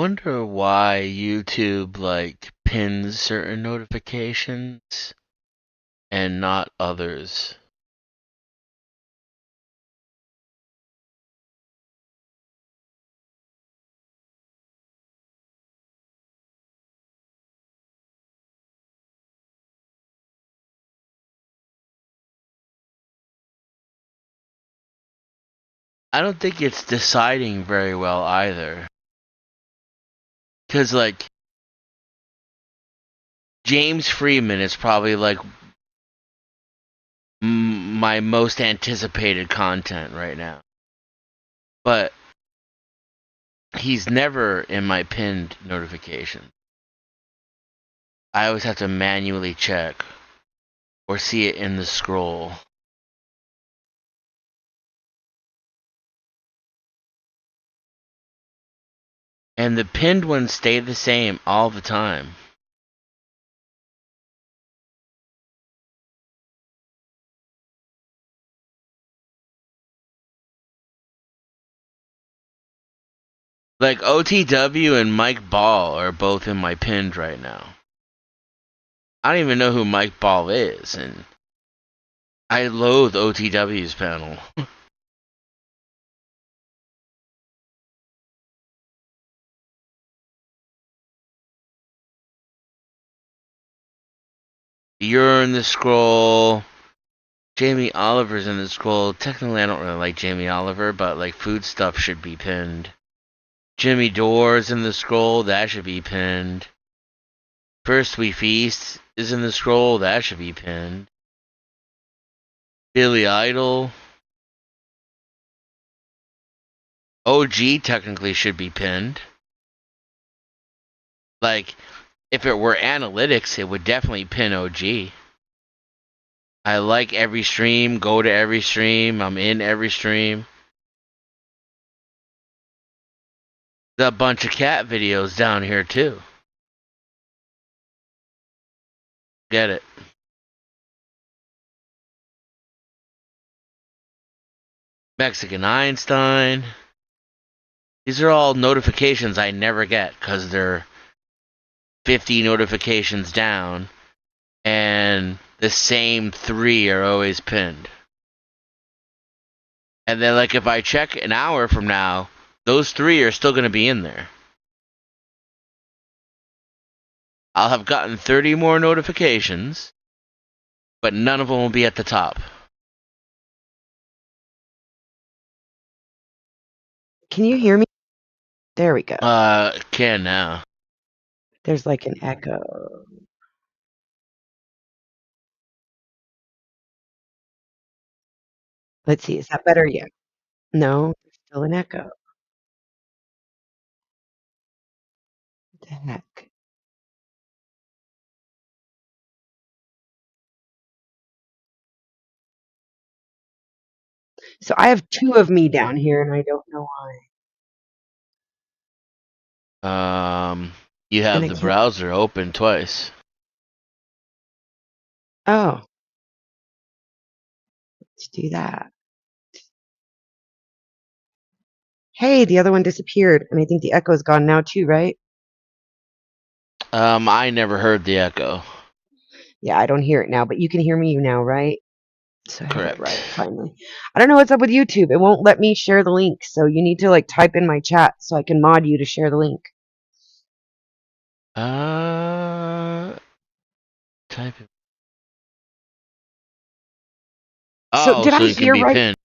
wonder why YouTube like pins certain notifications and not others. I don't think it's deciding very well either. Cause like James Freeman is probably like my most anticipated content right now. But he's never in my pinned notification. I always have to manually check or see it in the scroll. And the pinned ones stay the same all the time. Like OTW and Mike Ball are both in my pinned right now. I don't even know who Mike Ball is, and I loathe OTW's panel. You're in the scroll. Jamie Oliver's in the scroll. Technically, I don't really like Jamie Oliver, but like food stuff should be pinned. Jimmy Dore's in the scroll. That should be pinned. First We Feast is in the scroll. That should be pinned. Billy Idol. OG technically should be pinned. Like, if it were analytics, it would definitely pin OG. I like every stream, go to every stream, I'm in every stream. There's a bunch of cat videos down here too. Get it. Mexican Einstein. These are all notifications I never get because they're 50 notifications down and the same 3 are always pinned. And then like if I check an hour from now, those 3 are still going to be in there. I'll have gotten 30 more notifications, but none of them will be at the top. Can you hear me? There we go. Can now. There's like an echo. Let's see, is that better yet? No, there's still an echo. What the heck? So I have 2 of me down here and I don't know why. You And have I the can't. browser open twice. Oh, let's do that. Hey, the other one disappeared. And I think the echo's gone now too, right? I never heard the echo. Yeah, I don't hear it now, but you can hear me now, right? So I have it right, Correct. finally. I don't know what's up with YouTube. It won't let me share the link. So you need to like type in my chat so I can mod you to share the link. Type it. So Oh, did so I it can hear be right? pinned.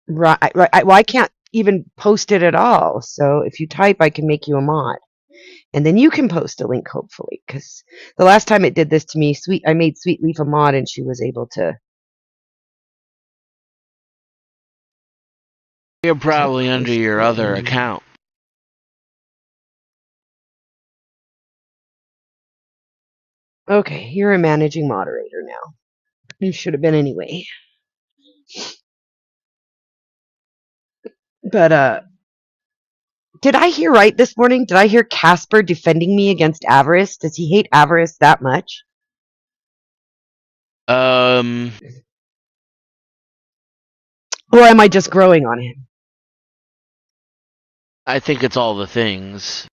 Right. Well, I can't even post it at all. So if you type, I can make you a mod, and then you can post a link, hopefully. Because the last time it did this to me, I made Sweet Leaf a mod, and she was able to. You're probably under Post your it. other account. Okay, you're a managing moderator now. You should have been anyway. But did I hear right this morning? Did I hear Casper defending me against Avarice? Does he hate Avarice that much? Um, Or am I just growing on him? I think it's all the things.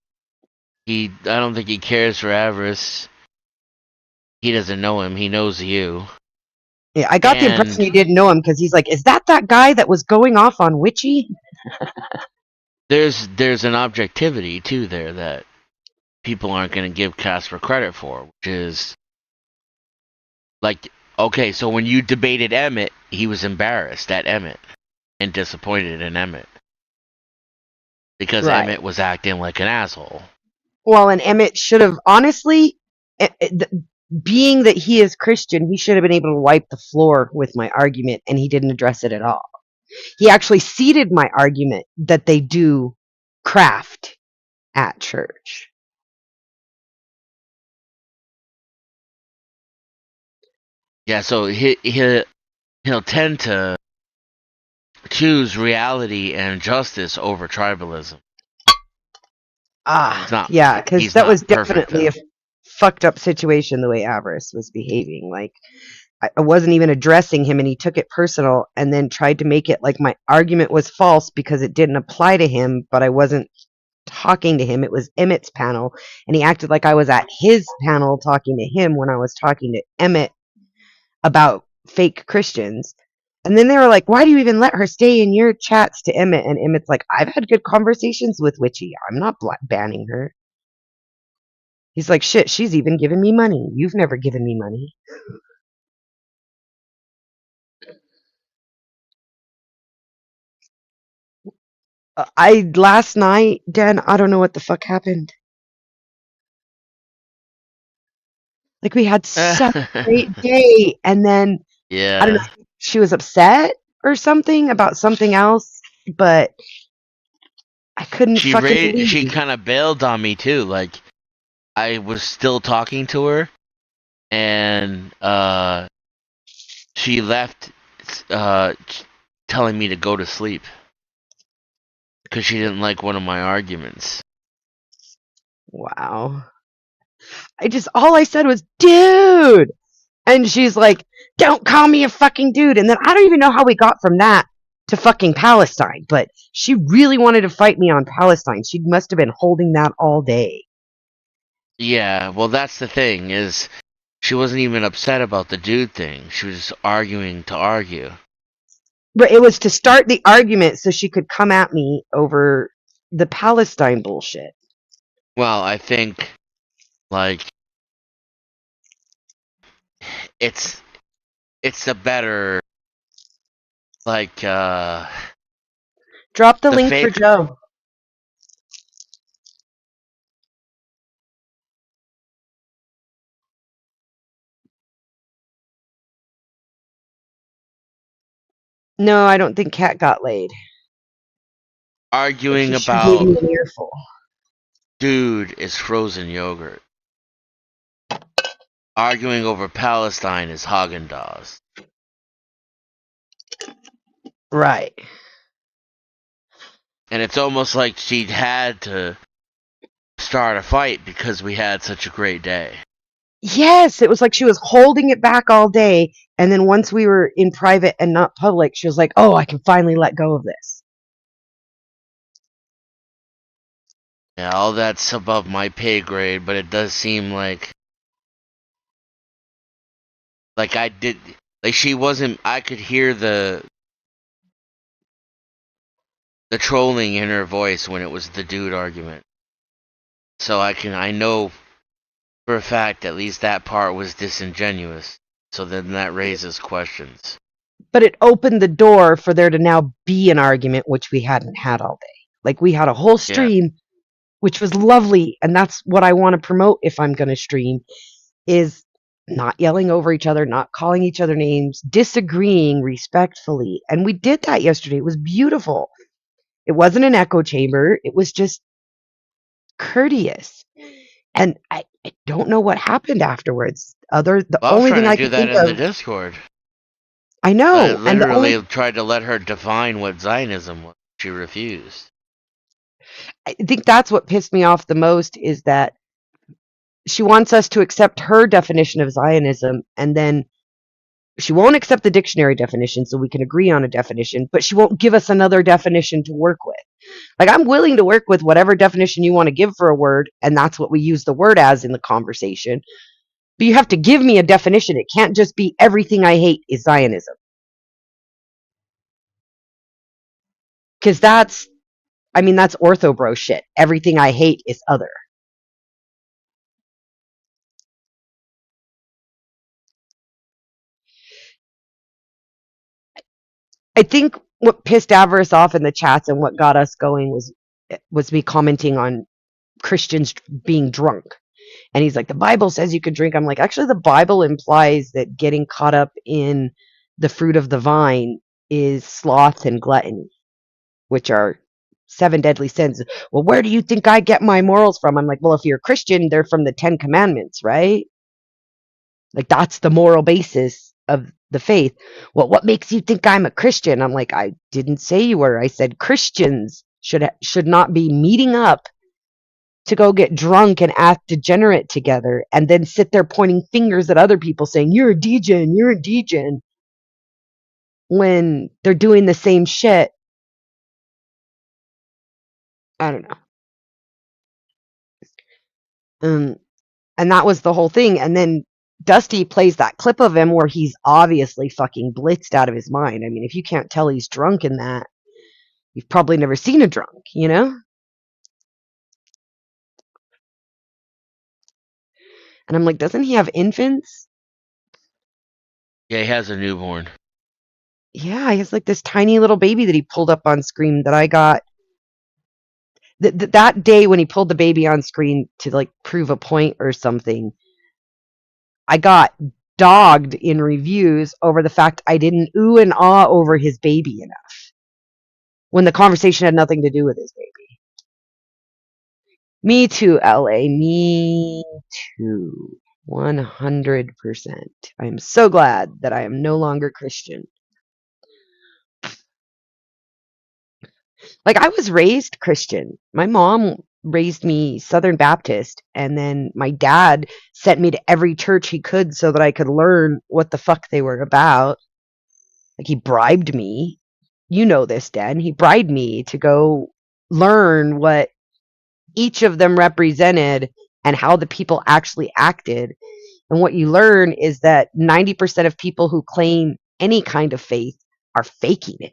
I don't think he cares for Avarice. He doesn't know him. He knows you. Yeah, I got the impression And he didn't know him because he's like, "Is that guy that was going off on Witchy?" there's an objectivity too there that people aren't going to give Casper credit for, which is like, okay, so when you debated Emmett, he was embarrassed at Emmett and disappointed in Emmett because Right. Emmett was acting like an asshole. Well, and Emmett should have honestly, being that he is Christian, he should have been able to wipe the floor with my argument, and he didn't address it at all. He actually ceded my argument that they do craft at church. Yeah, so he'll tend to choose reality and justice over tribalism. Yeah, because He's that not was perfect, definitely a fucked up situation the way Avarice was behaving. Like, I wasn't even addressing him, and he took it personal and then tried to make it like my argument was false because it didn't apply to him, but I wasn't talking to him. It was Emmett's panel, and he acted like I was at his panel talking to him when I was talking to Emmett about fake Christians. And then they were like, "Why do you even let her stay in your chats to Emmett?" And Emmett's like, "I've had good conversations with Witchy. I'm not banning her." He's like, "Shit, she's even given me money. You've never given me money." I last night, Dan, I don't know what the fuck happened. Like, we had such a great day, and then I don't know, yeah. she was upset or something about something else, but I couldn't fucking She leave. kind of bailed on me too. Like, I was still talking to her, and she left, uh, telling me to go to sleep because she didn't like one of my arguments. Wow. All I said was, "Dude!" And she's like, "Don't call me a fucking dude." And then I don't even know how we got from that to fucking Palestine, but she really wanted to fight me on Palestine. She must have been holding that all day. Yeah, well, that's the thing is, she wasn't even upset about the dude thing. She was just arguing to argue. But it was to start the argument so she could come at me over the Palestine bullshit. Well, I think like it's a better like Drop the the link for fake Joe. No, I don't think Kat got laid. But arguing she sure gave about me an earful. dude is frozen yogurt. Arguing over Palestine is Haagen-Dazs. Right. And it's almost like she had to start a fight because we had such a great day. Yes, it was like she was holding it back all day, and then once we were in private and not public, she was like, "Oh, I can finally let go of this." Yeah, all that's above my pay grade, but it does seem like I did, like she wasn't. I could hear the trolling in her voice when it was the dude argument. So I know for a fact at least that part was disingenuous. So then that raises questions. But it opened the door for there to now be an argument, which we hadn't had all day. Like, we had a whole Yeah. stream, which was lovely, and that's what I want to promote if I'm going to stream, is not yelling over each other, not calling each other names, disagreeing respectfully. And we did that yesterday. It was beautiful. It wasn't an echo chamber. It was just courteous. And I don't know what happened afterwards. The Well, I was only trying thing to I do could that think in the of, Discord. I I know, and the literally only tried to let her define what Zionism was. She refused. I think that's what pissed me off the most is that she wants us to accept her definition of Zionism, and then She won't accept the dictionary definition, so we can agree on a definition, but she won't give us another definition to work with. Like, I'm willing to work with whatever definition you want to give for a word, and that's what we use the word as in the conversation. But you have to give me a definition. It can't just be everything I hate is Zionism. Because that's ortho bro shit. Everything I hate is other. I think what pissed Avarice off in the chats and what got us going was me commenting on Christians being drunk. And he's like, the Bible says you could drink. I'm like, actually, the Bible implies that getting caught up in the fruit of the vine is sloth and gluttony, which are 7 deadly sins. Well, where do you think I get my morals from? I'm like, well, if you're a Christian, they're from the 10 Commandments, right? Like, that's the moral basis of the faith. Well, what makes you think I'm a Christian? I'm like, I didn't say you were. I said Christians should not be meeting up to go get drunk and act degenerate together and then sit there pointing fingers at other people saying, you're a degen, you're a degen, when they're doing the same shit. I don't know. And that was the whole thing. And then Dusty plays that clip of him where he's obviously fucking blitzed out of his mind. I mean, if you can't tell he's drunk in that, you've probably never seen a drunk, you know? And I'm like, doesn't he have infants? Yeah, he has a newborn. Yeah, he has like this tiny little baby that he pulled up on screen that I got. That day when he pulled the baby on screen to like prove a point or something, I got dogged in reviews over the fact I didn't ooh and ah over his baby enough when the conversation had nothing to do with his baby. Me too, LA. Me too. 100%. I am so glad that I am no longer Christian. Like, I was raised Christian. My mom raised me Southern Baptist, and then my dad sent me to every church he could so that I could learn what the fuck they were about. Like, he bribed me. You know this, Dan. He bribed me to go learn what each of them represented and how the people actually acted. And what you learn is that 90% of people who claim any kind of faith are faking it.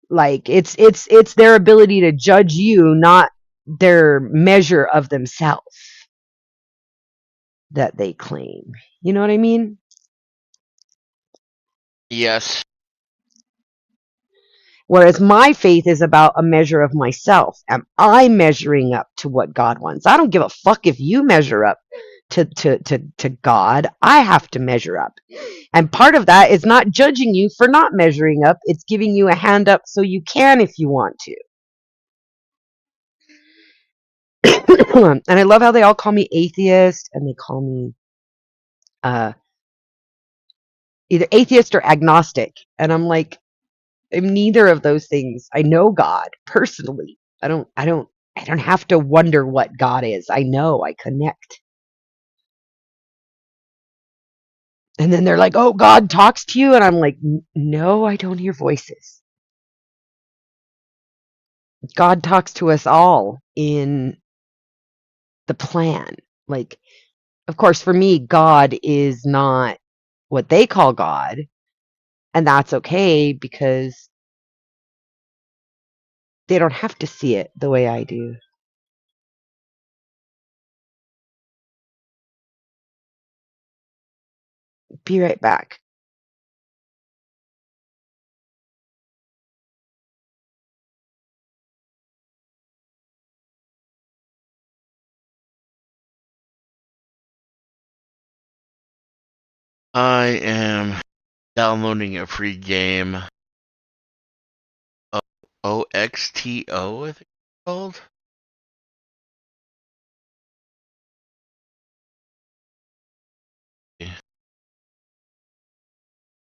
Like, it's their ability to judge you, not their measure of themselves that they claim. You know what I mean? Yes. Whereas my faith is about a measure of myself. Am I measuring up to what God wants? I don't give a fuck if you measure up to God. I have to measure up. And part of that is not judging you for not measuring up. It's giving you a hand up so you can if you want to. And I love how they all call me atheist and they call me either atheist or agnostic. And I'm like, I'm neither of those things. I know God personally. I don't have to wonder what God is. I know, I connect. And then they're like, "Oh, God talks to you." And I'm like, "No, I don't hear voices. God talks to us all in the plan." Like, of course, for me, God is not what they call God, and that's okay because they don't have to see it the way I do. Be right back. I am downloading a free game. OXTO, I think it's called. Yeah.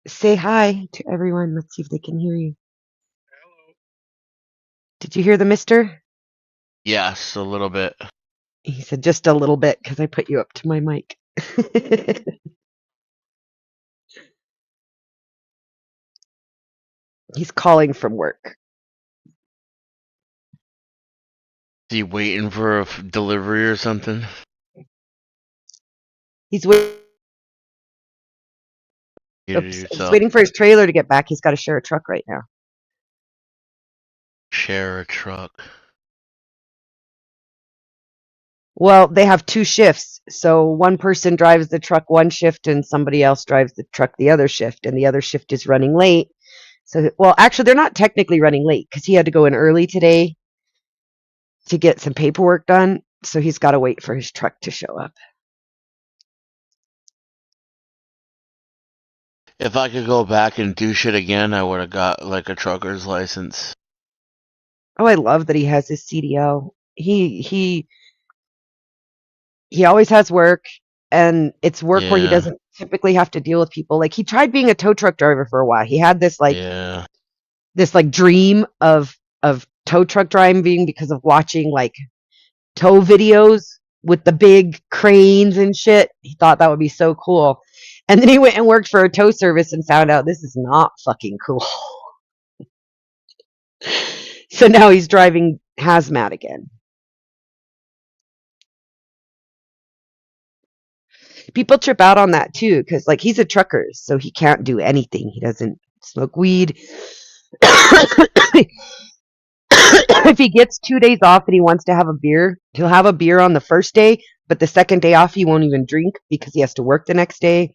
Say hi to everyone. Let's see if they can hear you. Did you hear the mister? Yes, a little bit. He said just a little bit because I put you up to my mic. He's calling from work. Is he waiting for a delivery or something? He's waiting. You to Oops, he's yourself. waiting for his trailer to get back. He's got to share a truck right now. Share a truck. Well, they have two shifts. So one person drives the truck one shift and somebody else drives the truck the other shift, and the other shift is running late. So, well, actually, they're not technically running late because he had to go in early today to get some paperwork done. So he's got to wait for his truck to show up. If I could go back and do shit again, I would have got like a trucker's license. Oh, I love that he has his CDL. He always has work, and it's work where he Yeah, doesn't typically have to deal with people. Like he tried being a tow truck driver for a while. He had yeah. this like dream of tow truck driving because of watching like tow videos with the big cranes and shit. He thought that would be so cool. And then he went and worked for a tow service and found out this is not fucking cool. So now he's driving hazmat again. People trip out on that too because like he's a trucker, so he can't do anything. He doesn't smoke weed. If he gets 2 days off and he wants to have a beer, he'll have a beer on the first day, but the second day off he won't even drink because he has to work the next day.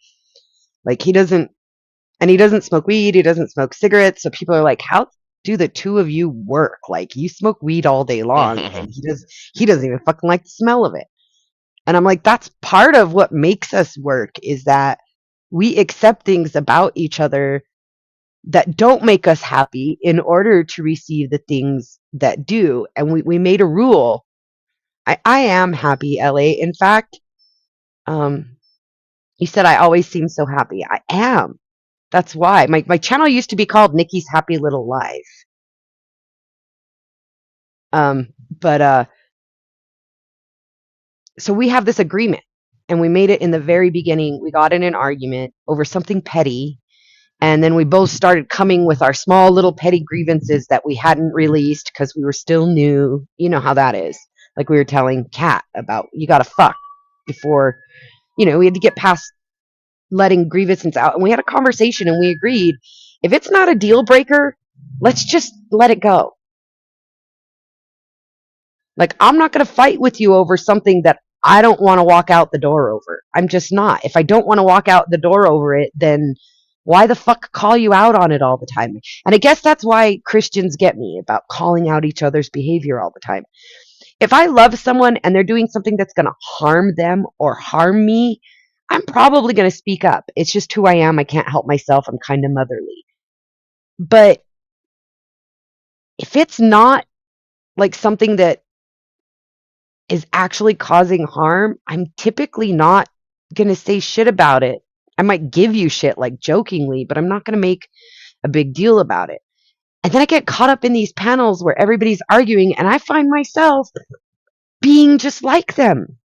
Like he doesn't smoke weed, he doesn't smoke cigarettes. So people are like, how do the two of you work? Like you smoke weed all day long and he doesn't even fucking like the smell of it. And I'm like, that's part of what makes us work is that we accept things about each other that don't make us happy in order to receive the things that do. And we made a rule. I am happy, LA. In fact, um, you said I always seem so happy. I am. That's why. My channel used to be called Nikki's Happy Little Life. But so we have this agreement and we made it in the very beginning. We got in an argument over something petty. And then we both started coming with our small little petty grievances that we hadn't released because we were still new. You know how that is. Like we were telling Kat about, you got to fuck before, we had to get past letting grievances out. And we had a conversation and we agreed if it's not a deal breaker, let's just let it go. Like, I'm not going to fight with you over something that I don't want to walk out the door over. I'm just not. If I don't want to walk out the door over it, then why the fuck call you out on it all the time? And I guess that's why Christians get me about calling out each other's behavior all the time. If I love someone and they're doing something that's going to harm them or harm me, I'm probably going to speak up. It's just who I am. I can't help myself. I'm kind of motherly. But if it's not like something that is actually causing harm, I'm typically not going to say shit about it. I might give you shit like jokingly, but I'm not going to make a big deal about it. And then I get caught up in these panels where everybody's arguing and I find myself being just like them.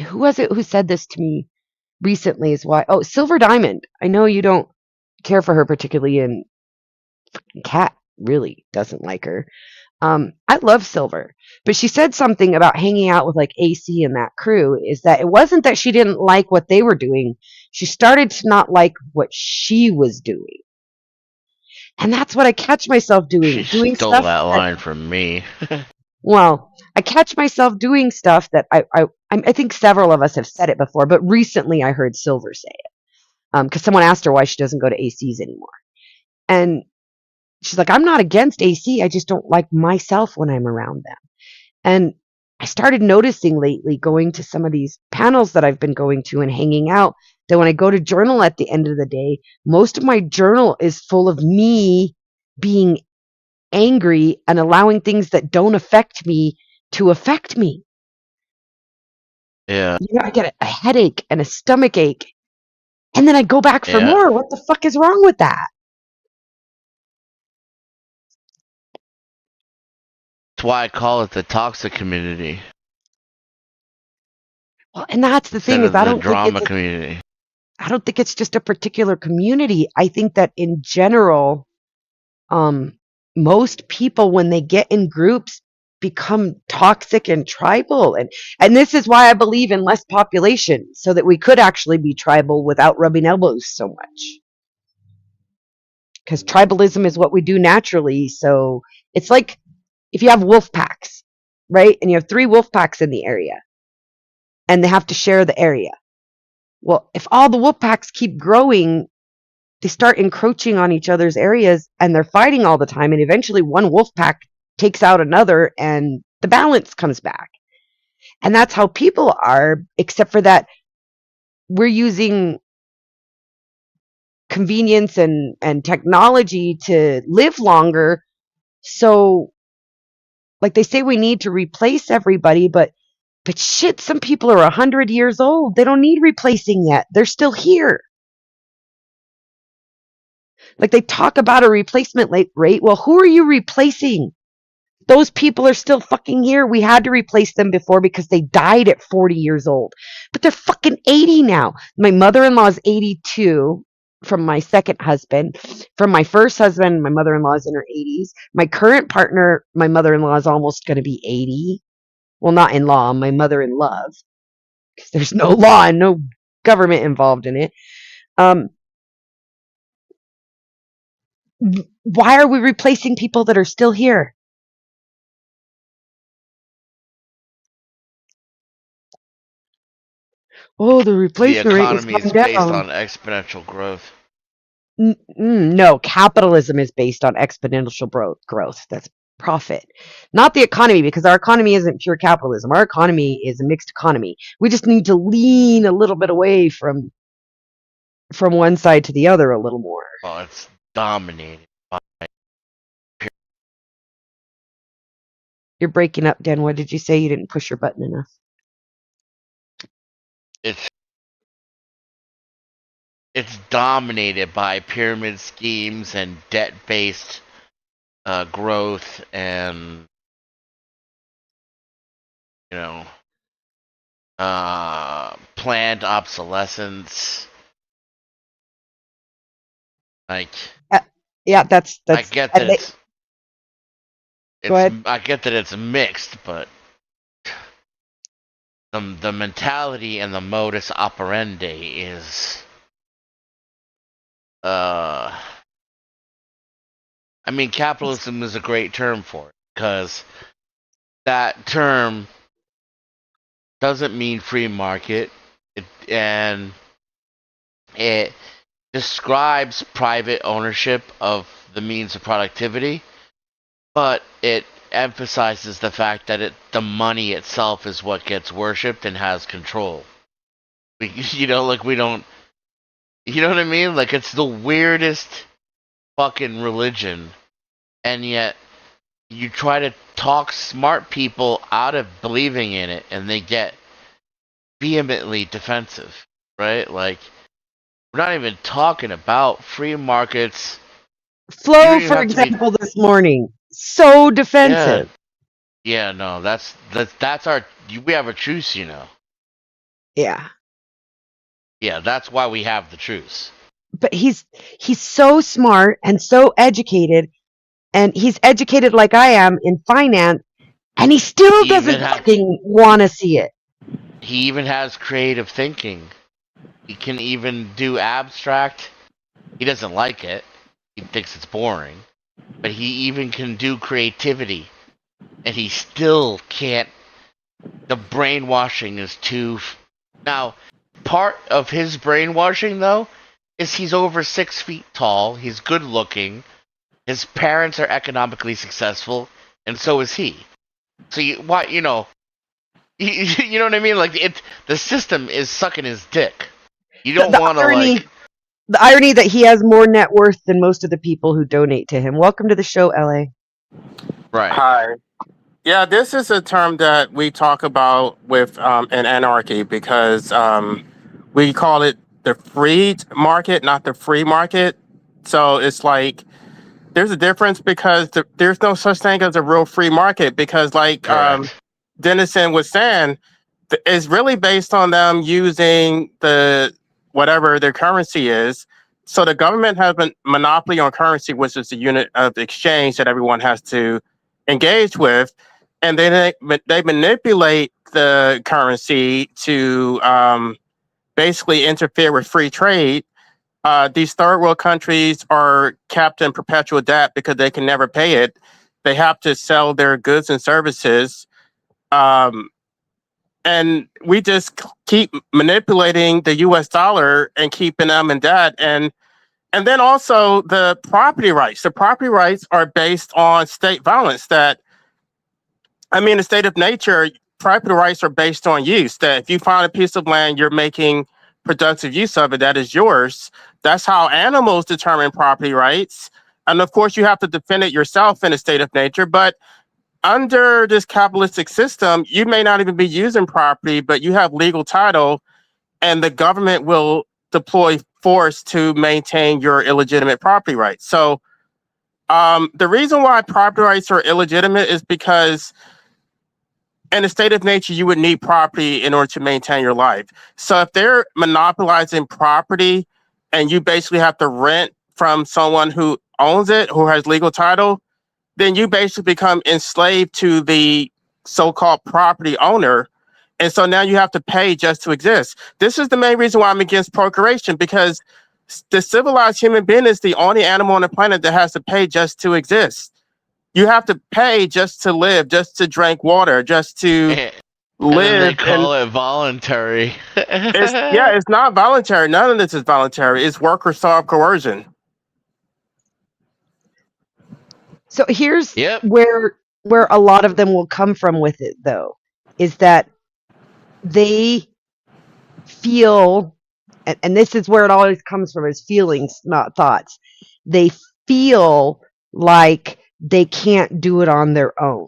Who was it who said this to me recently is why, oh, Silver Diamond. I know you don't care for her particularly and Kat really doesn't like her. I love Silver, but she said something about hanging out with like AC and that crew is that it wasn't that she didn't like what they were doing. She started to not like what she was doing. And that's what I catch myself doing, She doing stole stuff that that, line from me. well, I catch myself doing stuff that I think several of us have said it before, but recently I heard Silver say it. Because someone asked her why she doesn't go to ACs anymore. And she's like, I'm not against AC. I just don't like myself when I'm around them. And I started noticing lately going to some of these panels that I've been going to and hanging out that when I go to journal at the end of the day, most of my journal is full of me being angry and allowing things that don't affect me to affect me. Yeah, I get a headache and a stomach ache. And then I go back for yeah. more. What the fuck is wrong with that? That's why I call it the toxic community Well, and that's the instead thing is of the drama community. I don't think it's just a particular community. I think that in general, most people, when they get in groups, become toxic and tribal. And this is why I believe in less population, so that we could actually be tribal without rubbing elbows so much. Because tribalism is what we do naturally. So it's like if you have wolf packs, right? And you have 3 wolf packs in the area and they have to share the area. Well, if all the wolf packs keep growing, they start encroaching on each other's areas and they're fighting all the time. And eventually one wolf pack takes out another and the balance comes back. And that's how people are, except for that we're using convenience and technology to live longer. So, like they say, we need to replace everybody, but shit, some people are 100 years old. They don't need replacing yet. They're still here. Like they talk about a replacement rate. Well, who are you replacing? Those people are still fucking here. We had to replace them before because they died at 40 years old. But they're fucking 80 now. My mother-in-law is 82 from my second husband. From my first husband, my mother-in-law is in her 80s. My current partner, my mother-in-law is almost going to be 80. Well, not in law, my mother-in-love. Because there's no law and no government involved in it. Why are we replacing people that are still here? Oh, the The replacement rate is economy is going based down. on exponential growth. No, capitalism is based on exponential growth. That's profit, not the economy, because our economy isn't pure capitalism. Our economy is a mixed economy. We just need to lean a little bit away from one side to the other a little more. Well, it's dominated by. You're breaking up, Dan. What did you say? You didn't push your button enough. It's dominated by pyramid schemes and debt-based growth and planned obsolescence. Like, yeah, that's. I get that Go ahead. I get that it's mixed, but the mentality and the modus operandi is I mean, capitalism is a great term for it, because that term doesn't mean free market, and it describes private ownership of the means of productivity, but it emphasizes the fact that the money itself is what gets worshipped and has control. We don't. You know what I mean? Like, it's the weirdest fucking religion, and yet you try to talk smart people out of believing in it, and they get vehemently defensive, right? Like, we're not even talking about free markets. Flo, for example, this morning, so defensive. Yeah, no, that's our. We have a truce, Yeah. Yeah, that's why we have the truce. But he's so smart and so educated, and he's educated like I am in finance, and he still doesn't fucking want to see it. He even has creative thinking. He can even do abstract. He doesn't like it. He thinks it's boring. But he even can do creativity. And he still can't. The brainwashing is too. Now, part of his brainwashing, though, is he's over 6 feet tall. He's good looking. His parents are economically successful, and so is he. So you know what I mean? Like, the system is sucking his dick. You don't want to, like. The irony that he has more net worth than most of the people who donate to him. Welcome to the show, LA. Right. Hi. Yeah, this is a term that we talk about with in anarchy, because we call it the free market, not the free market. So it's like there's a difference, because there's no such thing as a real free market, because like Dennison was saying, it's really based on them using whatever their currency is So the government has a monopoly on currency, which is the unit of exchange that everyone has to engage with, and then they manipulate the currency to basically interfere with free trade. These third world countries are kept in perpetual debt because they can never pay it. They have to sell their goods and services. Um, and we just keep manipulating the US dollar and keeping them in debt. And then also the property rights. The property rights are based on state violence. The state of nature, property rights are based on use. That if you find a piece of land, you're making productive use of it, that is yours. That's how animals determine property rights. And of course, you have to defend it yourself in a state of nature. But under this capitalistic system, you may not even be using property, but you have legal title, and the government will deploy force to maintain your illegitimate property rights. So the reason why property rights are illegitimate is because in a state of nature, you would need property in order to maintain your life. So if they're monopolizing property and you basically have to rent from someone who owns it, who has legal title, then you basically become enslaved to the so-called property owner. And so now you have to pay just to exist. This is the main reason why I'm against procreation, because the civilized human being is the only animal on the planet that has to pay just to exist. You have to pay just to live, just to drink water, just to And live. then they call it voluntary. It's not voluntary. None of this is voluntary. It's worker soft coercion. So here's Yep. where a lot of them will come from with it, though, is that they feel, and this is where it always comes from, is feelings, not thoughts. They feel like they can't do it on their own.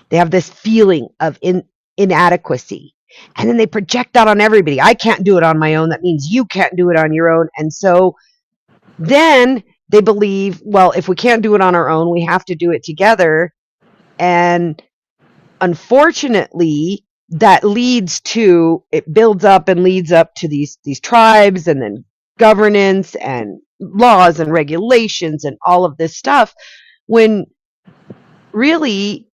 They have this feeling of inadequacy. And then they project that on everybody. I can't do it on my own. That means you can't do it on your own. And so then they believe, well, if we can't do it on our own, we have to do it together. And unfortunately, that it builds up and leads up to these tribes, and then governance and laws and regulations and all of this stuff, when really,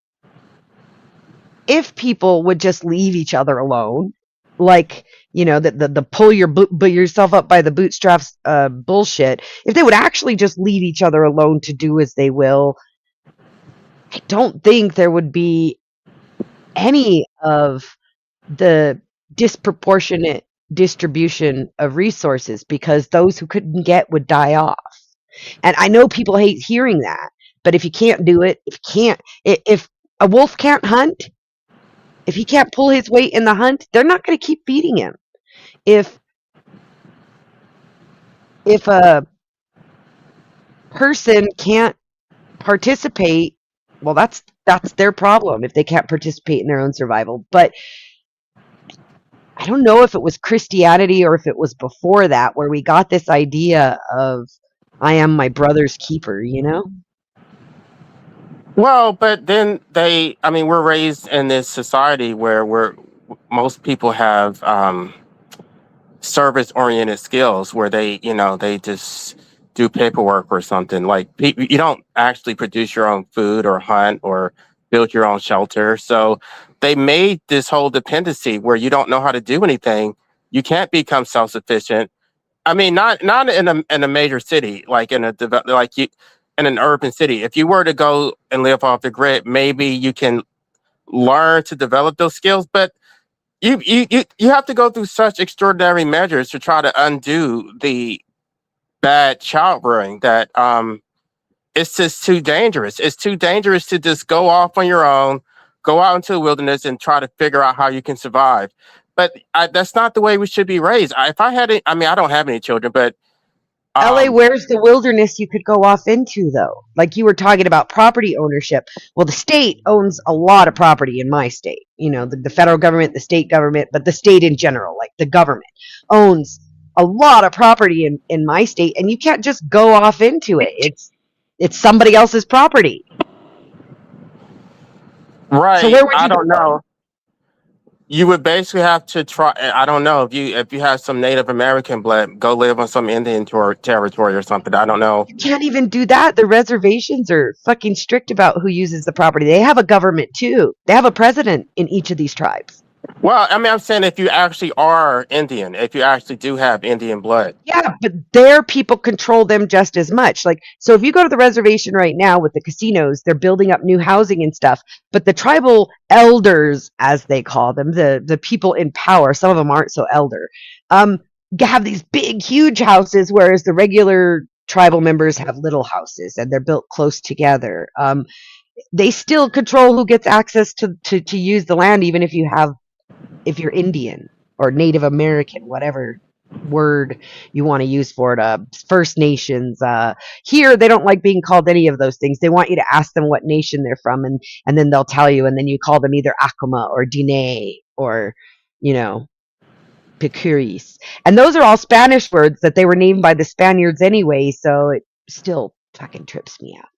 if people would just leave each other alone, like, the pull yourself up by the bootstraps bullshit, if they would actually just leave each other alone to do as they will, I don't think there would be any of the disproportionate distribution of resources, because those who couldn't get would die off. And I know people hate hearing that, but if you can't do it, if a wolf can't hunt, if he can't pull his weight in the hunt, they're not going to keep feeding him. If a person can't participate, well, that's their problem if they can't participate in their own survival. But I don't know if it was Christianity or if it was before that where we got this idea of I am my brother's keeper, Well, but then we're raised in this society where most people have service-oriented skills where they just do paperwork or something. Like you don't actually produce your own food or hunt or build your own shelter. So they made this whole dependency where you don't know how to do anything. You can't become self-sufficient. Not in a major city, like in an urban city. If you were to go and live off the grid, maybe you can learn to develop those skills. But you have to go through such extraordinary measures to try to undo the bad child rearing that it's just too dangerous. It's too dangerous to just go off on your own, go out into the wilderness and try to figure out how you can survive. But that's not the way we should be raised. If I had I don't have any children, but LA, where's the wilderness you could go off into, though? Like you were talking about property ownership. Well, the state owns a lot of property in my state. The federal government, the state government, but the state in general, like the government, owns a lot of property in my state, and you can't just go off into it. It's somebody else's property. Right. So where would you I don't know. You would basically have to try. I don't know if you have some Native American blood, go live on some Indian territory or something. I don't know. You can't even do that. The reservations are fucking strict about who uses the property. They have a government too. They have a president in each of these tribes. Well, I mean, I'm saying if you actually are Indian, if you actually do have Indian blood. Yeah, but their people control them just as much. Like, so if you go to the reservation right now with the casinos, they're building up new housing and stuff. But the tribal elders, as they call them, the people in power, some of them aren't so elder, um, have these big, huge houses, whereas the regular tribal members have little houses and they're built close together. They still control who gets access to use the land, even if you're Indian or Native American, whatever word you want to use for it. First Nations. Here, they don't like being called any of those things. They want you to ask them what nation they're from, and then they'll tell you, and then you call them either Akuma or Dine or, you know, Picuris. And those are all Spanish words that they were named by the Spaniards anyway, so it still fucking trips me out.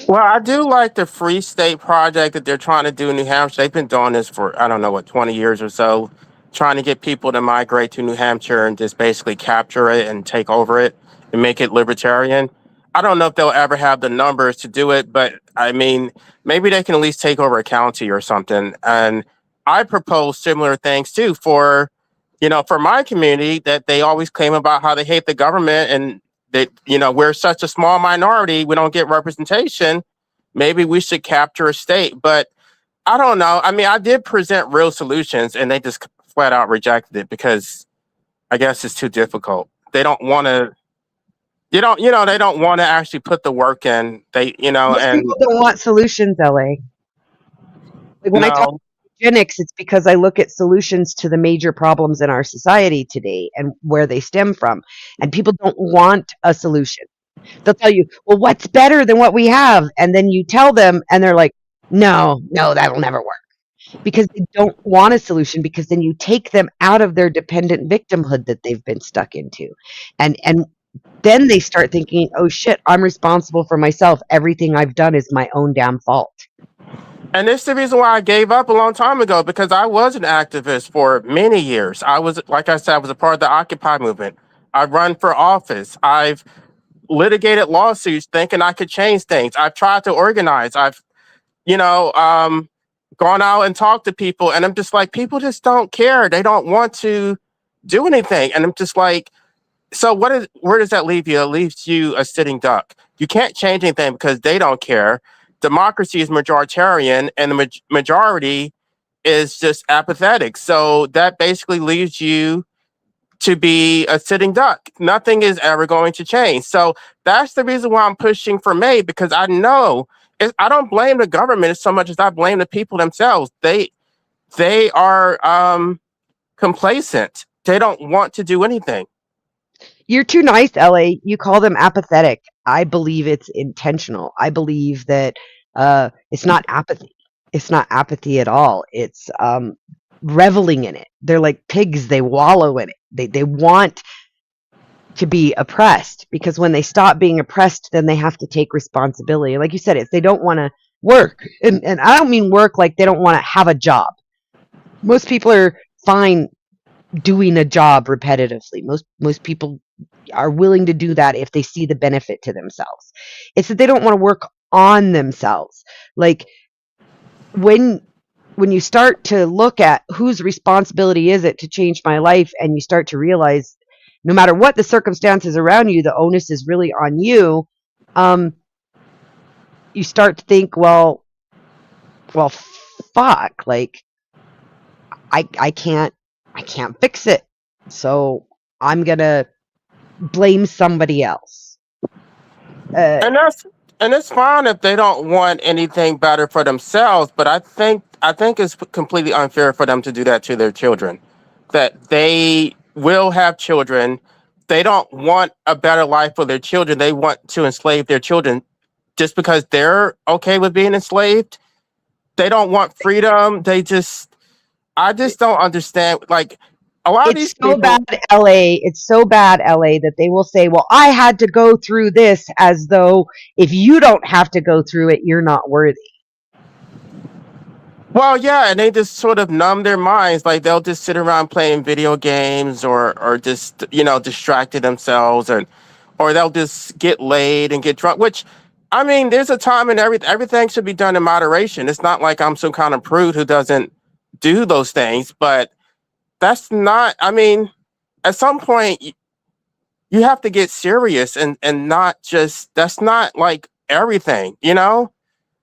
Well, I do like the Free State project that they're trying to do in New Hampshire. They've been doing this for, I don't know, what, 20 years or so, trying to get people to migrate to New Hampshire and just basically capture it and take over it and make it libertarian. I don't know if they'll ever have the numbers to do it, but I mean, maybe they can at least take over a county or something. And I propose similar things too for, for my community that they always claim about how they hate the government and that, we're such a small minority, we don't get representation. Maybe we should capture a state. But I don't know. I mean, I did present real solutions and they just flat out rejected it because I guess it's too difficult. They don't want to, they don't want to actually put the work in. Most And people don't want solutions, LA. Like when I talk no. eugenics, it's because I look at solutions to the major problems in our society today and where they stem from. And people don't want a solution. They'll tell you, well, what's better than what we have? And then you tell them, and they're like, no, that'll never work. Because they don't want a solution, because then you take them out of their dependent victimhood that they've been stuck into. And then they start thinking, oh shit, I'm responsible for myself. Everything I've done is my own damn fault. And it's the reason why I gave up a long time ago, because I was an activist for many years. I was, like I said, I was a part of the Occupy movement. I've run for office. I've litigated lawsuits thinking I could change things. I've tried to organize. I've, gone out and talked to people, and I'm just like, people just don't care. They don't want to do anything. And I'm just like, so where does that leave you? It leaves you a sitting duck. You can't change anything because they don't care. Democracy is majoritarian, and the majority is just apathetic. So that basically leaves you to be a sitting duck. Nothing is ever going to change. So that's the reason why I'm pushing for May, because I know I don't blame the government as so much as I blame the people themselves. They are complacent. They don't want to do anything. You're too nice, LA. You call them apathetic. I believe it's intentional. I believe that it's not apathy. It's not apathy at all. It's reveling in it. They're like pigs. They wallow in it. They want to be oppressed, because when they stop being oppressed, then they have to take responsibility. Like you said, if they don't want to work, and I don't mean work like they don't want to have a job. Most people are fine doing a job repetitively. Most people are willing to do that if they see the benefit to themselves. It's that they don't want to work on themselves. Like when you start to look at whose responsibility is it to change my life, and you start to realize no matter what the circumstances around you, the onus is really on you. You start to think, well, fuck, like I can't fix it. So I'm going to blame somebody else. And it's fine if they don't want anything better for themselves, but I think it's completely unfair for them to do that to their children. That they will have children. They don't want a better life for their children. They want to enslave their children just because they're okay with being enslaved. They don't want freedom. I just don't understand. Like, a lot of these It's so people. bad, LA. It's so bad, LA, that they will say, well, I had to go through this, as though if you don't have to go through it, you're not worthy. Well, yeah, and they just sort of numb their minds. Like they'll just sit around playing video games or just distracted themselves, or they'll just get laid and get drunk. Which, I mean, there's a time and everything should be done in moderation. It's not like I'm some kind of prude who doesn't do those things, but that's not. I mean, at some point you have to get serious and not just. That's not like everything, you know.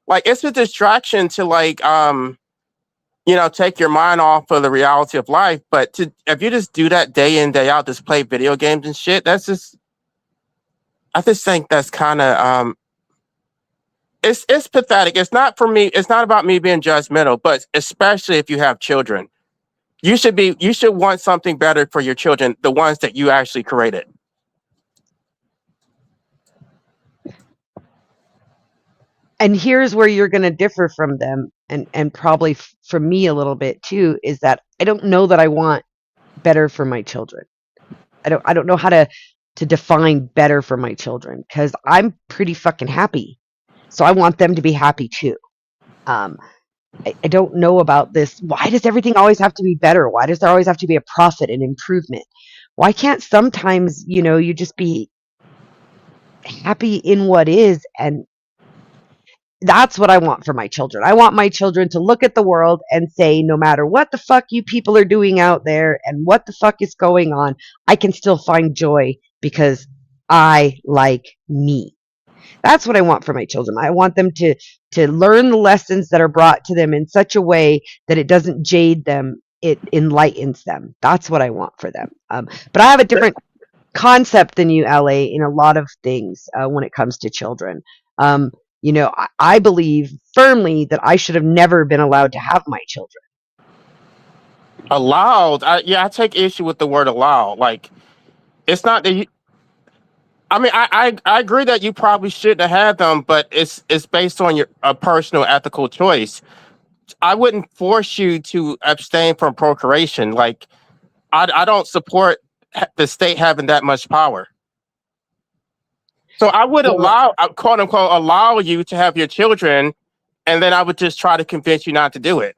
Like it's a distraction to take your mind off of the reality of life. But if you just do that day in, day out, just play video games and shit, I just think that's kind of, it's pathetic. It's not for me. It's not about me being judgmental, but especially if you have children, you should want something better for your children, the ones that you actually created. And here's where you're going to differ from them, and probably from me a little bit too, is that I don't know that I want better for my children. I don't know how to define better for my children, because I'm pretty fucking happy. So I want them to be happy too. Um, I don't know about this. Why does everything always have to be better? Why does there always have to be a profit and improvement? Why can't sometimes, you just be happy in what is? And that's what I want for my children. I want my children to look at the world and say, no matter what the fuck you people are doing out there and what the fuck is going on, I can still find joy because I like me. That's what I want for my children. I want them to learn the lessons that are brought to them in such a way that it doesn't jade them, it enlightens them. That's what I want for them. But I have a different concept than you, LA, in a lot of things when it comes to children. I believe firmly that I should have never been allowed to have my children. Allowed, I take issue with the word allowed. Like, it's not that you, I mean, I agree that you probably shouldn't have had them, but it's based on your a personal ethical choice. I wouldn't force you to abstain from procreation. Like, I don't support the state having that much power. So I would Well, allow, quote unquote, allow you to have your children, and then I would just try to convince you not to do it.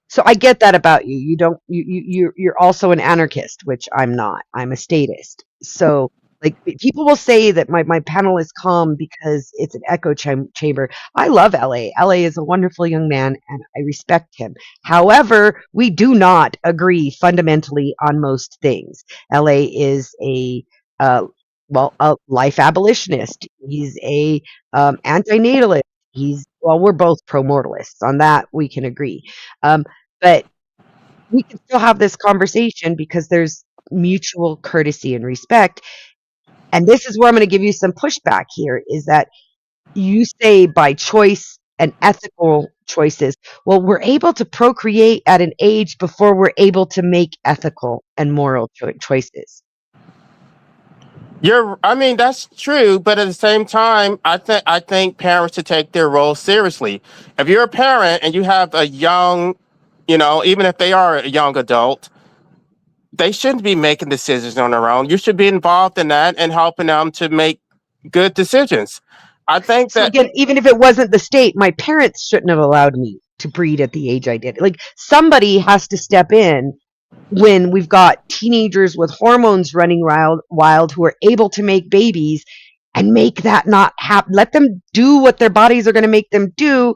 so I get that about you. You don't you're also an anarchist, which I'm not. I'm a statist. So like people will say that my panel is calm because it's an echo chamber. I love LA. LA is a wonderful young man and I respect him. However, we do not agree fundamentally on most things. LA is uh, a life abolitionist. He's a anti-natalist. We're both pro-mortalists. On that, we can agree. Um, but we can still have this conversation because there's mutual courtesy and respect. And this is where I'm going to give you some pushback here is that you say by choice and ethical choices. Well, we're able to procreate at an age before we're able to make ethical and moral choices. I mean, that's true, but at the same time, I think parents should take their role seriously. If you're a parent and you have a young, even if they are a young adult, they shouldn't be making decisions on their own. You should be involved in that and helping them to make good decisions. I think So that, again, even if it wasn't the state, my parents shouldn't have allowed me to breed at the age I did. Like somebody has to step in when we've got teenagers with hormones running wild who are able to make babies and make that not happen. Let them do what their bodies are going to make them do,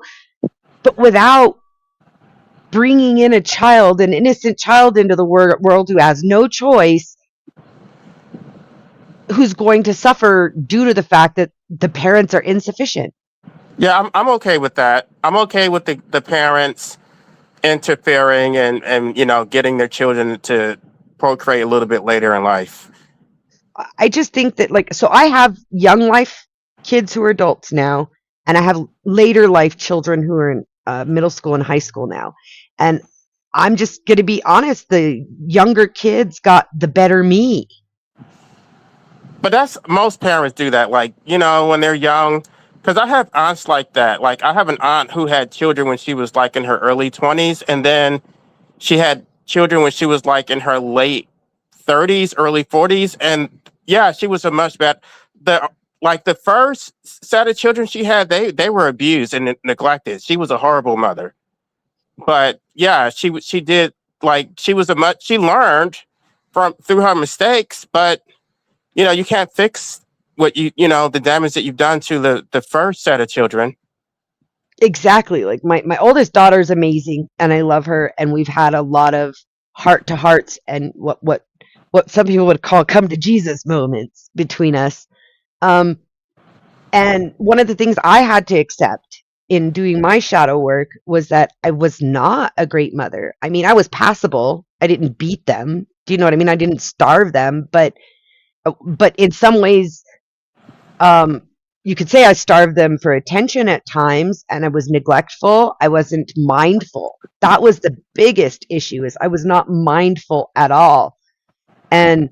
but without bringing in an innocent child into the world who has no choice, who's going to suffer due to the fact that the parents are insufficient. yeah, I'm okay with that. I'm okay with the parents interfering and getting their children to procreate a little bit later in life. I just think that so I have young life kids who are adults now, and I have later life children who are in middle school and high school now. And I'm just going to be honest, the younger kids got the better me. But that's most parents do that, like, when they're young. Because I have aunts like that. Like, I have an aunt who had children when she was like in her early 20s, and then she had children when she was like in her late 30s, early 40s. And yeah, she was a much better. The like the first set of children she had, they were abused and neglected. She was a horrible mother. But yeah, she did, like, she learned from through her mistakes, but you can't fix what the damage that you've done to the first set of children. Exactly. Like my oldest daughter is amazing and I love her, and we've had a lot of heart to hearts and what some people would call come to Jesus moments between us. Um, and one of the things I had to accept in doing my shadow work was that I was not a great mother. I mean, I was passable. I didn't beat them. Do you know what I mean? I didn't starve them, but in some ways, um, you could say I starved them for attention at times, and I was neglectful. I wasn't mindful. That was the biggest issue, is I was not mindful at all. And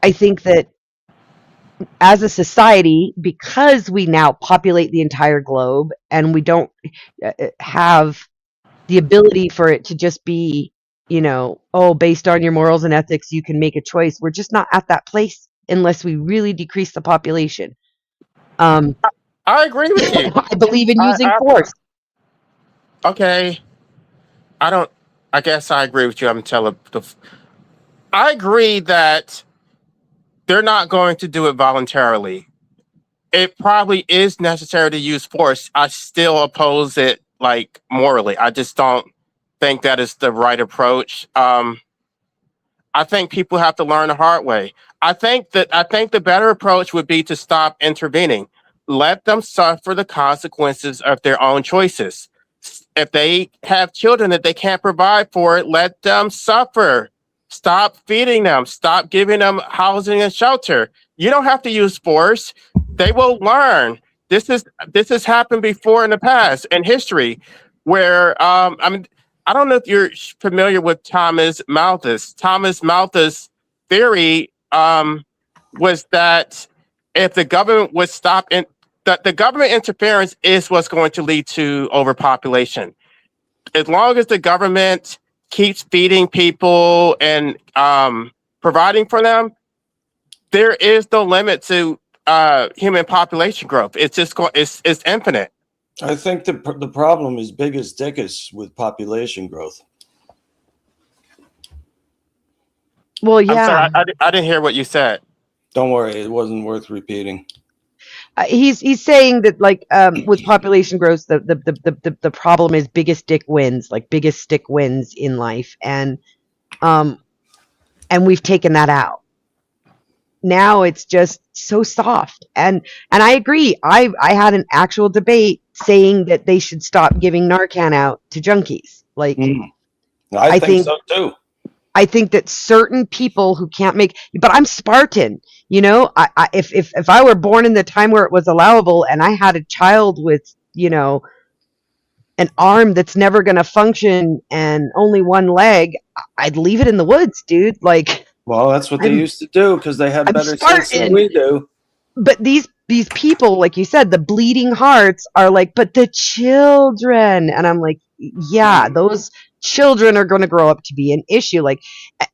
I think that as a society, because we now populate the entire globe and we don't have the ability for it to just be, oh, based on your morals and ethics, you can make a choice. We're just not at that place unless we really decrease the population. I agree with you. I believe in using I force. Okay, I guess I agree with you. I agree that they're not going to do it voluntarily. It probably is necessary to use force. I still oppose it, like, morally. I just don't think that is the right approach. I think people have to learn the hard way. I think the better approach would be to stop intervening. Let them suffer the consequences of their own choices. If they have children that they can't provide for, let them suffer. Stop feeding them. Stop giving them housing and shelter. You don't have to use force. They will learn. This has happened before in the past in history, where I don't know if you're familiar with Thomas Malthus. Thomas Malthus' theory was that if the government would stop that the government interference is what's going to lead to overpopulation. As long as the government keeps feeding people and providing for them, there is no limit to human population growth. It's just it's infinite. I think the problem is biggest dickus with population growth. Well, yeah. I'm sorry, I didn't hear what you said. Don't worry, it wasn't worth repeating. He's saying that, like, with population growth, the problem is biggest dick wins, like biggest stick wins in life, and we've taken that out. Now it's just so soft, and I agree. I had an actual debate saying that they should stop giving Narcan out to junkies. Like, I think so too. I think that certain people who can't make, but I'm Spartan, if I were born in the time where it was allowable and I had a child with, an arm that's never going to function and only one leg, I'd leave it in the woods, dude. Like, well, that's what they used to do because they had better sense than we do. But these people, like you said, the bleeding hearts are like, but the children, and I'm like, yeah, those children are going to grow up to be an issue. Like,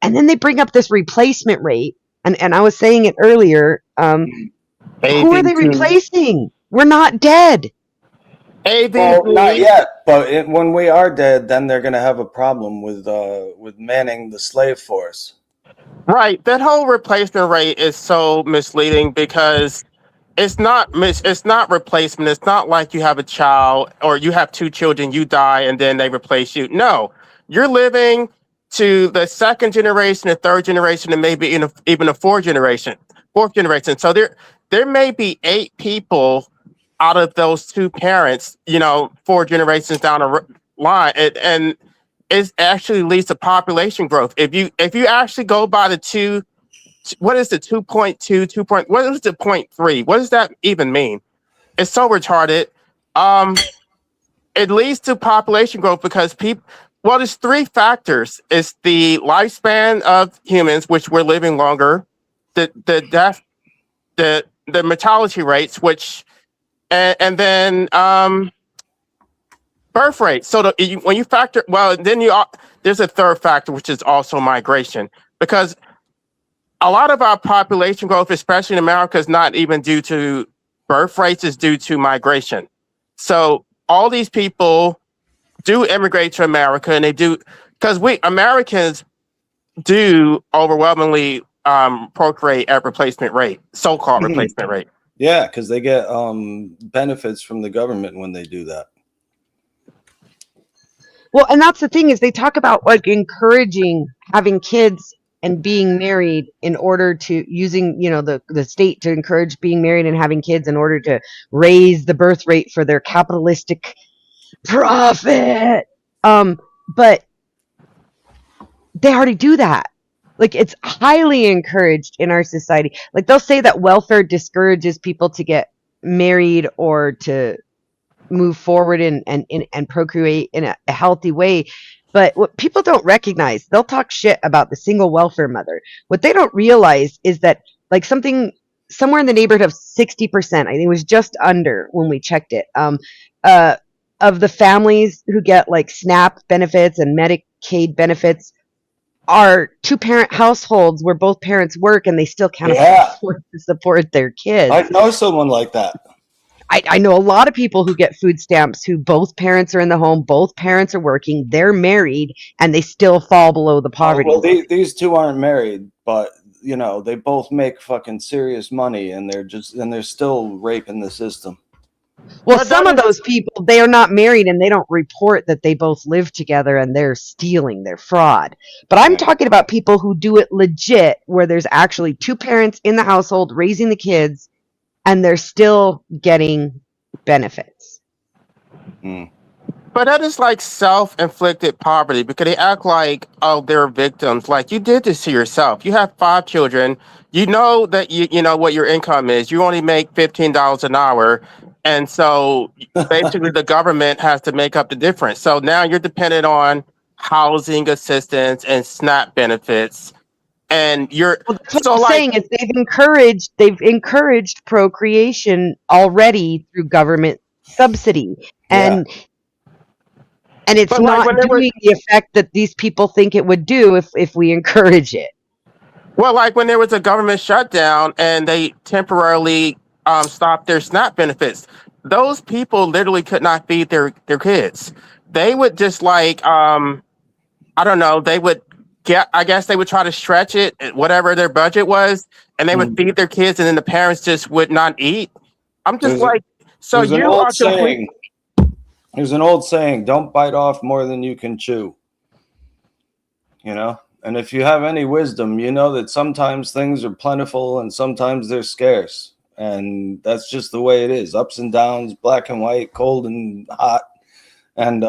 and then they bring up this replacement rate, and I was saying it earlier. Who are they replacing? We're not dead. Well, not yet, but when we are dead, then they're going to have a problem with manning the slave force. Right. That whole replacement rate is so misleading because it's not replacement. It's not like you have a child or you have two children, you die and then they replace you. No, you're living to the second generation, the third generation, and maybe even a fourth generation. So there may be 8 people out of those 2 parents, 4 generations down the line, and it actually leads to population growth. If you actually go by the what is the 2.2, what is the 0.3? What does that even mean? It's so retarded. It leads to population growth because there's 3 factors. It's the lifespan of humans, which we're living longer, the death, the mortality rates, which, and then birth rate. So when you factor, well, then there's a third factor, which is also migration, because a lot of our population growth, especially in America, is not even due to birth rates, is due to migration. So all these people do immigrate to America, and they do because we Americans do overwhelmingly procreate at replacement rate, so-called replacement rate. Yeah, because they get benefits from the government when they do that. Well, and that's the thing is they talk about like encouraging having kids and being married in order to using, you know, the state to encourage being married and having kids in order to raise the birth rate for their capitalistic profit. But they already do that. Like it's highly encouraged in our society. Like they'll say that welfare discourages people to get married or to move forward and procreate in a healthy way. But what people don't recognize, they'll talk shit about the single welfare mother. What they don't realize is that like somewhere in the neighborhood of 60%, I think it was just under when we checked it, of the families who get like SNAP benefits and Medicaid benefits are two-parent households where both parents work and they still can't afford to support their kids. I know someone like that. I know a lot of people who get food stamps who both parents are in the home, both parents are working, they're married, and they still fall below the poverty line. These two aren't married, but you know they both make fucking serious money, and they're still raping the system. Well, some of those people, they are not married and they don't report that they both live together and they're stealing, they're fraud. But I'm talking about people who do it legit, where there's actually two parents in the household raising the kids and they're still getting benefits. But that is like self-inflicted poverty because they act like, oh, they're victims. Like you did this to yourself. You have 5 children. You know that you know what your income is. You only make $15 an hour. And so basically the government has to make up the difference. So now you're dependent on housing assistance and SNAP benefits. And you're saying is they've encouraged procreation already through government subsidy. And it's not doing the effect that these people think it would do if we encourage it. Well, like when there was a government shutdown and they temporarily stopped their SNAP benefits, those people literally could not feed their kids. They would just like, I don't know, they would I guess they would try to stretch it, whatever their budget was, and they would feed their kids, and then the parents just would not eat. I'm just so you are saying. There's an old saying, don't bite off more than you can chew. You know? And if you have any wisdom, you know that sometimes things are plentiful and sometimes they're scarce. And that's just the way it is. Ups and downs, black and white, cold and hot. And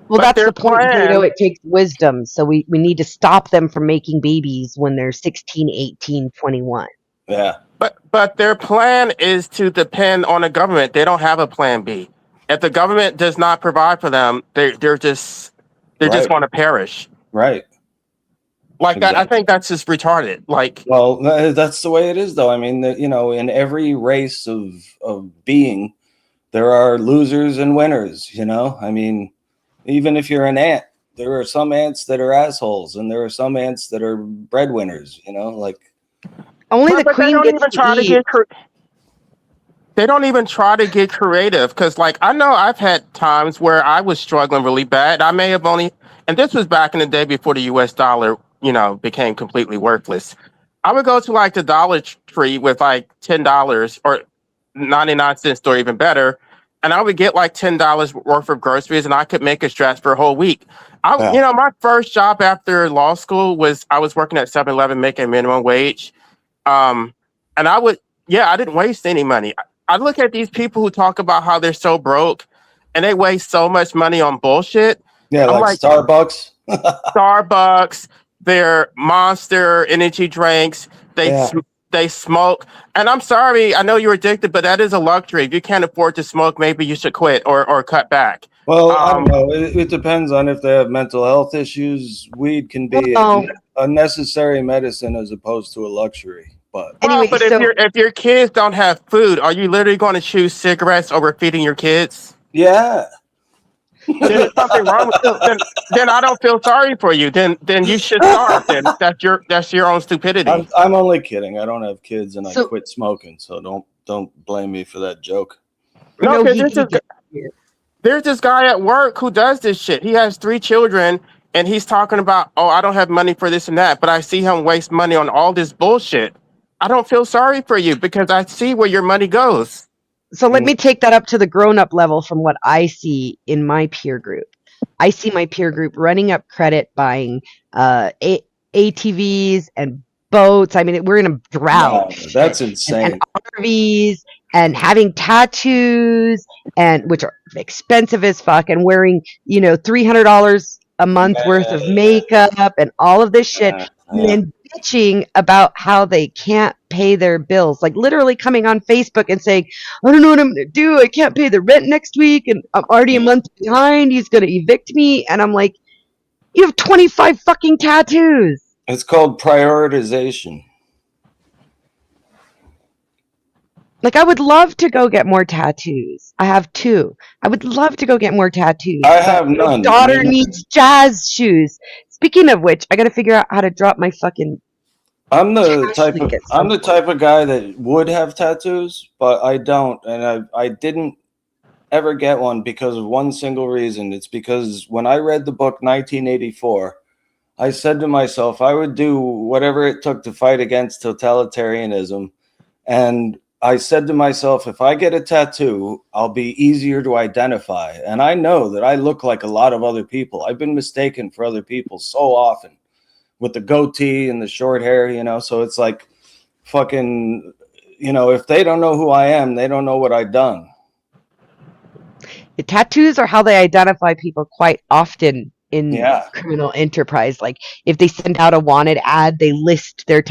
well, that's the point. You know, it takes wisdom. So we need to stop them from making babies when they're 16, 18, 21. Yeah. But their plan is to depend on the government. They don't have a plan B. If the government does not provide for them, they're just going to perish. Right. Like that, I think that's just retarded. Like, well, that's the way it is, though. I mean, you know, in every race of being, there are losers and winners. You know, I mean, even if you're an ant, there are some ants that are assholes, and there are some ants that are breadwinners. You know, like. Only the queen gets to eat. They don't even try to get creative because, like, I know I've had times where I was struggling really bad. I may have only, and this was back in the day before the U.S. dollar, you know, became completely worthless. I would go to like the Dollar Tree with like $10 or 99 cents store, even better, and I would get like $10 worth of groceries, and I could make a stretch for a whole week. You know, my first job after law school was I was working at 7-Eleven making minimum wage. And I didn't waste any money. I look at these people who talk about how they're so broke and they waste so much money on bullshit. Yeah, like Starbucks. Starbucks, their Monster energy drinks, they smoke. And I'm sorry, I know you're addicted, but that is a luxury. If you can't afford to smoke, maybe you should quit or cut back. Well, I don't know. It depends on if they have mental health issues. Weed can be a necessary medicine as opposed to a luxury. But anyway, if your kids don't have food, are you literally going to choose cigarettes over feeding your kids? Yeah. then there's something wrong with you. Then I don't feel sorry for you. Then you should starve. Then that's your own stupidity. I'm only kidding. I don't have kids and I So- quit smoking, so don't blame me for that joke. No, No, because there's this guy at work who does this shit. He has 3 children and he's talking about, oh, I don't have money for this and that, but I see him waste money on all this bullshit. I don't feel sorry for you because I see where your money goes. So let me take that up to the grown-up level from what I see in my peer group. I see my peer group running up credit, buying ATVs and boats. I mean, we're in a drought. No, that's and insane. RVs and having tattoos, and which are expensive as fuck, and wearing $300 a month worth of makeup and all of this shit, and then bitching about how they can't pay their bills, like literally coming on Facebook and saying, I don't know what I'm gonna do, I can't pay the rent next week and I'm already a month behind, he's gonna evict me. And I'm like, you have 25 fucking tattoos. It's called prioritization. Like, I would love to go get more tattoos. I have 2. I would love to go get more tattoos. I but have my none. daughter needs jazz shoes. Speaking of which, I got to figure out how to drop my fucking. I'm the Cash type link of at some I'm the type of guy that would have tattoos, but I don't, and I didn't ever get one because of one single reason. It's because when I read the book 1984, I said to myself I would do whatever it took to fight against totalitarianism, and I said to myself, if I get a tattoo, I'll be easier to identify. And I know that I look like a lot of other people. I've been mistaken for other people so often with the goatee and the short hair, so it's like fucking, if they don't know who I am, they don't know what I've done. The tattoos are how they identify people quite often in Yeah. criminal enterprise. Like, if they send out a wanted ad, they list their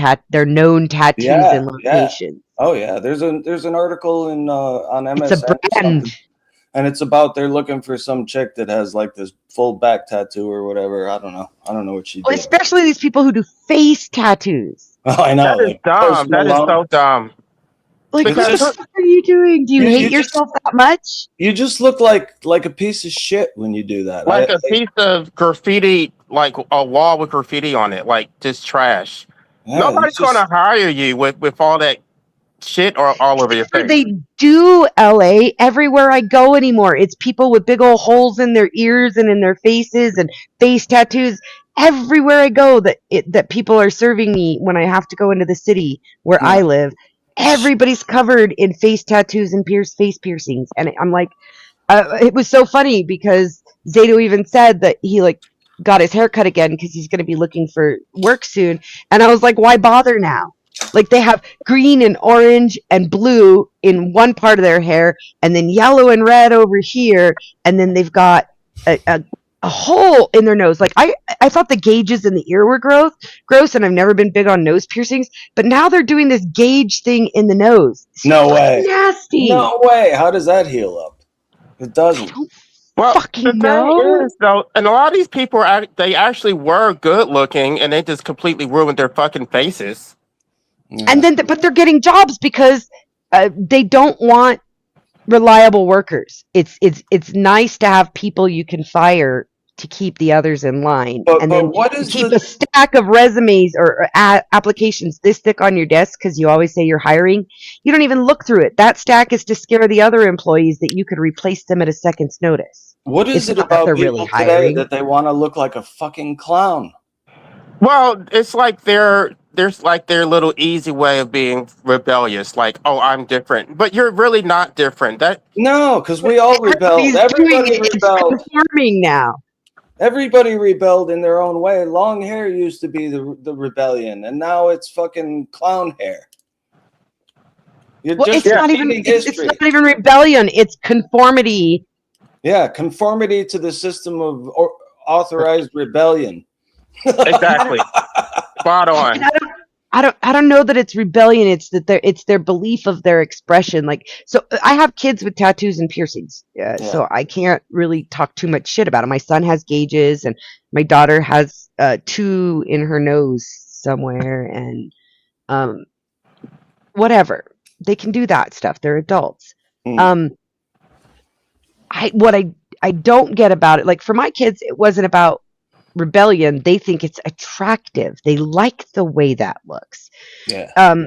known tattoos Yeah, and locations. Oh yeah, there's an article on MSN It's a or brand. something, and it's about they're looking for some chick that has like this full back tattoo or whatever. I don't know what she Well, did. especially these people who do face tattoos. Oh, I know. That is like dumb. Post That is Malone. so dumb. Like, It's what the just- fuck are you doing? Do you You hate just- yourself that much? You just look like a piece of shit when you do that. Like a piece of graffiti, like a wall with graffiti on it, like just trash. yeah, Nobody's it's just- gonna hire you with all that shit or all over your face. They do, LA, everywhere I go anymore. It's people with big old holes in their ears and in their faces and face tattoos. Everywhere I go that people are serving me when I have to go into the city where I live, everybody's covered in face tattoos and face piercings. And I'm like, it was so funny because Zato even said that he got his hair cut again because he's going to be looking for work soon. And I was like, why bother now? Like, they have green and orange and blue in one part of their hair, and then yellow and red over here, and then they've got a hole in their nose. Like, I thought the gauges in the ear were gross, and I've never been big on nose piercings, but now they're doing this gauge thing in the nose. It's No fucking way. nasty. No way. How does that heal up? It I doesn't. don't Well, fucking the thing know. is, though, and a lot of these people they actually were good looking, and they just completely ruined their fucking faces. Yeah. And then, but they're getting jobs because they don't want reliable workers. It's nice to have people you can fire to keep the others in line, But- and but then what you is keep the- a stack of resumes or applications this thick on your desk because you always say you're hiring. You don't even look through it. That stack is to scare the other employees that you could replace them at a second's notice. What is It's it not that about they're people really today hiring. that they want to look like a fucking clown? Well, it's like there's like their little easy way of being rebellious, like, oh, I'm different, but you're really not different. No, because we all rebelled. Everybody's Everybody doing it. It's rebelled. conforming now. Everybody rebelled in their own way. Long hair used to be the rebellion, and now it's fucking clown hair. You're Well, just it's not even. repeating It's history. not even rebellion. It's conformity. Yeah, conformity to the system of authorized rebellion. Exactly. Spot on. And I don't know that it's rebellion. It's that it's their belief of their expression. Like, so I have kids with tattoos and piercings, so I can't really talk too much shit about it. My son has gauges, and my daughter has 2 in her nose somewhere, and whatever, they can do that stuff. They're adults. Mm. What I don't get about it. Like for my kids, it wasn't about rebellion. They think it's attractive. They like the way that looks. Yeah.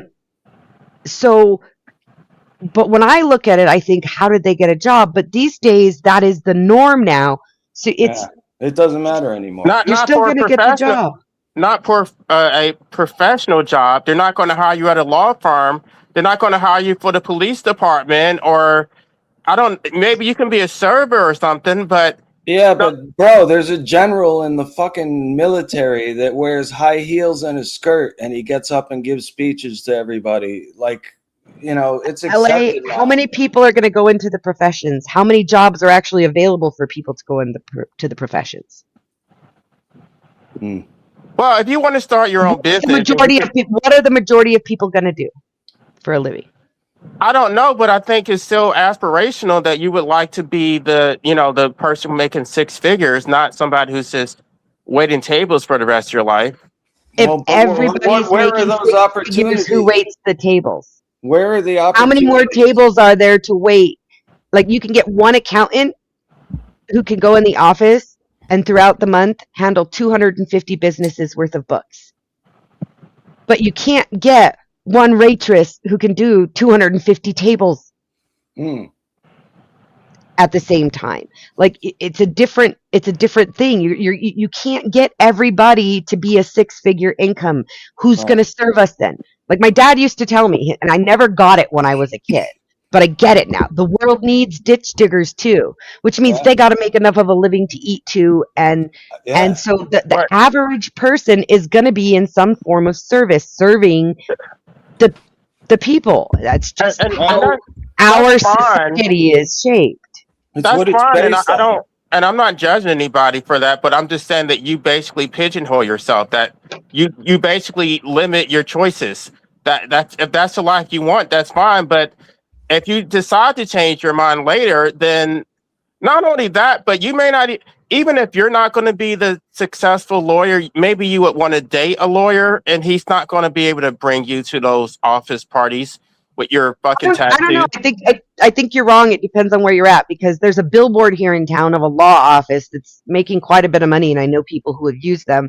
So, but when I look at it, I think, how did they get a job? But these days, that is the norm now. So it's It doesn't matter anymore. you're Not still for a going to get the professional, job. not for a professional job. They're not going to hire you at a law firm. They're not going to hire you for the police department, or maybe you can be a server or something, but Yeah, but bro, there's a general in the fucking military that wears high heels and a skirt, and he gets up and gives speeches to everybody. Like, you know, it's LA, accepted now. how many people are going to go into the professions? How many jobs are actually available for people to go to the professions? well, if you want to start your own business, What are the majority of people going to do for a living? I don't know, but I think it's still aspirational that you would like to be the person making six figures, not somebody who's just waiting tables for the rest of your life. If Well, but everybody's where are making those six figures, opportunities? who waits the tables? Where are the How opportunities? many more tables are there to wait? Like you can get one accountant who can go in the office and throughout the month handle 250 businesses worth of books. But you can't get one waitress who can do 250 tables at the same time. Like it's a different thing. You can't get everybody to be a six-figure income. Who's going to serve us then? Like my dad used to tell me, and I never got it when I was a kid, but I get it now. The world needs ditch diggers too, which means they got to make enough of a living to eat too. And so the average person is going to be in some form of service, serving the people. That's just how our society is shaped. That's fine, and I'm not judging anybody for that, but I'm just saying that you basically pigeonhole yourself. That you basically limit your choices. That's if that's the life you want, that's fine. But if you decide to change your mind later, then not only that, but you may not. Even if you're not going to be the successful lawyer, maybe you would want to date a lawyer, and he's not going to be able to bring you to those office parties with your fucking tattoo. I don't know. I think you're wrong. It depends on where you're at, because there's a billboard here in town of a law office that's making quite a bit of money, and I know people who have used them,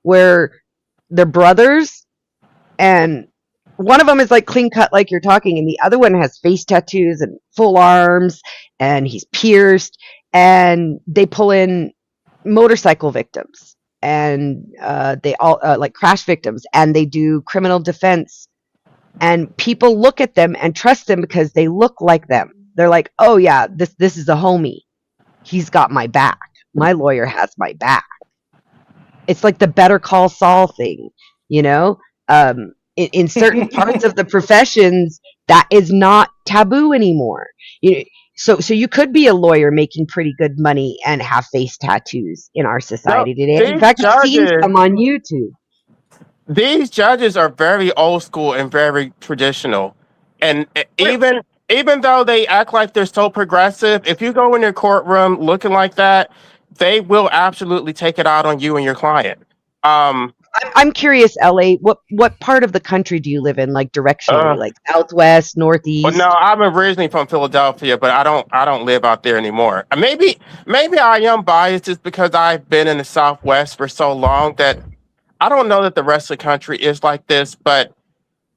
where they're brothers, and one of them is like clean cut like you're talking, and the other one has face tattoos and full arms, and he's pierced, and they pull in motorcycle victims, and they all like crash victims, and they do criminal defense. And people look at them and trust them because they look like them. They're like, oh yeah, this is a homie. He's got my back. My lawyer has my back. It's like the Better Call Saul thing, you know? In certain parts of the professions, that is not taboo anymore. So you could be a lawyer making pretty good money and have face tattoos in our society today. In fact, I've seen some on YouTube. These judges are very old school and very traditional. And even though they act like they're so progressive, if you go in your courtroom looking like that, they will absolutely take it out on you and your client. I'm curious, LA, what part of the country do you live in, like directionally, like southwest, northeast? Well, no, I'm originally from Philadelphia, but I don't live out there anymore. Maybe I am biased just because I've been in the Southwest for so long that I don't know that the rest of the country is like this, but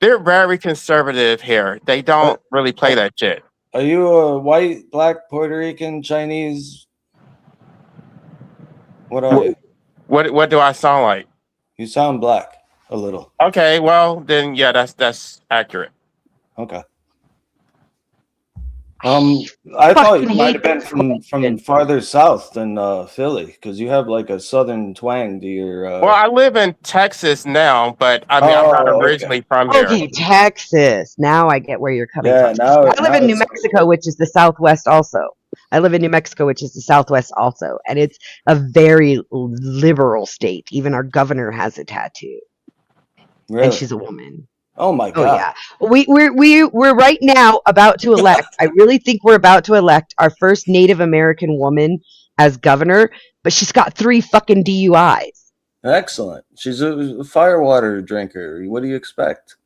they're very conservative here. They don't really play that shit. Are you a white, black, Puerto Rican, Chinese? What are you? What do I sound like? You sound black a little. Okay, well then, yeah, that's accurate. Okay. I thought you might have been from farther south than Philly, because you have like a southern twang to your. Well, I live in Texas now, but I mean, I'm not originally from here. Okay, Texas. Now I get where you're coming from. Now, I live in New Mexico, which is the Southwest also. And it's a very liberal state. Even our governor has a tattoo. Really? And she's a woman. Oh my God! Oh yeah, we're right now about to elect. I really think we're about to elect our first Native American woman as governor, but she's got 3 fucking DUIs. Excellent. She's a firewater drinker. What do you expect?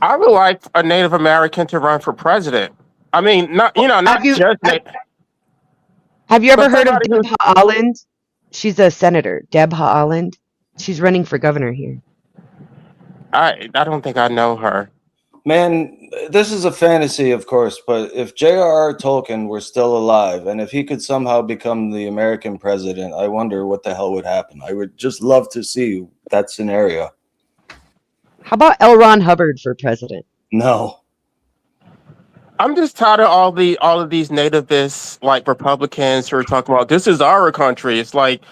I would like a Native American to run for president. I mean, Have you But ever heard of somebody Deb just, Haaland? She's a senator. Deb Haaland. She's running for governor here. I don't think I know her. Man, this is a fantasy, of course, but if J.R.R. Tolkien were still alive and if he could somehow become the American president, I wonder what the hell would happen. I would just love to see that scenario. How about L. Ron Hubbard for president? No. I'm just tired of all of these nativists like Republicans who are talking about this is our country. It's like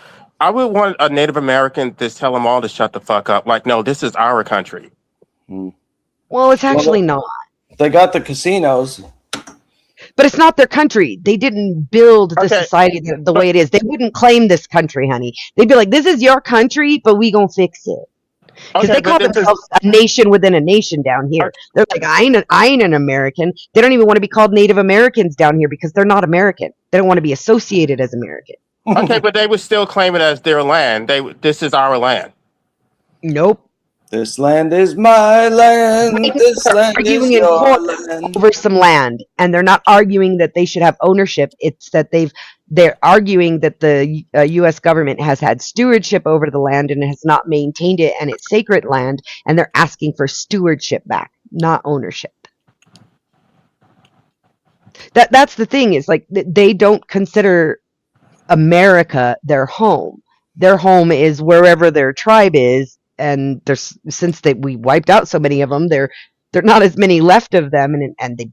I would want a Native American to tell them all to shut the fuck up. Like, no, this is our country. Hmm. Well, it's actually not. They got the casinos. But it's not their country. They didn't build the Okay, society the but way it is. They wouldn't claim this country, honey. They'd be like, this is your country, but we gonna fix it. Because okay, they but call this is themselves a nation within a nation down here. okay, They're like, I ain't an American. They don't even want to be called Native Americans down here because they're not American. They don't want to be associated as American. okay, but they would still claim it as their land. This is our land. Nope. This land is my land. Right now, This they're land is arguing in your court land. over some land, and they're not arguing that they should have ownership. It's that they're arguing that the U.S. government has had stewardship over the land and has not maintained it, and it's sacred land, and they're asking for stewardship back, not ownership. That's the thing, is like they don't consider America their home. Their home is wherever their tribe is, and there's since we wiped out so many of them, they're not as many left of them, and they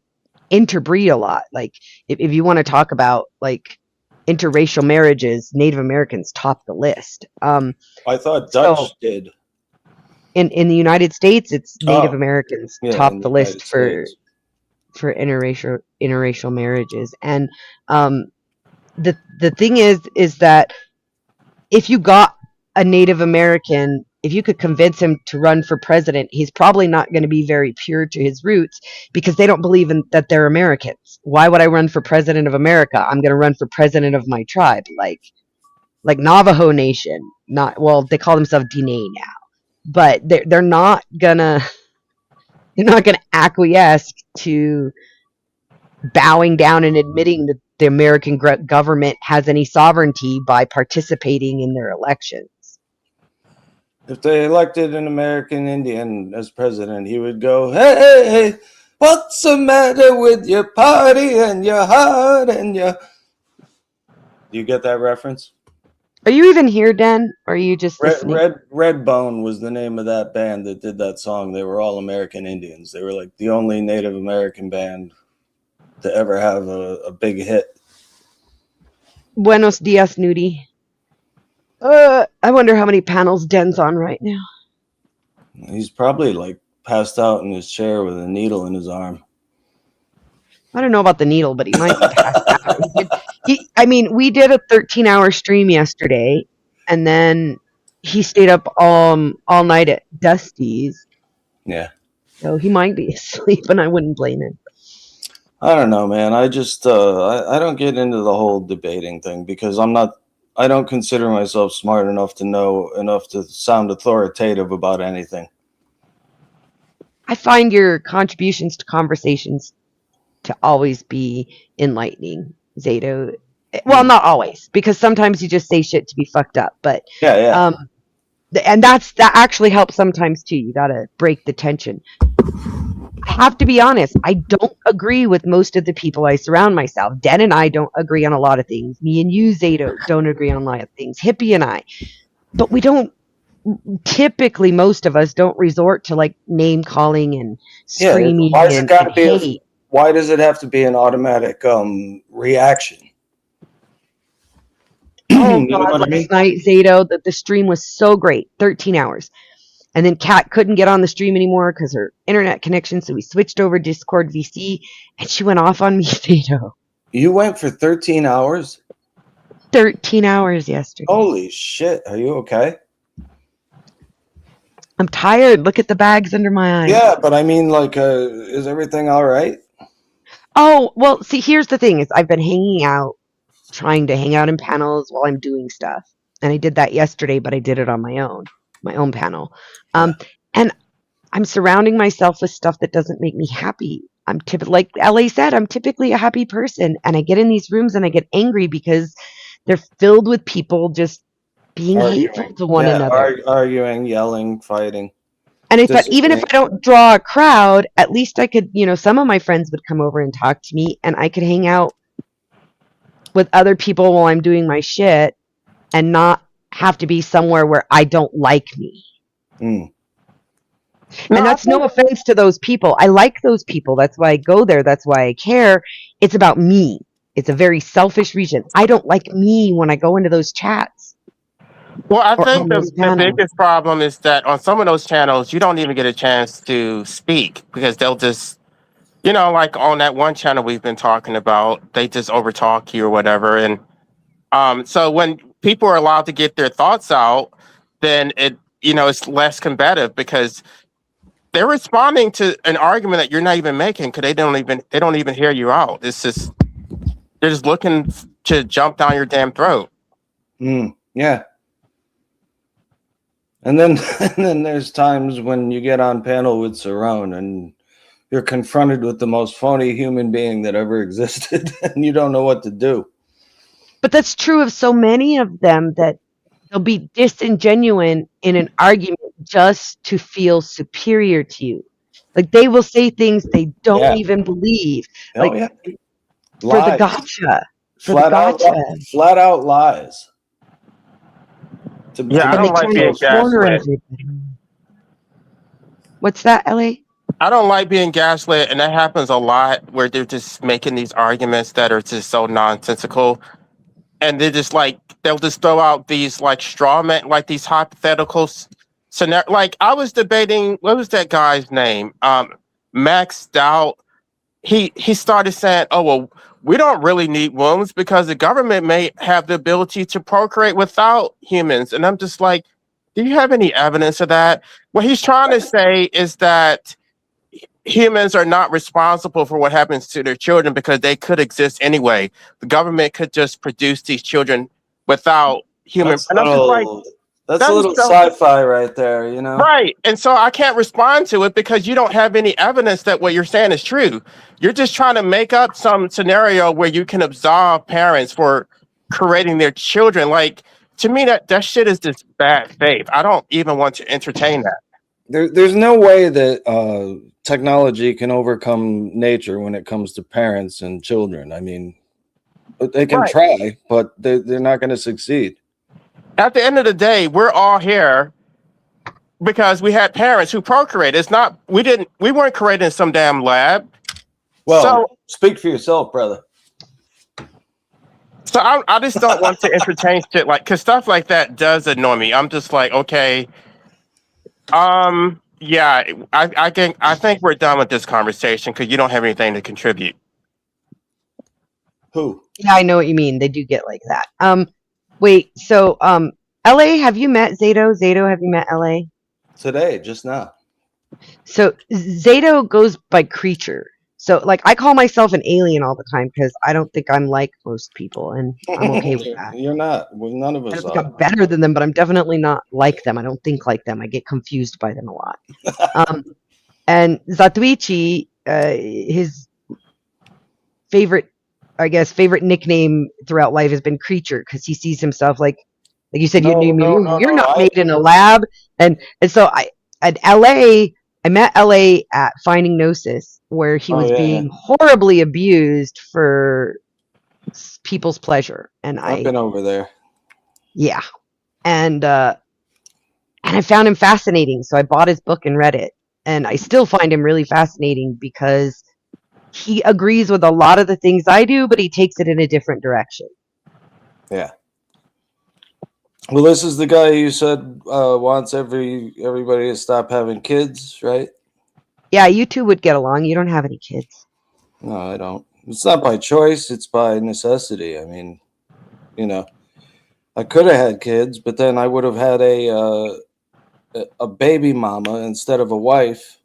interbreed a lot. Like if you want to talk about like interracial marriages, Native Americans top the list. I thought So Dutch did. in the United States, it's Native Oh, Americans yeah, top in the the list United States. for interracial marriages. And the thing is that if you got a Native American, if you could convince him to run for president, he's probably not going to be very pure to his roots because they don't believe in that they're Americans. Why would I run for president of America? I'm going to run for president of my tribe, like Navajo Nation. Not well, they call themselves Diné now, but they're not gonna acquiesce to bowing down and admitting that the American government has any sovereignty by participating in their elections. If they elected an American Indian as president, he would go, hey, what's the matter with your party and your heart and your... Do you get that reference? Are you even here, Den? Or are you just listening? Redbone was the name of that band that did that song. They were all American Indians. They were like the only Native American band to ever have a big hit. Buenos dias, Nudie. I wonder how many panels Den's on right now. He's probably like passed out in his chair with a needle in his arm. I don't know about the needle, but he might be passed out. We did a 13-hour stream yesterday, and then he stayed up all night at Dusty's. Yeah. So he might be asleep, and I wouldn't blame him. I don't know, man. I just I don't get into the whole debating thing because I don't consider myself smart enough to know enough to sound authoritative about anything. I find your contributions to conversations to always be enlightening, Zato. Well, not always, because sometimes you just say shit to be fucked up, but Yeah. and that actually helps sometimes too. You gotta break the tension. I have to be honest, I don't agree with most of the people I surround myself. Den and I don't agree on a lot of things. Me and you, Zato, don't agree on a lot of things. Hippie and I. But we don't typically, most of us don't resort to like name calling and screaming and hate. Why does it have to be an automatic reaction? Oh You know God, what I mean? last night, Zato, the stream was so great. 13 hours. And then Kat couldn't get on the stream anymore because her internet connection, so we switched over Discord VC, and she went off on me, Zato. You went for 13 hours? 13 hours yesterday. Holy shit. Are you okay? I'm tired. Look at the bags under my eyes. Yeah, but I mean, like, is everything all right? Oh, well, see, here's the thing is I've been trying to hang out in panels while I'm doing stuff. And I did that yesterday, but I did it on my own panel. And I'm surrounding myself with stuff that doesn't make me happy. I'm like LA said, I'm typically a happy person, and I get in these rooms and I get angry because they're filled with people just being hateful to one another. Arguing, yelling, fighting. And even if I don't draw a crowd, at least I could, some of my friends would come over and talk to me, and I could hang out with other people while I'm doing my shit and not have to be somewhere where I don't like me. Mm. And that's no offense to those people. I like those people. That's why I go there. That's why I care. It's about me. It's a very selfish reason. I don't like me when I go into those chats. Well, I think the biggest problem is that on some of those channels, you don't even get a chance to speak because they'll just, like on that one channel we've been talking about, they just overtalk you or whatever. And so when people are allowed to get their thoughts out, then it's less combative because they're responding to an argument that you're not even making because they don't even hear you out. It's just they're just looking to jump down your damn throat. Yeah. And then there's times when you get on panel with Cerrone and you're confronted with the most phony human being that ever existed and you don't know what to do. But that's true of so many of them that they'll be disingenuous in an argument just to feel superior to you. Like they will say things they don't even believe. For the gotcha. Flat out lies. I don't like being gaslit. What's that, Ellie? I don't like being gaslit, and that happens a lot where they're just making these arguments that are just so nonsensical. And they're just they'll just throw out these straw men, these hypothetical scenarios. Like I was debating, what was that guy's name? Max Stout. He started saying, oh, well, we don't really need wombs because the government may have the ability to procreate without humans. And I'm just like, do you have any evidence of that? What he's trying to say is that humans are not responsible for what happens to their children because they could exist anyway. The government could just produce these children without humans. That's a little sci-fi right there, Right. And so I can't respond to it because you don't have any evidence that what you're saying is true. You're just trying to make up some scenario where you can absolve parents for creating their children. Like, to me, that shit is just bad faith. I don't even want to entertain that. There's no way that technology can overcome nature when it comes to parents and children. I mean, they can try, but they're not going to succeed. At the end of the day, we're all here because we had parents who procreated. It's not we weren't created in some damn lab. Well, speak for yourself, brother. So I just don't want to entertain shit because stuff like that does annoy me. I'm just like, okay, yeah, I think we're done with this conversation because you don't have anything to contribute. Who? Yeah, I know what you mean. They do get like that. Wait, so LA, have you met Zato? Zato, have you met LA? Today, just now. So Zato goes by creature. So I call myself an alien all the time because I don't think I'm like most people, and I'm okay with that. You're not. Well, none of us are. I'm better than them, but I'm definitely not like them. I don't think like them. I get confused by them a lot. And Zatoichi, his favorite nickname throughout life has been creature because he sees himself like you said, you're not made in a lab. And so I met LA at Finding Gnosis where he was being horribly abused for people's pleasure. And I've been over there. Yeah. And I found him fascinating. So I bought his book and read it. And I still find him really fascinating because he agrees with a lot of the things I do, but he takes it in a different direction. Yeah. Well, this is the guy you said wants everybody to stop having kids, right? Yeah, you two would get along. You don't have any kids. No, I don't. It's not by choice. It's by necessity. I mean, I could have had kids, but then I would have had a baby mama instead of a wife.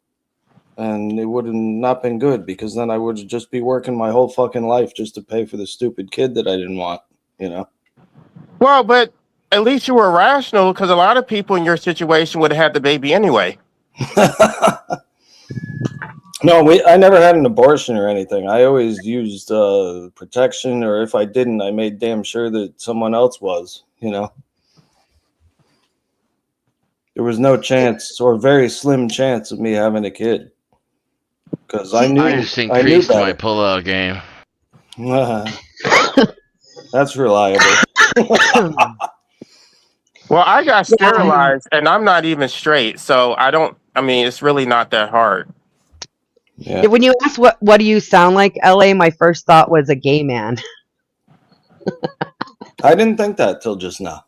And it would have not been good because then I would just be working my whole fucking life just to pay for the stupid kid that I didn't want, Well, but at least you were rational because a lot of people in your situation would have had the baby anyway. No, I never had an abortion or anything. I always used protection, or if I didn't, I made damn sure that someone else was. You know, there was no chance, or very slim chance, of me having a kid, because I knew I just knew increased my better. pull-out game. That's reliable. Well, I got Yeah. sterilized, and I'm not even straight, so I don't. I mean, it's really not that hard. Yeah. When you ask what do you sound like, LA, my first thought was a gay man. I didn't think that till just now.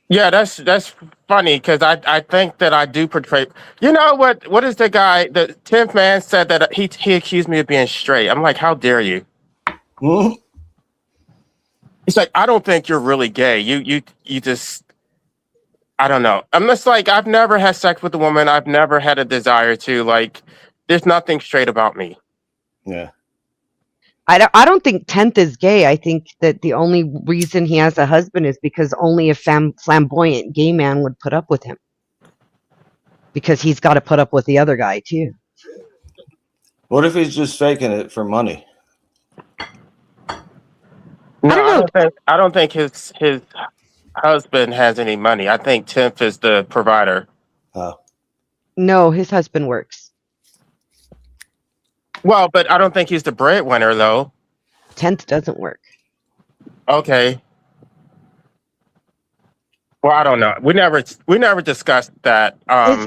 Yeah, that's funny because I think that I do portray. You know what? What is the guy? The 10th man said that he accused me of being straight. I'm like, how dare you? Hmm? He's like, I don't think you're really gay. You just. I don't know. I'm just like, I've never had sex with a woman. I've never had a desire to. Like, there's nothing straight about me. Yeah. I don't think 10th is gay. I think that the only reason he has a husband is because only a flamboyant gay man would put up with him. Because he's got to put up with the other guy too. What if he's just faking it for money? No, don't know. I don't think his husband has any money. I think 10th is the provider. No, his husband works. Well, but I don't think he's the breadwinner though. 10th doesn't work. Okay. Well, I don't know. We never discussed that.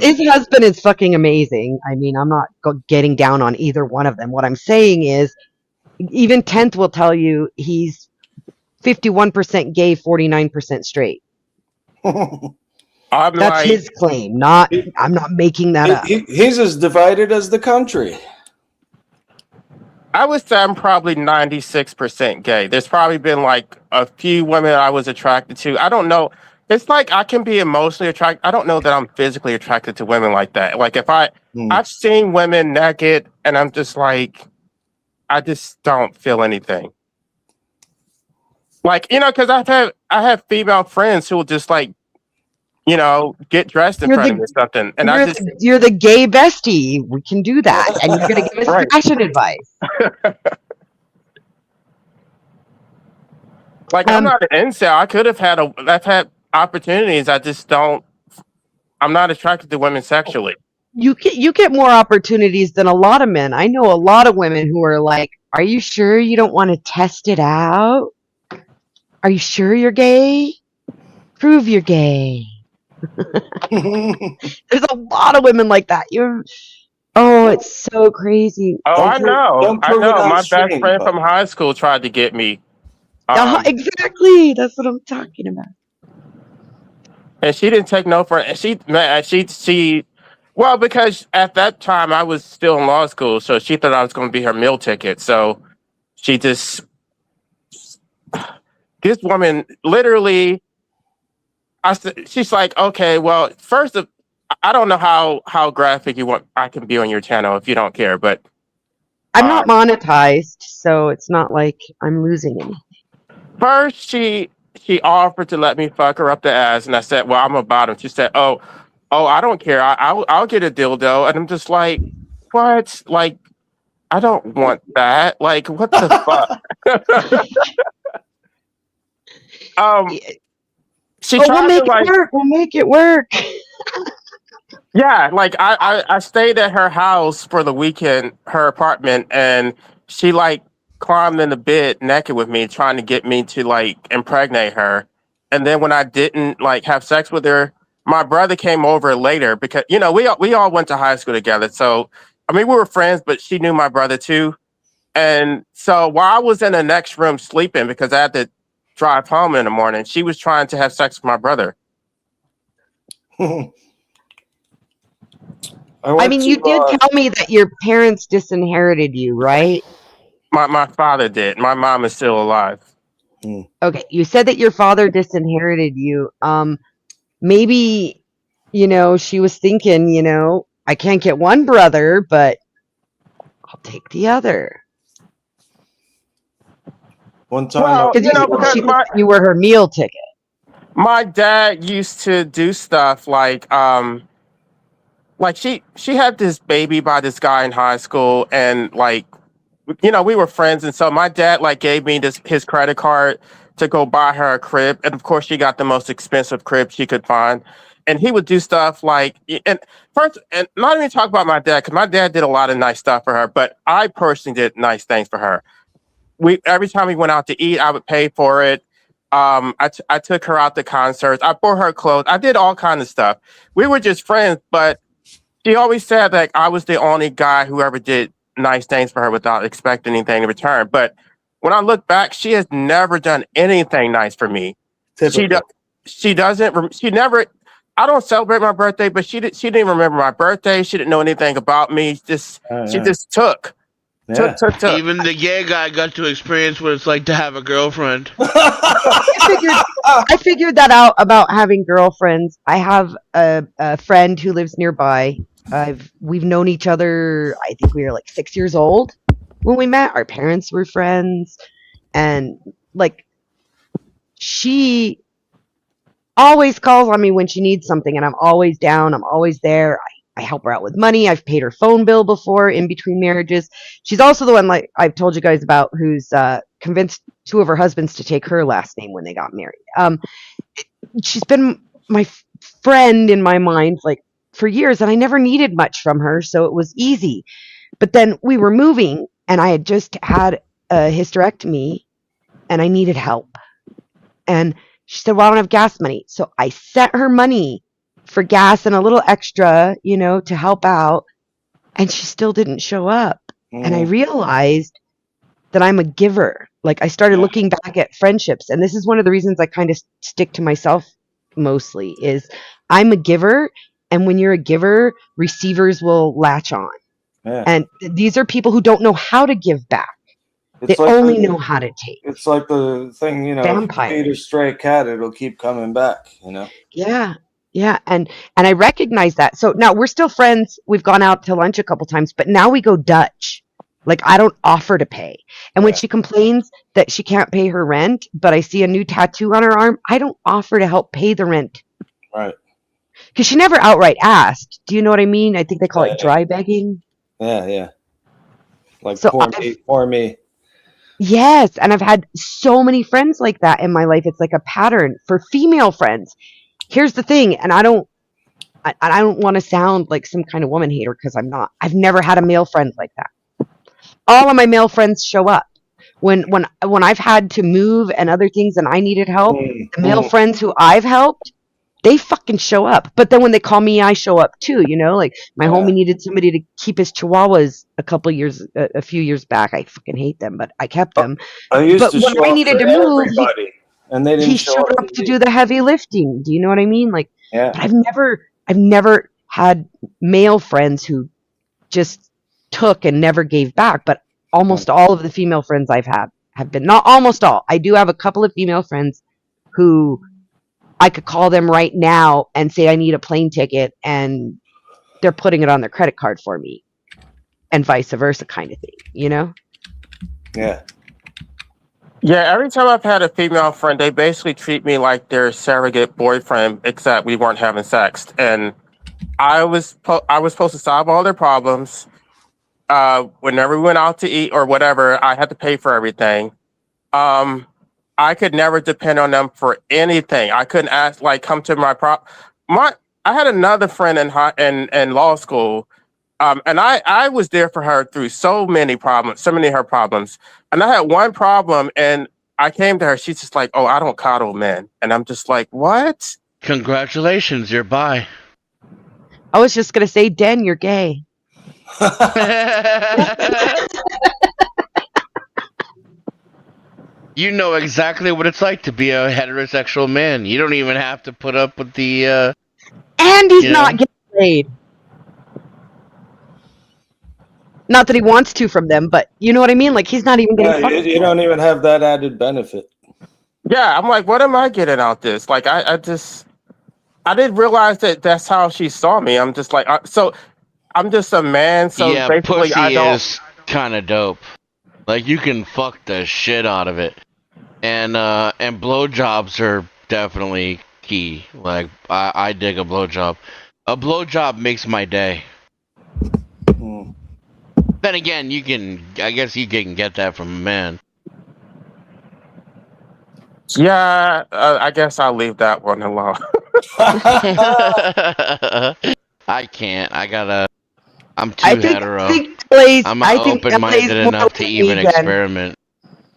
His husband is fucking amazing. I mean, I'm not getting down on either one of them. What I'm saying is, even 10th will tell you he's 51% gay, 49% straight. I'm That's like, his claim. I'm not making that up. He's as divided as the country. I would say I'm probably 96% gay. There's probably been like a few women I was attracted to. I don't know. It's like I can be emotionally attracted. I don't know that I'm physically attracted to women like that. Like if I've seen women naked and I'm just like, I just don't feel anything. Like, you know, because I have female friends who will just like, you know, get dressed in front of me or something. And You're the gay bestie. We can do that. And you're going to give us Right. fashion advice. Like I'm not an incel. I've had opportunities. I just don't. I'm not attracted to women sexually. You get more opportunities than a lot of men. I know a lot of women who are like, "Are you sure you don't want to test it out? Are you sure you're gay? Prove you're gay." There's a lot of women like that. It's so crazy. Oh, I know. prove it on My best stream, friend but- from high school tried to get me. Exactly. That's what I'm talking about. And she didn't take no for it. She well, because at that time I was still in law school, so she thought I was going to be her meal ticket. So she just this woman literally. She's like, okay, well, first of, I don't know how graphic you want I can be on your channel if you don't care, but I'm not monetized, so it's not like I'm losing anything. first she offered to let me fuck her up the ass, and I said, well, I'm about it. She said, oh, I don't care. I'll get a dildo, and I'm just like, what? Like, I don't want that. Like, what the fuck? She tried to like, We'll make it work. yeah, like I stayed at her house for the weekend, her apartment, and she like climbed in the bed naked with me, trying to get me to like impregnate her. And then when I didn't like have sex with her, my brother came over later because you know we all went to high school together. So I mean we were friends, but she knew my brother too. And so while I was in the next room sleeping because I had to drive home in the morning, she was trying to have sex with my brother. I mean, you did tell me that your parents disinherited you, right? My father did. My mom is still alive. Okay, you said that your father disinherited you. Maybe, she was thinking, I can't get one brother, but I'll take the other. One time, because you were her meal ticket. My dad used to do stuff like like she had this baby by this guy in high school, and like, you know, we were friends, and so my dad like gave me his credit card to go buy her a crib, and of course she got the most expensive crib she could find, and he would do stuff like, and first, and not even talk about my dad, because my dad did a lot of nice stuff for her, but I personally did nice things for her. We every time we went out to eat, I would pay for it. I took her out to concerts. I bought her clothes. I did all kind of stuff. We were just friends, but she always said that I was the only guy who ever did nice things for her without expecting anything in return. But when I look back, she has never done anything nice for me. She Typical. does. She doesn't. She never. I don't celebrate my birthday, but she didn't remember my birthday. She didn't know anything about me. She Yeah. just took. Yeah. Even the gay guy got to experience what it's like to have a girlfriend. I figured that out about having girlfriends. I have a friend who lives nearby. We've known each other. I think we were like 6 years old when we met. Our parents were friends, and like she always calls on me when she needs something, and I'm always down. I'm always there. I help her out with money. I've paid her phone bill before in between marriages. She's also the one, like I've told you guys about, who's convinced two of her husbands to take her last name when they got married. She's been my friend in my mind like for years, and I never needed much from her, so it was easy. But then we were moving, and I had just had a hysterectomy, and I needed help. And she said, "Well, I don't have gas money." So I sent her money for gas and a little extra, to help out. And she still didn't show up. And I realized that I'm a giver. Like I started looking back at friendships. And this is one of the reasons I kind of stick to myself mostly is I'm a giver. And when you're a giver, receivers will latch on. Yeah. And these are people who don't know how to give back. It's They like only know how to take. It's like the thing, if you Vampire. feed a stray cat, it'll keep coming back, Yeah. Yeah. And I recognize that. So now we're still friends. We've gone out to lunch a couple times, but now we go Dutch. Like I don't offer to pay. And when Yeah. she complains that she can't pay her rent, but I see a new tattoo on her arm, I don't offer to help pay the rent. Right. Because she never outright asked. Do you know what I mean? I think they call Yeah. it dry begging. Yeah. Like So pour me. Yes. And I've had so many friends like that in my life. It's like a pattern for female friends. Here's the thing, and I don't want to sound like some kind of woman hater because I'm not. I've never had a male friend like that. All of my male friends show up when I've had to move and other things, and I needed help. The male friends who I've helped, they fucking show up. But then when they call me, I show up too. Like my homie needed somebody to keep his chihuahuas a few years back. I fucking hate them, but I kept them. I used But to when show I up needed for to move, everybody, and they didn't he show showed up to do the heavy lifting. Do you know what I mean? Like, Yeah. but I've never had male friends who just took and never gave back. But almost all of the female friends I've had have been, not almost all. I do have a couple of female friends who I could call them right now and say I need a plane ticket, and they're putting it on their credit card for me, and vice versa, kind of thing. Yeah. Yeah, every time I've had a female friend, they basically treat me like their surrogate boyfriend, except we weren't having sex. And I was supposed to solve all their problems. Whenever we went out to eat or whatever, I had to pay for everything. I could never depend on them for anything. I couldn't ask, like, come to I had another friend in law school. And I was there for her through so many of her problems. And I had one problem, and I came to her. She's just like, "Oh, I don't coddle men." And I'm just like, "What?" Congratulations, you're bi. I was just gonna say, Den, you're gay. You know exactly what it's like to be a heterosexual man. You don't even have to put up with the. And he's not getting paid. Not that he wants to from them, but you know what I mean? Like, he's not even getting fucked. You don't even have that added benefit. Yeah, I'm like, what am I getting out this? Like, I didn't realize that that's how she saw me. I'm just like, so I'm just a man. So yeah, basically, pussy is kind of dope. Like, you can fuck the shit out of it, and blowjobs are definitely key. Like, I dig a blowjob. A blowjob makes my day. Hmm. Then again, I guess you can get that from a man. Yeah, I guess I'll leave that one alone. I can't. I'm I too think hetero. LA's I'm I not think open-minded LA's more enough to like me, even Den. experiment.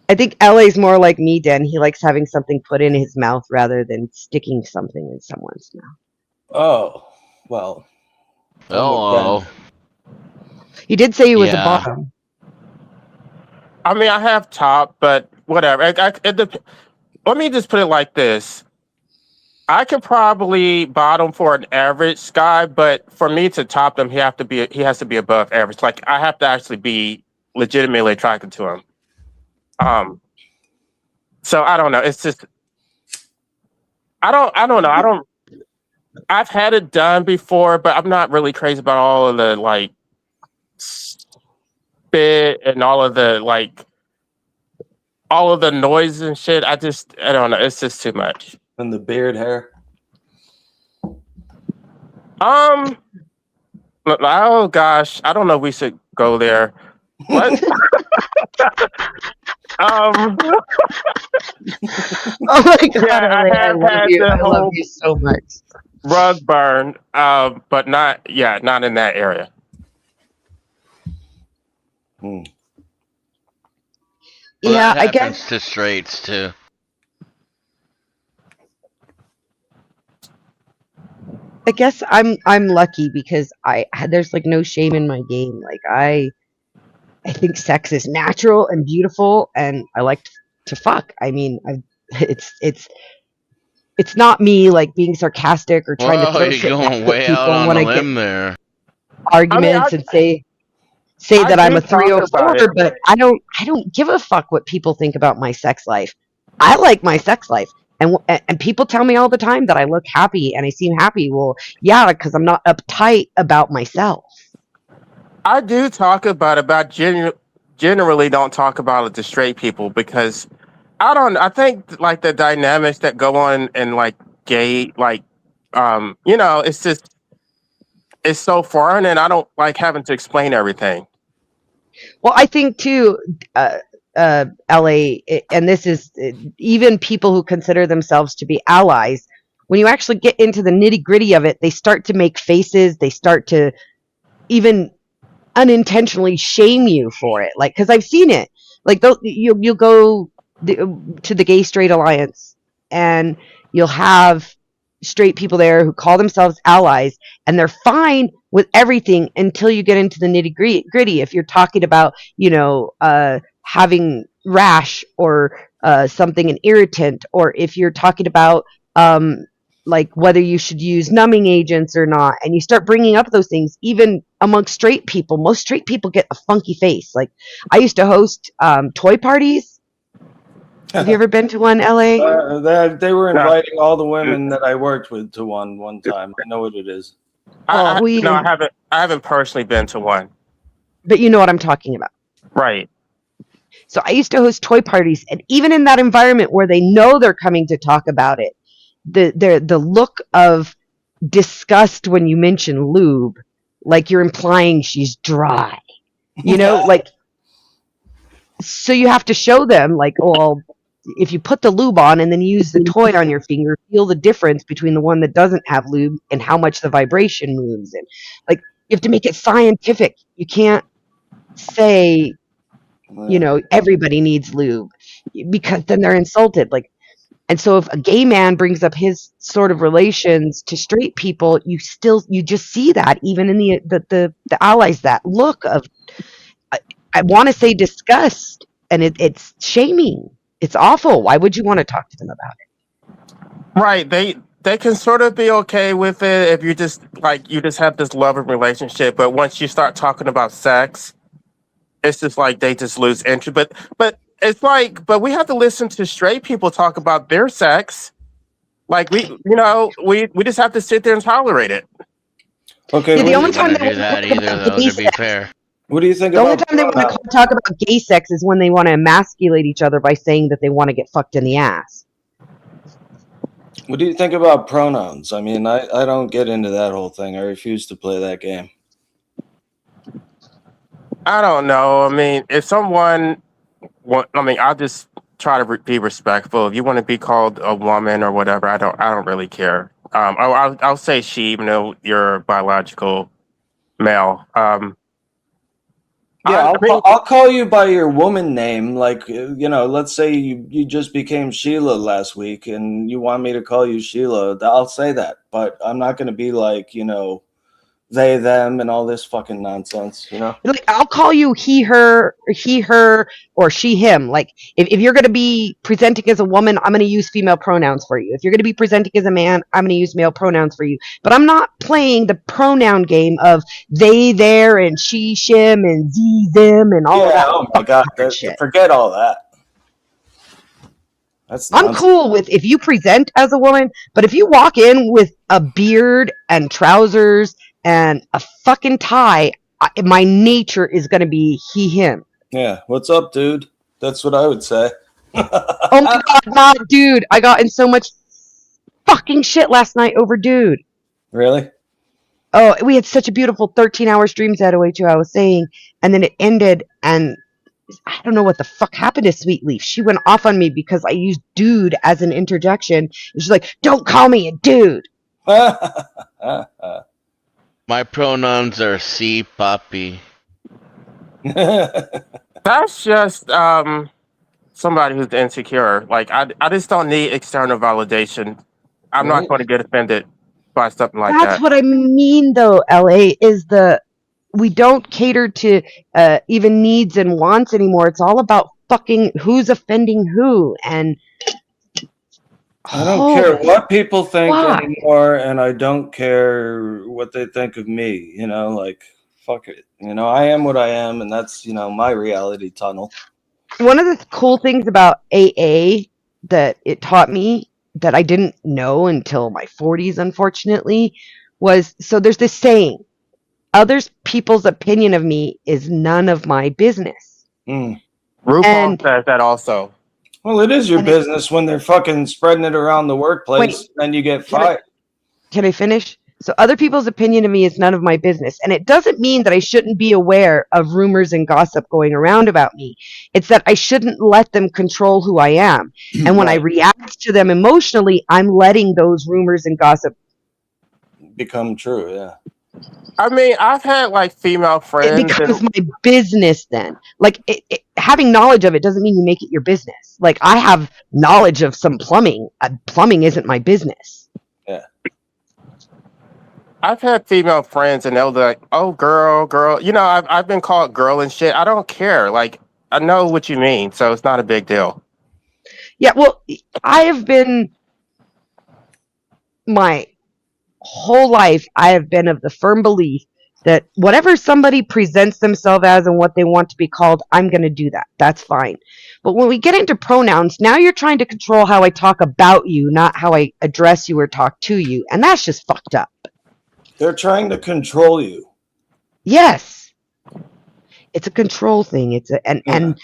I think LA's more like me, Den. He likes having something put in his mouth rather than sticking something in someone's mouth. Oh, well. I'm with Oh, Ben. He did say he was a yeah. bottom. I mean, I have top, but whatever. Let me just put it like this. I could probably bottom for an average guy, but for me to top him, he has to be above average. Like I have to actually be legitimately attracted to him. So I don't know. It's just I don't know. I've had it done before, but I'm not really crazy about all of the like spit and all of the noise and shit. I don't know. It's just too much. And the beard hair. Oh gosh, I don't know if we should go there. What? Oh my God, Yeah, I LA, I have love had you. the I love whole you so much. rug burn, but not in that area. Hmm. Well, Yeah, that I happens guess to straights too. I'm lucky because there's like no shame in my game. Like I think sex is natural and beautiful, and I like to fuck. I mean, it's not me like being sarcastic or trying to Whoa, throw you're shit back going at way out people and on want a to get limb there. I mean, arguments and say I that I'm do a talk about 304, it. but I don't give a fuck what people think about my sex life. I like my sex life. And people tell me all the time that I look happy and I seem happy. Well, yeah, because I'm not uptight about myself. I do talk about it, but generally don't talk about it to straight people because I don't. I think like the dynamics that go on in like gay, like it's so foreign, and I don't like having to explain everything. Well, I think too, LA, and this is even people who consider themselves to be allies. When you actually get into the nitty gritty of it, they start to make faces. They start to even unintentionally shame you for it. Like, because I've seen it. Like, you'll go to the Gay Straight Alliance, and you'll have straight people there who call themselves allies, and they're fine with everything until you get into the nitty gritty. If you're talking about, having rash or something, an irritant, or if you're talking about like whether you should use numbing agents or not, and you start bringing up those things, even amongst straight people, most straight people get a funky face. Like I used to host toy parties. Have you ever been to one, LA? They were No, inviting all the women that I worked with to one time. I know what it is. I no, I We, haven't. I haven't personally been to one. but you know what I'm talking about. Right. So I used to host toy parties, and even in that environment where they know they're coming to talk about it, the look of disgust when you mention lube, like you're implying she's dry, like, so you have to show them like, well, if you put the lube on and then use the toy on your finger, feel the difference between the one that doesn't have lube and how much the vibration moves. And like, you have to make it scientific. You can't say, everybody needs lube, because then they're insulted. Like, and so if a gay man brings up his sort of relations to straight people, you just see that even in the allies, that look of, I want to say disgust, and it's shaming. It's awful. Why would you want to talk to them about it? Right. They can sort of be okay with it if you just have this loving relationship, but once you start talking about sex, it's just like they just lose interest. But it's like, but we have to listen to straight people talk about their sex. Like we just have to sit there and tolerate it. Okay, Yeah, the I only wouldn't time want to they do want to that talk either, about though, gay to be sex, fair. what do you think the only about time they want to talk about gay sex is when they want to emasculate each other by saying that they want to get fucked in the ass. What do you think about pronouns? I mean, I don't get into that whole thing. I refuse to play that game. I don't know. I mean, if someone, I'll just try to be respectful. If you want to be called a woman or whatever, I don't really care. I'll say she, even though you're biological male. Yeah, I mean, I'll call you by your woman name. Like, let's say you just became Sheila last week and you want me to call you Sheila. I'll say that. But I'm not going to be like, they, them, and all this fucking nonsense, Like, I'll call you he, her, or she, him. Like, if you're going to be presenting as a woman, I'm going to use female pronouns for you. If you're going to be presenting as a man, I'm going to use male pronouns for you. But I'm not playing the pronoun game of they, their, and she, shim, and ze, them, and all of Yeah, that. oh my God. Shit. Forget all that. That's I'm nonsense. cool with if you present as a woman, but if you walk in with a beard and trousers and a fucking tie, my nature is going to be he, him. Yeah, what's up, dude? That's what I would say. Oh my God, not dude. I got in so much fucking shit last night over dude. Really? Oh, we had such a beautiful 13-hour stream Zataway too, I was saying, and then it ended, and I don't know what the fuck happened to Sweet Leaf. She went off on me because I used dude as an interjection. And she's like, don't call me a dude. My pronouns are C, Papi. that's just somebody who's insecure. Like I just don't need external validation. I'm not Right. going to get offended by something like That's that. what I mean, though, LA, is we don't cater to even needs and wants anymore. It's all about fucking who's offending who. And I don't care what people think fuck. anymore, and I don't care what they think of me. Like, fuck it. I am what I am, and that's, my reality tunnel. One of the cool things about AA that it taught me that I didn't know until my 40s, unfortunately, was so there's this saying, other people's opinion of me is none of my business. Mm. RuPaul And- says that also. Well, it is your And it- business when they're fucking spreading it around the workplace, and you get fired. Can I finish? So other people's opinion of me is none of my business. And it doesn't mean that I shouldn't be aware of rumors and gossip going around about me. It's that I shouldn't let them control who I am. And when I react to them emotionally, I'm letting those rumors and gossip become true, yeah. I mean, I've had like female friends. It becomes my business then. Like, having knowledge of it doesn't mean you make it your business. Like, I have knowledge of some plumbing. Plumbing isn't my business. Yeah. I've had female friends, and they'll be like, "Oh, girl." I've been called girl and shit. I don't care. Like, I know what you mean, so it's not a big deal. Yeah, well, I have been my whole life, I have been of the firm belief that whatever somebody presents themselves as and what they want to be called, I'm going to do that. That's fine. But when we get into pronouns, now you're trying to control how I talk about you, not how I address you or talk to you. And that's just fucked up. They're trying to control you. Yes. It's a control thing. And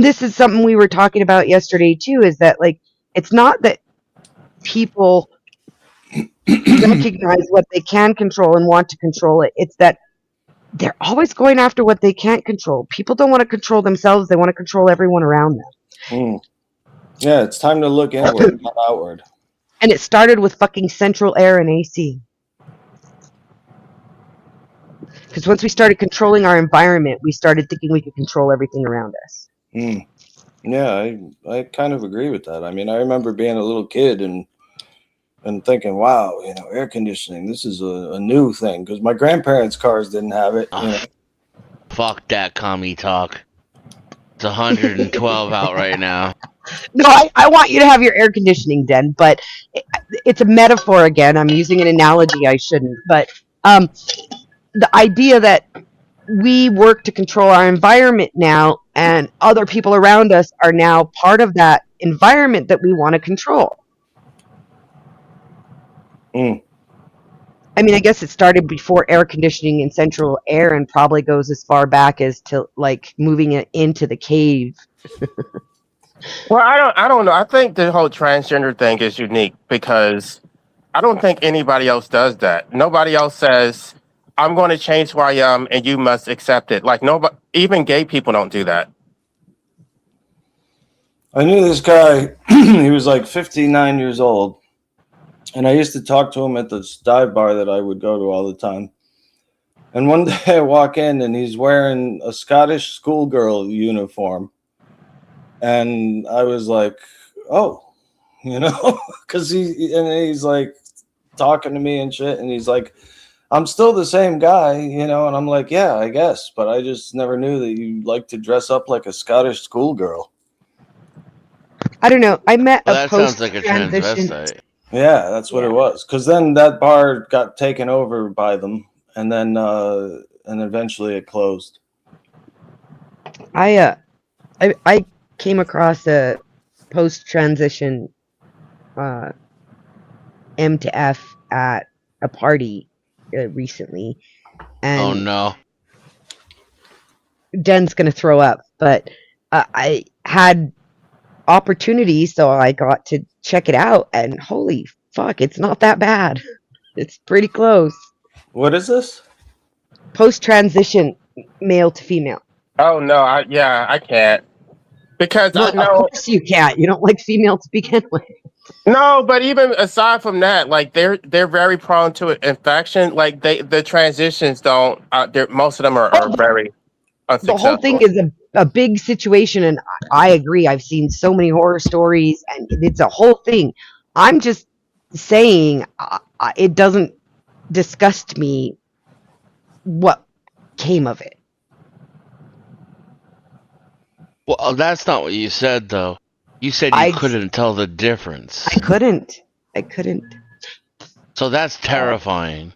this is something we were talking about yesterday too, is that, like, it's not that people recognize what they can control and want to control it. It's that they're always going after what they can't control. People don't want to control themselves. They want to control everyone around them. Mm. Yeah, it's time to look inward, not outward. And it started with fucking central air and AC. Because once we started controlling our environment, we started thinking we could control everything around us. Mm. Yeah, I kind of agree with that. I mean, I remember being a little kid and thinking, wow, air conditioning, this is a new thing, because my grandparents' cars didn't have it. Fuck that commie talk. It's 112 out right now. No, I want you to have your air conditioning, Den, but it's a metaphor again. I'm using an analogy I shouldn't. But the idea that we work to control our environment now, and other people around us are now part of that environment that we want to control. Mm. I mean, I guess it started before air conditioning and central air, and probably goes as far back as to, like, moving it into the cave. Well, I don't know. I think the whole transgender thing is unique because I don't think anybody else does that. Nobody else says, "I'm going to change who I am, and you must accept it." Like nobody, even gay people don't do that. I knew this guy. He was like 59 years old, and I used to talk to him at this dive bar that I would go to all the time. And one day I walk in, and he's wearing a Scottish schoolgirl uniform, and I was like, "Oh, because he's like talking to me and shit, and he's like, I'm still the same guy, and I'm like, yeah, I guess, but I just never knew that you like to dress up like a Scottish schoolgirl. I don't know. I met Well, a that sounds like a post-transition. transvestite. Yeah, that's what it was. Because then that bar got taken over by them, and then and eventually it closed. I came across a post-transition M to F at a party recently, and Oh no. Den's gonna throw up. But I had opportunity, so I got to check it out, and holy fuck, it's not that bad. It's pretty close. What is this? Post-transition, male to female. Oh no, I can't because Well, I of know course you can't. You don't like female to begin with. no, but even aside from that, like they're very prone to infection. Like the transitions don't. Most of them are very The whole thing unsuccessful. is a big situation, and I agree. I've seen so many horror stories, and it's a whole thing. I'm just saying it doesn't disgust me what came of it. Well, that's not what you said, though. You said you couldn't tell the difference. I couldn't. So that's terrifying.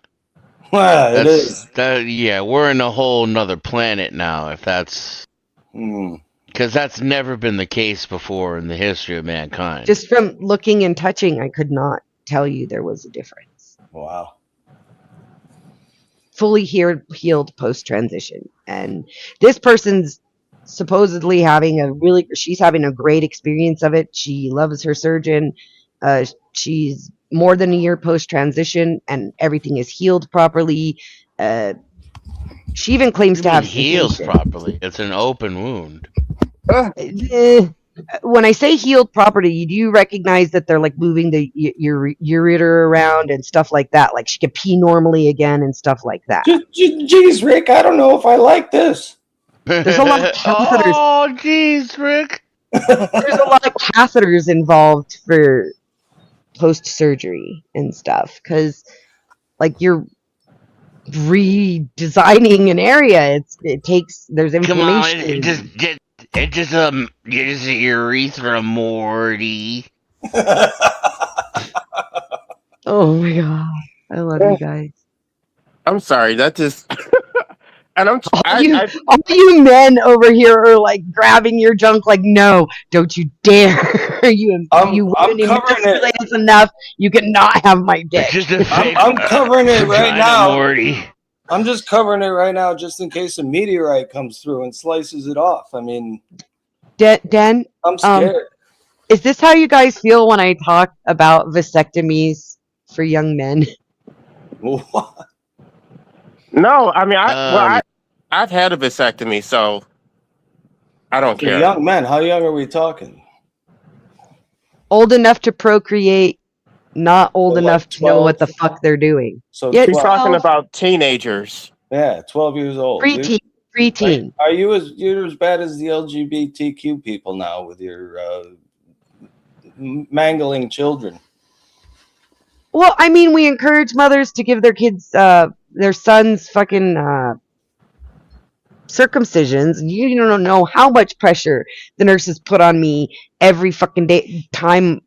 Well, it is. Yeah, we're in a whole nother planet now, if that's... Because that's never been the case before in the history of mankind. Just from looking and touching, I could not tell you there was a difference. Wow. Fully healed post-transition. And this person's supposedly she's having a great experience of it. She loves her surgeon. She's more than a year post-transition, and everything is healed properly. She even claims to have healed properly. It's an open wound. When I say healed properly, do you recognize that they're like moving the ureter around and stuff like that? Like she could pee normally again and stuff like that. Jeez, Rick, I don't know if I like this. There's a lot of catheters. Oh, jeez, Rick. There's a lot of catheters involved for post-surgery and stuff, because like you're redesigning an area. There's inflammation. Come on, it just urethra, Morty. Oh my god, I love you guys. I'm sorry, that just and all you men over here are like grabbing your junk like, no, don't you dare. you women emasculated enough, you cannot have my dick. I'm covering it right now. Morty. I'm just covering it right now just in case a meteorite comes through and slices it off. I mean, Den, I'm scared. Is this how you guys feel when I talk about vasectomies for young men? What? No, I mean, I've had a vasectomy, so I don't care. Young men, how young are we talking? Old enough to procreate, not old enough to know what the fuck they're doing. So yeah, you're talking about teenagers. Yeah, 12 years old. Preteen. You're as bad as the LGBTQ people now with your mangling children? Well, I mean, we encourage mothers to give their kids, their sons fucking circumcisions. You don't know how much pressure the nurses put on me every fucking time.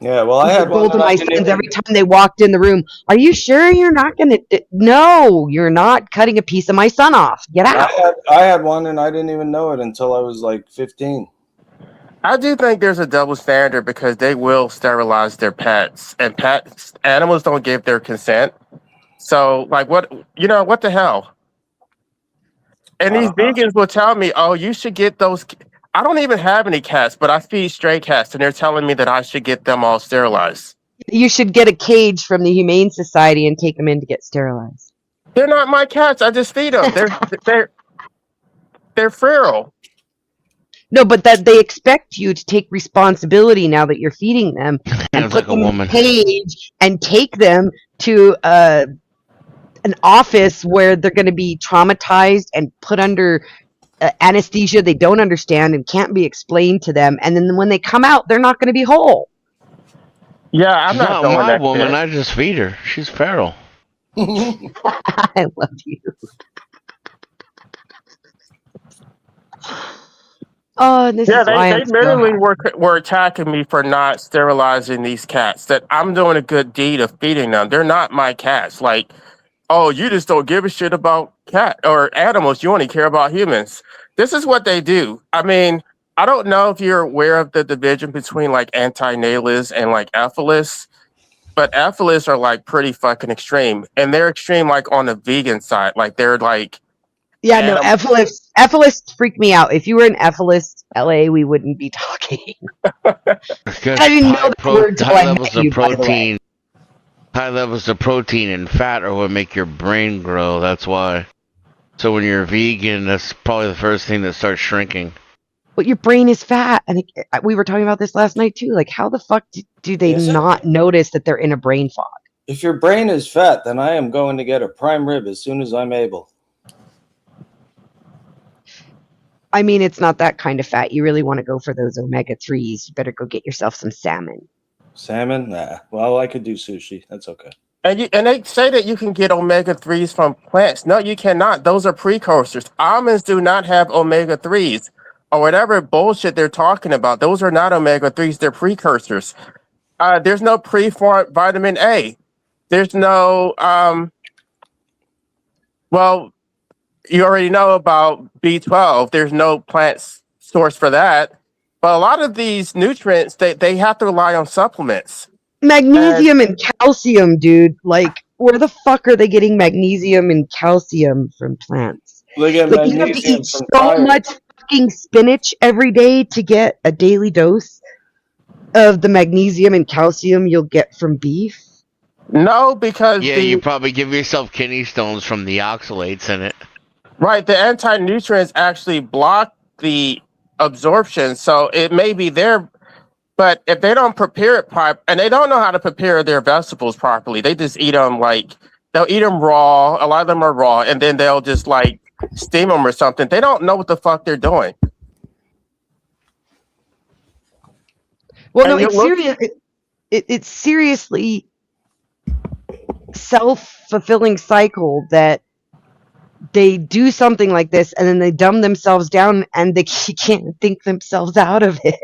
Yeah, well, I had one. My sons every time they walked in the room. Are you sure you're not gonna? No, you're not cutting a piece of my son off. Get out. I had one, and I didn't even know it until I was like 15. I do think there's a double standard because they will sterilize their pets, and animals don't give their consent. So, like, what the hell? And these vegans will tell me, "Oh, you should get those." I don't even have any cats, but I feed stray cats, and they're telling me that I should get them all sterilized. You should get a cage from the Humane Society and take them in to get sterilized. They're not my cats. I just feed them. They're feral. No, but that they expect you to take responsibility now that you're feeding them and Sounds put like a them in woman. a cage and take them to an office where they're going to be traumatized and put under anesthesia they don't understand and can't be explained to them. And then when they come out, they're not going to be whole. Yeah, I'm She's not not doing my that woman. shit. I just feed her. She's feral. I love you. Oh, and this Yeah, is why they I'm so literally happy. were attacking me for not sterilizing these cats. That I'm doing a good deed of feeding them. They're not my cats. Like, oh, you just don't give a shit about cat or animals. You only care about humans. This is what they do. I mean, I don't know if you're aware of the division between like anti-natalists and like ethalists, but ethalists are like pretty fucking extreme, and they're extreme like on the vegan side. Like they're like Yeah, no, animal. Ephelis freak me out. If you were an Ephelis, LA, we wouldn't be talking. Because I didn't know that word till high I levels met of you, by the way. protein, high levels of protein and fat are what make your brain grow. That's why. So when you're vegan, that's probably the first thing that starts shrinking. But your brain is fat, and we were talking about this last night too. Like, how the fuck do they Is it? not notice that they're in a brain fog? If your brain is fat, then I am going to get a prime rib as soon as I'm able. I mean, it's not that kind of fat. You really want to go for those omega-3s. You better go get yourself some salmon. Salmon? Nah. Well, I could do sushi. That's okay. And they say that you can get omega-3s from plants. No, you cannot. Those are precursors. Almonds do not have omega-3s or whatever bullshit they're talking about. Those are not omega-3s. They're precursors. There's no preformed vitamin A. There's no, well, you already know about B12. There's no plant source for that. But a lot of these nutrients, they have to rely on supplements. Magnesium and calcium, dude. Like, where the fuck are they getting magnesium and calcium from plants? They get Like, you have to magnesium eat from so fire. much fucking spinach every day to get a daily dose of the magnesium and calcium you'll get from beef. No, because Yeah, you probably give yourself kidney stones from the oxalates in it. right, the anti-nutrients actually block the absorption, so it may be there, but if they don't prepare it and they don't know how to prepare their vegetables properly, they just eat them like they'll eat them raw. A lot of them are raw, and then they'll just like steam them or something. They don't know what the fuck they're doing. Well, And no, it's serious. It's seriously self-fulfilling cycle that they do something like this and then they dumb themselves down and they can't think themselves out of it.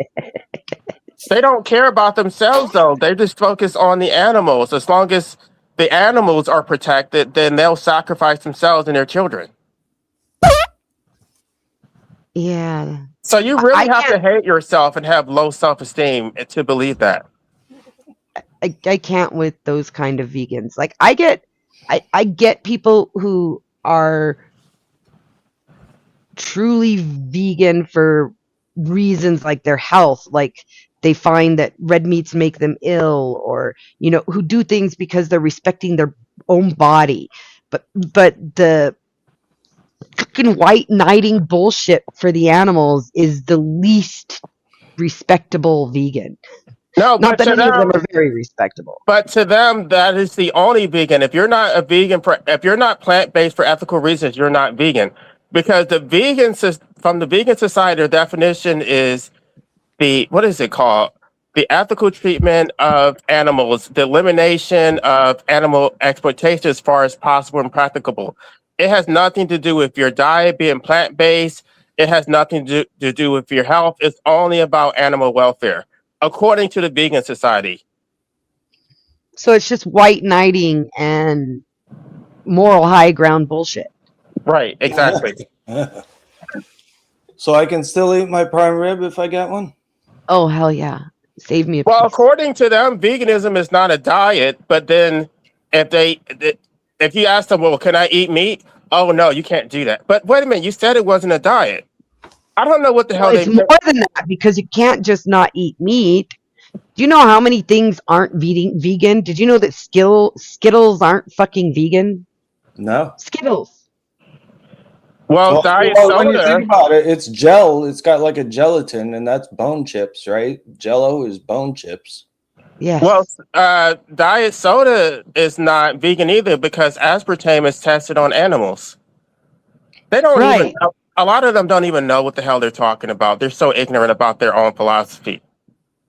They don't care about themselves though. They just focus on the animals. As long as the animals are protected, then they'll sacrifice themselves and their children. Yeah. So you really I have to can't- hate yourself and have low self-esteem to believe that. I can't with those kind of vegans. Like I get people who are truly vegan for reasons like their health, like they find that red meats make them ill, or who do things because they're respecting their own body. But the fucking white knighting bullshit for the animals is the least respectable vegan. No, Not but that to any of them them, are very respectable. but to them, that is the only vegan. If you're not a vegan if you're not plant-based for ethical reasons, you're not vegan. Because from the vegan society, their definition is what is it called? The ethical treatment of animals, the elimination of animal exploitation as far as possible and practicable. It has nothing to do with your diet being plant-based. It has nothing to do with your health. It's only about animal welfare, according to the vegan society. So it's just white knighting and moral high ground bullshit. Right, exactly. So I can still eat my prime rib if I get one? Oh hell yeah. Save me a Well, piece. according to them, veganism is not a diet. But then, if you ask them, well, can I eat meat? Oh no, you can't do that. But wait a minute, you said it wasn't a diet. I don't know what the hell Well, they it's more than that because you can't just not eat meat. Do you know how many things aren't vegan? Did you know that Skittles aren't fucking vegan? No. Skittles. Well, diet When you think soda. about it, it's gel. It's got like a gelatin, and that's bone chips, right? Jello is bone chips. Yes. Well, diet soda is not vegan either because aspartame is tested on animals. They don't even. Right. A lot of them don't even know what the hell they're talking about. They're so ignorant about their own philosophy.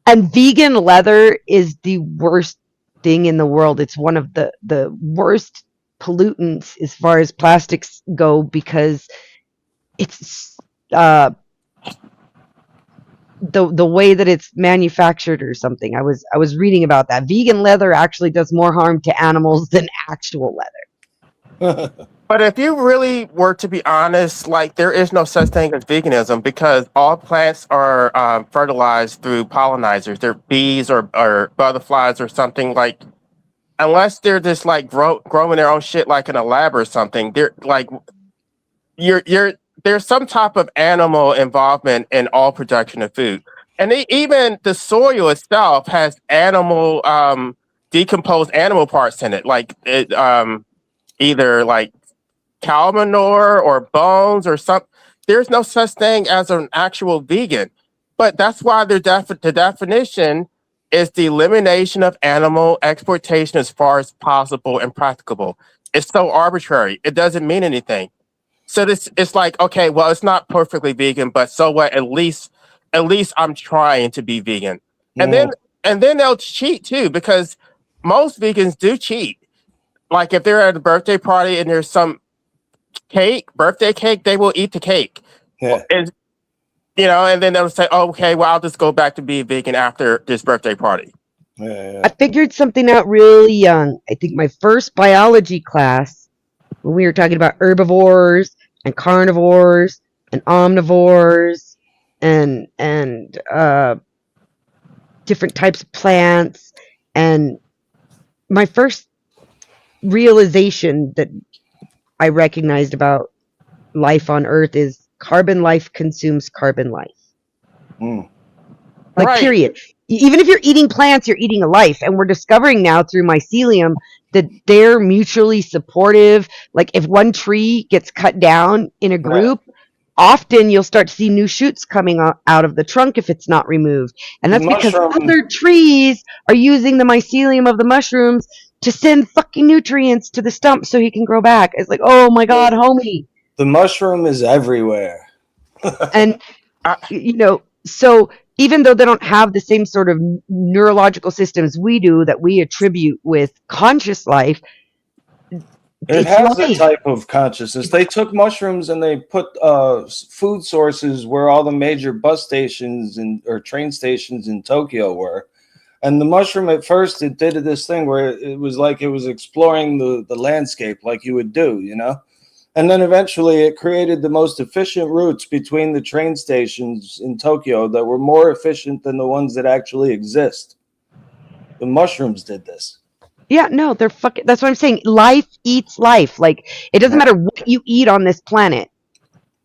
And vegan leather is the worst thing in the world. It's one of the worst pollutants as far as plastics go because it's the way that it's manufactured or something. I was reading about that. Vegan leather actually does more harm to animals than actual leather. But if you really were to be honest, like there is no such thing as veganism because all plants are fertilized through pollinizers. They're bees or butterflies or something like. Unless they're just like growing their own shit like in a lab or something, they're like there's some type of animal involvement in all production of food, and even the soil itself has animal decomposed animal parts in it, like it either like cow manure or bones or something. There's no such thing as an actual vegan, but that's why the definition is the elimination of animal exploitation as far as possible and practicable. It's so arbitrary. It doesn't mean anything. So it's like, okay, well, it's not perfectly vegan, but so what? At least I'm trying to be vegan. And then they'll cheat too, because most vegans do cheat. Like if they're at a birthday party and there's some birthday cake, they will eat the cake. Yeah. And and then they'll say, oh, okay, well, I'll just go back to being vegan after this birthday party. Yeah. I figured something out really young. I think my first biology class, when we were talking about herbivores and carnivores and omnivores and different types of plants, and my first realization that I recognized about life on Earth is carbon life consumes carbon life. Like, Right. period. Even if you're eating plants, you're eating a life. And we're discovering now through mycelium that they're mutually supportive. Like, if one tree gets cut down in a group, often you'll start to see new shoots coming out of the trunk if it's not removed. And that's because other trees are using the mycelium of the mushrooms to send fucking nutrients to the stump so he can grow back. It's like, oh my God, homie. The mushroom is everywhere. And, so even though they don't have the same sort of neurological systems we do that we attribute with conscious life, it has a type of consciousness. They took mushrooms and they put food sources where all the major bus stations or train stations in Tokyo were. And the mushroom at first, it did this thing where it was like it was exploring the landscape like you would do, And then eventually it created the most efficient routes between the train stations in Tokyo that were more efficient than the ones that actually exist. The mushrooms did this. Yeah, no, they're fucking. That's what I'm saying. Life eats life. Like, it doesn't matter what you eat on this planet.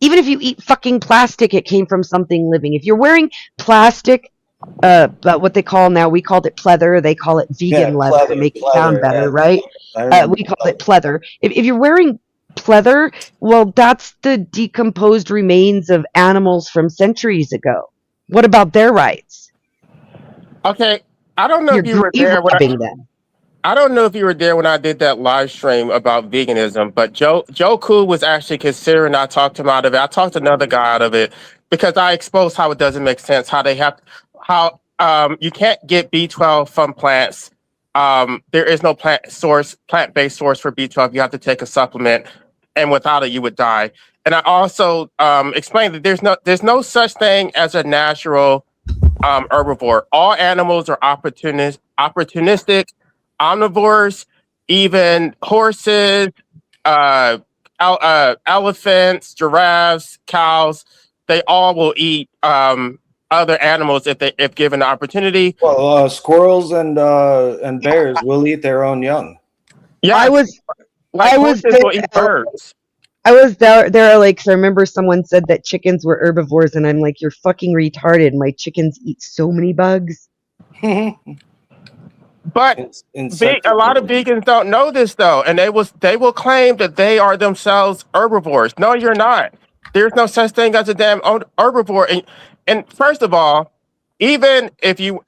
Even if you eat fucking plastic, it came from something living. If you're wearing plastic, what they call now, we called it pleather. They call it vegan leather to make it sound better, right? We call it pleather. If you're wearing pleather, well, that's the decomposed remains of animals from centuries ago. What about their rights? Okay, I don't know if you were there when I don't know if you were there when I did that live stream about veganism, but Joe Cool was actually considering. I talked him out of it. I talked another guy out of it because I exposed how it doesn't make sense. How you can't get B12 from plants. There is no plant-based source for B12. You have to take a supplement, and without it, you would die. And I also explained that there's no such thing as a natural herbivore. All animals are opportunistic. Omnivores, even horses, elephants, giraffes, cows, they all will eat other animals if given the opportunity. Well, squirrels and bears will eat their own young. Yeah, I was will eat birds. I was there like, 'cause I remember someone said that chickens were herbivores, and I'm like, you're fucking retarded. My chickens eat so many bugs. But It's a lot of insectarian. vegans don't know this though, and they will claim that they are themselves herbivores. No, you're not. There's no such thing as a damn herbivore. And first of all, even if you,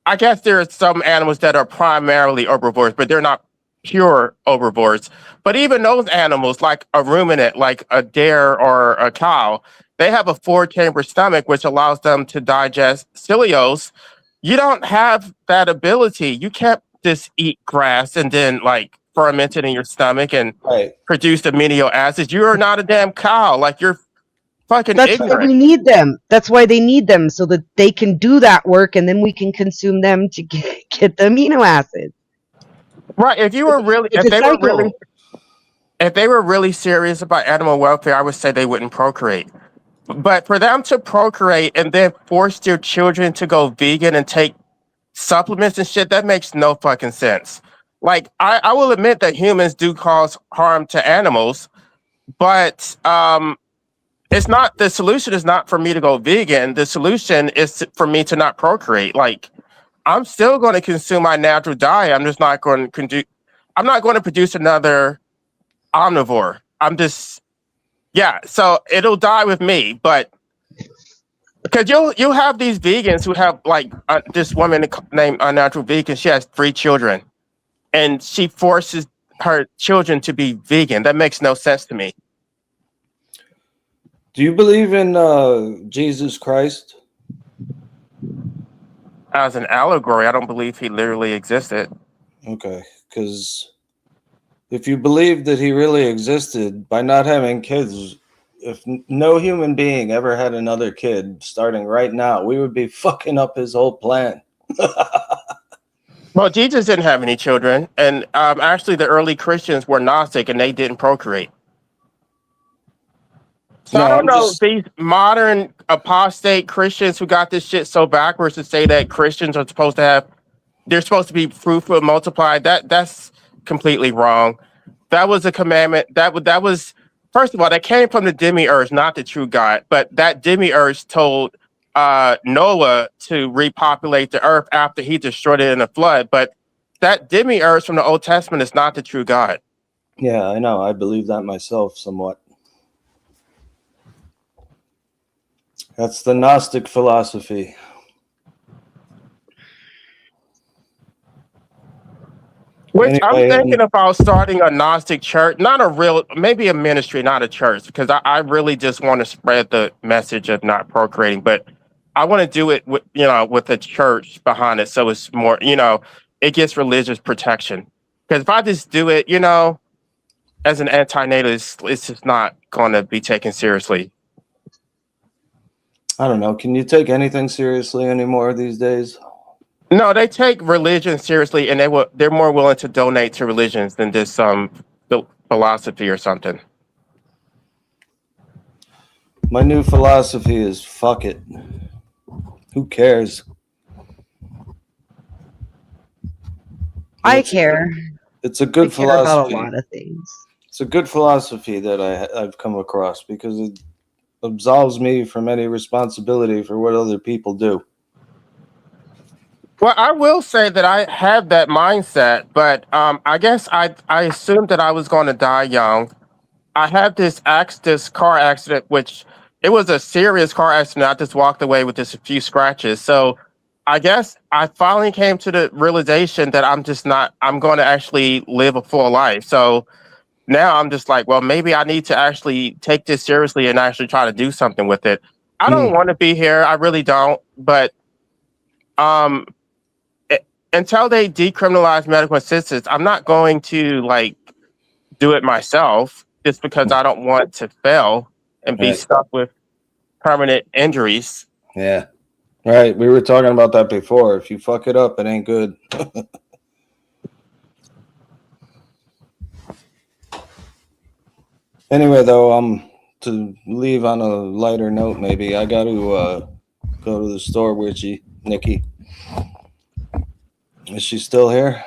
I guess there are some animals that are primarily herbivores, but they're not pure herbivores. But even those animals, like a ruminant, like a deer or a cow, they have a four-chamber stomach, which allows them to digest cellulose. You don't have that ability. You can't just eat grass and then like ferment it in your stomach and Right. produce amino acids. You are not a damn cow. Like you're fucking That's why ignorant. we need them. That's why they need them, so that they can do that work, and then we can consume them to get the amino acids. Right. If you were really, It's a cycle. if they were really serious about animal welfare, I would say they wouldn't procreate. But for them to procreate and then force their children to go vegan and take supplements and shit, that makes no fucking sense. Like, I will admit that humans do cause harm to animals, but it's not, the solution is not for me to go vegan. The solution is for me to not procreate. Like, I'm still going to consume my natural diet. I'm just not going to I'm not going to produce another omnivore. I'm just, yeah, so it'll die with me, but because you'll have these vegans who have like this woman named Unnatural Vegan. She has 3 children, and she forces her children to be vegan. That makes no sense to me. Do you believe in Jesus Christ? As an allegory, I don't believe he literally existed. Okay, because if you believe that he really existed, by not having kids, if no human being ever had another kid starting right now, we would be fucking up his whole plan. Well, Jesus didn't have any children, and actually, the early Christians were Gnostic and they didn't procreate. So No, I don't I'm know just these modern apostate Christians who got this shit so backwards to say that Christians are supposed to have, they're supposed to be fruitful and multiply. That's completely wrong. That was a commandment. That was, first of all, that came from the demiurge, not the true God. But that demiurge told Noah to repopulate the earth after he destroyed it in a flood. But that demiurge from the Old Testament is not the true God. yeah, I know. I believe that myself somewhat. That's the Gnostic philosophy. Which I'm Anyway, thinking about starting a Gnostic church, not a real, maybe a ministry, not a church, because I really just want to spread the message of not procreating, but I want to do it with, with a church behind it. So it's more, it gets religious protection. Because if I just do it, as an antinatalist, it's just not going to be taken seriously. I don't know. Can you take anything seriously anymore these days? No, they take religion seriously, and they're more willing to donate to religions than just some philosophy or something. My new philosophy is fuck it. Who cares? I care. It's a I good care about a philosophy. lot of things. It's a good philosophy that I've come across because it absolves me from any responsibility for what other people do. Well, I will say that I have that mindset, but I guess I assumed that I was going to die young. I had this car accident, which it was a serious car accident. I just walked away with just a few scratches. So I guess I finally came to the realization that I'm going to actually live a full life. So now I'm just like, well, maybe I need to actually take this seriously and actually try to do something with it. I don't want to be here. I really don't. But until they decriminalize medical assistance, I'm not going to do it myself just because I don't want to fail and be stuck with permanent injuries. Yeah. Right. We were talking about that before. If you fuck it up, it ain't good. Anyway, though, to leave on a lighter note, maybe I got to go to the store with you, Nikki. Is she still here?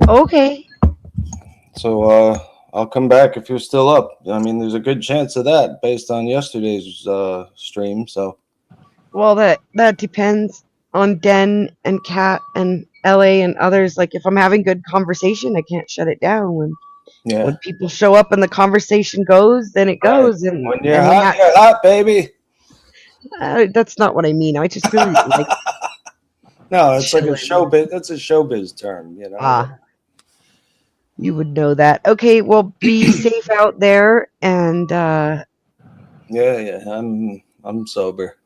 Okay. So I'll come back if you're still up. I mean, there's a good chance of that based on yesterday's stream. So Well, that depends on Den and Kat and LA and others. Like, if I'm having good conversation, I can't shut it down. yeah, When people show up and the conversation goes, then it right. goes. And When you're and hot, you're hot, baby. that's not what I mean. I just really like No, it's like a chilling. showbiz. That's a showbiz term, you know. Ah, you would know that. Okay, well, be safe out there, and Yeah. I'm sober,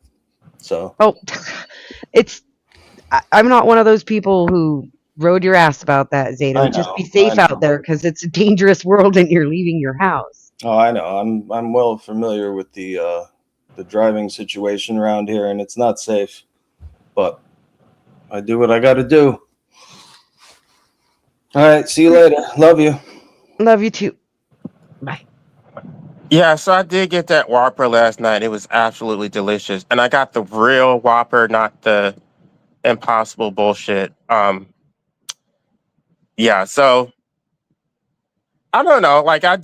so oh, it's I'm not one of those people who rode your ass about that, I Zato. Just know. be safe I out know. there, because it's a dangerous world, and you're leaving your house. Oh, I know. I'm well familiar with the driving situation around here, and it's not safe. But I do what I got to do. All right. See you later. Love you. Love you too. Bye. Yeah, so I did get that Whopper last night. It was absolutely delicious. And I got the real Whopper, not the impossible bullshit. Yeah, so I don't know. Like I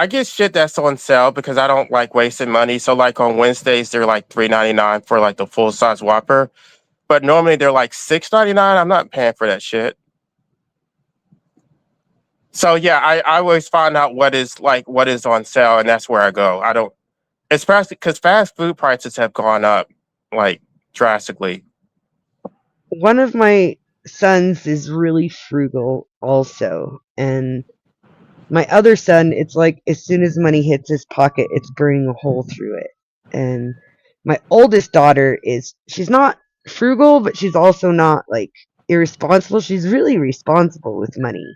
get shit that's on sale because I don't like wasting money. So like on Wednesdays they're like $3.99 for like the full size Whopper. But normally they're like $6.99. I'm not paying for that shit. So yeah, I always find out what is on sale, and that's where I go. I don't, especially because fast food prices have gone up like drastically. One of my sons is really frugal also, and my other son, it's like as soon as money hits his pocket, it's burning a hole through it. And my oldest daughter she's not frugal, but she's also not like irresponsible. She's really responsible with money.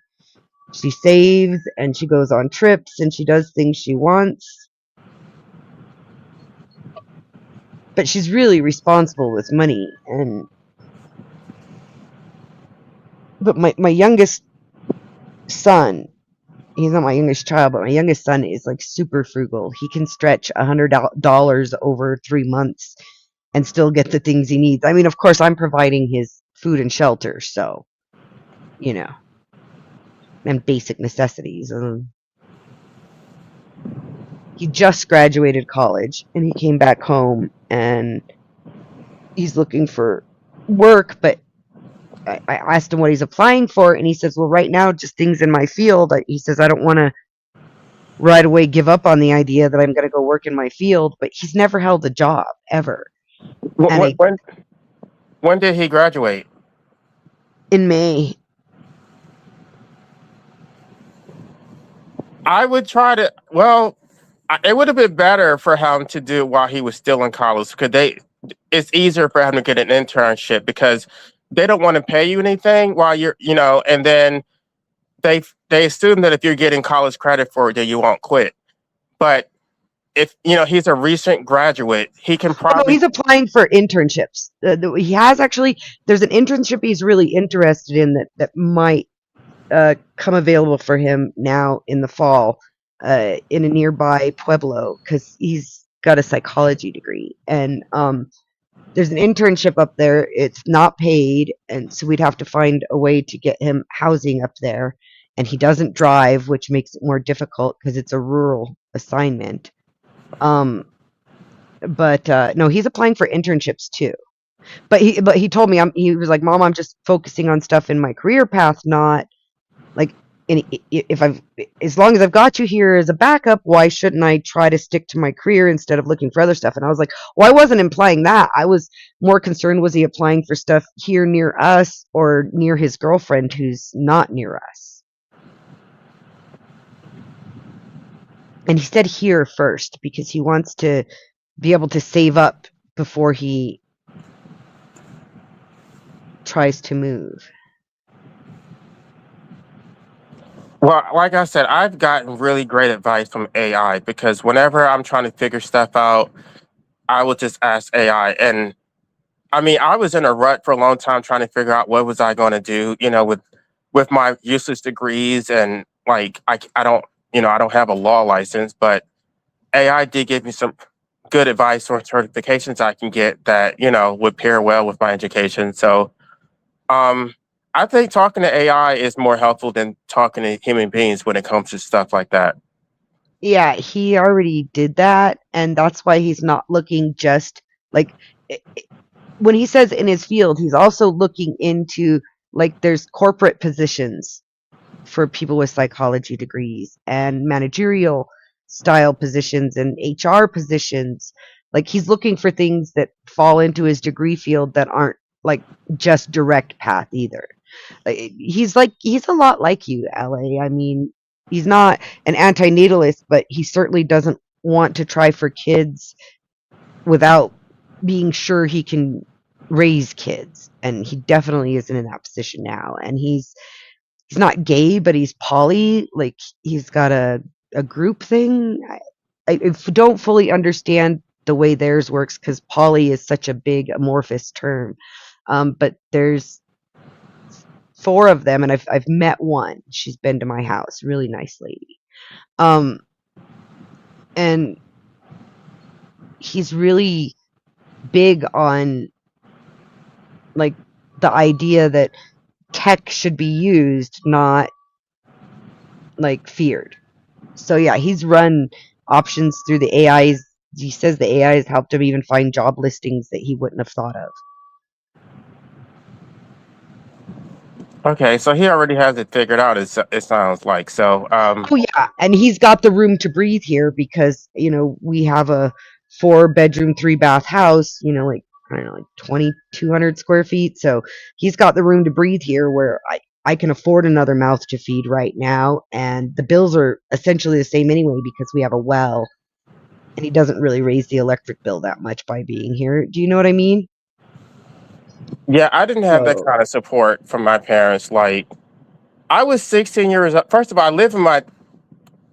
She saves and she goes on trips and she does things she wants. But she's really responsible with money. But my youngest son, he's not my youngest child, but my youngest son is like super frugal. He can stretch $100 over 3 months and still get the things he needs. I mean, of course, I'm providing his food and shelter, so and basic necessities. He just graduated college and he came back home and he's looking for work, but I asked him what he's applying for, and he says, well, right now, just things in my field. He says, I don't want to right away give up on the idea that I'm going to go work in my field, but he's never held a job, ever. When did he graduate? In May. I would try to, well, it would have been better for him to do while he was still in college, because it's easier for him to get an internship because they don't want to pay you anything while you're, and then they assume that if you're getting college credit for it, that you won't quit. But if he's a recent graduate, he can probably. Oh, no, he's applying for internships. He has actually. There's an internship he's really interested in that might come available for him now in the fall in a nearby pueblo, because he's got a psychology degree, and there's an internship up there. It's not paid, and so we'd have to find a way to get him housing up there, and he doesn't drive, which makes it more difficult because it's a rural assignment. But no, he's applying for internships too. But he told me, he was like, Mom, I'm just focusing on stuff in my career path, not like, as long as I've got you here as a backup, why shouldn't I try to stick to my career instead of looking for other stuff? And I was like, well, I wasn't implying that. I was more concerned, was he applying for stuff here near us or near his girlfriend who's not near us? And he said here first because he wants to be able to save up before he tries to move. Well, like I said, I've gotten really great advice from AI, because whenever I'm trying to figure stuff out, I would just ask AI. And I mean, I was in a rut for a long time trying to figure out what was I going to do, with my useless degrees, and like I don't have a law license, but AI did give me some good advice or certifications I can get that would pair well with my education. So, I think talking to AI is more helpful than talking to human beings when it comes to stuff like that. Yeah, he already did that, and that's why he's not looking just like when he says in his field, he's also looking into like there's corporate positions for people with psychology degrees and managerial style positions and HR positions. Like he's looking for things that fall into his degree field that aren't like just direct path either. He's a lot like you, LA. I mean, he's not an antinatalist, but he certainly doesn't want to try for kids without being sure he can raise kids. And he definitely isn't in that position now. And he's not gay, but he's poly. Like he's got a group thing. I don't fully understand the way theirs works because poly is such a big amorphous term. But there's 4 of them, and I've met one. She's been to my house. Really nice lady. And he's really big on like the idea that tech should be used, not like feared. So yeah, he's run options through the AIs. He says the AI has helped him even find job listings that he wouldn't have thought of. Okay, so he already has it figured out. It sounds like so. Oh yeah, and he's got the room to breathe here because we have a 4-bedroom, 3-bath house. Like I don't know, like 2,200 square feet. So he's got the room to breathe here, where I can afford another mouth to feed right now, and the bills are essentially the same anyway because we have a well, and he doesn't really raise the electric bill that much by being here. Do you know what I mean? Yeah, I didn't have that So kind of support from my parents. Like, I was 16 years old. First of all,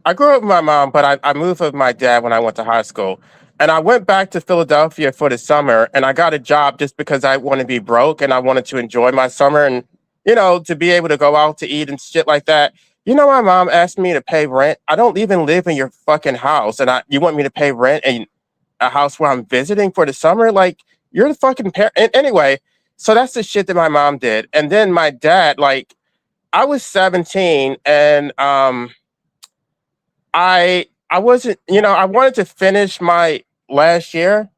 I grew up with my mom, but I moved with my dad when I went to high school. And I went back to Philadelphia for the summer and I got a job just because I want to be broke and I wanted to enjoy my summer and, to be able to go out to eat and shit like that. My mom asked me to pay rent. I don't even live in your fucking house. And you want me to pay rent in a house where I'm visiting for the summer? Like, you're the fucking parent. Anyway, so that's the shit that my mom did. And then my dad, like, I was 17 and, I wasn't, I wanted to finish my last year,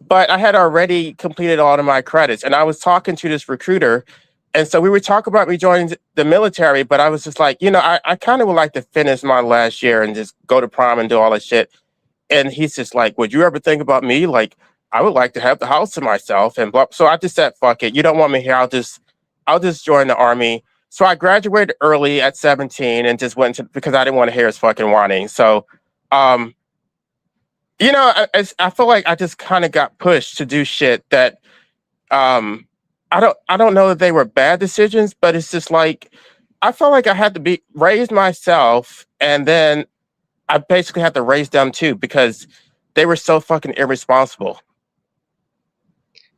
but I had already completed all of my credits. And I was talking to this recruiter. And so we were talking about me joining the military, but I was just like, I kind of would like to finish my last year and just go to prom and do all that shit. And he's just like, would you ever think about me? Like, I would like to have the house to myself. And blah. So I just said, fuck it. You don't want me here. I'll just join the army. So I graduated early at 17 and just went to because I didn't want to hear his fucking whining. So, um, I feel like I just kind of got pushed to do shit that um, I don't know that they were bad decisions, but it's just like I felt like I had to be raised myself, and then I basically had to raise them too because they were so fucking irresponsible.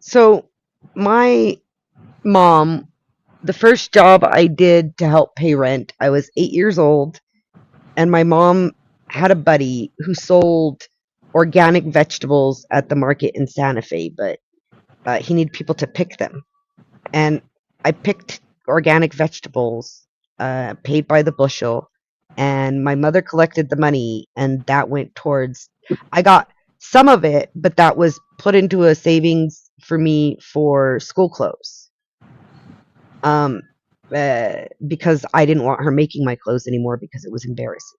so my mom, the first job I did to help pay rent, I was 8 years old, and my mom had a buddy who sold organic vegetables at the market in Santa Fe, but he needed people to pick them. And I picked organic vegetables, paid by the bushel, and my mother collected the money, and that went towards. I got some of it, but that was put into a savings for me for school clothes. Because I didn't want her making my clothes anymore because it was embarrassing.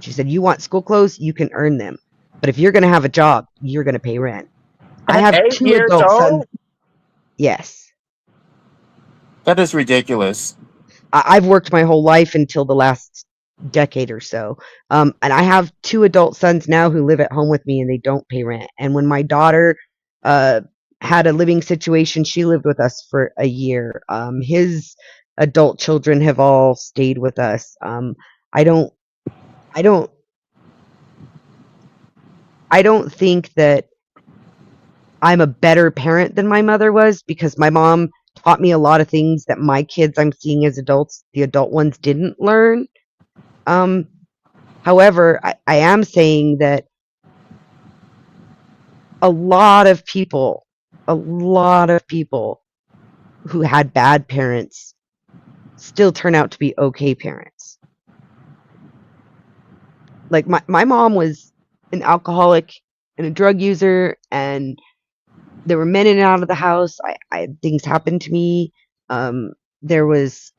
She said, "You want school clothes? You can earn them, but if you're going to have a job, you're going to pay rent." I At have eight 2 years adult sons. old, Yes. that is ridiculous. I've worked my whole life until the last decade or so. And I have 2 adult sons now who live at home with me and they don't pay rent. And when my daughter uh, had a living situation, she lived with us for a year. His adult children have all stayed with us. I don't, I don't, I don't think that I'm a better parent than my mother was because my mom taught me a lot of things that my kids I'm seeing as adults, the adult ones didn't learn. Um, However, I am saying that a lot of people, a lot of people who had bad parents still turn out to be okay parents. Like my mom was an alcoholic and a drug user, and there were men in and out of the house. Things happened to me. There was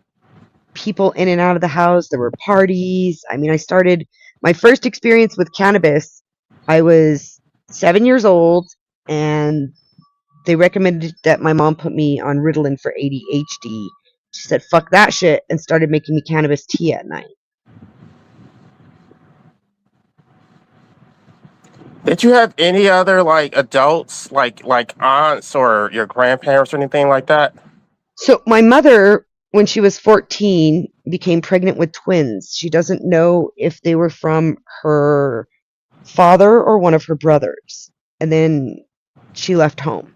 people in and out of the house. There were parties. I mean, I started my first experience with cannabis. I was 7 years old, and they recommended that my mom put me on Ritalin for ADHD. She said, "Fuck that shit," and started making me cannabis tea at night. Did you have any other like adults, like aunts or your grandparents or anything like that? So my mother, when she was 14, became pregnant with twins. She doesn't know if they were from her father or one of her brothers. And then she left home.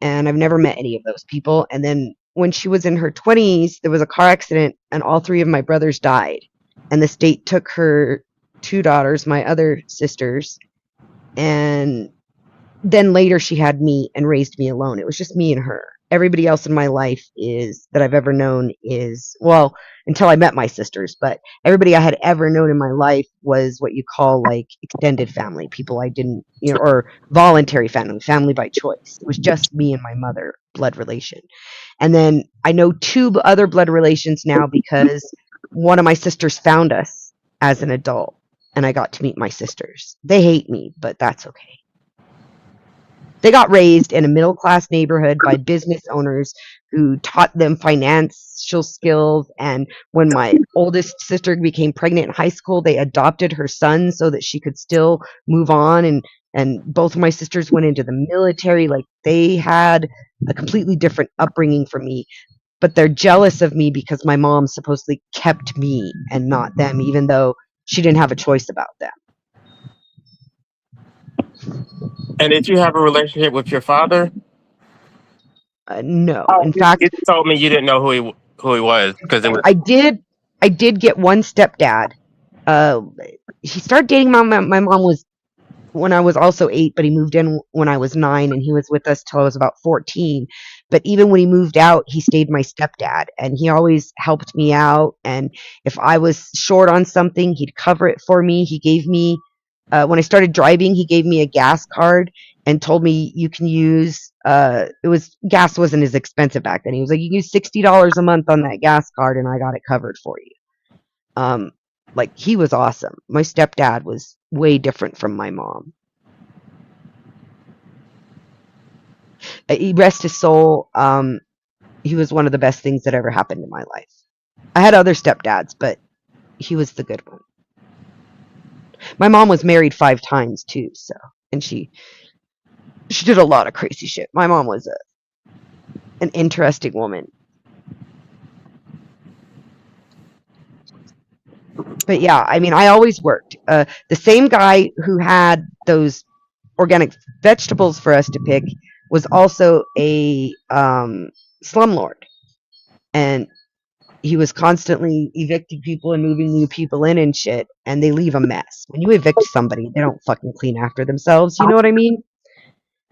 And I've never met any of those people. And then when she was in her 20s, there was a car accident and all three of my brothers died. And the state took her two daughters, my other sisters, and then later she had me and raised me alone. It was just me and her. Everybody else in my life that I've ever known well, until I met my sisters, but everybody I had ever known in my life was what you call like extended family, people I didn't, or voluntary family by choice. It was just me and my mother, blood relation. And then I know two other blood relations now because one of my sisters found us as an adult, and I got to meet my sisters. They hate me, but that's okay. They got raised in a middle-class neighborhood by business owners who taught them financial skills. And when my oldest sister became pregnant in high school, they adopted her son so that she could still move on. And both of my sisters went into the military. Like, they had a completely different upbringing from me. But they're jealous of me because my mom supposedly kept me and not them, even though she didn't have a choice about them. And did you have a relationship with your father? No. In fact, You told me you didn't know who he was because it was. I did get one stepdad. He started dating my mom was when I was also 8, but he moved in when I was 9, and he was with us till I was about 14. But even when he moved out, he stayed my stepdad, and he always helped me out. And if I was short on something, he'd cover it for me. He gave me, when I started driving, he gave me a gas card and told me you can use, gas wasn't as expensive back then. He was like, you can use $60 a month on that gas card, and I got it covered for you. Like, he was awesome. My stepdad was way different from my mom. He rest his soul. He was one of the best things that ever happened in my life. I had other stepdads, but he was the good one. My mom was married 5 times too, and she did a lot of crazy shit. My mom was an interesting woman. But yeah, I mean, I always worked. The same guy who had those organic vegetables for us to pick was also a slumlord, and he was constantly evicting people and moving new people in and shit, and they leave a mess. When you evict somebody, they don't fucking clean after themselves, you know what I mean?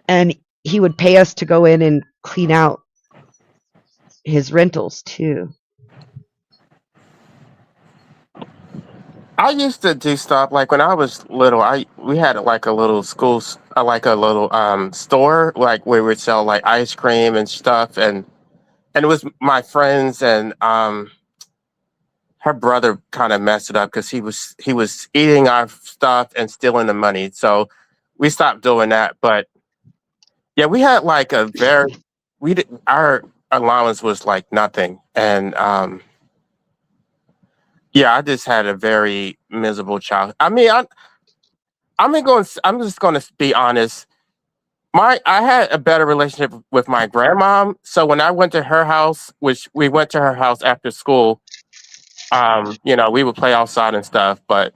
And he would pay us to go in and clean out his rentals too. I used to do stuff like when I was little. We had like a little school, like a little store, like where we would sell like ice cream and stuff, and it was my friends and her brother kind of messed it up because he was eating our stuff and stealing the money. So we stopped doing that. But yeah, we had like our allowance was like nothing, and yeah, I just had a very miserable childhood. I mean, I'm just going to be honest. I had a better relationship with my grandmom. So when I went to her house, which we went to her house after school, we would play outside and stuff. But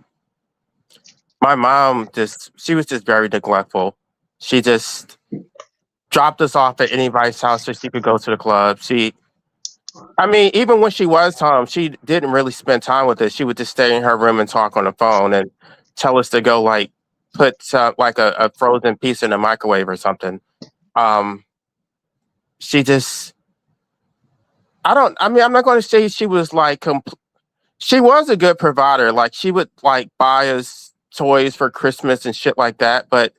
my mom she was just very neglectful. She just dropped us off at anybody's house so she could go to the club. I mean, even when she was home, she didn't really spend time with us. She would just stay in her room and talk on the phone and tell us to go like put like a frozen piece in the microwave or something. She just I mean, I'm not going to say she was like she was a good provider. Like she would like buy us toys for Christmas and shit like that, but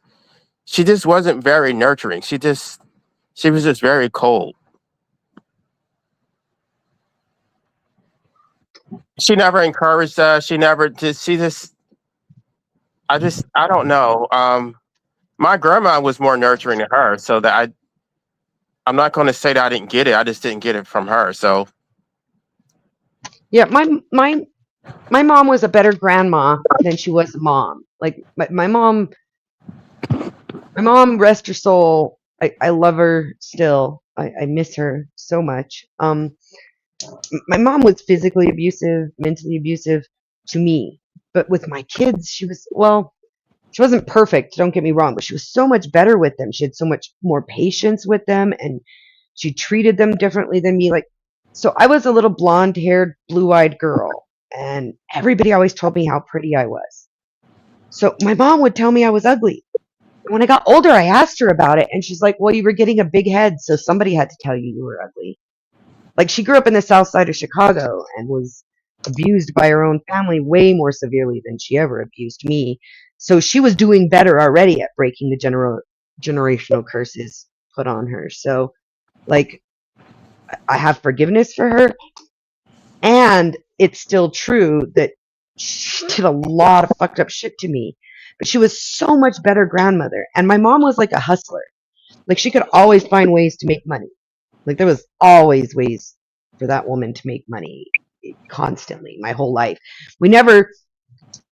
she just wasn't very nurturing. She was just very cold. She never encouraged us. She just I don't know. My grandma was more nurturing than her, so that I'm not going to say that I didn't get it. I just didn't get it from her. So Yeah, my mom was a better grandma than she was a mom. Like my mom, rest her soul. I love her still. I miss her so much. My mom was physically abusive, mentally abusive to me, but with my kids, she wasn't perfect. Don't get me wrong, but she was so much better with them. She had so much more patience with them, and she treated them differently than me. Like, so I was a little blonde-haired, blue-eyed girl, and everybody always told me how pretty I was. So my mom would tell me I was ugly. When I got older, I asked her about it, and she's like, "Well, you were getting a big head, so somebody had to tell you you were ugly." Like, she grew up in the south side of Chicago and was abused by her own family way more severely than she ever abused me. So she was doing better already at breaking the generational curses put on her. So, like, I have forgiveness for her, and it's still true that she did a lot of fucked up shit to me. But she was so much better grandmother. And my mom was like a hustler. Like, she could always find ways to make money. Like, there was always ways for that woman to make money constantly my whole life. We never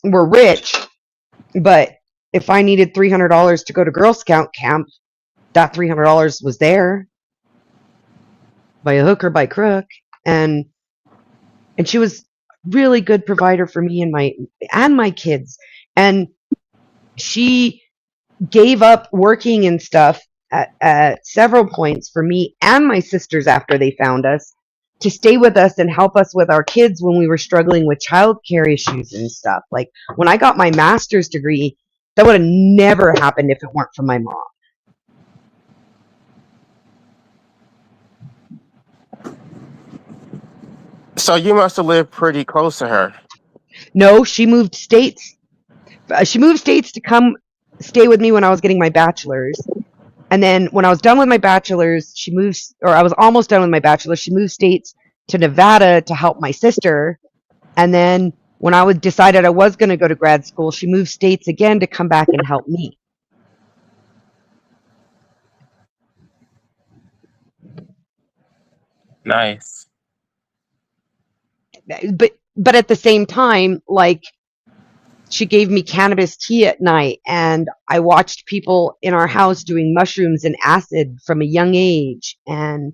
were rich, but if I needed $300 to go to Girl Scout camp, that $300 was there by a hook or by crook. And she was really good provider for me and my kids. And she gave up working and stuff at several points for me and my sisters after they found us to stay with us and help us with our kids when we were struggling with childcare issues and stuff. Like, when I got my master's degree, that would have never happened if it weren't for my mom. so you must have lived pretty close to her. No, she moved states. She moved states to come stay with me when I was getting my bachelor's. And then when I was done with my bachelor's, I was almost done with my bachelor's, she moved states to Nevada to help my sister. And then when I decided I was going to go to grad school, she moved states again to come back and help me. Nice. But at the same time, like, she gave me cannabis tea at night, and I watched people in our house doing mushrooms and acid from a young age. And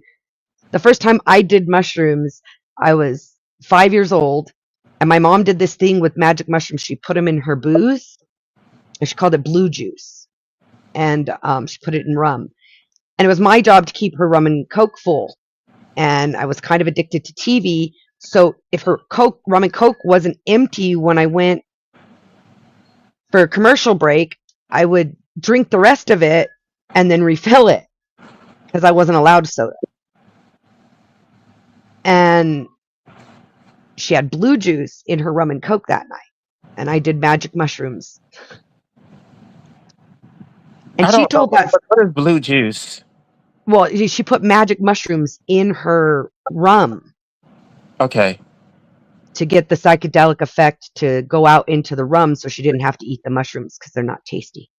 the first time I did mushrooms, I was 5 years old, and my mom did this thing with magic mushrooms. She put them in her booze, and she called it blue juice, and she put it in rum. And it was my job to keep her rum and coke full. And I was kind of addicted to TV, so if her rum and coke wasn't empty when I went for a commercial break, I would drink the rest of it and then refill it because I wasn't allowed soda. And she had blue juice in her rum and coke that night, and I did magic mushrooms. And she told us, what is blue juice? well, she put magic mushrooms in her rum Okay. to get the psychedelic effect to go out into the rum, so she didn't have to eat the mushrooms because they're not tasty.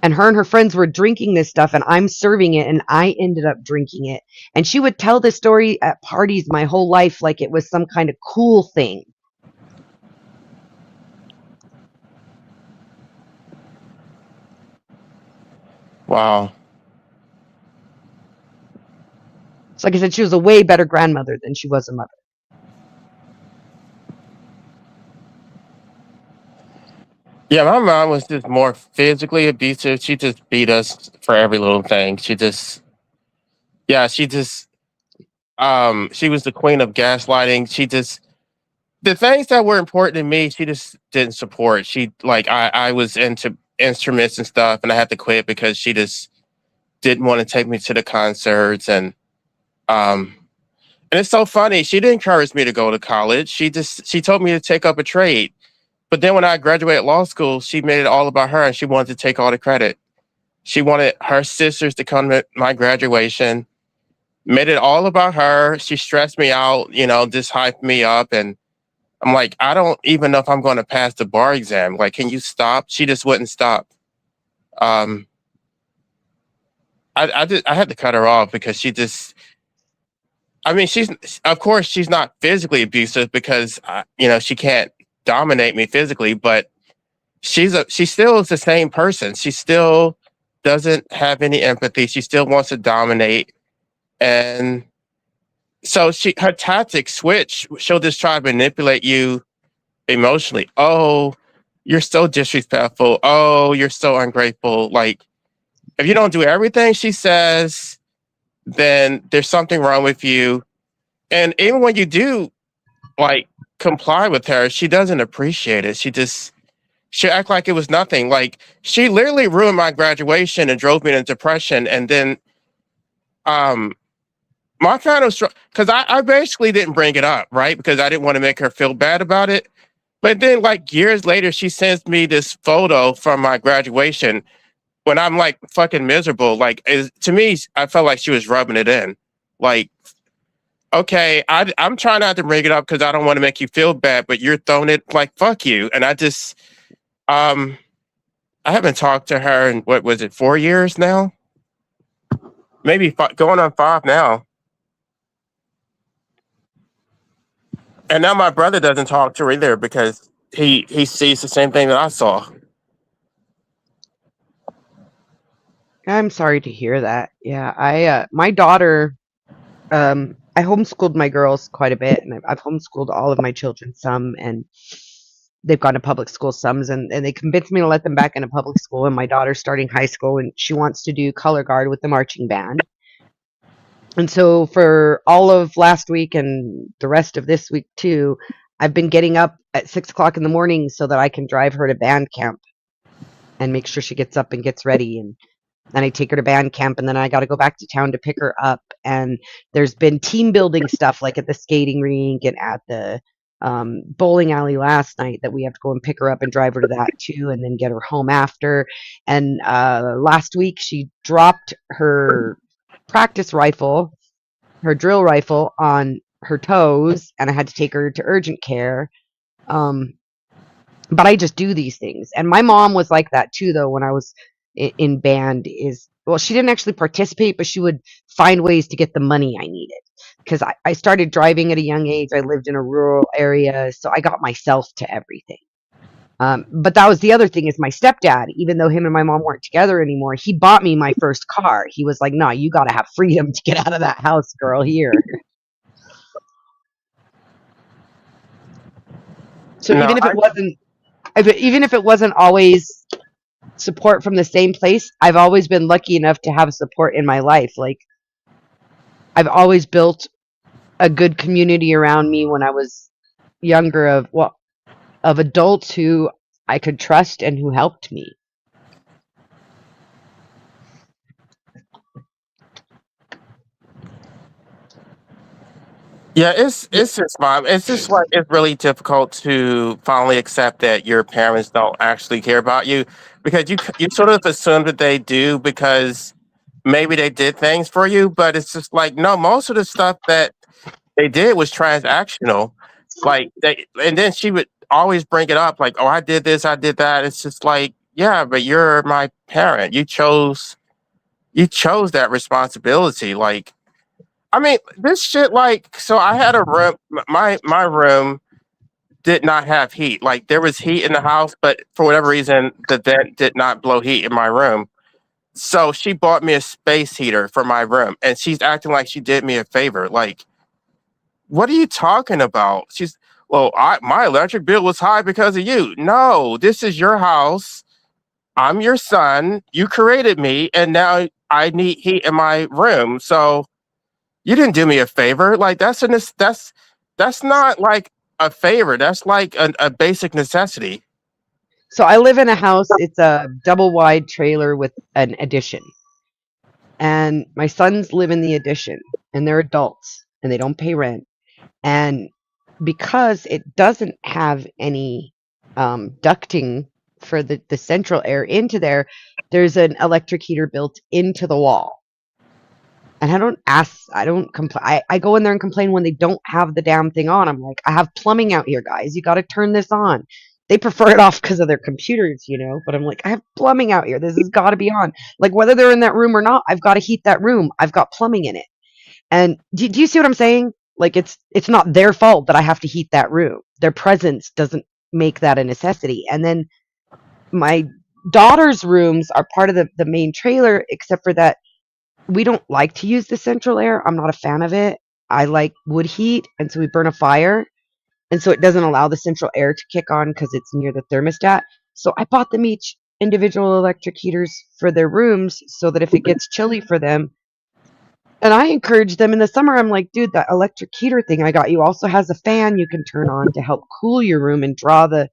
And her friends were drinking this stuff, and I'm serving it, and I ended up drinking it. And she would tell this story at parties my whole life like it was some kind of cool thing. Wow. So like I said, she was a way better grandmother than she was a mother. Yeah, my mom was just more physically abusive. She just beat us for every little thing. She was the queen of gaslighting. The things that were important to me, she just didn't support. I was into instruments and stuff, and I had to quit because she just didn't want to take me to the concerts, and it's so funny. She didn't encourage me to go to college. She told me to take up a trade. But then when I graduated law school, she made it all about her and she wanted to take all the credit. She wanted her sisters to come to my graduation, made it all about her. She stressed me out, just hyped me up. And I'm like, I don't even know if I'm going to pass the bar exam. Like, can you stop? She just wouldn't stop. Um, I had to cut her off because I mean, of course, she's not physically abusive because, she can't dominate me physically, but she still is the same person. She still doesn't have any empathy. She still wants to dominate. And so her tactics switch. She'll just try to manipulate you emotionally. Oh, you're so disrespectful. Oh, you're so ungrateful. Like, if you don't do everything she says, then there's something wrong with you. And even when you do, like, comply with her, she doesn't appreciate it. She act like it was nothing. Like, she literally ruined my graduation and drove me into depression. And then my final straw, because I basically didn't bring it up, right? Because I didn't want to make her feel bad about it. But then, like, years later, she sends me this photo from my graduation when I'm like fucking miserable. Like, to me, I felt like she was rubbing it in. Like, okay, I'm trying not to bring it up because I don't want to make you feel bad, but you're throwing it like fuck you. And I haven't talked to her in, what was it, 4 years now? Maybe going on 5 now. And now my brother doesn't talk to her either because he sees the same thing that I saw. I'm sorry to hear that. Yeah, my daughter, I homeschooled my girls quite a bit, and I've homeschooled all of my children some, and they've gone to public school some, and they convinced me to let them back into public school. And my daughter's starting high school, and she wants to do color guard with the marching band. And so for all of last week and the rest of this week too, I've been getting up at 6 o'clock in the morning so that I can drive her to band camp and make sure she gets up and gets ready. And then I take her to band camp, and then I got to go back to town to pick her up. And there's been team building stuff like at the skating rink and at the bowling alley last night that we have to go and pick her up and drive her to that too, and then get her home after. And last week she dropped her practice rifle, her drill rifle, on her toes, and I had to take her to urgent care. But I just do these things. And my mom was like that too, though, when I was in band. Well, she didn't actually participate, but she would find ways to get the money I needed. Because I started driving at a young age. I lived in a rural area, so I got myself to everything. But that was the other thing, is my stepdad, even though him and my mom weren't together anymore, he bought me my first car. He was like, no, you got to have freedom to get out of that house, girl, here. So No, even if it wasn't always support from the same place, I've always been lucky enough to have support in my life. Like, I've always built a good community around me when I was younger of adults who I could trust and who helped me. yeah, it's just mom. It's just like it's really difficult to finally accept that your parents don't actually care about you because you sort of assume that they do because maybe they did things for you, but it's just like no, most of the stuff that they did was transactional. Like and then she would always bring it up, like, "Oh, I did this, I did that." It's just like, yeah, but you're my parent. You chose that responsibility. Like, I mean, this shit. Like, so I had a room. My room did not have heat. Like, there was heat in the house, but for whatever reason, the vent did not blow heat in my room. So she bought me a space heater for my room, and she's acting like she did me a favor. Like, what are you talking about? Well, my electric bill was high because of you. No, this is your house. I'm your son. You created me, and now I need heat in my room. So you didn't do me a favor. Like that's not like a favor. That's like a basic necessity. So I live in a house. It's a double wide trailer with an addition. and my sons live in the addition, and they're adults, and they don't pay rent. And because it doesn't have any ducting for the central air into there, there's an electric heater built into the wall. And I don't complain. I go in there and complain when they don't have the damn thing on. I'm like, I have plumbing out here, guys. You got to turn this on. They prefer it off because of their computers, you know. But I'm like, I have plumbing out here. This has got to be on. Like, whether they're in that room or not, I've got to heat that room. I've got plumbing in it. And do you see what I'm saying? Like, it's not their fault that I have to heat that room. Their presence doesn't make that a necessity. And then my daughter's rooms are part of the main trailer, except for that we don't like to use the central air. I'm not a fan of it. I like wood heat, and so we burn a fire, and so it doesn't allow the central air to kick on because it's near the thermostat. So I bought them each individual electric heaters for their rooms so that if it gets chilly for them, and I encourage them in the summer, I'm like, dude, that electric heater thing I got you also has a fan you can turn on to help cool your room and draw the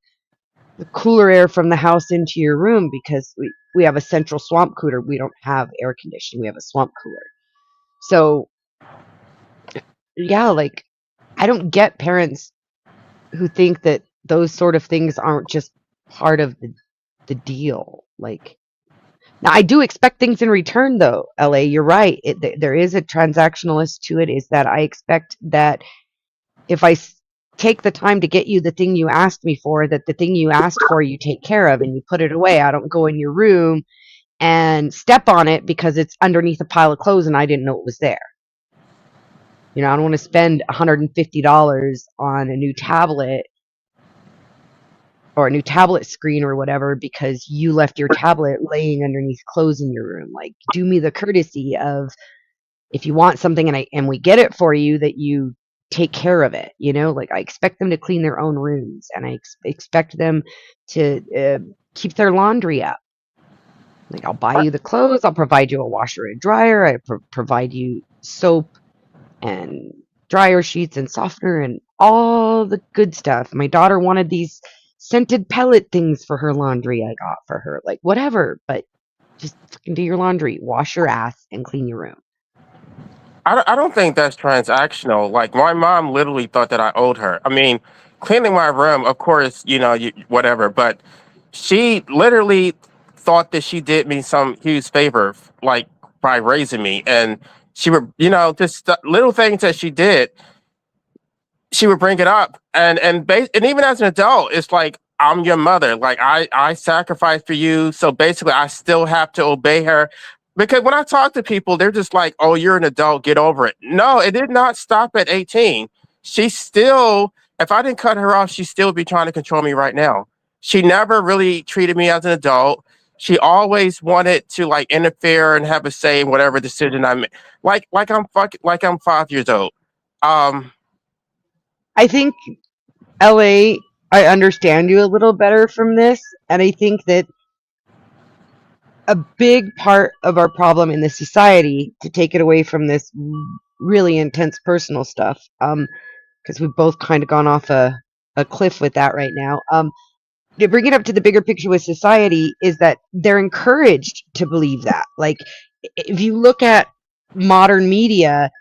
cooler air from the house into your room, because we have a central swamp cooler. We don't have air conditioning. We have a swamp cooler. So yeah, like, I don't get parents who think that those sort of things aren't just part of the deal. Like, now I do expect things in return, though. LA, you're right. There is a transactionalist to it. Is that I expect that if I take the time to get you the thing you asked me for, that the thing you asked for you take care of and you put it away. I don't go in your room and step on it because it's underneath a pile of clothes and I didn't know it was there. You know, I don't want to spend $150 on a new tablet or a new tablet screen or whatever because you left your tablet laying underneath clothes in your room. Like, do me the courtesy of, if you want something and we get it for you, that you take care of it. You know, like, I expect them to clean their own rooms, and I expect them to keep their laundry up. Like, I'll buy you the clothes, I'll provide you a washer and dryer, I provide you soap and dryer sheets and softener and all the good stuff. My daughter wanted these scented pellet things for her laundry. I got for her, like, whatever, but just fucking do your laundry, wash your ass, and clean your room. I don't think that's transactional. Like my mom literally thought that I owed her. I mean, cleaning my room, of course, whatever. But she literally thought that she did me some huge favor, like by raising me, and she would, just little things that she did. She would bring it up, and even as an adult, it's like, I'm your mother. Like I sacrificed for you, so basically I still have to obey her. Because when I talk to people, they're just like, "Oh, you're an adult, get over it." No, it did not stop at 18. She still, if I didn't cut her off, she'd still be trying to control me right now. She never really treated me as an adult. She always wanted to like interfere and have a say in whatever decision I made. Like I'm 5 years old. Um, I think, LA, I understand you a little better from this, and I think that a big part of our problem in this society, to take it away from this really intense personal stuff, because we've both kind of gone off a cliff with that right now. To bring it up to the bigger picture with society, is that they're encouraged to believe that. Like, if you look at modern media,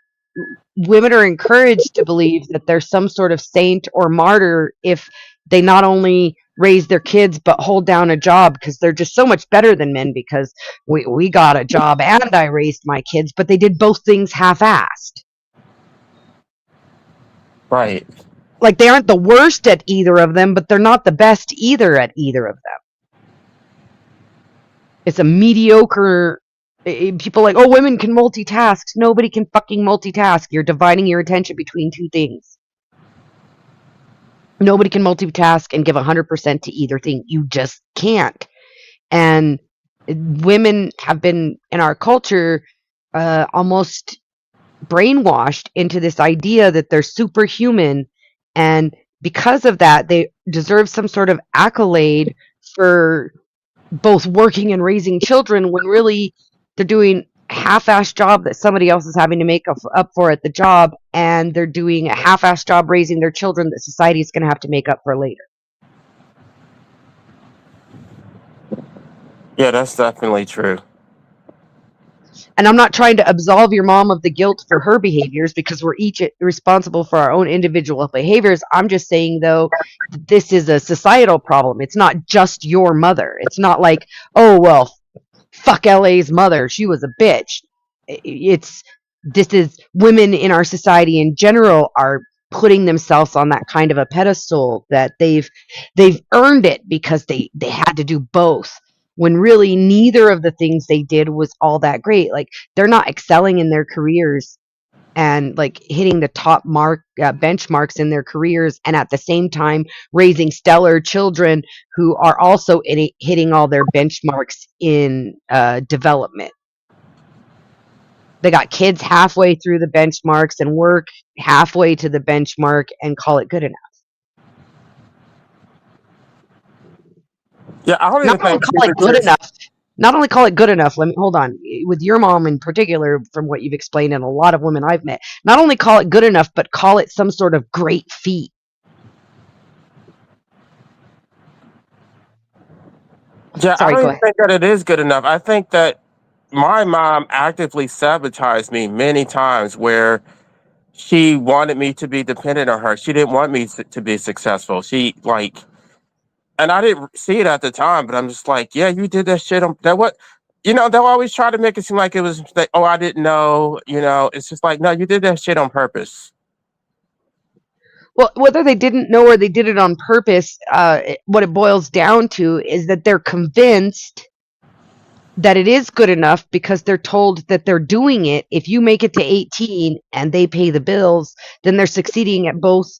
women are encouraged to believe that there's some sort of saint or martyr if they not only raise their kids but hold down a job, because they're just so much better than men because we got a job and I raised my kids, but they did both things half-assed. right. Like, they aren't the worst at either of them, but they're not the best either at either of them. It's a mediocre. People like, oh, women can multitask. Nobody can fucking multitask. You're dividing your attention between two things. Nobody can multitask and give 100% to either thing. You just can't. And women have been, in our culture, almost brainwashed into this idea that they're superhuman, and because of that, they deserve some sort of accolade for both working and raising children, when really they're doing a half-assed job that somebody else is having to make up for at the job, and they're doing a half-assed job raising their children that society is going to have to make up for later. Yeah, that's definitely true. And I'm not trying to absolve your mom of the guilt for her behaviors because we're each responsible for our own individual behaviors. I'm just saying, though, this is a societal problem. It's not just your mother. It's not like, oh, well, fuck LA's mother. She was a bitch. This is women in our society in general are putting themselves on that kind of a pedestal that they've earned it because they had to do both, when really neither of the things they did was all that great. Like, they're not excelling in their careers and like hitting the top benchmarks in their careers, and at the same time raising stellar children who are also hitting all their benchmarks in development. They got kids halfway through the benchmarks and work halfway to the benchmark and call it good enough. Yeah, I don't even Not only think call it good enough. Not only call it good enough. Let me hold on. With your mom in particular, from what you've explained, and a lot of women I've met, not only call it good enough, but call it some sort of great feat. Yeah, Sorry, I don't go even ahead. think that it is good enough. I think that my mom actively sabotaged me many times where she wanted me to be dependent on her. She didn't want me to be successful. She like, and I didn't see it at the time, but I'm just like, yeah, you did that shit on that. What, they'll always try to make it seem like it was like, oh, I didn't know. It's just like, no, you did that shit on purpose. Well, whether they didn't know or they did it on purpose, what it boils down to is that they're convinced that it is good enough because they're told that they're doing it. If you make it to 18 and they pay the bills, then they're succeeding at both,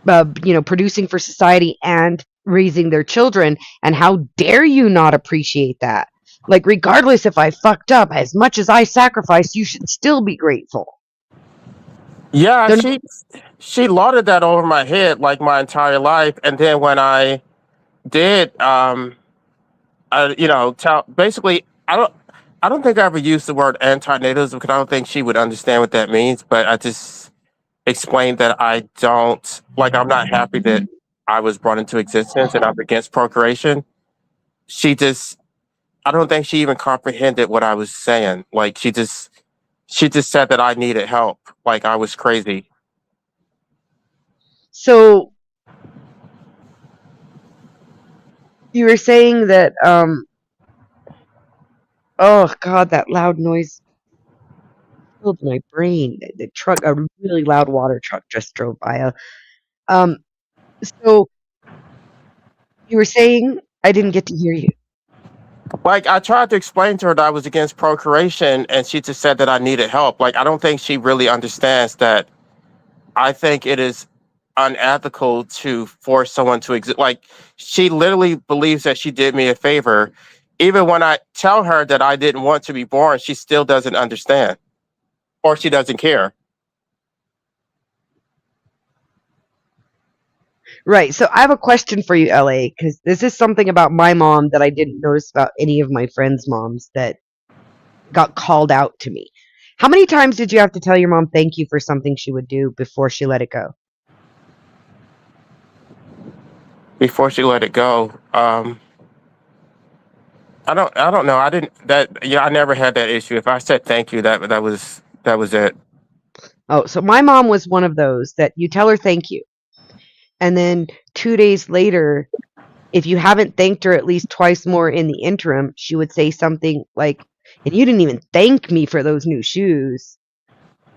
producing for society and raising their children. And how dare you not appreciate that? Like, regardless if I fucked up, as much as I sacrificed, you should still be grateful. Yeah, They're she lauded that over my head like my entire life, and then when I did, tell basically, I don't think I ever used the word anti-nativism because I don't think she would understand what that means. But I just explained that I don't like. I'm not happy that I was brought into existence, and I'm against procreation. She just, I don't think she even comprehended what I was saying. Like she just said that I needed help. Like I was crazy. So you were saying that, oh God, that loud noise filled my brain. The truck, a really loud water truck just drove by. Um, so you were saying, I didn't get to hear you. Like I tried to explain to her that I was against procreation, and she just said that I needed help. Like I don't think she really understands that. I think it is unethical to force someone to exist. Like she literally believes that she did me a favor. Even when I tell her that I didn't want to be born, she still doesn't understand, or she doesn't care. Right. So I have a question for you, LA, because this is something about my mom that I didn't notice about any of my friends' moms that got called out to me. How many times did you have to tell your mom thank you for something she would do before she let it go? Before she let it go, I don't know. I didn't that yeah. I never had that issue. If I said thank you, that was it. Oh, so my mom was one of those that you tell her thank you. And then 2 days later, if you haven't thanked her at least twice more in the interim, she would say something like, and you didn't even thank me for those new shoes,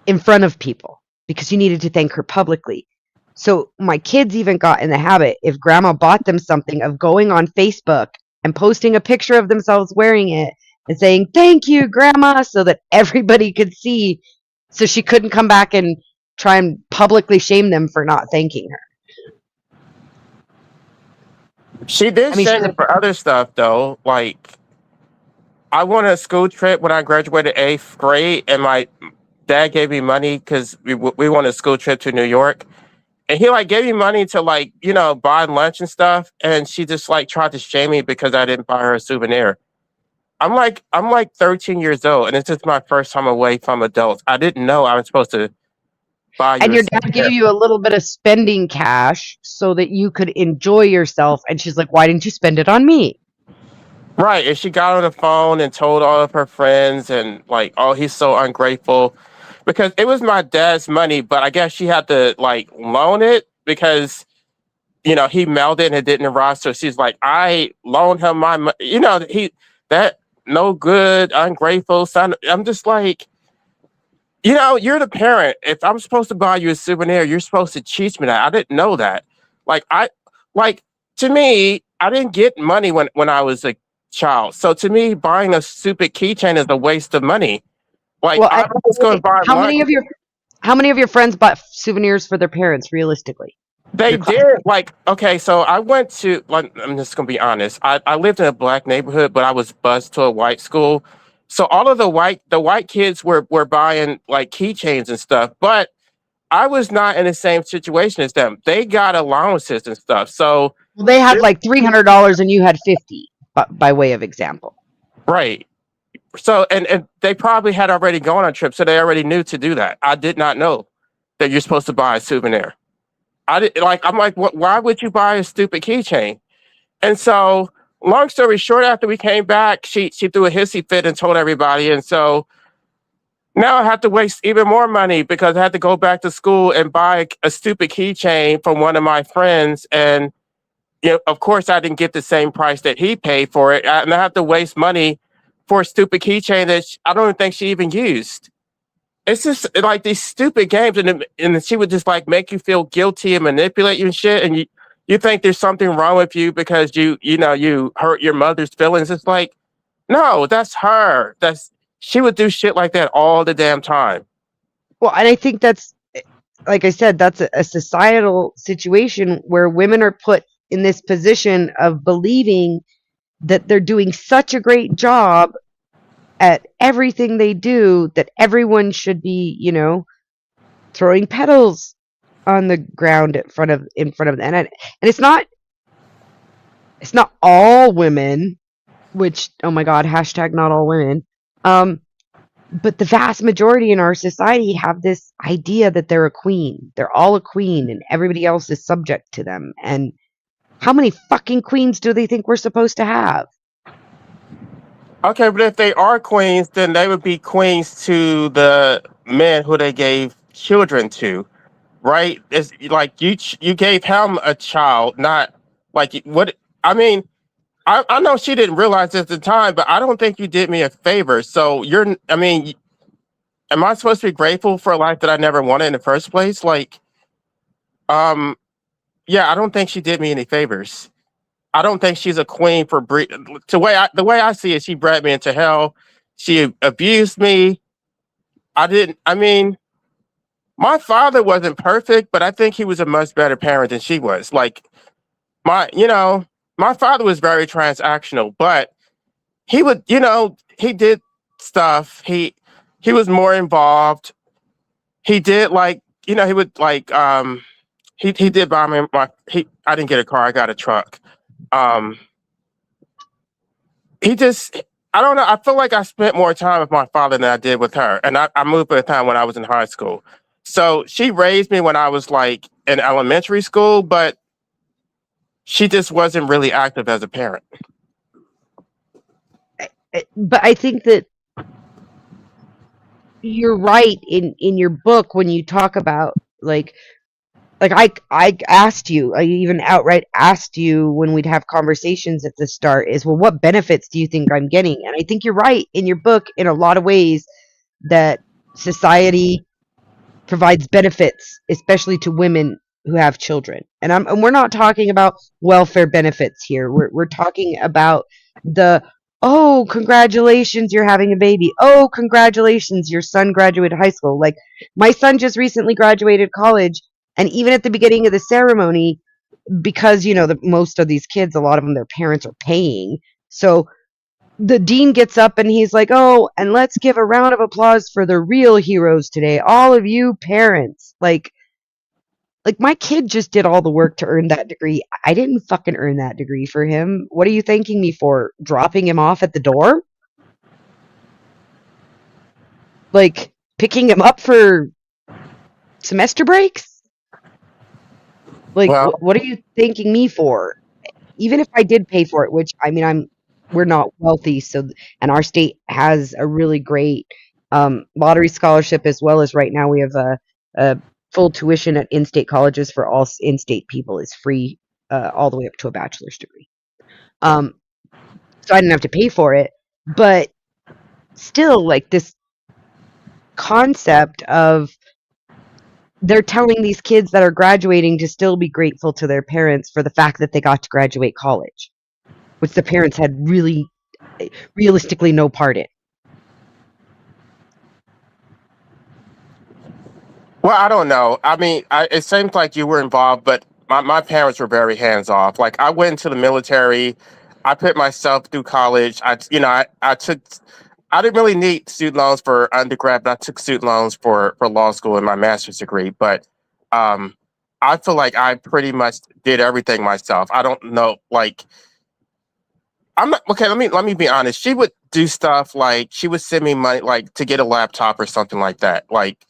in front of people because you needed to thank her publicly. So my kids even got in the habit, if grandma bought them something, of going on Facebook and posting a picture of themselves wearing it and saying, thank you, grandma, so that everybody could see. So she couldn't come back and try and publicly shame them for not thanking her. She did I mean, shame me for other stuff though. Like I went on a school trip when I graduated 8th grade, and my dad gave me money because we went on a school trip to New York, and he like gave me money to like buy lunch and stuff, and she just like tried to shame me because I didn't buy her a souvenir. I'm like 13 years old, and it's just my first time away from adults. I didn't know I was supposed to buy you and a your dad souvenir. gave you a little bit of spending cash so that you could enjoy yourself. And she's like, why didn't you spend it on me? Right, and she got on the phone and told all of her friends, and like, oh, he's so ungrateful, because it was my dad's money, but I guess she had to like loan it because he mailed it and it didn't arrive. So she's like, I loaned him my money. He that no good, ungrateful son. I'm just like, you're the parent. If I'm supposed to buy you a souvenir, you're supposed to teach me that. I didn't know that. Like like to me, I didn't get money when I was a child. So to me, buying a stupid keychain is a waste of money. Like Well, I was going to buy how lunch. many of your friends bought souvenirs for their parents realistically? They Your class. did. Like, okay, so I went to, like, I'm just gonna be honest. I lived in a black neighborhood, but I was bused to a white school. So all of the white kids were buying like keychains and stuff, but I was not in the same situation as them. They got allowances and stuff. So Well, they had like $300 and you had 50 by way of example. right. So and they probably had already gone on trips, so they already knew to do that. I did not know that you're supposed to buy a souvenir. I'm like, what, why would you buy a stupid keychain? And so, long story short, after we came back, she threw a hissy fit and told everybody. And so now I have to waste even more money because I had to go back to school and buy a stupid keychain from one of my friends. And of course, I didn't get the same price that he paid for it, and I have to waste money for a stupid keychain that I don't even think she even used. It's just like these stupid games, and she would just like make you feel guilty and manipulate you and shit, and you think there's something wrong with you because you hurt your mother's feelings. It's like, no, that's her. She would do shit like that all the damn time. Well, and I think that's, like I said, that's a societal situation where women are put in this position of believing that they're doing such a great job at everything they do that everyone should be, throwing petals on the ground in front of them. And it's not all women, which, oh my God, hashtag not all women. But the vast majority in our society have this idea that they're a queen. They're all a queen and everybody else is subject to them. And how many fucking queens do they think we're supposed to have? Okay, but if they are queens, then they would be queens to the men who they gave children to, right? It's like you gave him a child, not like what I mean. I know she didn't realize at the time, but I don't think you did me a favor. So I mean, am I supposed to be grateful for a life that I never wanted in the first place? Like, um, yeah, I don't think she did me any favors. I don't think she's a queen for the way I see it. She bred me into hell. She abused me. I didn't. I mean, my father wasn't perfect, but I think he was a much better parent than she was. Like my father was very transactional, but he would, he did stuff. He was more involved. He did like, he would like, he did buy me I didn't get a car. I got a truck. Um, he just, I don't know. I feel like I spent more time with my father than I did with her. And I moved at a time when I was in high school. So she raised me when I was like in elementary school, but she just wasn't really active as a parent. But I think that you're right in your book when you talk about like I asked you, I even outright asked you when we'd have conversations at the start is, well, what benefits do you think I'm getting? And I think you're right in your book in a lot of ways that society provides benefits, especially to women who have children. And we're not talking about welfare benefits here. We're talking about the, oh, congratulations, you're having a baby. Oh, congratulations, your son graduated high school. Like my son just recently graduated college, and even at the beginning of the ceremony, because most of these kids, a lot of them, their parents are paying. So the dean gets up and he's like, oh, and let's give a round of applause for the real heroes today, all of you parents. Like my kid just did all the work to earn that degree. I didn't fucking earn that degree for him. What are you thanking me for? Dropping him off at the door? Like picking him up for semester breaks? Like, Well, what are you thanking me for? Even if I did pay for it, which I mean, we're not wealthy, so and our state has a really great lottery scholarship, as well as right now we have a full tuition at in-state colleges for all in-state people is free all the way up to a bachelor's degree. Um, so I didn't have to pay for it, but still, like this concept of they're telling these kids that are graduating to still be grateful to their parents for the fact that they got to graduate college, which the parents had really realistically no part in. Well, I don't know. I mean, it seems like you were involved, but my parents were very hands off. Like, I went into the military, I put myself through college. I took, I didn't really need student loans for undergrad, but I took student loans for law school and my master's degree. But um, I feel like I pretty much did everything myself. I don't know, like, I'm not okay. Let me be honest. She would do stuff like she would send me money, like to get a laptop or something like that. Like,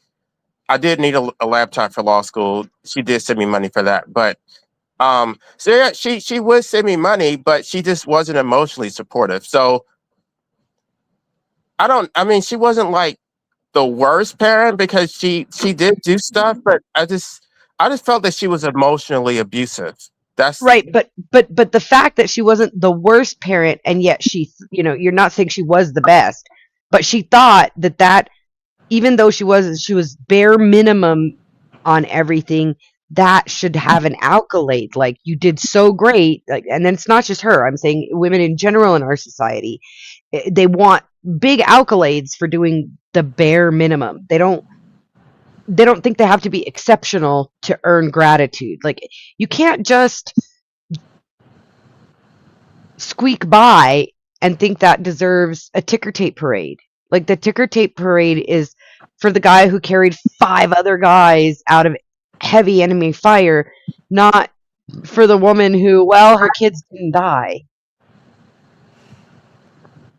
I did need a laptop for law school. She did send me money for that, but so yeah, she would send me money, but she just wasn't emotionally supportive. So I don't. I mean, she wasn't like the worst parent because she did do stuff, but I just felt that she was emotionally abusive. That's Right, but the fact that she wasn't the worst parent, and yet you're not saying she was the best, but she thought that even though she was bare minimum on everything, that should have an accolade. Like, you did so great. Like, and then it's not just her. I'm saying women in general in our society, they want big accolades for doing the bare minimum. They don't think they have to be exceptional to earn gratitude. Like, you can't just squeak by and think that deserves a ticker tape parade. Like, the ticker tape parade is for the guy who carried 5 other guys out of heavy enemy fire, not for the woman who, well, her kids didn't die.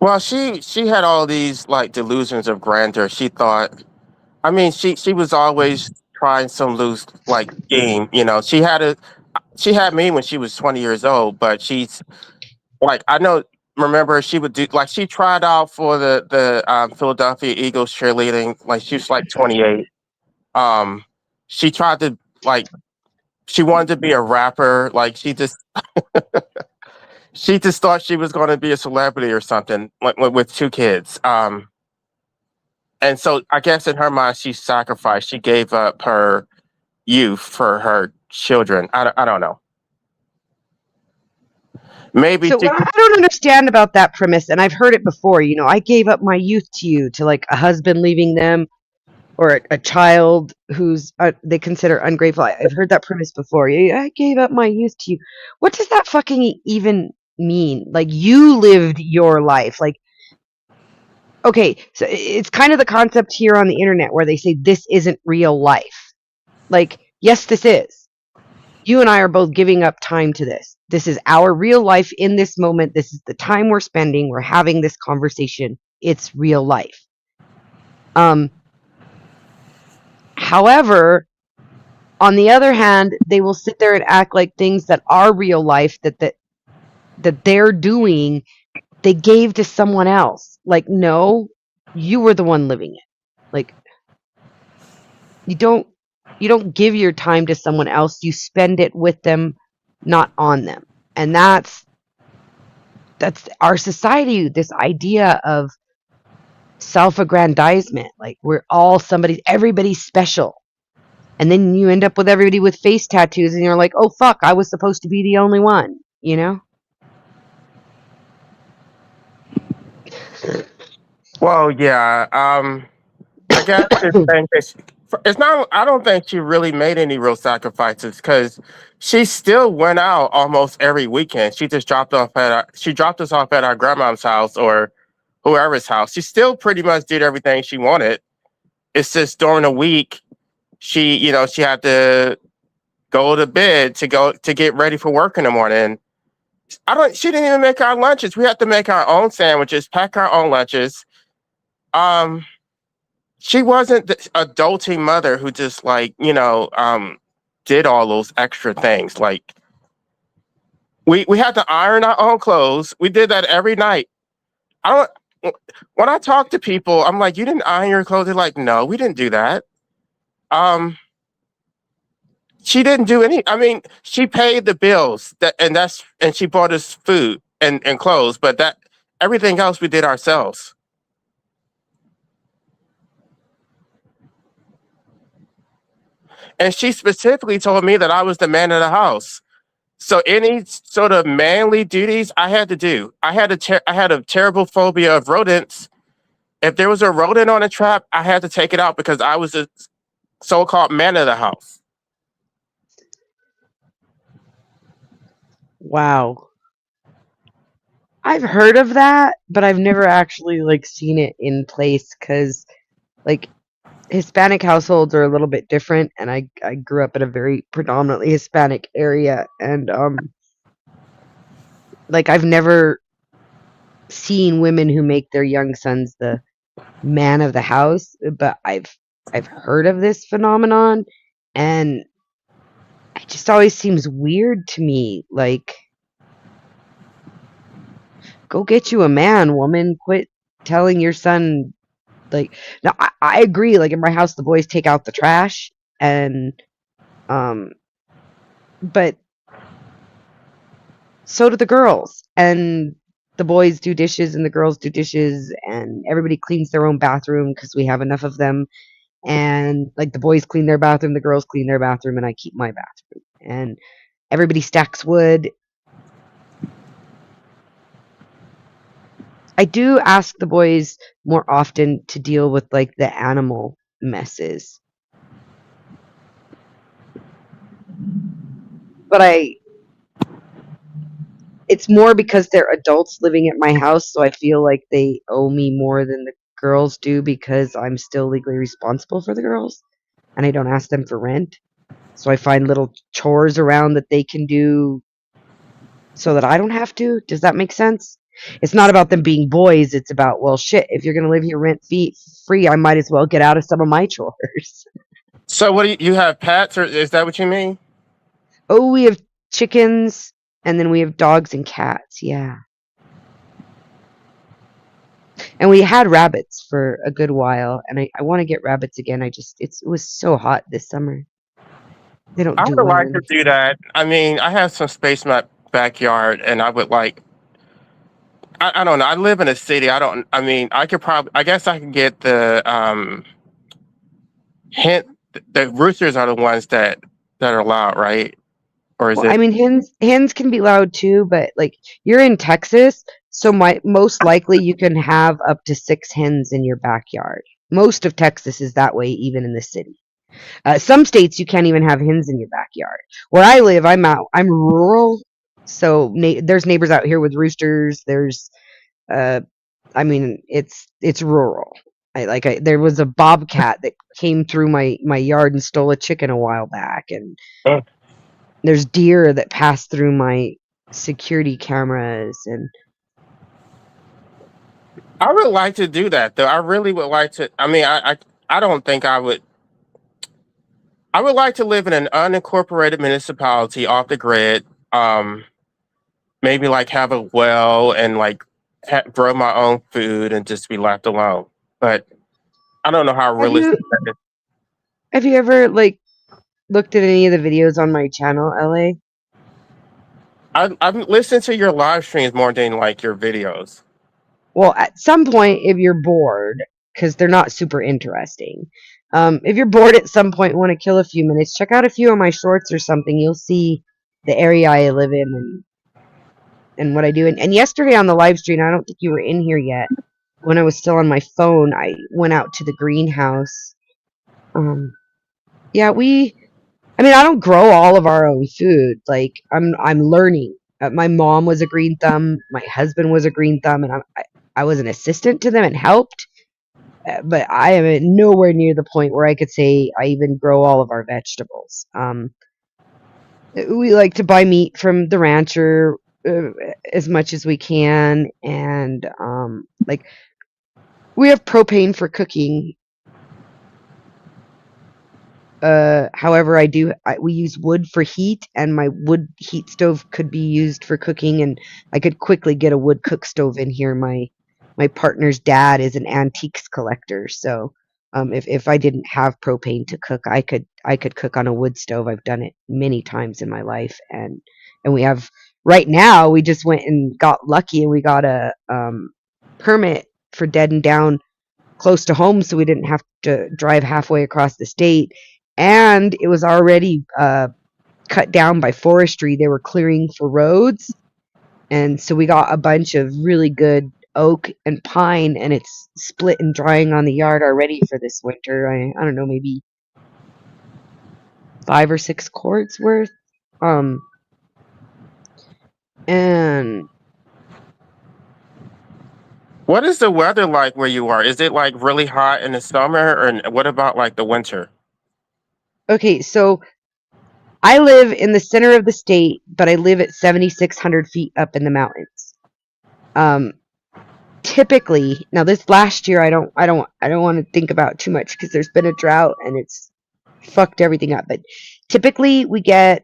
well, she had all these like delusions of grandeur. She thought, I mean, she was always trying some loose like game. She had me when she was 20 years old, but she's like, I know, remember she would do like she tried out for the Philadelphia Eagles cheerleading. Like, she was like 28. Um, she tried to like she wanted to be a rapper. Like, she just thought she was going to be a celebrity or something. Like, with 2 kids. And so I guess in her mind, she sacrificed. She gave up her youth for her children. I don't know. Maybe So she. what I don't understand about that premise, and I've heard it before, I gave up my youth to you, to like a husband leaving them, or a child who's they consider ungrateful. I've heard that premise before. Yeah, I gave up my youth to you. What does that fucking even mean? Like, you lived your life. Like, okay, so it's kind of the concept here on the internet where they say this isn't real life. Like, yes, this is. You and I are both giving up time to this. This is our real life in this moment. This is the time we're spending. We're having this conversation. It's real life. However, on the other hand, they will sit there and act like things that are real life that they're doing, they gave to someone else. Like, no, you were the one living it. Like, you don't give your time to someone else. You spend it with them, not on them. And that's our society, this idea of self-aggrandizement. Like, we're all everybody's special. And then you end up with everybody with face tattoos, and you're like, oh, fuck, I was supposed to be the only one, Well, yeah. I guess the thing is, it's not. I don't think she really made any real sacrifices because she still went out almost every weekend. She dropped us off at our grandma's house or whoever's house. She still pretty much did everything she wanted. It's just during the week, she had to go to bed to get ready for work in the morning. She didn't even make our lunches. We had to make our own sandwiches, pack our own lunches. Um, she wasn't the adulting mother who just like, did all those extra things. Like, We had to iron our own clothes. We did that every night. I don't. When I talk to people, I'm like, "You didn't iron your clothes?" They're like, "No, we didn't do that." Um, she didn't do any. I mean, she paid the bills and she bought us food and clothes, but that everything else we did ourselves. And she specifically told me that I was the man of the house. So any sort of manly duties I had to do. I had a terrible phobia of rodents. If there was a rodent on a trap, I had to take it out because I was the so-called man of the house. Wow. I've heard of that, but I've never actually like seen it in place because like Hispanic households are a little bit different, and I grew up in a very predominantly Hispanic area, and like I've never seen women who make their young sons the man of the house, but I've heard of this phenomenon, and it just always seems weird to me. Like, go get you a man, woman. Quit telling your son. Like, now I agree. Like in my house, the boys take out the trash, and um, but so do the girls, and the boys do dishes and the girls do dishes, and everybody cleans their own bathroom because we have enough of them. And like the boys clean their bathroom, the girls clean their bathroom, and I keep my bathroom. And everybody stacks wood. I do ask the boys more often to deal with like the animal messes. But it's more because they're adults living at my house, so I feel like they owe me more than the girls do because I'm still legally responsible for the girls and I don't ask them for rent. So I find little chores around that they can do so that I don't have to. Does that make sense? It's not about them being boys. It's about, well, shit, if you're going to live here rent free, I might as well get out of some of my chores. So what do you have pets or is that what you mean? Oh, we have chickens and then we have dogs and cats. Yeah. And we had rabbits for a good while, and I want to get rabbits again. It was so hot this summer. They don't I do would well like to in. do that. I mean, I have some space in my backyard and I would like I don't know. I live in a city. I mean, I could probably I guess I can get the hint the roosters are the ones that are loud, right? Or is Well, it I mean, hens can be loud too, but like you're in Texas, so most likely you can have up to 6 hens in your backyard. Most of Texas is that way, even in the city. Some states you can't even have hens in your backyard. Where I live, I'm rural, so there's neighbors out here with roosters. There's uh, I mean, it's rural. There was a bobcat that came through my yard and stole a chicken a while back, and uh, there's deer that pass through my security cameras, and I would like to do that though. I really would like to. I mean, I don't think I would. I would like to live in an unincorporated municipality off the grid. Um, Maybe like have a well and like grow my own food and just be left alone. But I don't know how have you realistic that is. have you ever like looked at any of the videos on my channel, LA? I've listened to your live streams more than like your videos. Well, at some point, if you're bored, because they're not super interesting, if you're bored at some point and want to kill a few minutes, check out a few of my shorts or something. You'll see the area I live in and what I do. And yesterday on the live stream, I don't think you were in here yet. When I was still on my phone, I went out to the greenhouse. Yeah, I mean, I don't grow all of our own food. Like, I'm learning. My mom was a green thumb. My husband was a green thumb, and I was an assistant to them and helped. But I am nowhere near the point where I could say I even grow all of our vegetables. We like to buy meat from the rancher as much as we can, and like we have propane for cooking. However, we use wood for heat, and my wood heat stove could be used for cooking, and I could quickly get a wood cook stove in here. My partner's dad is an antiques collector, so if I didn't have propane to cook, I could cook on a wood stove. I've done it many times in my life, and we have right now. We just went and got lucky, and we got a permit for Dead and Down close to home, so we didn't have to drive halfway across the state. And it was already cut down by forestry. They were clearing for roads, and so we got a bunch of really good oak and pine, and it's split and drying on the yard already for this winter. I don't know, maybe 5 or 6 quarts worth. And What is the weather like where you are? Is it like really hot in the summer, or what about like the winter? okay, so I live in the center of the state, but I live at 7,600 feet up in the mountains. Typically, now this last year, I don't want to think about too much because there's been a drought and it's fucked everything up. But typically, we get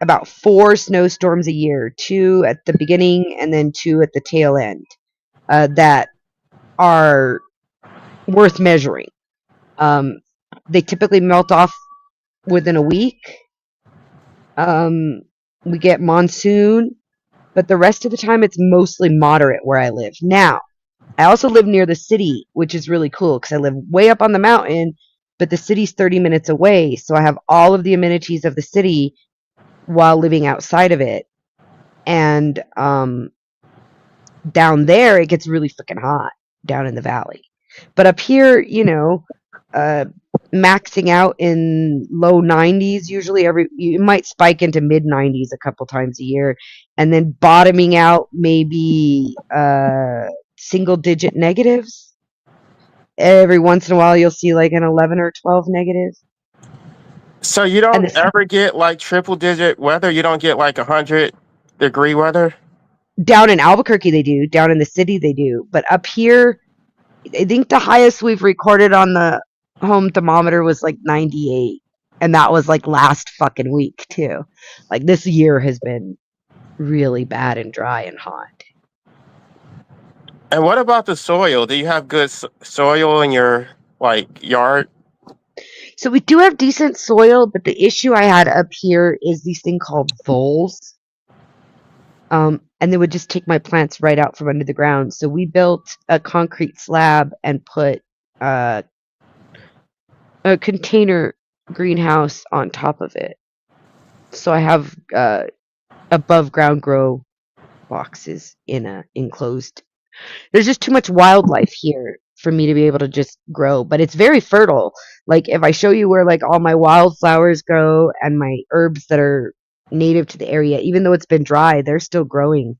about 4 snowstorms a year, 2 at the beginning and then 2 at the tail end, that are worth measuring. They typically melt off within a week. We get monsoon, but the rest of the time it's mostly moderate where I live. Now, I also live near the city, which is really cool because I live way up on the mountain, but the city's 30 minutes away, so I have all of the amenities of the city while living outside of it. And down there, it gets really freaking hot down in the valley. But up here, maxing out in low 90s usually. You might spike into mid 90s a couple times a year, and then bottoming out maybe single digit negatives. Every once in a while you'll see like an 11 or 12 negative. So you And don't ever get like triple digit weather? You don't get like 100-degree weather? down in Albuquerque they do, down in the city they do, but up here I think the highest we've recorded on the home thermometer was like 98, and that was like last fucking week too. Like this year has been really bad and dry and hot. And what about the soil? Do you have good soil in your like yard? So we do have decent soil, but the issue I had up here is these thing called voles. And they would just take my plants right out from under the ground. So we built a concrete slab and put a container greenhouse on top of it. So I have above ground grow boxes in a enclosed. There's just too much wildlife here for me to be able to just grow, but it's very fertile. Like if I show you where like all my wildflowers grow and my herbs that are native to the area, even though it's been dry, they're still growing.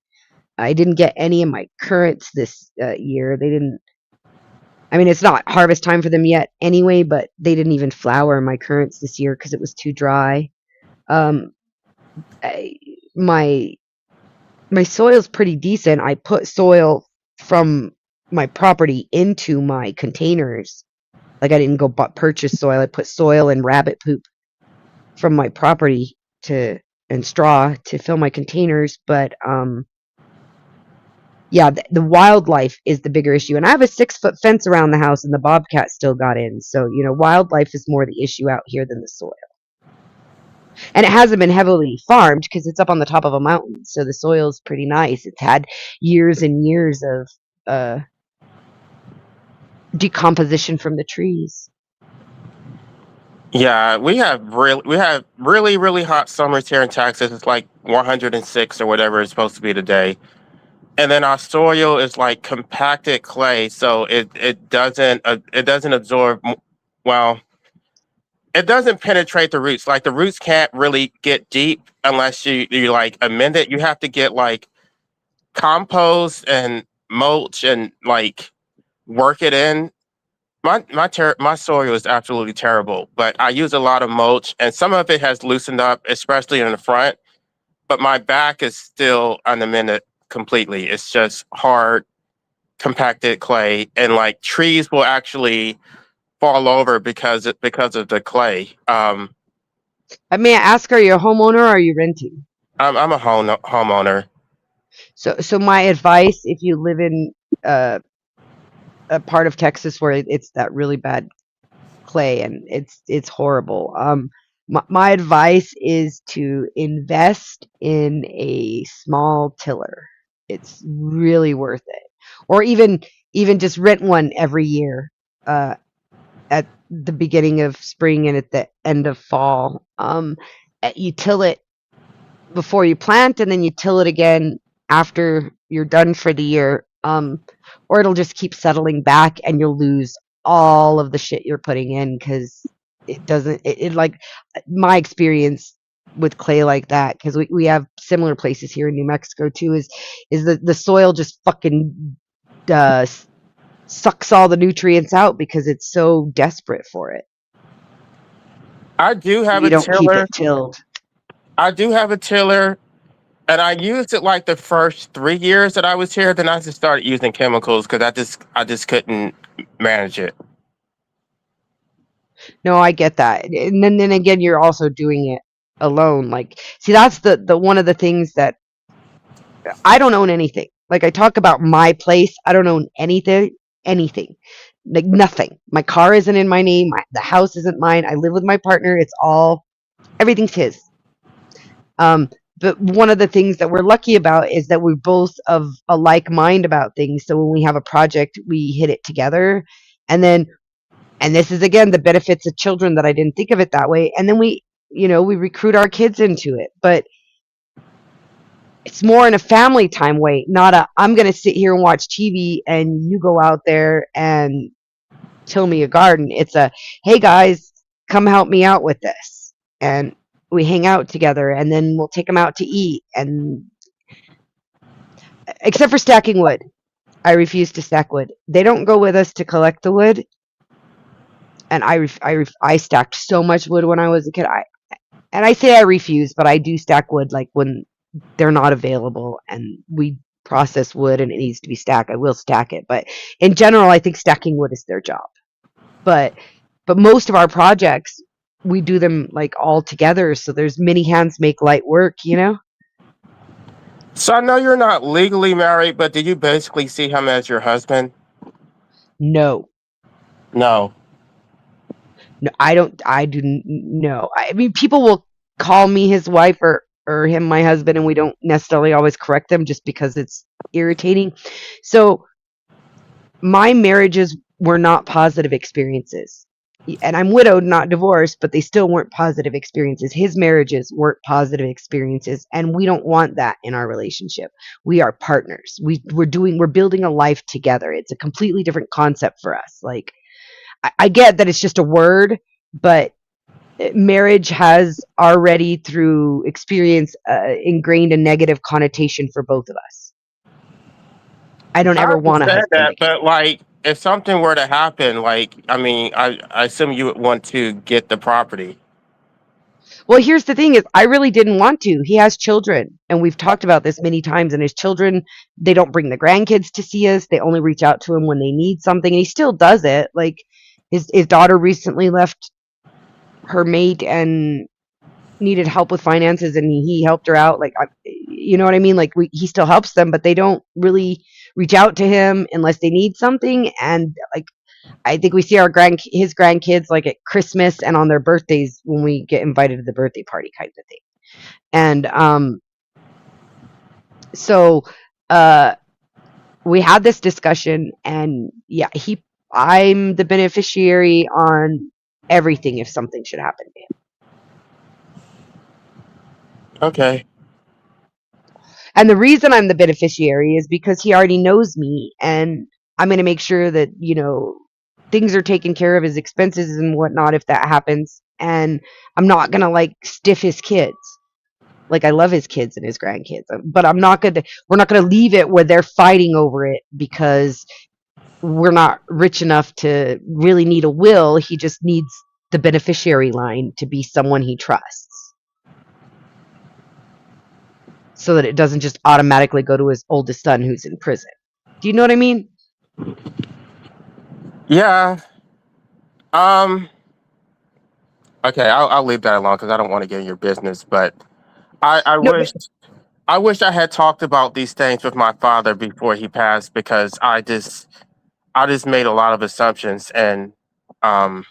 I didn't get any of my currants this year. They didn't. I mean, it's not harvest time for them yet anyway, but they didn't even flower my currants this year because it was too dry. My soil's pretty decent. I put soil from my property into my containers. Like I didn't go purchase soil. I put soil and rabbit poop from my property and straw to fill my containers. But yeah, the wildlife is the bigger issue. And I have a 6-foot fence around the house, and the bobcat still got in. So wildlife is more the issue out here than the soil. And it hasn't been heavily farmed because it's up on the top of a mountain, so the soil's pretty nice. It's had years and years of decomposition from the trees. Yeah, we have really hot summers here in Texas. It's like 106 or whatever it's supposed to be today. And then our soil is like compacted clay, so it doesn't absorb well. It doesn't penetrate the roots. Like the roots can't really get deep unless you like amend it. You have to get like compost and mulch and like work it in. My soil is absolutely terrible, but I use a lot of mulch, and some of it has loosened up, especially in the front. But my back is still unamended completely. It's just hard, compacted clay, and like trees will actually fall over because of the clay. May I ask, are you a homeowner or are you renting? I'm a homeowner. So my advice, if you live in uh, a part of Texas where it's that really bad clay and it's horrible, my advice is to invest in a small tiller. It's really worth it. Or even just rent one every year. At the beginning of spring and at the end of fall. You till it before you plant, and then you till it again after you're done for the year. Or it'll just keep settling back, and you'll lose all of the shit you're putting in because it doesn't. It like my experience with clay like that, because we have similar places here in New Mexico too. Is the soil just fucking uh, sucks all the nutrients out because it's so desperate for it. I do have You a don't keep tiller. it tilled. I do have a tiller, and I used it like the first 3 years that I was here. Then I just started using chemicals because I just couldn't manage it. No, I get that. And then again, you're also doing it alone. Like, see, that's the one of the things that I don't own anything. Like I talk about my place, I don't own anything. Like nothing. My car isn't in my name. The house isn't mine. I live with my partner. Everything's his. But one of the things that we're lucky about is that we're both of a like mind about things. So when we have a project, we hit it together. And this is again the benefits of children that I didn't think of it that way. And then we recruit our kids into it. But it's more in a family time way, not I'm going to sit here and watch TV and you go out there and till me a garden. It's hey guys, come help me out with this. And we hang out together, and then we'll take them out to eat. And except for stacking wood, I refuse to stack wood. They don't go with us to collect the wood. And I stacked so much wood when I was a kid. I say I refuse, but I do stack wood like when they're not available and we process wood and it needs to be stacked. I will stack it. But in general, I think stacking wood is their job. But most of our projects, we do them like all together. So there's many hands make light work, you know? So I know you're not legally married, but do you basically see him as your husband? No. No. No, I don't. I do no. I mean, people will call me his wife or him my husband, and we don't necessarily always correct them just because it's irritating. So my marriages were not positive experiences. And I'm widowed, not divorced, but they still weren't positive experiences. His marriages weren't positive experiences, and we don't want that in our relationship. We are partners. We're building a life together. It's a completely different concept for us. Like I get that it's just a word, but marriage has already, through experience, ingrained a negative connotation for both of us. I don't I ever want a understand husband that, again. but like, if something were to happen, like, I mean, I assume you would want to get the property. Well, here's the thing: is I really didn't want to. He has children, and we've talked about this many times. And his children, they don't bring the grandkids to see us. They only reach out to him when they need something, and he still does it. Like his daughter recently left her mate and needed help with finances, and he helped her out. Like, you know what I mean? Like he still helps them, but they don't really reach out to him unless they need something. And like, I think we see his grandkids like at Christmas and on their birthdays when we get invited to the birthday party kind of thing. And so we had this discussion, and yeah, I'm the beneficiary on everything if something should happen to him. Okay. And the reason I'm the beneficiary is because he already knows me, and I'm going to make sure that, things are taken care of, his expenses and whatnot, if that happens. And I'm not going to like stiff his kids. Like I love his kids and his grandkids, but we're not going to leave it where they're fighting over it because we're not rich enough to really need a will. He just needs the beneficiary line to be someone he trusts, so that it doesn't just automatically go to his oldest son who's in prison. Do you know what I mean? Yeah. Um. Okay, I'll leave that alone because I don't want to get in your business. But I No, wish I wish I had talked about these things with my father before he passed because I just made a lot of assumptions and um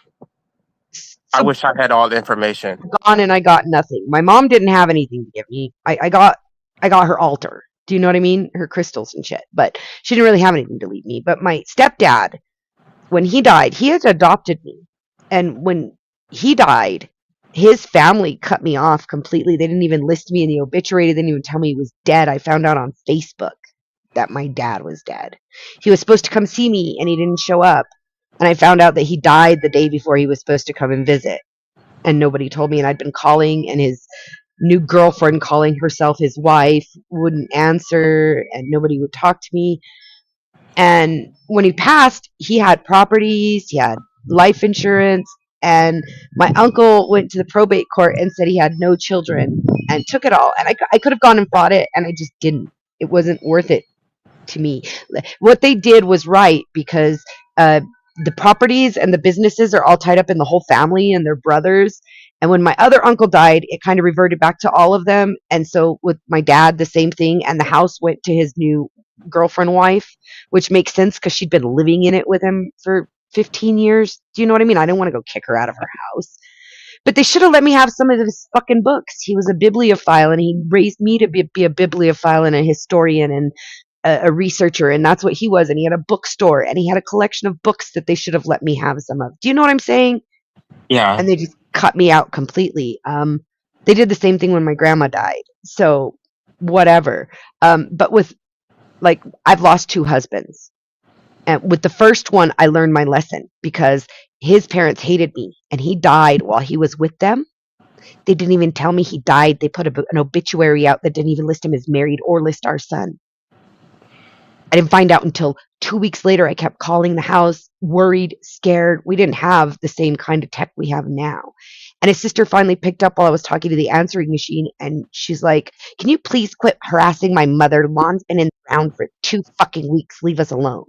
I so wish I had all the information. gone and I got nothing. My mom didn't have anything to give me. I got her altar. Do you know what I mean? Her crystals and shit. But she didn't really have anything to leave me. But my stepdad, when he died, he had adopted me. And when he died, his family cut me off completely. They didn't even list me in the obituary. They didn't even tell me he was dead. I found out on Facebook that my dad was dead. He was supposed to come see me and he didn't show up. And I found out that he died the day before he was supposed to come and visit. And nobody told me. And I'd been calling, and his new girlfriend, calling herself his wife, wouldn't answer, and nobody would talk to me. And when he passed, he had properties, he had life insurance, and my uncle went to the probate court and said he had no children and took it all. And I could have gone and fought it, and I just didn't. It wasn't worth it to me. What they did was right because uh, the properties and the businesses are all tied up in the whole family and their brothers. And when my other uncle died, it kind of reverted back to all of them. And so with my dad, the same thing. And the house went to his new girlfriend wife, which makes sense because she'd been living in it with him for 15 years. Do you know what I mean? I didn't want to go kick her out of her house. But they should have let me have some of his fucking books. He was a bibliophile, and he raised me to be a bibliophile and a historian and a researcher, and that's what he was. And he had a bookstore, and he had a collection of books that they should have let me have some of. Do you know what I'm saying? Yeah. And they just cut me out completely. They did the same thing when my grandma died. So whatever. But with like, I've lost two husbands. And with the first one, I learned my lesson because his parents hated me, and he died while he was with them. They didn't even tell me he died. They put an obituary out that didn't even list him as married or list our son. I didn't find out until 2 weeks later. I kept calling the house, worried, scared. We didn't have the same kind of tech we have now. And his sister finally picked up while I was talking to the answering machine, and she's like, "Can you please quit harassing my mother? Lon's been in the ground for 2 fucking weeks. Leave us alone."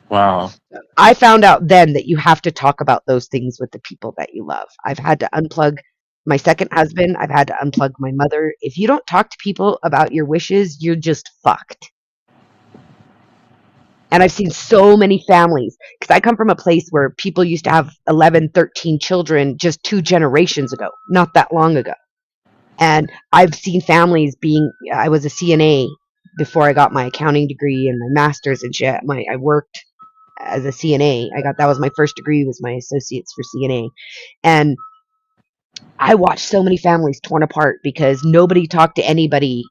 Wow. I found out then that you have to talk about those things with the people that you love. I've had to unplug my second husband. I've had to unplug my mother. If you don't talk to people about your wishes, you're just fucked. And I've seen so many families because I come from a place where people used to have 11, 13 children just 2 generations ago, not that long ago. And I've seen families I was a CNA before I got my accounting degree and my master's and shit. I worked as a CNA. That was my first degree, was my associates for CNA. And I watched so many families torn apart because nobody talked to anybody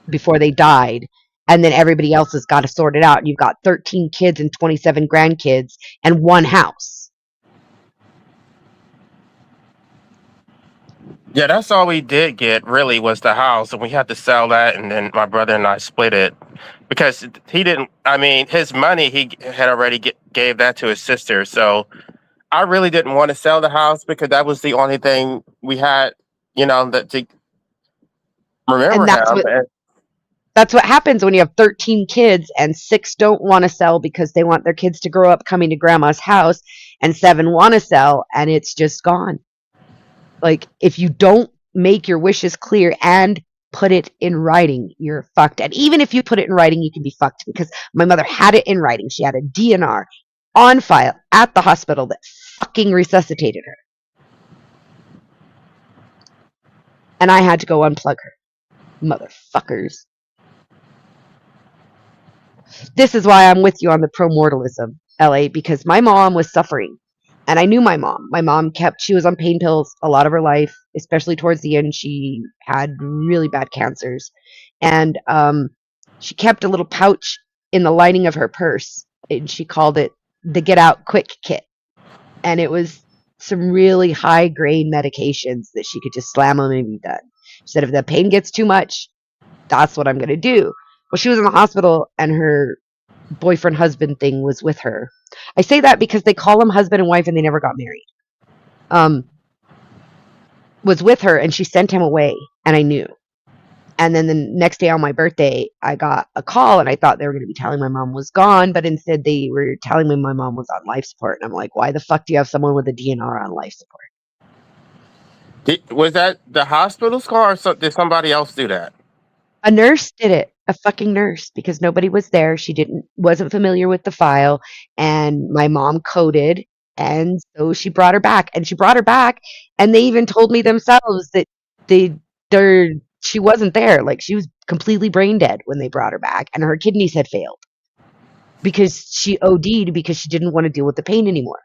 before they died. And then everybody else has got to sort it out. And you've got 13 kids and 27 grandkids and one house. Yeah, that's all we did get really was the house, and we had to sell that, and then my brother and I split it because he didn't. I mean, his money he had already gave that to his sister, so I really didn't want to sell the house because that was the only thing we had, that to remember And him. And that's what happens when you have 13 kids and 6 don't want to sell because they want their kids to grow up coming to grandma's house, and 7 want to sell, and it's just gone. Like, if you don't make your wishes clear and put it in writing, you're fucked. And even if you put it in writing, you can be fucked because my mother had it in writing. She had a DNR on file at the hospital that fucking resuscitated her. And I had to go unplug her. Motherfuckers. This is why I'm with you on the pro-mortalism, LA, because my mom was suffering. And I knew my mom. My mom she was on pain pills a lot of her life, especially towards the end. She had really bad cancers. And she kept a little pouch in the lining of her purse, and she called it the Get Out Quick Kit. And it was some really high-grade medications that she could just slam them and be done. She said, if the pain gets too much, that's what I'm going to do. Well, she was in the hospital, and her boyfriend husband thing was with her. I say that because they call them husband and wife and they never got married. Was with her, and she sent him away, and I knew. And then the next day on my birthday, I got a call and I thought they were going to be telling my mom was gone, but instead they were telling me my mom was on life support. And I'm like, why the fuck do you have someone with a DNR on life support? Was that the hospital's call, or did somebody else do that? A nurse did it, a fucking nurse, because nobody was there. She wasn't familiar with the file, and my mom coded, and so she brought her back. And she brought her back, and they even told me themselves that she wasn't there. Like, she was completely brain dead when they brought her back, and her kidneys had failed because she OD'd because she didn't want to deal with the pain anymore.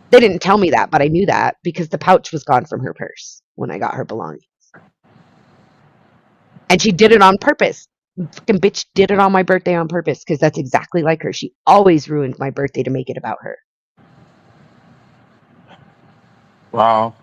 They didn't tell me that, but I knew that because the pouch was gone from her purse when I got her belongings. And she did it on purpose. Fucking bitch did it on my birthday on purpose because that's exactly like her. She always ruined my birthday to make it about her. Wow.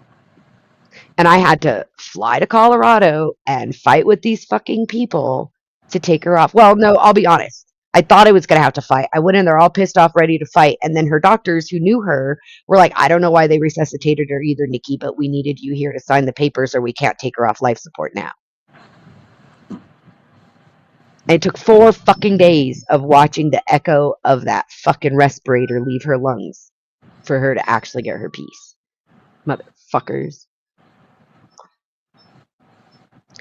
And I had to fly to Colorado and fight with these fucking people to take her off. Well, no, I'll be honest. I thought I was going to have to fight. I went in there all pissed off, ready to fight. And then her doctors who knew her were like, I don't know why they resuscitated her either, Nikki, but we needed you here to sign the papers or we can't take her off life support now. And it took 4 fucking days of watching the echo of that fucking respirator leave her lungs for her to actually get her peace. Motherfuckers.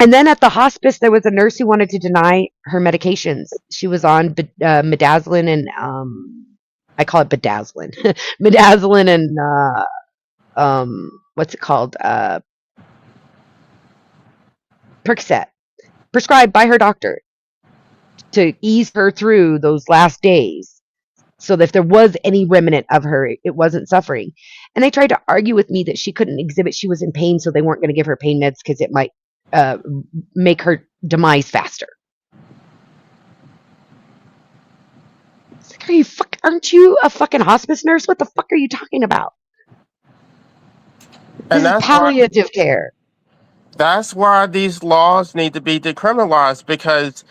And then at the hospice, there was a nurse who wanted to deny her medications. She was on midazolam and, I call it bedazzling. Midazolam and, what's it called? Percocet. Prescribed by her doctor to ease her through those last days. So that if there was any remnant of her, it wasn't suffering. And they tried to argue with me that she couldn't exhibit she was in pain, so they weren't going to give her pain meds because it might make her demise faster. It's like, aren't you a fucking hospice nurse? What the fuck are you talking about? This is palliative care. That's why these laws need to be decriminalized, because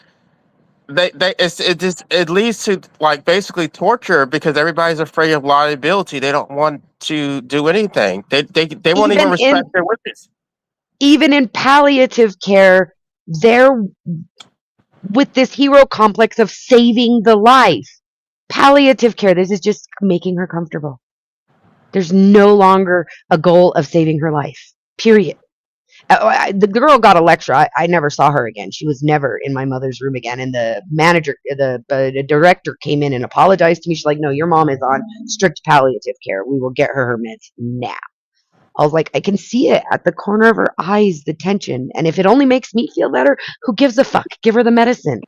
it leads to, like, basically torture, because everybody's afraid of liability. They don't want to do anything. They won't even respect their witness. Even in palliative care, they're with this hero complex of saving the life. Palliative care, this is just making her comfortable. There's no longer a goal of saving her life. Period. The girl got a lecture. I never saw her again. She was never in my mother's room again. And the manager, the director came in and apologized to me. She's like, no, your mom is on strict palliative care. We will get her meds now. I was like, I can see it at the corner of her eyes, the tension. And if it only makes me feel better, who gives a fuck? Give her the medicine.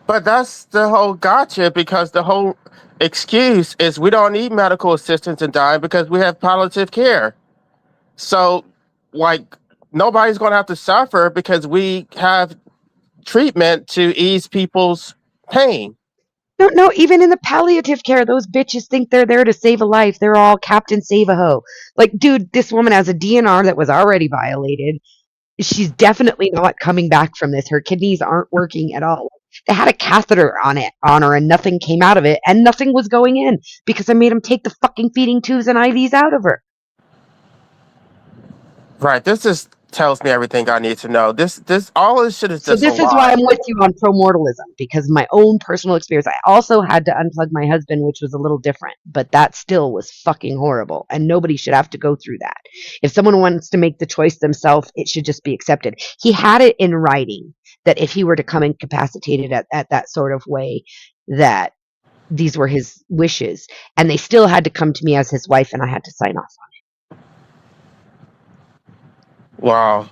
But that's the whole gotcha, because the whole excuse is we don't need medical assistance in dying because we have palliative care. So, like, nobody's going to have to suffer because we have treatment to ease people's pain. No, even in the palliative care, those bitches think they're there to save a life. They're all Captain Save-A-Ho. Like, dude, this woman has a DNR that was already violated. She's definitely not coming back from this. Her kidneys aren't working at all. They had a catheter on her, and nothing came out of it, and nothing was going in because I made them take the fucking feeding tubes and IVs out of her. Right. This just tells me everything I need to know. This all this shit is So just this a is lie. why I'm with you on pro-mortalism, because of my own personal experience. I also had to unplug my husband, which was a little different, but that still was fucking horrible, and nobody should have to go through that. If someone wants to make the choice themselves, it should just be accepted. He had it in writing that if he were to come incapacitated at that sort of way, that these were his wishes, and they still had to come to me as his wife, and I had to sign off on it. Wow.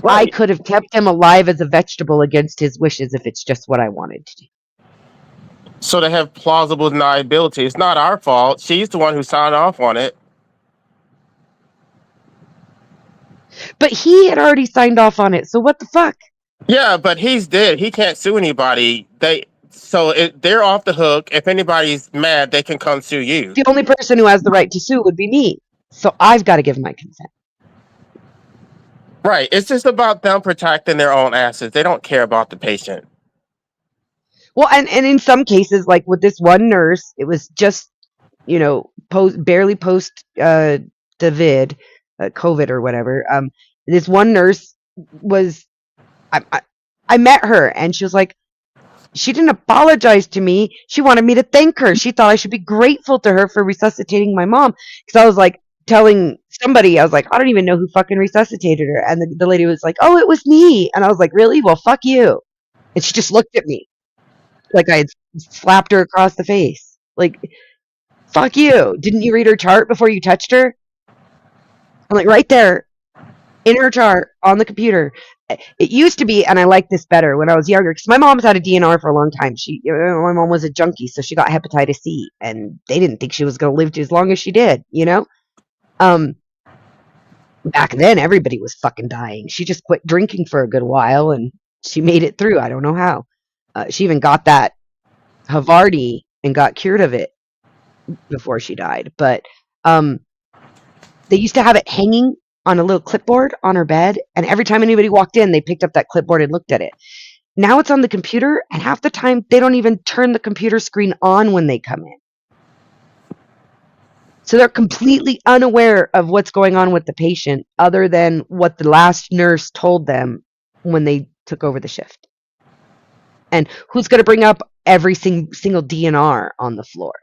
I could have kept him alive as a vegetable against his wishes if it's just what I wanted to do. So they have plausible deniability. It's not our fault. She's the one who signed off on it. But he had already signed off on it, so what the fuck? Yeah, but he's dead. He can't sue anybody. They're off the hook. If anybody's mad, they can come sue you. The only person who has the right to sue would be me. So I've got to give my consent. Right. It's just about them protecting their own assets. They don't care about the patient. Well, and in some cases, like with this one nurse, it was just, barely post David, COVID or whatever. This one nurse was, I met her and she was like, she didn't apologize to me. She wanted me to thank her. She thought I should be grateful to her for resuscitating my mom. Because I was like telling somebody, I was like, I don't even know who fucking resuscitated her. And the lady was like, oh, it was me. And I was like, really? Well, fuck you. And she just looked at me like I had slapped her across the face. Like, fuck you. Didn't you read her chart before you touched her? I'm like, right there in her chart on the computer. It used to be, and I like this better when I was younger, because my mom's had a DNR for a long time. My mom was a junkie, so she got hepatitis C, and they didn't think she was going to live as long as she did, you know? Back then, everybody was fucking dying. She just quit drinking for a good while, and she made it through. I don't know how. She even got that Havarti and got cured of it before she died. But they used to have it hanging on a little clipboard on her bed, and every time anybody walked in, they picked up that clipboard and looked at it. Now it's on the computer, and half the time they don't even turn the computer screen on when they come in. So they're completely unaware of what's going on with the patient other than what the last nurse told them when they took over the shift. And who's going to bring up every single DNR on the floor?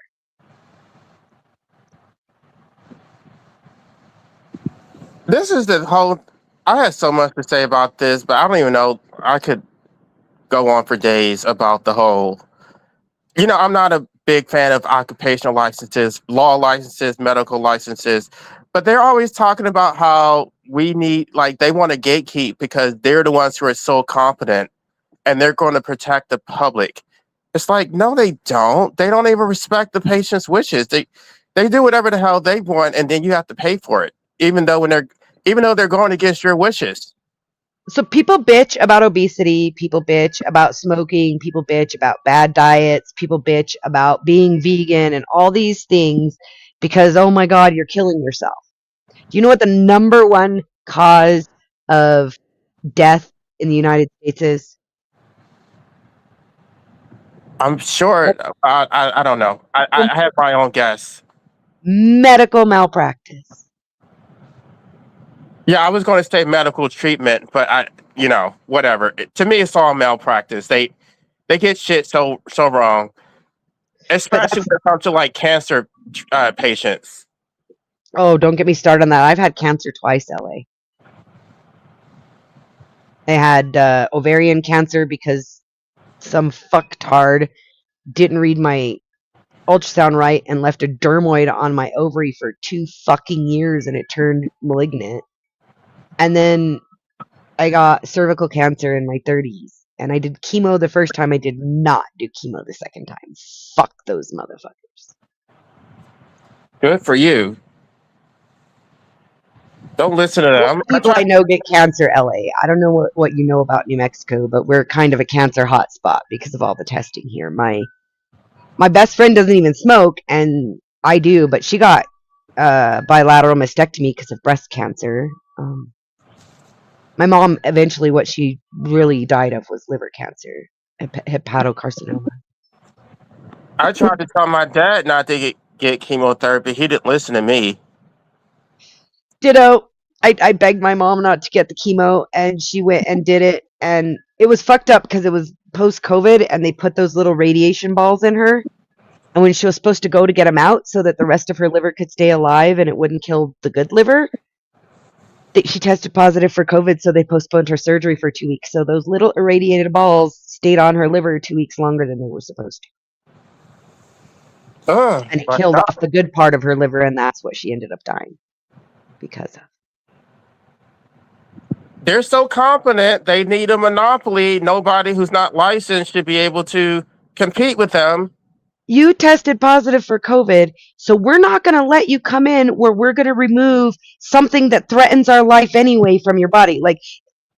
This is the whole. I had so much to say about this, but I don't even know. I could go on for days about the whole. I'm not a big fan of occupational licenses, law licenses, medical licenses, but they're always talking about how we need, like, they want to gatekeep because they're the ones who are so competent and they're going to protect the public. It's like, no, they don't. They don't even respect the patient's wishes. They do whatever the hell they want, and then you have to pay for it, even though they're going against your wishes. So people bitch about obesity, people bitch about smoking, people bitch about bad diets, people bitch about being vegan and all these things because, oh my God, you're killing yourself. Do you know what the number one cause of death in the United States is? I'm sure. I don't know. I have my own guess. Medical malpractice. Yeah, I was going to say medical treatment, but whatever. To me, it's all malpractice. They get shit so wrong, especially when it comes to like cancer patients. Oh, don't get me started on that. I've had cancer twice, LA. I had ovarian cancer because some fucktard didn't read my ultrasound right and left a dermoid on my ovary for 2 fucking years and it turned malignant. And then I got cervical cancer in my 30s. And I did chemo the first time. I did not do chemo the second time. Fuck those motherfuckers. Good for you. Don't listen to them. People I know get cancer, LA. I don't know what you know about New Mexico, but we're kind of a cancer hotspot because of all the testing here. My best friend doesn't even smoke, and I do, but she got bilateral mastectomy because of breast cancer. My mom, eventually, what she really died of was liver cancer, hepatocarcinoma. I tried to tell my dad not to get chemotherapy. He didn't listen to me. Ditto. I begged my mom not to get the chemo, and she went and did it, and it was fucked up because it was post-COVID, and they put those little radiation balls in her, and when she was supposed to go to get them out so that the rest of her liver could stay alive and it wouldn't kill the good liver, she tested positive for COVID, so they postponed her surgery for 2 weeks. So those little irradiated balls stayed on her liver 2 weeks longer than they were supposed to. And it killed off the good part of her liver, and that's what she ended up dying because of. They're so competent, they need a monopoly. Nobody who's not licensed should be able to compete with them. You tested positive for COVID, so we're not going to let you come in where we're going to remove something that threatens our life anyway from your body. Like,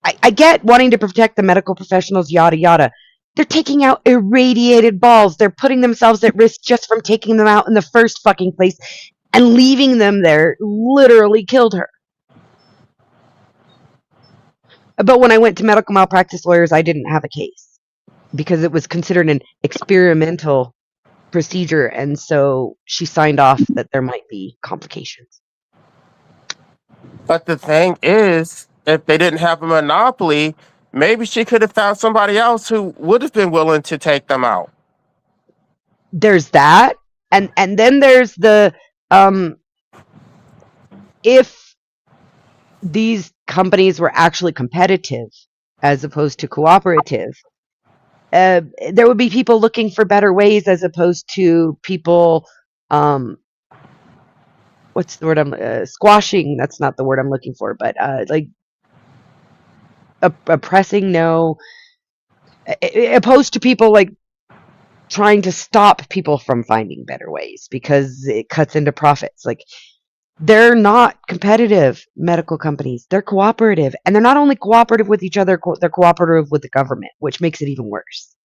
I get wanting to protect the medical professionals, yada, yada. They're taking out irradiated balls. They're putting themselves at risk just from taking them out in the first fucking place, and leaving them there literally killed her. But when I went to medical malpractice lawyers, I didn't have a case because it was considered an experimental procedure, and so she signed off that there might be complications. But the thing is, if they didn't have a monopoly, maybe she could have found somebody else who would have been willing to take them out. There's that, and then there's the if these companies were actually competitive as opposed to cooperative, there would be people looking for better ways as opposed to people what's the word I'm squashing, that's not the word I'm looking for, but like oppressing, no, opposed to people like trying to stop people from finding better ways because it cuts into profits. Like, they're not competitive medical companies. They're cooperative. And they're not only cooperative with each other, they're cooperative with the government, which makes it even worse.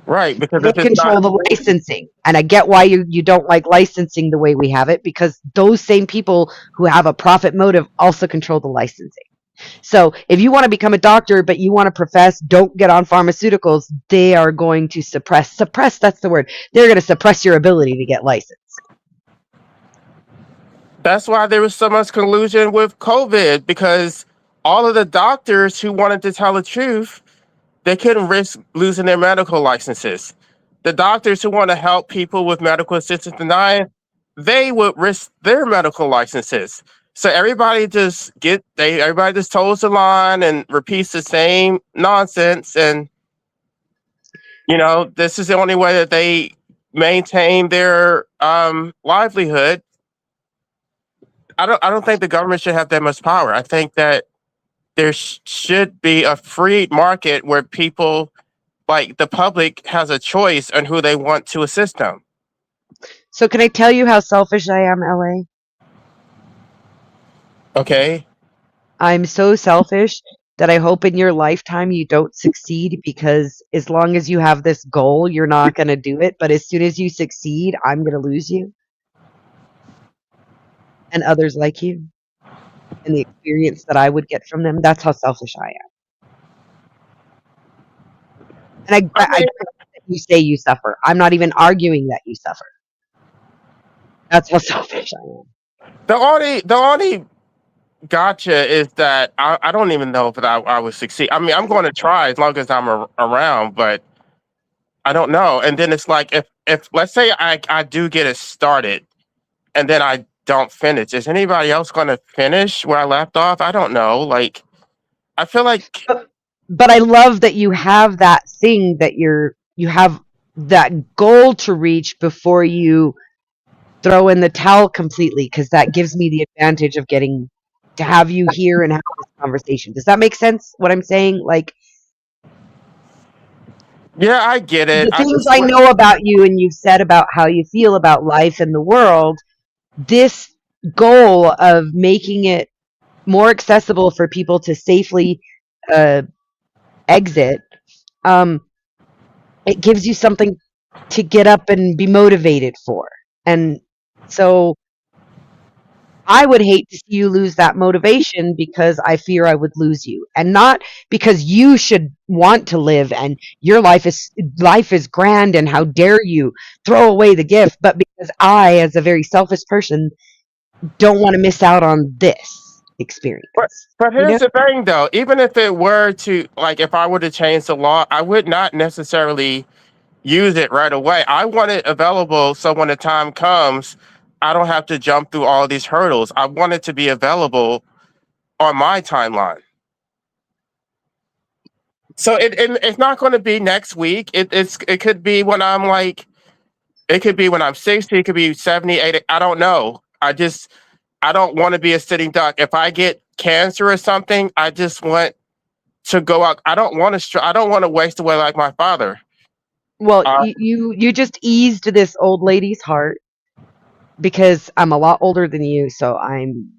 Right, because They if it's not, control the licensing. And I get why you don't like licensing the way we have it, because those same people who have a profit motive also control the licensing. So if you want to become a doctor, but you want to profess, don't get on pharmaceuticals, they are going to suppress, that's the word. They're going to suppress your ability to get licensed. that's why there was so much collusion with COVID, because all of the doctors who wanted to tell the truth, they couldn't risk losing their medical licenses. The doctors who want to help people with medical assistance denying, they would risk their medical licenses. So everybody just toes the line and repeats the same nonsense. And this is the only way that they maintain their livelihood. I don't think the government should have that much power. I think that there should be a free market where people, like the public, has a choice on who they want to assist them. So can I tell you how selfish I am, LA? Okay. I'm so selfish that I hope in your lifetime you don't succeed, because as long as you have this goal, you're not going to do it. But as soon as you succeed, I'm going to lose you and others like you and the experience that I would get from them. That's how selfish I am. And I I mean, get that you say you suffer. I'm not even arguing that you suffer. That's how selfish I am. the only gotcha is that I don't even know if I would succeed. I mean, I'm going to try as long as I'm around, but I don't know. And then it's like, if let's say I do get it started and then I don't finish, is anybody else going to finish where I left off? I don't know. Like, I feel like, But I love that you have that thing that you have that goal to reach before you throw in the towel completely, because that gives me the advantage of getting to have you here and have this conversation. Does that make sense what I'm saying? Like, yeah, I get it. the things I know about you and you've said about how you feel about life and the world, this goal of making it more accessible for people to safely exit, it gives you something to get up and be motivated for. And so I would hate to see you lose that motivation, because I fear I would lose you. And not because you should want to live and your life is grand and how dare you throw away the gift, but because I, as a very selfish person, don't want to miss out on this experience. But here's the thing, though. Even if it were to, like, if I were to change the law, I would not necessarily use it right away. I want it available so when the time comes, I don't have to jump through all these hurdles. I want it to be available on my timeline. So it's not going to be next week. It could be when I'm like, it could be when I'm 60. It could be 70, 80. I don't know. I don't want to be a sitting duck. If I get cancer or something, I just want to go out. I don't want to waste away like my father. Well, you just eased this old lady's heart, because I'm a lot older than you, so I'm,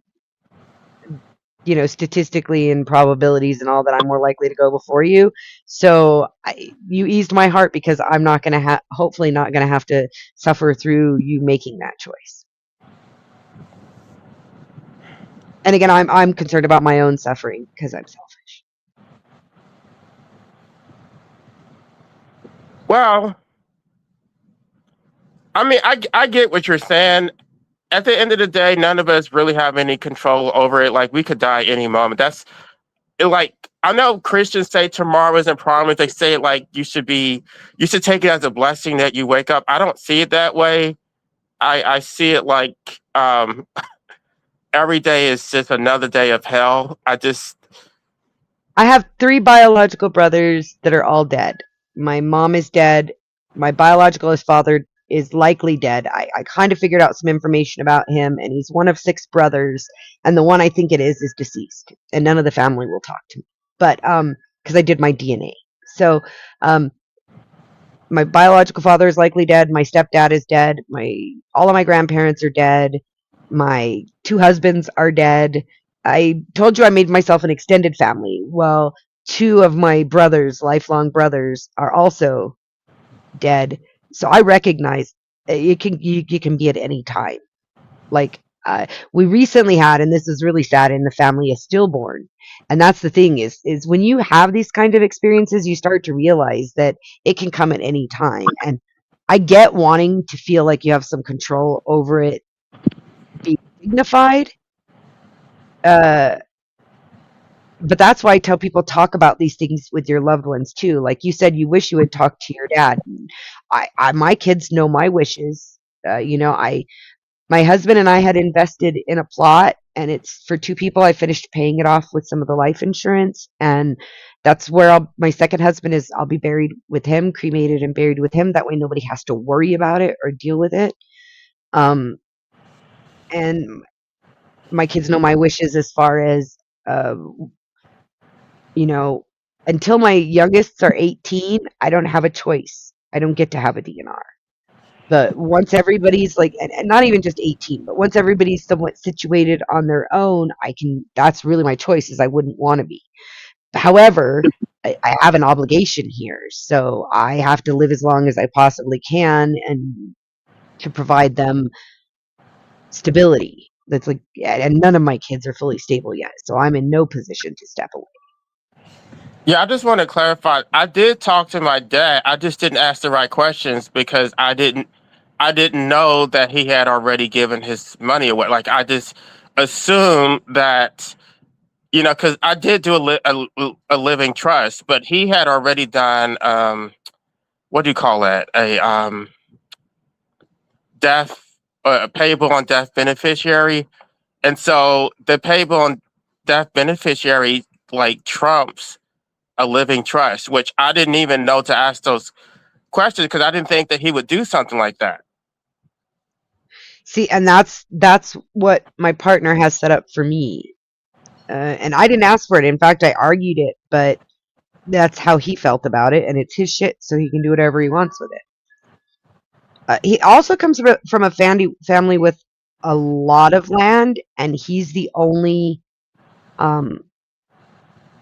statistically and probabilities and all that, I'm more likely to go before you. So you eased my heart, because I'm not going to hopefully not going to have to suffer through you making that choice. And again, I'm concerned about my own suffering because I'm selfish. Well, I mean, I get what you're saying. at the end of the day, none of us really have any control over it. Like we could die any moment. That's it, like I know Christians say tomorrow isn't promised. They say it like you should take it as a blessing that you wake up. I don't see it that way. I see it like every day is just another day of hell. I have 3 biological brothers that are all dead. My mom is dead. My biological father is likely dead. I kind of figured out some information about him, and he's one of 6 brothers, and the one I think it is deceased, and none of the family will talk to me. But because I did my DNA, so my biological father is likely dead. My stepdad is dead. All of my grandparents are dead. My 2 husbands are dead. I told you I made myself an extended family. Well, 2 of my brothers, lifelong brothers, are also dead. So I recognize you can be at any time. Like we recently had, and this is really sad, in the family, a stillborn. And that's the thing is when you have these kind of experiences, you start to realize that it can come at any time. And I get wanting to feel like you have some control over it, be dignified. But that's why I tell people talk about these things with your loved ones too. Like you said, you wish you had talked to your dad. My kids know my wishes. My husband and I had invested in a plot, and it's for 2 people. I finished paying it off with some of the life insurance, and that's where my second husband is. I'll be buried with him, cremated and buried with him. That way nobody has to worry about it or deal with it. And my kids know my wishes as far as, until my youngest are 18, I don't have a choice. I don't get to have a DNR. But once everybody's like, and not even just 18, but once everybody's somewhat situated on their own, that's really my choice, is I wouldn't want to be. However, I have an obligation here. So I have to live as long as I possibly can and to provide them stability. That's like, and none of my kids are fully stable yet. So I'm in no position to step away. Yeah, I just want to clarify. I did talk to my dad. I just didn't ask the right questions because I didn't know that he had already given his money away. Like I just assumed that, because I did do a living trust, but he had already done what do you call that? A death, a payable on death beneficiary, and so the payable on death beneficiary like trumps a living trust, which I didn't even know to ask those questions because I didn't think that he would do something like that. See, and that's what my partner has set up for me. And I didn't ask for it. In fact, I argued it, but that's how he felt about it, and it's his shit, so he can do whatever he wants with it. He also comes from a family with a lot of land, and he's the only.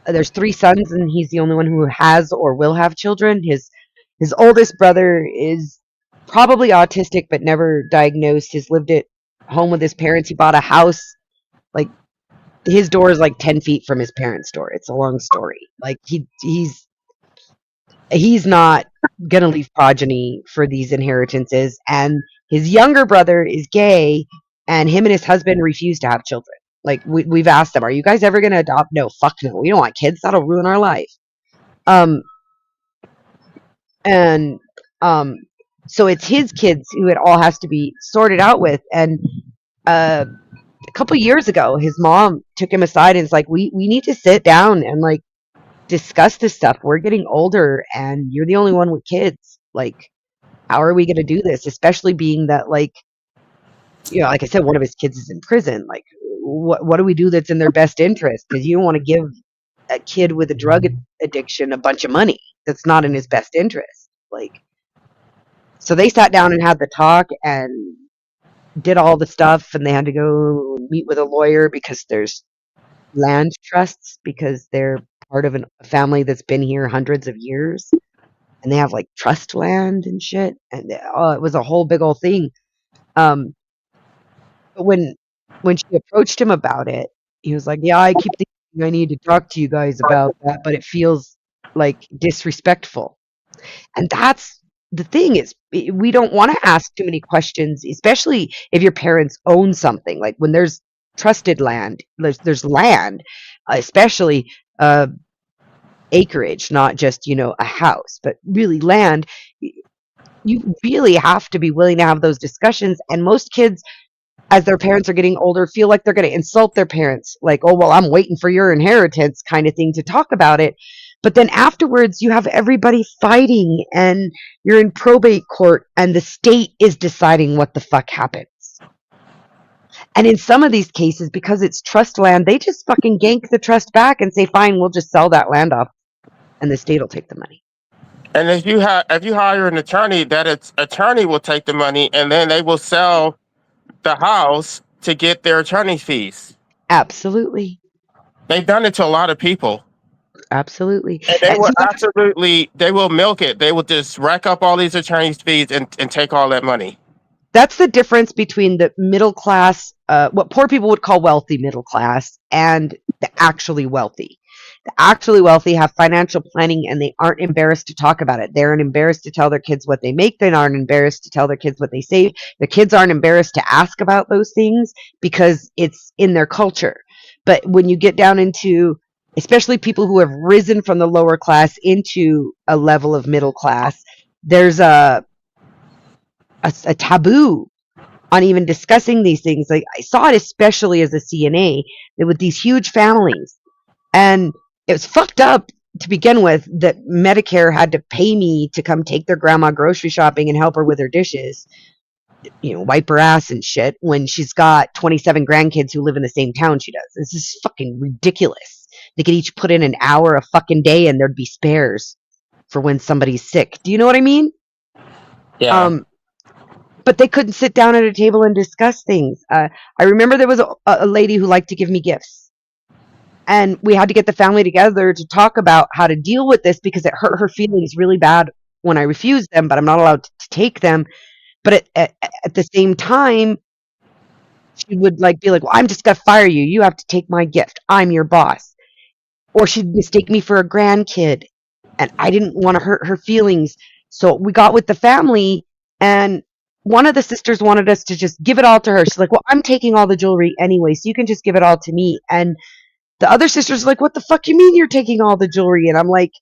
There's 3 sons, and he's the only one who has or will have children. His oldest brother is probably autistic, but never diagnosed. He's lived at home with his parents. He bought a house. Like his door is like 10 feet from his parents' door. It's a long story. Like he's not gonna leave progeny for these inheritances. And his younger brother is gay, and him and his husband refuse to have children. Like we've asked them, are you guys ever gonna adopt? No, fuck no. We don't want kids. That'll ruin our life. And so it's his kids who it all has to be sorted out with. And a couple years ago, his mom took him aside and was like, we need to sit down and like discuss this stuff. We're getting older, and you're the only one with kids. Like, how are we going to do this? Especially being that, like I said, one of his kids is in prison. Like, what do we do that's in their best interest? Because you don't want to give a kid with a drug addiction a bunch of money. That's not in his best interest. Like, so they sat down and had the talk and did all the stuff, and they had to go meet with a lawyer because there's land trusts, because they're part of a family that's been here hundreds of years, and they have like trust land and shit. And it was a whole big old thing. But when she approached him about it, he was like, yeah, I keep thinking I need to talk to you guys about that, but it feels like disrespectful. And that's the thing is, we don't want to ask too many questions, especially if your parents own something. Like when there's trusted land, there's land, especially acreage, not just a house, but really land. You really have to be willing to have those discussions. And most kids, as their parents are getting older, feel like they're going to insult their parents, like, oh, well, I'm waiting for your inheritance kind of thing to talk about it. But then afterwards, you have everybody fighting and you're in probate court and the state is deciding what the fuck happens. And in some of these cases, because it's trust land, they just fucking gank the trust back and say, fine, we'll just sell that land off and the state will take the money. And if you hire an attorney, that attorney will take the money and then they will sell the house to get their attorney fees. Absolutely. They've done it to a lot of people. Absolutely. And they will milk it. They will just rack up all these attorney's fees and take all that money. That's the difference between the middle class, what poor people would call wealthy middle class, and the actually wealthy. The actually wealthy have financial planning and they aren't embarrassed to talk about it. They aren't embarrassed to tell their kids what they make. They aren't embarrassed to tell their kids what they save. The kids aren't embarrassed to ask about those things because it's in their culture. But when you get down into, especially people who have risen from the lower class into a level of middle class, there's a taboo on even discussing these things. Like I saw it especially as a CNA with these huge families, and it was fucked up to begin with that Medicare had to pay me to come take their grandma grocery shopping and help her with her dishes, wipe her ass and shit, when she's got 27 grandkids who live in the same town she does. This is fucking ridiculous. They could each put in an hour a fucking day and there'd be spares for when somebody's sick. Do you know what I mean? Yeah. But they couldn't sit down at a table and discuss things. I remember there was a lady who liked to give me gifts. And we had to get the family together to talk about how to deal with this because it hurt her feelings really bad when I refused them, but I'm not allowed to take them. But at the same time, she would be like, well, I'm just going to fire you. You have to take my gift. I'm your boss. Or she'd mistake me for a grandkid. And I didn't want to hurt her feelings. So we got with the family, and one of the sisters wanted us to just give it all to her. She's like, well, I'm taking all the jewelry anyway, so you can just give it all to me. And the other sister's like, what the fuck you mean you're taking all the jewelry? And I'm like,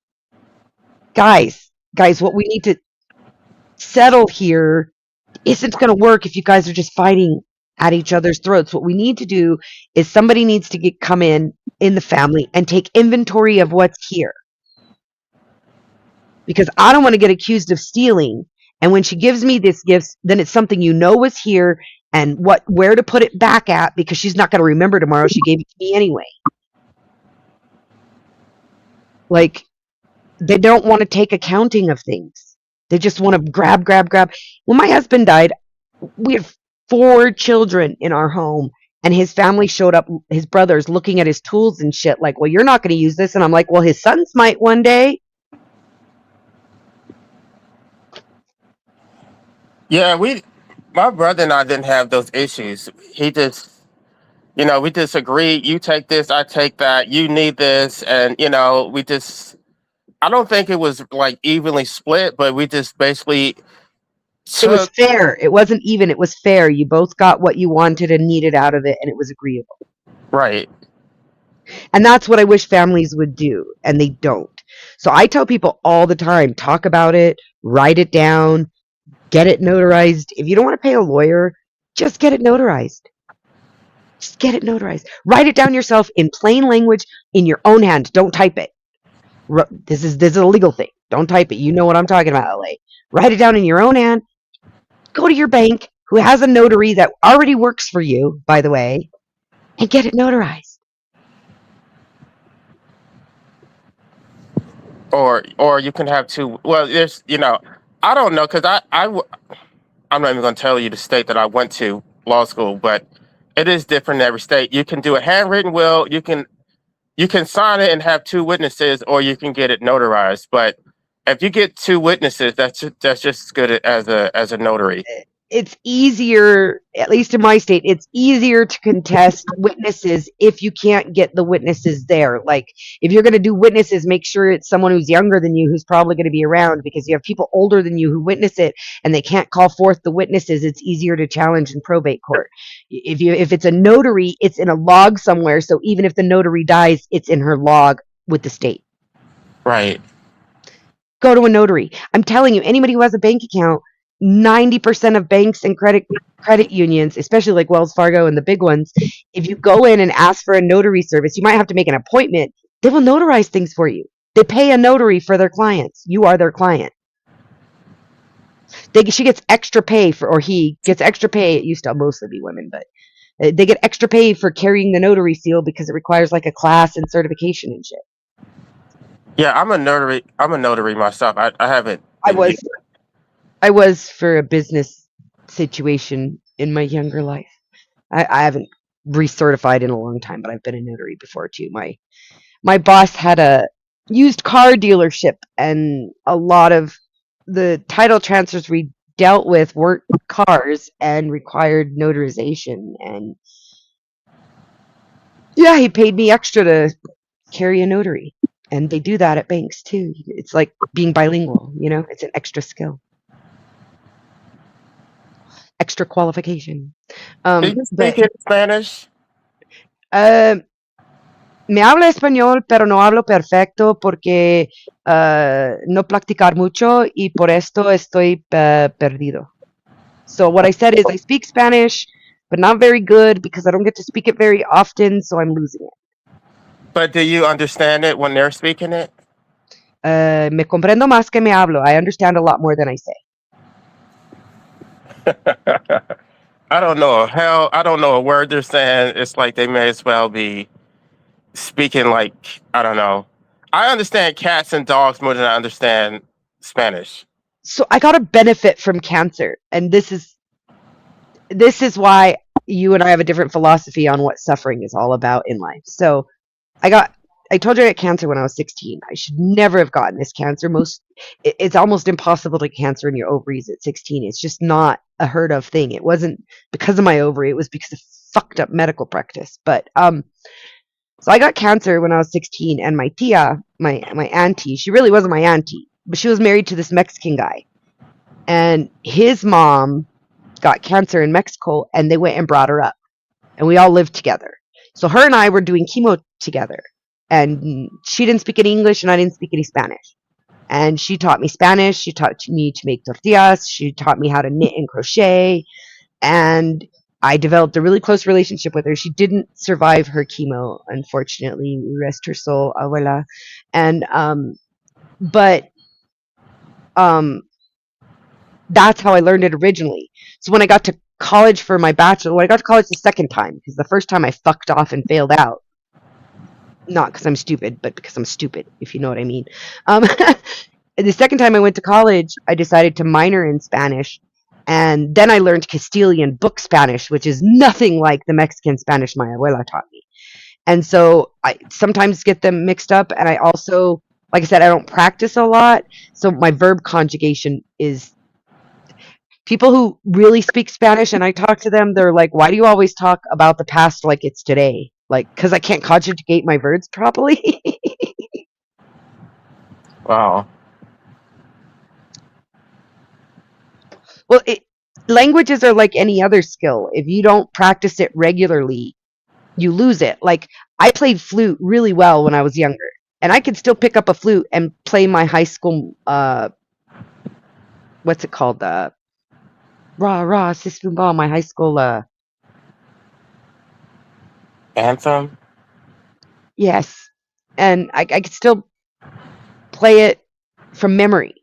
guys, what we need to settle here isn't going to work if you guys are just fighting at each other's throats. What we need to do is somebody needs to come in the family and take inventory of what's here. Because I don't want to get accused of stealing. And when she gives me this gift, then it's something was here and where to put it back at, because she's not going to remember tomorrow. She gave it to me anyway. Like, they don't want to take accounting of things. They just want to grab. When my husband died, we had 4 children in our home, and his family showed up, his brothers, looking at his tools and shit like, well, you're not going to use this. And I'm like, well, his sons might one day. Yeah, my brother and I didn't have those issues. He just, we just agreed, you take this, I take that, you need this. And, I don't think it was evenly split, but we just basically It was fair. It wasn't even, it was fair. You both got what you wanted and needed out of it, and it was agreeable. Right. And that's what I wish families would do, and they don't. So I tell people all the time, talk about it, write it down, get it notarized. If you don't want to pay a lawyer, just get it notarized. Just get it notarized. Write it down yourself in plain language in your own hand. Don't type it. This is a legal thing. Don't type it. You know what I'm talking about, LA. Write it down in your own hand. Go to your bank, who has a notary that already works for you, by the way, and get it notarized. Or you can have 2. Well, there's, I don't know, because I'm not even going to tell you the state that I went to law school, but it is different in every state. You can do a handwritten will. You can sign it and have 2 witnesses, or you can get it notarized. But if you get 2 witnesses, that's just as good as a notary. it's easier, at least in my state, it's easier to contest witnesses if you can't get the witnesses there. Like, if you're going to do witnesses, make sure it's someone who's younger than you who's probably going to be around, because you have people older than you who witness it and they can't call forth the witnesses. It's easier to challenge in probate court. If it's a notary, it's in a log somewhere. So even if the notary dies, it's in her log with the state. Right. Go to a notary. I'm telling you, anybody who has a bank account, 90% of banks and credit unions, especially like Wells Fargo and the big ones, if you go in and ask for a notary service, you might have to make an appointment. They will notarize things for you. They pay a notary for their clients. You are their client. She gets extra pay or he gets extra pay. It used to mostly be women, but they get extra pay for carrying the notary seal because it requires like a class and certification and shit. Yeah, I'm a notary myself. I haven't. I was for a business situation in my younger life. I haven't recertified in a long time, but I've been a notary before too. My boss had a used car dealership, and a lot of the title transfers we dealt with weren't cars and required notarization. And yeah, he paid me extra to carry a notary. And they do that at banks too. It's like being bilingual, it's an extra skill. Extra qualification. Do you speak in Spanish? Me habla español, pero no hablo perfecto porque no practicar mucho y por esto estoy perdido. So what I said is I speak Spanish, but not very good because I don't get to speak it very often, so I'm losing it. But do you understand it when they're speaking it? Me comprendo más que me hablo. I understand a lot more than I say. I don't know. Hell, I don't know a word they're saying. It's like they may as well be speaking like, I don't know. I understand cats and dogs more than I understand Spanish. So I got a benefit from cancer, and this is why you and I have a different philosophy on what suffering is all about in life. So I told you I got cancer when I was 16. I should never have gotten this cancer. It's almost impossible to get cancer in your ovaries at 16. It's just not a heard of thing. It wasn't because of my ovary. It was because of fucked up medical practice. But so I got cancer when I was 16, and my tia, my auntie, she really wasn't my auntie, but she was married to this Mexican guy, and his mom got cancer in Mexico, and they went and brought her up, and we all lived together. So her and I were doing chemo together. And she didn't speak any English, and I didn't speak any Spanish. And she taught me Spanish. She taught me to make tortillas. She taught me how to knit and crochet. And I developed a really close relationship with her. She didn't survive her chemo, unfortunately. Rest her soul, abuela. And but that's how I learned it originally. So when I got to college for my bachelor, when I got to college the second time, because the first time I fucked off and failed out. Not because I'm stupid, but because I'm stupid, if you know what I mean. The second time I went to college, I decided to minor in Spanish. And then I learned Castilian book Spanish, which is nothing like the Mexican Spanish my abuela taught me. And so I sometimes get them mixed up. And I also, like I said, I don't practice a lot. So my verb conjugation is... People who really speak Spanish and I talk to them, they're like, why do you always talk about the past like it's today? Like, because I can't conjugate my verbs properly. Wow. Well, languages are like any other skill. If you don't practice it regularly, you lose it. Like, I played flute really well when I was younger. And I could still pick up a flute and play my high school, what's it called? Rah, rah, sis boom ball, my high school, Anthem? Yes. And I could still play it from memory.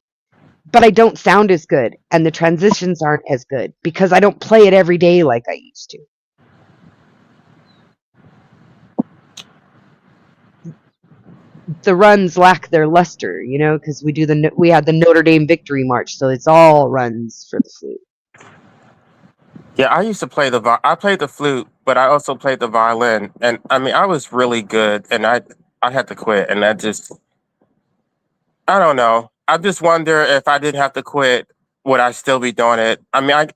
But I don't sound as good, and the transitions aren't as good because I don't play it every day like I used to. The runs lack their luster, because we had the Notre Dame Victory March, so it's all runs for the flute. Yeah, I used to play I played the flute, but I also played the violin, and I mean I was really good, and I had to quit, and I don't know. I just wonder if I didn't have to quit, would I still be doing it? I mean,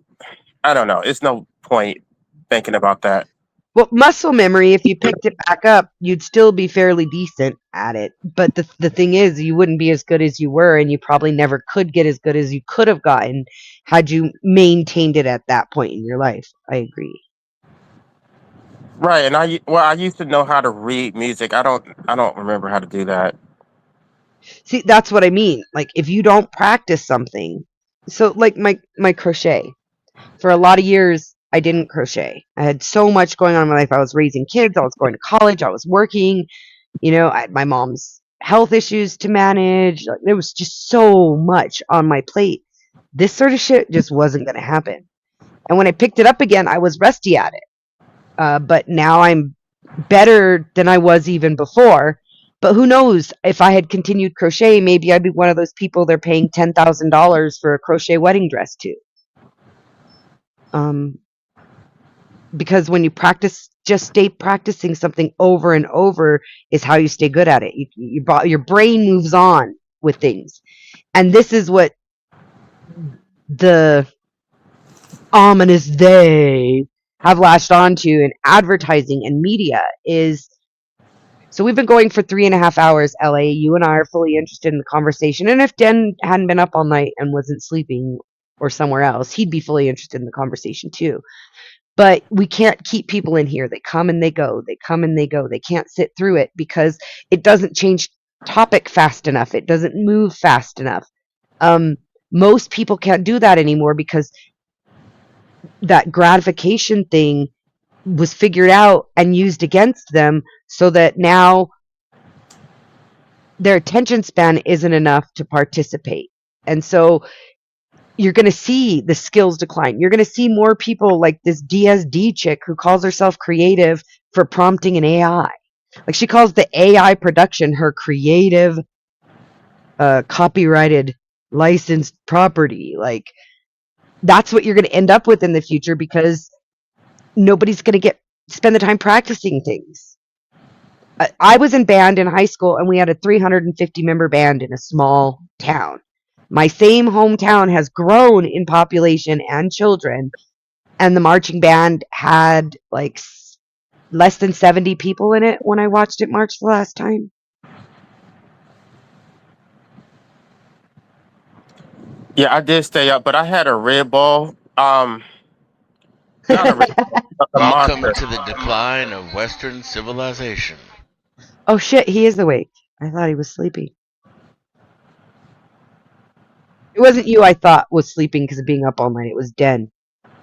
I don't know. It's no point thinking about that. Well, muscle memory, if you picked it back up, you'd still be fairly decent at it. But the thing is, you wouldn't be as good as you were, and you probably never could get as good as you could have gotten had you maintained it at that point in your life. I agree. Right, and I used to know how to read music. I don't remember how to do that. See, that's what I mean. Like, if you don't practice something, so like my crochet, for a lot of years, I didn't crochet. I had so much going on in my life. I was raising kids. I was going to college. I was working. I had my mom's health issues to manage. Like, there was just so much on my plate. This sort of shit just wasn't going to happen. And when I picked it up again, I was rusty at it. But now I'm better than I was even before. But who knows? If I had continued crochet, maybe I'd be one of those people they're paying $10,000 for a crochet wedding dress to. Because when you practice, just stay practicing something over and over is how you stay good at it. Your brain moves on with things. And this is what the ominous they have latched onto in advertising and media is. So we've been going for 3.5 hours, LA. You and I are fully interested in the conversation. And if Den hadn't been up all night and wasn't sleeping or somewhere else, he'd be fully interested in the conversation too. But we can't keep people in here. They come and they go. They come and they go. They can't sit through it because it doesn't change topic fast enough. It doesn't move fast enough. Most people can't do that anymore because that gratification thing was figured out and used against them so that now their attention span isn't enough to participate. And so you're going to see the skills decline. You're going to see more people like this DSD chick who calls herself creative for prompting an AI. Like, she calls the AI production her creative, copyrighted, licensed property. Like, that's what you're going to end up with in the future because nobody's going to spend the time practicing things. I was in band in high school, and we had a 350 member band in a small town. My same hometown has grown in population and children, and the marching band had like less than 70 people in it when I watched it march the last time. Yeah, I did stay up, but I had a Red Bull. Not a Red Bull, a Welcome Monster. to the decline of Western civilization. Oh shit, he is awake. I thought he was sleeping. It wasn't you I thought was sleeping because of being up all night. It was Den,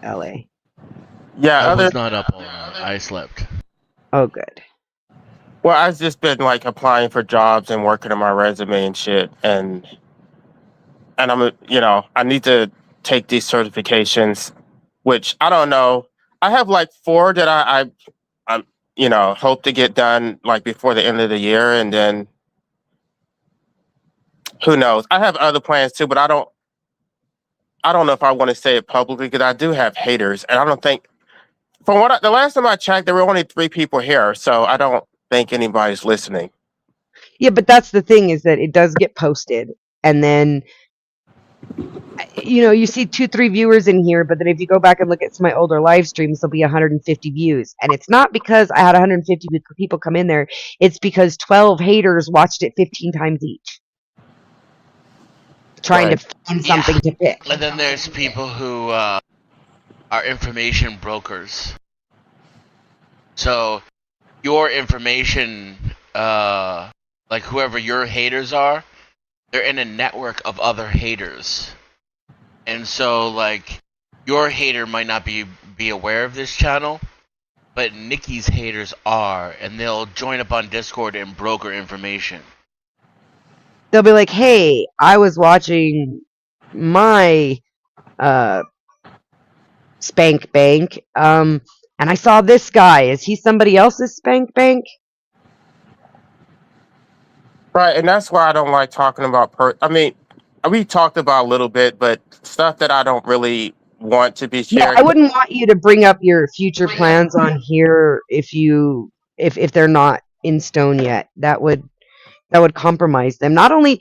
LA. Yeah, I was not up all night. I slept. Oh, good. well, I've just been like applying for jobs and working on my resume and shit, and I need to take these certifications, which I don't know. I have like 4 that I hope to get done like before the end of the year, and then who knows? I have other plans too, but I don't know if I want to say it publicly because I do have haters, and I don't think the last time I checked, there were only 3 people here, so I don't think anybody's listening. Yeah, but that's the thing is that it does get posted, and then you see 2-3 viewers in here, but then if you go back and look at some of my older live streams, there'll be 150 views, and it's not because I had 150 people come in there. It's because 12 haters watched it 15 times each, trying Right. to find something to pick. And then there's people who are information brokers. So your information, like whoever your haters are, they're in a network of other haters. And so, like, your hater might not be aware of this channel, but Nikki's haters are, and they'll join up on Discord and broker information. They'll be like, "Hey, I was watching my Spank Bank, and I saw this guy. Is he somebody else's Spank Bank?" Right, and that's why I don't like talking about we talked about a little bit, but stuff that I don't really want to be Yeah, shared. I wouldn't want you to bring up your future plans on here if they're not in stone yet. That would compromise them. Not only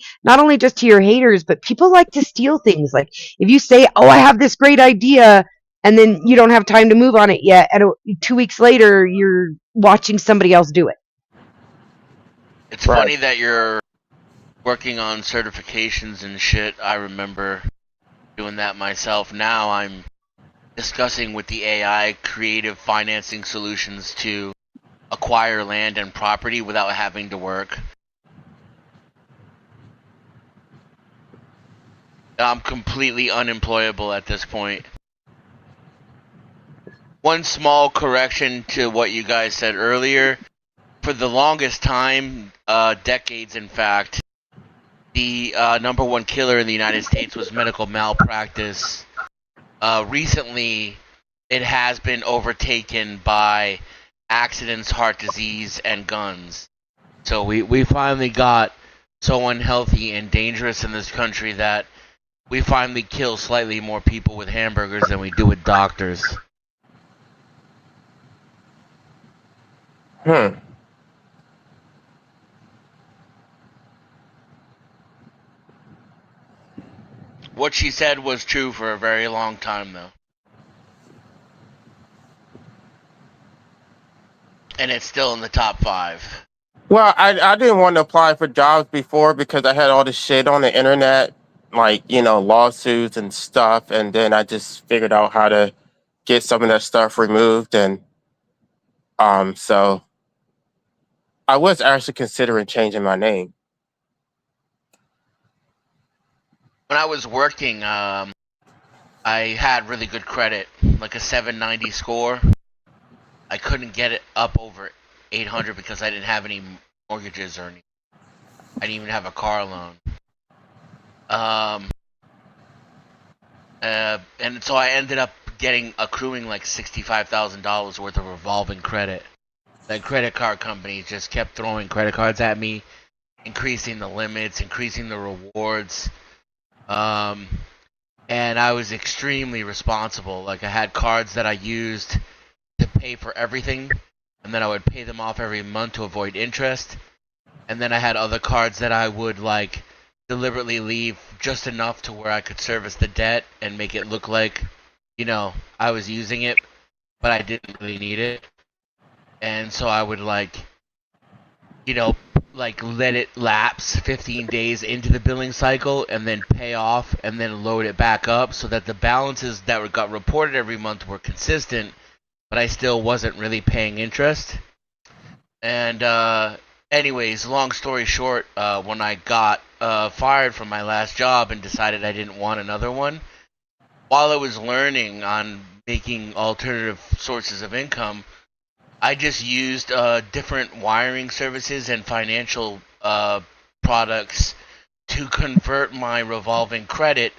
just to your haters, but people like to steal things. Like, if you say, "Oh, I have this great idea," and then you don't have time to move on it yet. And 2 weeks later, you're watching somebody else do it. It's Right. funny that you're working on certifications and shit. I remember doing that myself. Now I'm discussing with the AI creative financing solutions to acquire land and property without having to work. I'm completely unemployable at this point. One small correction to what you guys said earlier. For the longest time, decades in fact, the number one killer in the United States was medical malpractice. Recently, it has been overtaken by accidents, heart disease, and guns. So we finally got so unhealthy and dangerous in this country that we finally kill slightly more people with hamburgers than we do with doctors. What she said was true for a very long time, though. And it's still in the top 5. Well, I didn't want to apply for jobs before because I had all this shit on the internet, like, lawsuits and stuff. And then I just figured out how to get some of that stuff removed. And so I was actually considering changing my name. When I was working, I had really good credit, like a 790 score. I couldn't get it up over 800 because I didn't have any mortgages or anything. I didn't even have a car loan. And so I ended up accruing like $65,000 worth of revolving credit. The credit card companies just kept throwing credit cards at me, increasing the limits, increasing the rewards. And I was extremely responsible. Like, I had cards that I used to pay for everything, and then I would pay them off every month to avoid interest. And then I had other cards that I would, like, deliberately leave just enough to where I could service the debt and make it look like, I was using it, but I didn't really need it. And so I would, let it lapse 15 days into the billing cycle and then pay off and then load it back up so that the balances that got reported every month were consistent, but I still wasn't really paying interest. And anyways, long story short, when I got fired from my last job and decided I didn't want another one, while I was learning on making alternative sources of income, I just used different wiring services and financial products to convert my revolving credit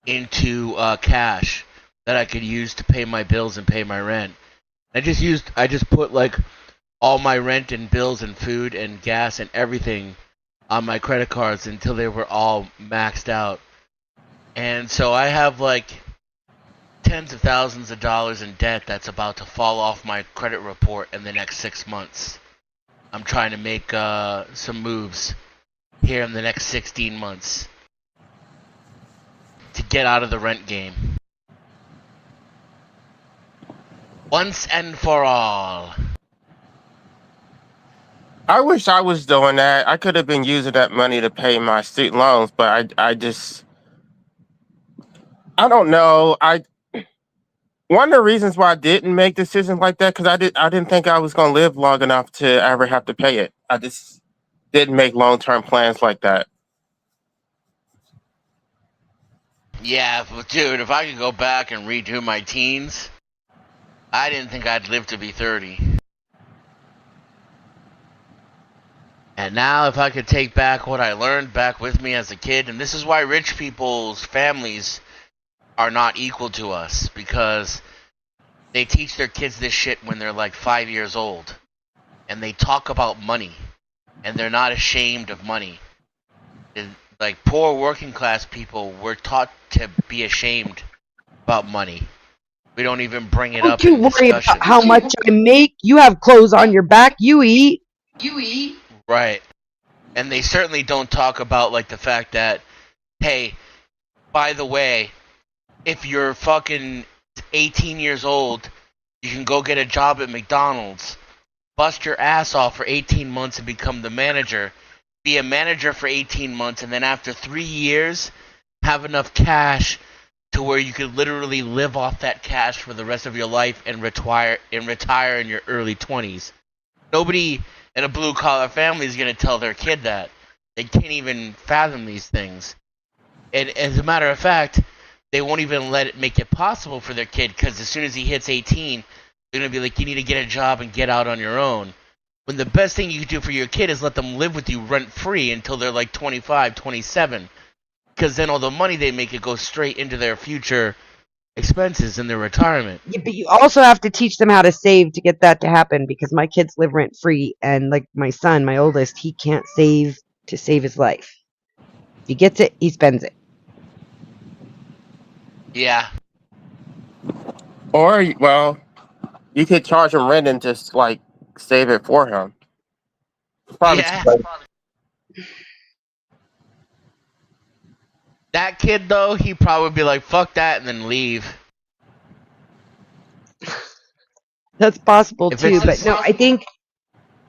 into cash that I could use to pay my bills and pay my rent. I just put like all my rent and bills and food and gas and everything on my credit cards until they were all maxed out. And so I have like tens of thousands of dollars in debt that's about to fall off my credit report in the next 6 months. I'm trying to make some moves here in the next 16 months to get out of the rent game. Once and for all. I wish I was doing that. I could have been using that money to pay my student loans, but I don't know. One of the reasons why I didn't make decisions like that because I didn't think I was gonna live long enough to ever have to pay it. I just didn't make long-term plans like that. Yeah, but dude, if I could go back and redo my teens, I didn't think I'd live to be 30. And now if I could take back what I learned back with me as a kid, and this is why rich people's families are not equal to us, because they teach their kids this shit when they're like 5 years old. And they talk about money. And they're not ashamed of money. Like, poor working class people, we're taught to be ashamed about money. We don't even bring it up Don't you in worry discussion. about how much I make. You have clothes on your back. You eat. Right. And they certainly don't talk about, like, the fact that, hey, by the way, if you're fucking 18 years old, you can go get a job at McDonald's, bust your ass off for 18 months and become the manager, be a manager for 18 months, and then after 3 years, have enough cash to where you could literally live off that cash for the rest of your life and retire in your early 20s. Nobody in a blue collar family is going to tell their kid that. They can't even fathom these things. And as a matter of fact, they won't even let it make it possible for their kid, because as soon as he hits 18, they're going to be like, you need to get a job and get out on your own. When the best thing you can do for your kid is let them live with you rent free until they're like 25, 27. Because then all the money they make it goes straight into their future expenses in their retirement. Yeah, but you also have to teach them how to save to get that to happen, because my kids live rent free, and like my son, my oldest, he can't save to save his life. If he gets it, he spends it. Yeah. Or, well, you could charge him rent and just like save it for him. Probably Yeah. too late. That kid, though, he'd probably be like, fuck that, and then leave. That's possible If too, it's but his- no, I think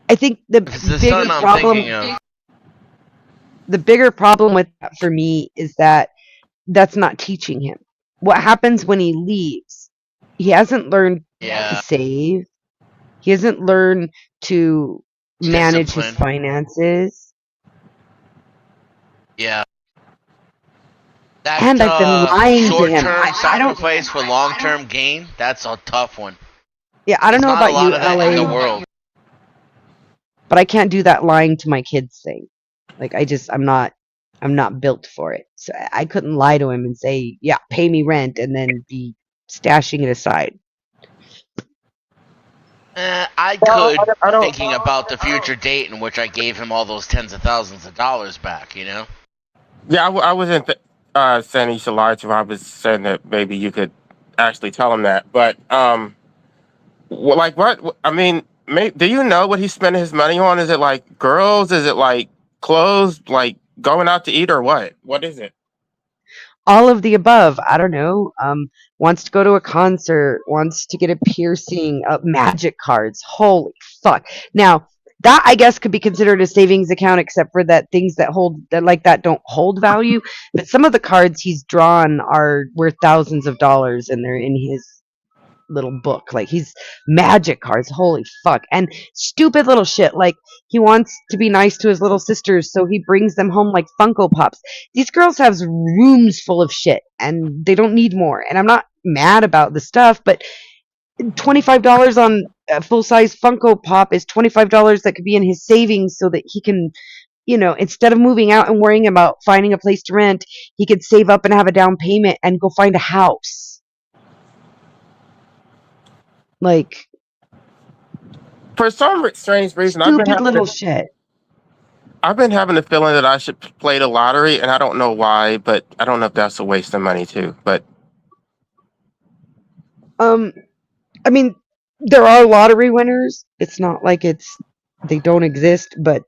the If it's the bigger son I'm problem, thinking of. the bigger problem with that for me is that that's not teaching him. What happens when he leaves? He hasn't learned Yeah. to save. He hasn't learned to manage his Discipline. finances. Yeah. That And I've been lying to him. short-term I don't. sacrifice for long-term gain, that's a tough one. Yeah, I don't There's know not a about lot you, of that in the LA, world. but I can't do that lying to my kids thing. Like I'm not built for it. So I couldn't lie to him and say, yeah, pay me rent, and then be stashing it aside. I Well, could, I don't. thinking about the future date in which I gave him all those tens of thousands of dollars back, you know? Yeah, I wasn't saying he should lie to him. I was saying that maybe you could actually tell him that. But well, like what? I mean, do you know what he's spending his money on? Is it like girls? Is it like clothes? Like going out to eat or what? What is it? All of the above. I don't know. Wants to go to a concert, wants to get a piercing, magic cards. Holy fuck. Now, that I guess could be considered a savings account, except for that things that hold that like that don't hold value. But some of the cards he's drawn are worth thousands of dollars, and they're in his little book. Like he's magic cards. Holy fuck. And stupid little shit. Like he wants to be nice to his little sisters, so he brings them home like Funko Pops. These girls have rooms full of shit, and they don't need more. And I'm not mad about the stuff, but $25 on a full-size Funko Pop is $25 that could be in his savings, so that he can, instead of moving out and worrying about finding a place to rent, he could save up and have a down payment and go find a house. Like, For some strange reason, stupid little shit. I've been having the feeling that I should play the lottery, and I don't know why, but I don't know if that's a waste of money too. But I mean, there are lottery winners. It's not like they don't exist, but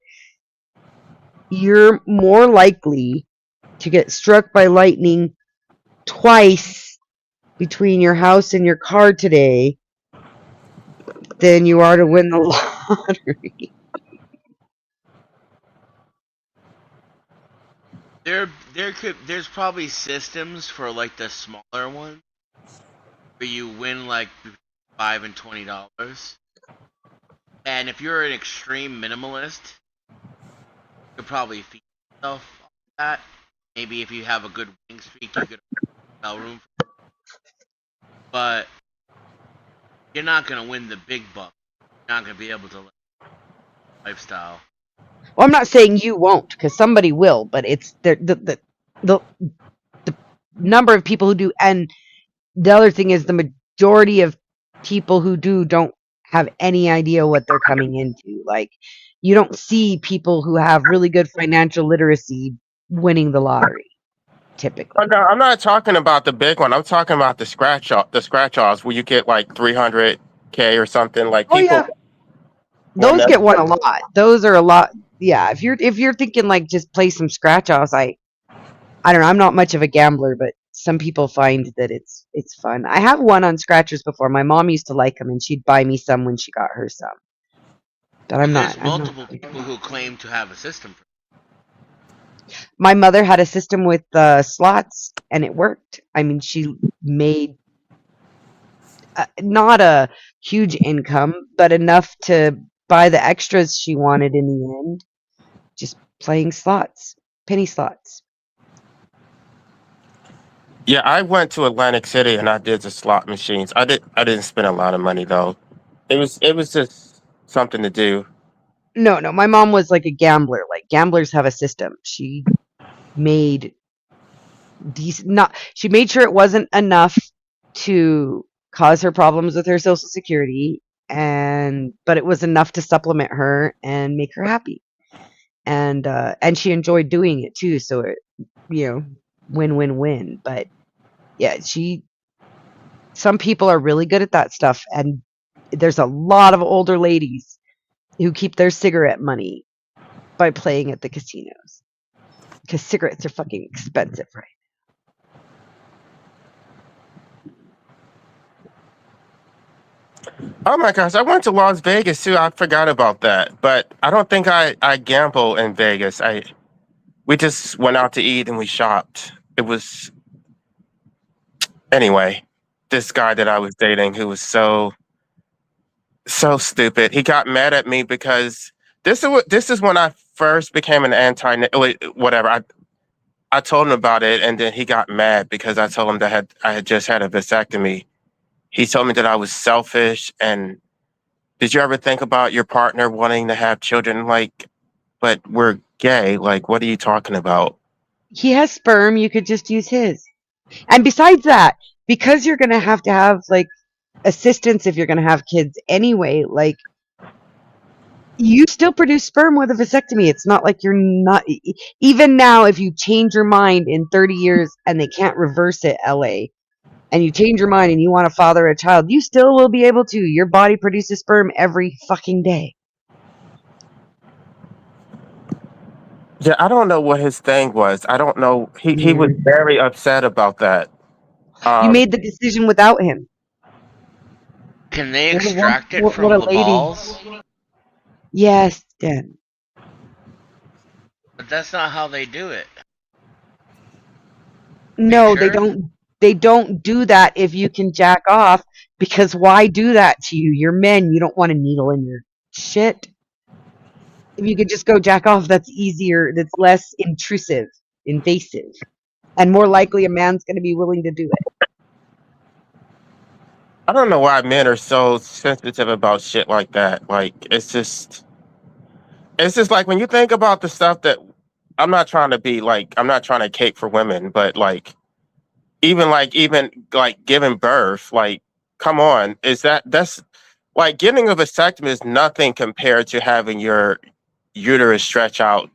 you're more likely to get struck by lightning twice between your house and your car today than you are to win the lottery. There's probably systems for like the smaller ones where you win like $5 and $20. And if you're an extreme minimalist, you could probably feed yourself off that. Maybe if you have a good winning streak, you could hotel room. But you're not gonna win the big buck. You're not gonna be able to live lifestyle. Well, I'm not saying you won't, because somebody will, but it's the number of people who do, and the other thing is the majority of people who do don't have any idea what they're coming into. Like, you don't see people who have really good financial literacy winning the lottery, typically. no, I'm not talking about the big one. I'm talking about the scratch offs where you get like 300K or something. Like Oh people. yeah, those get won a lot. Those are a lot. Yeah, if you're thinking like just play some scratch offs, I don't know. I'm not much of a gambler, but some people find that it's fun. I have won on scratchers before. My mom used to like them, and she'd buy me some when she got her some. But I'm There's not. multiple people who claim to have a system. My mother had a system with slots, and it worked. I mean, she made not a huge income, but enough to buy the extras she wanted in the end. Just playing slots, penny slots. Yeah, I went to Atlantic City and I did the slot machines. I didn't spend a lot of money though. It was just something to do. No, my mom was like a gambler. Like gamblers have a system. She made she made sure it wasn't enough to cause her problems with her social security, but it was enough to supplement her and make her happy. And she enjoyed doing it too, so it, win-win-win. But yeah, some people are really good at that stuff, and there's a lot of older ladies who keep their cigarette money by playing at the casinos, because cigarettes are fucking expensive, right? Oh my gosh, I went to Las Vegas too. I forgot about that. But I don't think I gamble in Vegas. We just went out to eat and we shopped. It was anyway, this guy that I was dating who was so stupid. He got mad at me because this is when I first became an anti whatever. I told him about it and then he got mad because I told him that I had just had a vasectomy. He told me that I was selfish and did you ever think about your partner wanting to have children? Like, but we're gay. Like, what are you talking about? He has sperm, you could just use his. And besides that, because you're going to have like assistance if you're going to have kids anyway, like you still produce sperm with a vasectomy. It's not like you're not, even now, if you change your mind in 30 years and they can't reverse it, LA, and you change your mind and you want to father a child, you still will be able to. Your body produces sperm every fucking day. Yeah, I don't know what his thing was. I don't know. He was very upset about that. You made the decision without him. Can they extract it from what a the lady. balls? Yes, Dan. But that's not how they do it. No, sure? They don't do that if you can jack off, because why do that to you? You're men. You don't want a needle in your shit. If you could just go jack off, that's easier. That's less invasive, and more likely a man's going to be willing to do it. I don't know why men are so sensitive about shit like that. Like, it's just like when you think about the stuff that I'm not trying to cape for women, but even giving birth, like, come on, that's like getting a vasectomy is nothing compared to having your uterus stretch out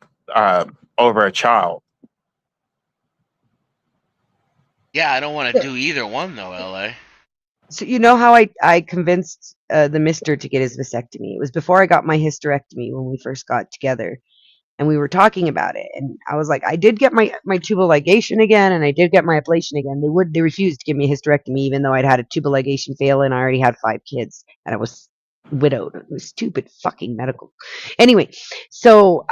over a child. Yeah, I don't want to do either one though, LA. So you know how I convinced the mister to get his vasectomy? It was before I got my hysterectomy when we first got together. And we were talking about it, and I was like, I did get my tubal ligation again, and I did get my ablation again. They refused to give me a hysterectomy, even though I'd had a tubal ligation fail, and I already had 5 kids, and I was widowed. It was stupid fucking medical. Anyway, so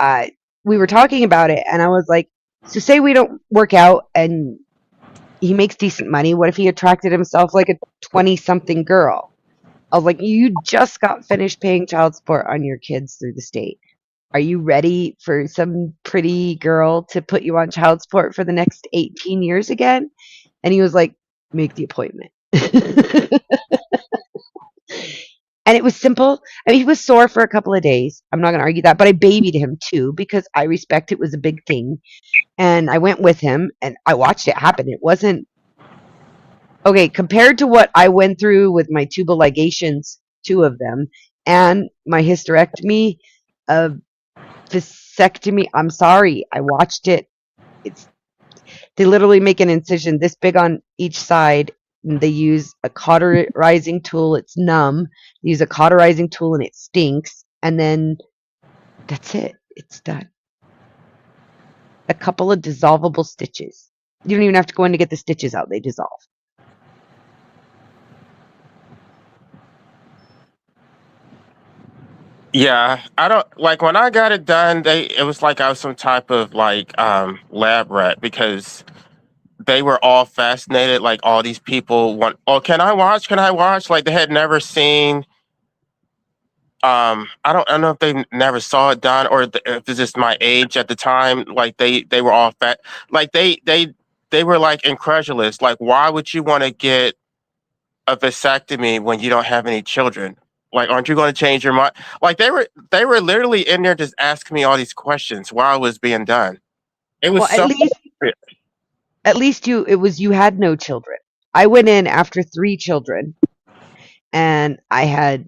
we were talking about it, and I was like, so say we don't work out, and he makes decent money. What if he attracted himself like a 20-something girl? I was like, you just got finished paying child support on your kids through the state. Are you ready for some pretty girl to put you on child support for the next 18 years again? And he was like, make the appointment. And it was simple. I mean, he was sore for a couple of days. I'm not going to argue that, but I babied him too because I respect it was a big thing. And I went with him and I watched it happen. It wasn't okay compared to what I went through with my tubal ligations, 2 of them, and my hysterectomy. Vasectomy, I'm sorry, I watched it. They literally make an incision this big on each side. And they use a cauterizing tool. It's numb. They use a cauterizing tool and it stinks. And then that's it. It's done. A couple of dissolvable stitches. You don't even have to go in to get the stitches out; they dissolve. Yeah, I don't like when I got it done. It was like I was some type of like lab rat because they were all fascinated. Like all these people want, oh, can I watch? Can I watch? Like they had never seen. I don't know if they never saw it done or if it's just my age at the time. Like they were all fat. Like they were like incredulous. Like why would you want to get a vasectomy when you don't have any children? Like, aren't you going to change your mind? Like they were literally in there just asking me all these questions while it was being done. It was Well, so. at least you had no children. I went in after 3 children, and I had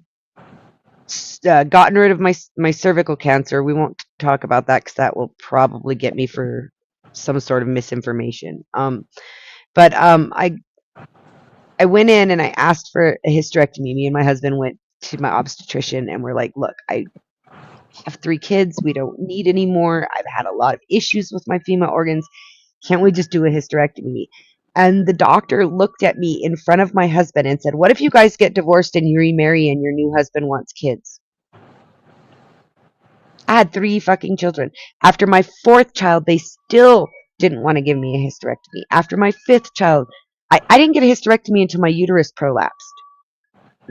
gotten rid of my cervical cancer. We won't talk about that because that will probably get me for some sort of misinformation. But I went in and I asked for a hysterectomy. Me and my husband went to my obstetrician and we're like, look, I have 3 kids. We don't need any more. I've had a lot of issues with my female organs. Can't we just do a hysterectomy? And the doctor looked at me in front of my husband and said, what if you guys get divorced and you remarry and your new husband wants kids? I had 3 fucking children. After my 4th child, they still didn't want to give me a hysterectomy. After my 5th child, I didn't get a hysterectomy until my uterus prolapsed.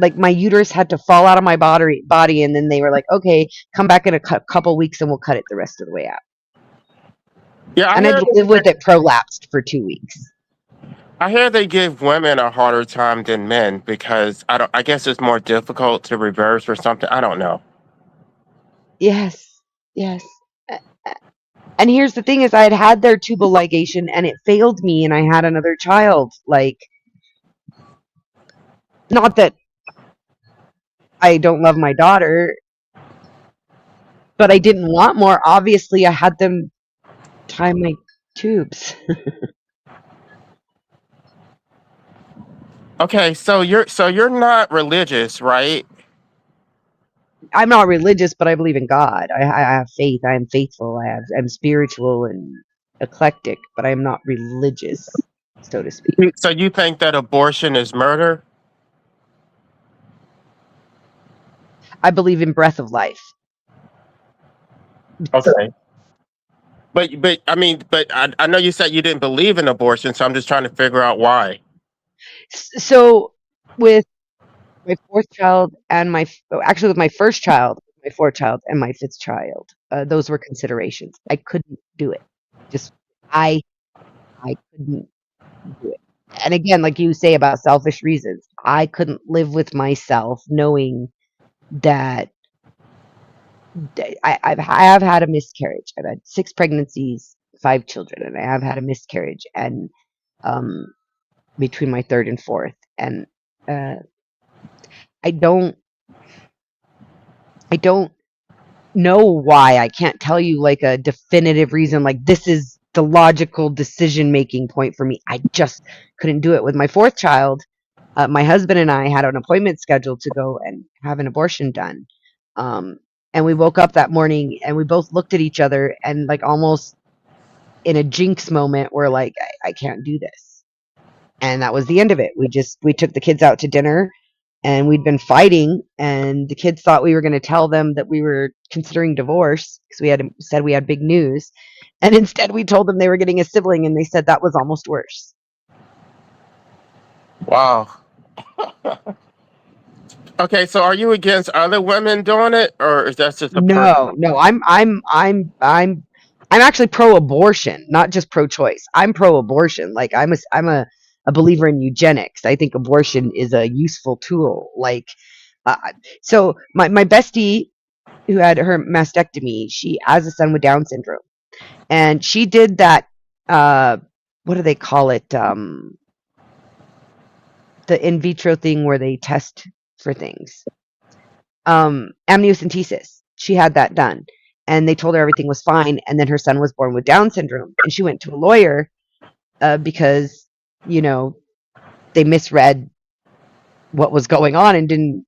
Like my uterus had to fall out of my body, and then they were like, okay, come back in a couple weeks and we'll cut it the rest of the way out. Yeah, And I had to live with it prolapsed for 2 weeks. I hear they give women a harder time than men because I guess it's more difficult to reverse or something. I don't know. Yes. And here's the thing is I had their tubal ligation and it failed me and I had another child. Like, not that I don't love my daughter, but I didn't want more. Obviously, I had them tie my tubes. Okay, so you're not religious, right? I'm not religious, but I believe in God. I have faith. I am faithful. I'm spiritual and eclectic, but I am not religious, so to speak. So you think that abortion is murder? I believe in breath of life. Okay. But I mean, but I know you said you didn't believe in abortion, so I'm just trying to figure out why. So with my 4th child and with my 1st child, my 4th child, and my 5th child, those were considerations. I couldn't do it. Just I couldn't do it. And again, like you say about selfish reasons, I couldn't live with myself knowing that I have had a miscarriage. I've had 6 pregnancies, 5 children, and I have had a miscarriage, and between my 3rd and 4th, and I don't know why. I can't tell you like a definitive reason. Like this is the logical decision making point for me. I just couldn't do it with my 4th child. My husband and I had an appointment scheduled to go and have an abortion done. And we woke up that morning and we both looked at each other and like almost in a jinx moment, we're like, I can't do this. And that was the end of it. We took the kids out to dinner and we'd been fighting and the kids thought we were going to tell them that we were considering divorce because we had said we had big news. And instead we told them they were getting a sibling and they said that was almost worse. Wow. Okay, so are you against other women doing it, or is that just a No, I'm actually pro-abortion, not just pro-choice. I'm pro-abortion. Like I'm a believer in eugenics. I think abortion is a useful tool. Like, so my bestie who had her mastectomy, she has a son with Down syndrome, and she did that. What do they call it? The in vitro thing where they test for things. Amniocentesis. She had that done, and they told her everything was fine. And then her son was born with Down syndrome, and she went to a lawyer because they misread what was going on and didn't,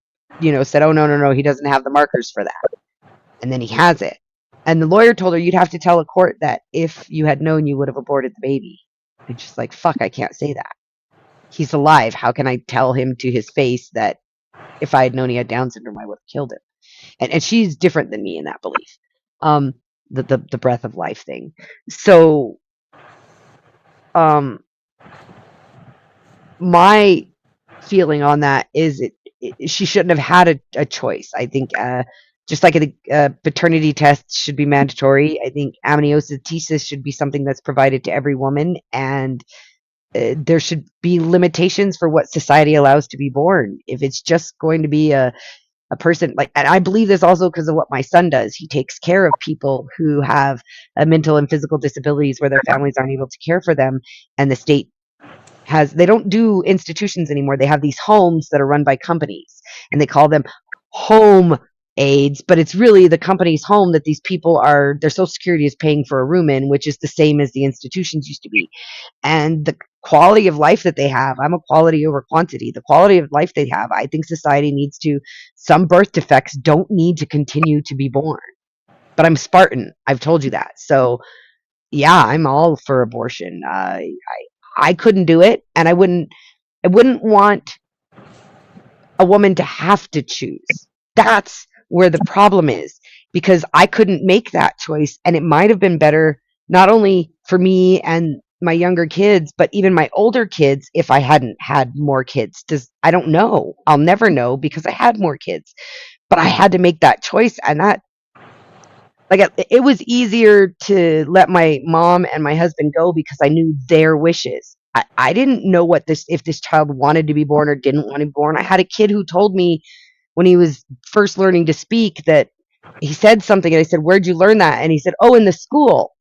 said, oh no, he doesn't have the markers for that, and then he has it. And the lawyer told her you'd have to tell a court that if you had known, you would have aborted the baby. And she's like, fuck, I can't say that. He's alive. How can I tell him to his face that if I had known he had Down syndrome, I would have killed him? And she's different than me in that belief. Um, the breath of life thing. So, my feeling on that is she shouldn't have had a choice. I think, just like a paternity test should be mandatory, I think amniocentesis should be something that's provided to every woman, and there should be limitations for what society allows to be born. If it's just going to be a person like, and I believe this also because of what my son does. He takes care of people who have mental and physical disabilities where their families aren't able to care for them, and the state they don't do institutions anymore. They have these homes that are run by companies, and they call them home aids, but it's really the company's home that these people are, their social security is paying for a room in, which is the same as the institutions used to be. And the quality of life that they have, I'm a quality over quantity. The quality of life they have, I think society needs to, some birth defects don't need to continue to be born. But I'm Spartan. I've told you that. So yeah, I'm all for abortion. I couldn't do it, and I wouldn't want a woman to have to choose. That's where the problem is, because I couldn't make that choice, and it might have been better not only for me and my younger kids, but even my older kids if I hadn't had more kids. I don't know. I'll never know because I had more kids. But I had to make that choice, and that, like, it was easier to let my mom and my husband go because I knew their wishes. I didn't know if this child wanted to be born or didn't want to be born. I had a kid who told me when he was first learning to speak that he said something, and I said, "Where'd you learn that?" And he said, "Oh, in the school."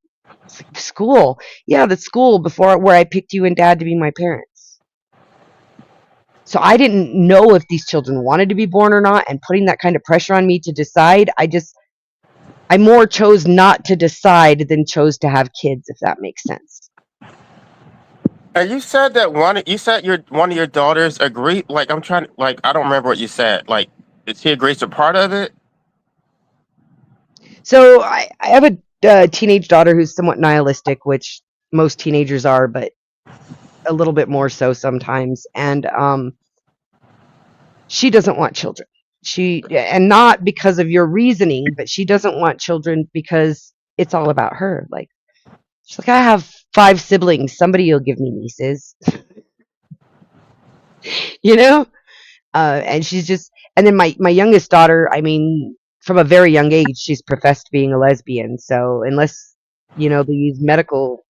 It's like, school? Yeah, the school before where I picked you and Dad to be my parents. So I didn't know if these children wanted to be born or not, and putting that kind of pressure on me to decide, I more chose not to decide than chose to have kids, if that makes sense. And you said that one of your daughters agreed. Like I'm trying. Like I don't remember what you said. Like she agrees to part of it. So I have a teenage daughter who's somewhat nihilistic, which most teenagers are, but a little bit more so sometimes. And she doesn't want children. And not because of your reasoning, but she doesn't want children because it's all about her. Like, she's like, I have 5 siblings. Somebody will give me nieces. You know? And she's just, and then my youngest daughter, I mean, from a very young age, she's professed being a lesbian. So unless, they use medical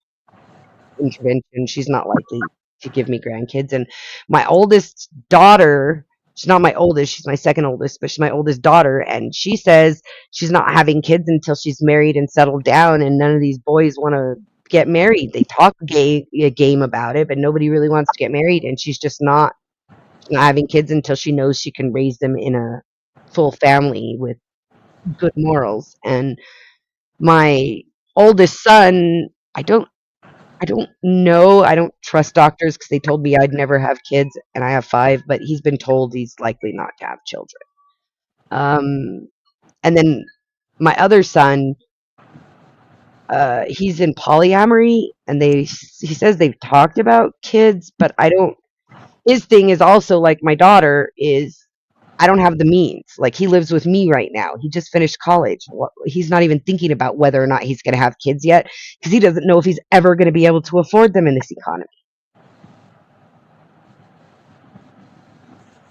intervention, she's not likely to give me grandkids. And my oldest daughter, she's not my oldest, she's my second oldest, but she's my oldest daughter, and she says she's not having kids until she's married and settled down, and none of these boys want to get married. They talk a game about it, but nobody really wants to get married, and she's just not having kids until she knows she can raise them in a full family with good morals. And my oldest son, I don't know. I don't trust doctors because they told me I'd never have kids, and I have 5, but he's been told he's likely not to have children. And then my other son, he's in polyamory, and he says they've talked about kids, but his thing is also like my daughter is, I don't have the means. Like, he lives with me right now. He just finished college. He's not even thinking about whether or not he's going to have kids yet because he doesn't know if he's ever going to be able to afford them in this economy.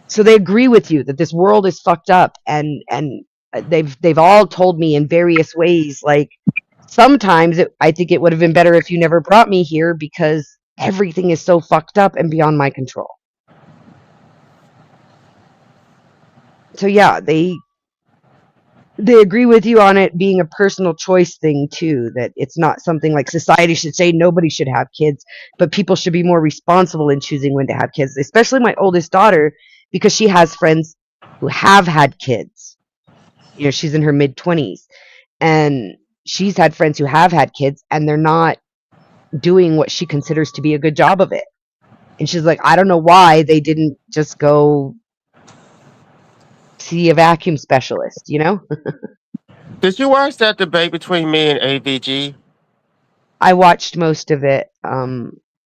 So they agree with you that this world is fucked up, and they've all told me in various ways, like, sometimes I think it would have been better if you never brought me here because everything is so fucked up and beyond my control. So yeah, they agree with you on it being a personal choice thing too, that it's not something like society should say nobody should have kids, but people should be more responsible in choosing when to have kids, especially my oldest daughter, because she has friends who have had kids. She's in her mid-20s, and she's had friends who have had kids, and they're not doing what she considers to be a good job of it. And she's like, I don't know why they didn't just go see a vacuum specialist, Did you watch that debate between me and AVG? I watched most of it.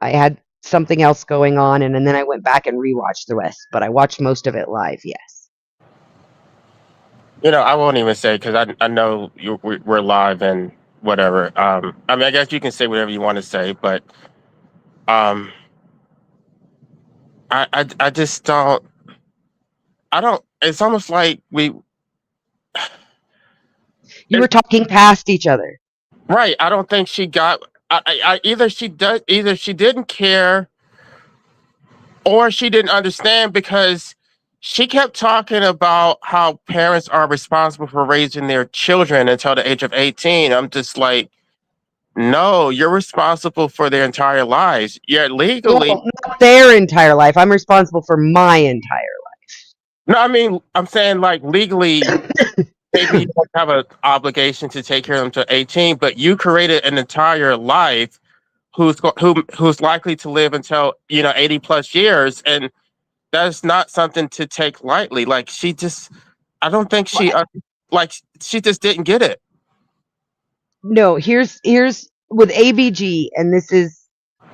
I had something else going on, and then I went back and rewatched the rest. But I watched most of it live. Yes. I won't even say because I know we're live and whatever. I mean, I guess you can say whatever you want to say, but um, I just don't. I don't. It's almost like You were talking past each other. right. I don't think she got. Either either she didn't care, or she didn't understand because she kept talking about how parents are responsible for raising their children until the age of 18. I'm just like, no, you're responsible for their entire lives. Yeah, legally. Well, not their entire life. I'm responsible for my entire No, I mean, I'm saying like legally, maybe you don't have an obligation to take care of them to 18, but you created an entire life who's likely to live until 80 plus years, and that's not something to take lightly. Like I don't think she just didn't get it. No, here's with ABG, and this is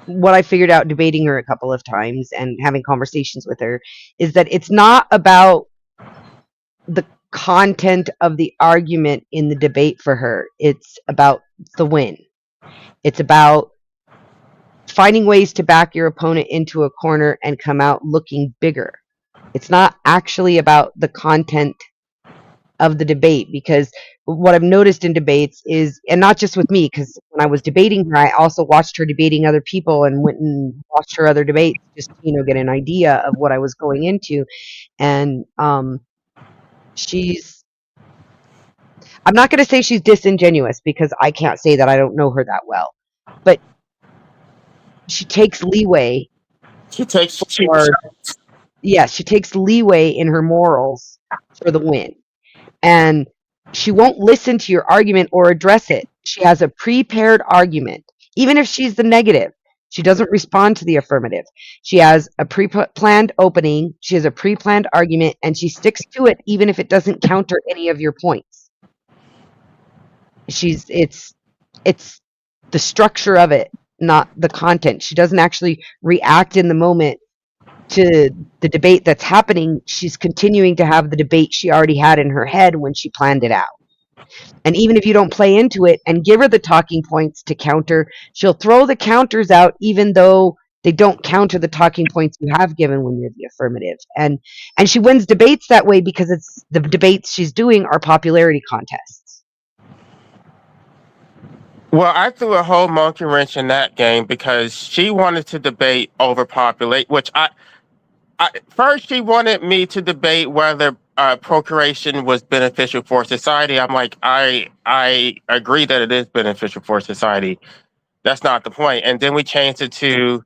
what I figured out debating her a couple of times and having conversations with her, is that it's not about the content of the argument in the debate for her. It's about the win. It's about finding ways to back your opponent into a corner and come out looking bigger. It's not actually about the content of the debate, because what I've noticed in debates is, and not just with me, because when I was debating her, I also watched her debating other people and went and watched her other debates just get an idea of what I was going into. And I'm not going to say she's disingenuous, because I can't say that. I don't know her that well, but she takes leeway. She takes She takes leeway in her morals for the win. And she won't listen to your argument or address it. She has a prepared argument. Even if she's the negative, she doesn't respond to the affirmative. She has a pre-planned opening. She has a pre-planned argument, and she sticks to it even if it doesn't counter any of your points. It's the structure of it, not the content. She doesn't actually react in the moment to the debate that's happening. She's continuing to have the debate she already had in her head when she planned it out. And even if you don't play into it and give her the talking points to counter, she'll throw the counters out even though they don't counter the talking points you have given when you're the affirmative. And she wins debates that way because it's the debates she's doing are popularity contests. Well, I threw a whole monkey wrench in that game because she wanted to debate overpopulate, which first she wanted me to debate whether procreation was beneficial for society. I'm like, I agree that it is beneficial for society. That's not the point. And then we changed it to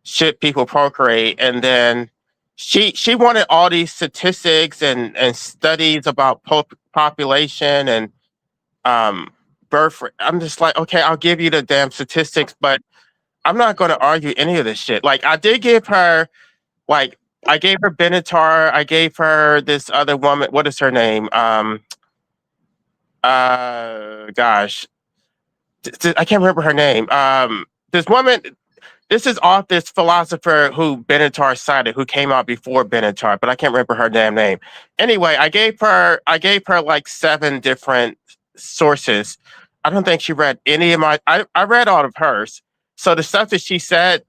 should people procreate, and then she wanted all these statistics and studies about population and birth rate. I'm just like, okay, I'll give you the damn statistics, but I'm not going to argue any of this shit. Like, I did give her, like, I gave her Benatar. I gave her this other woman. What is her name? Gosh, I can't remember her name. This woman. This is off this philosopher who Benatar cited, who came out before Benatar, but I can't remember her damn name. Anyway, I gave her like 7 different sources. I don't think she read any of my. I read all of hers. So the stuff that she said,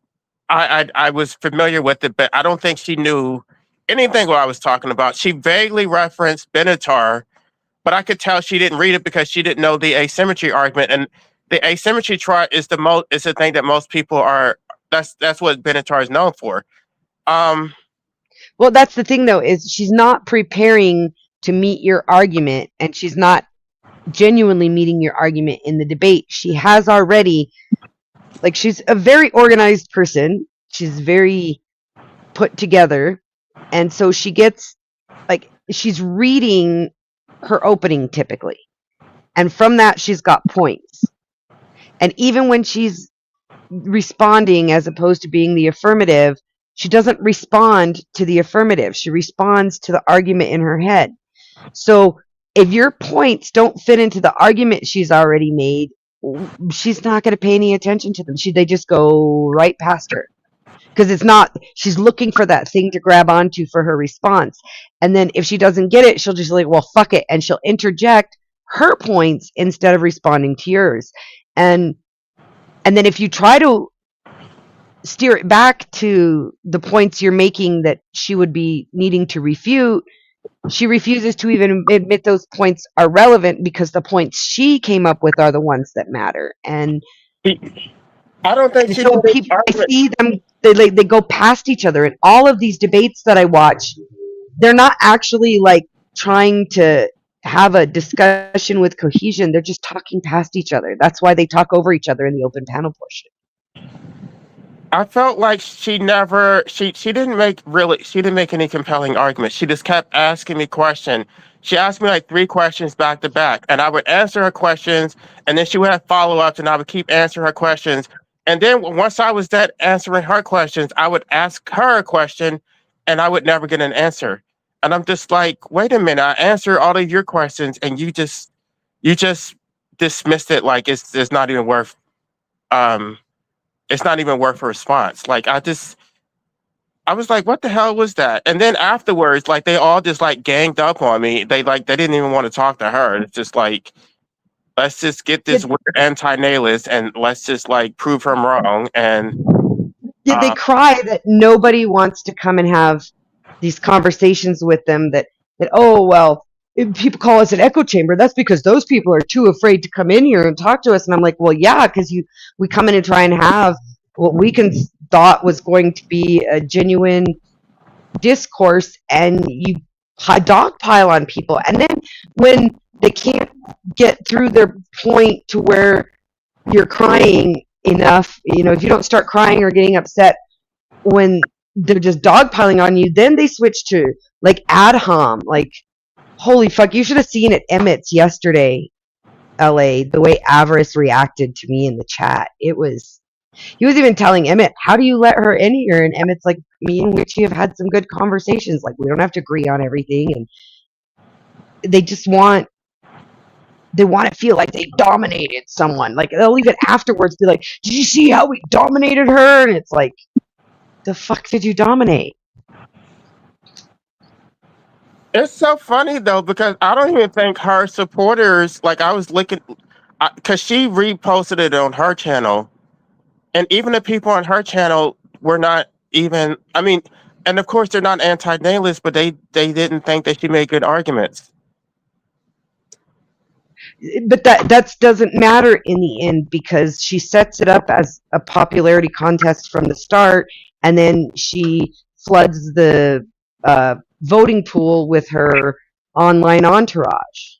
I was familiar with it, but I don't think she knew anything what I was talking about. She vaguely referenced Benatar, but I could tell she didn't read it because she didn't know the asymmetry argument. And the asymmetry chart is the thing that most people are. That's what Benatar is known for. Well, that's the thing, though, is she's not preparing to meet your argument, and she's not genuinely meeting your argument in the debate. She has already, like, she's a very organized person. She's very put together, and so she gets, like, she's reading her opening typically, and from that she's got points. And even when she's responding as opposed to being the affirmative, she doesn't respond to the affirmative. She responds to the argument in her head. So if your points don't fit into the argument she's already made, she's not going to pay any attention to them. They just go right past her because it's not. She's looking for that thing to grab onto for her response, and then if she doesn't get it, she'll just like, well, fuck it, and she'll interject her points instead of responding to yours, and then if you try to steer it back to the points you're making that she would be needing to refute, she refuses to even admit those points are relevant because the points she came up with are the ones that matter. And I don't think she so did people, I argument. see them, they go past each other. And all of these debates that I watch, they're not actually like trying to have a discussion with cohesion. They're just talking past each other. That's why they talk over each other in the open panel portion. I felt like she didn't make any compelling arguments. She just kept asking me questions. She asked me like 3 questions back to back, and I would answer her questions, and then she would have follow-ups, and I would keep answering her questions. And then once I was done answering her questions, I would ask her a question, and I would never get an answer. And I'm just like, wait a minute, I answered all of your questions, and you just dismissed it like it's not even worth it's not even worth a response. Like I was like, what the hell was that? And then afterwards, like they all just like ganged up on me. They didn't even want to talk to her. It's just like, let's just get this weird anti-nihilist and let's just like prove him wrong. And Did they cry that nobody wants to come and have these conversations with them that oh, well, if people call us an echo chamber, that's because those people are too afraid to come in here and talk to us. And I'm like, well, yeah, because we come in and try and have what we thought was going to be a genuine discourse, and you dogpile on people. And then when they can't get through their point to where you're crying enough, if you don't start crying or getting upset when they're just dogpiling on you, then they switch to like ad hom. Like, holy fuck, you should have seen at Emmett's yesterday, LA, the way Avarice reacted to me in the chat. He was even telling Emmett, how do you let her in here? And Emmett's like, me and Witchy have had some good conversations. Like, we don't have to agree on everything. And they just want to feel like they dominated someone. Like, they'll even afterwards be like, did you see how we dominated her? And it's like, the fuck did you dominate? it's so funny though, because I don't even think her supporters, like I was looking, because she reposted it on her channel. And even the people on her channel were not even, I mean, and of course they're not anti-nihilists, but they didn't think that she made good arguments. But that doesn't matter in the end, because she sets it up as a popularity contest from the start, and then she floods the voting pool with her online entourage.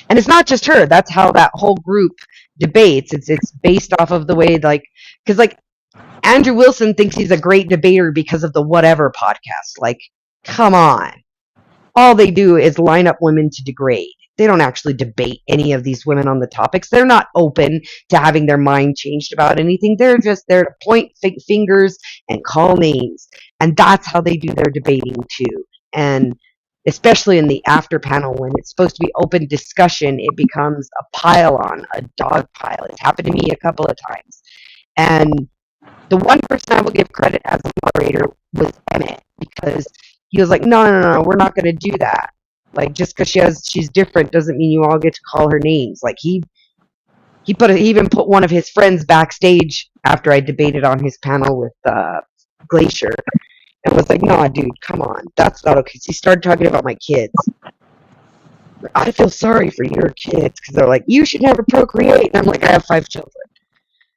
And it's not just her. That's how that whole group debates. It's based off of the way, like, because like Andrew Wilson thinks he's a great debater because of the Whatever podcast. Like, come on. All they do is line up women to degrade. They don't actually debate any of these women on the topics. They're not open to having their mind changed about anything. They're just there to point fingers and call names. And that's how they do their debating too. And especially in the after panel, when it's supposed to be open discussion, it becomes a pile-on, a dog pile. It's happened to me a couple of times. And the one person I will give credit as a moderator was Emmett, because he was like, no, we're not going to do that. Like, just because she's different doesn't mean you all get to call her names. Like, he even put one of his friends backstage after I debated on his panel with Glacier, and was like, nah, dude, come on, that's not okay. So he started talking about my kids. I feel sorry for your kids, because they're like, you should never procreate. And I'm like, I have 5 children.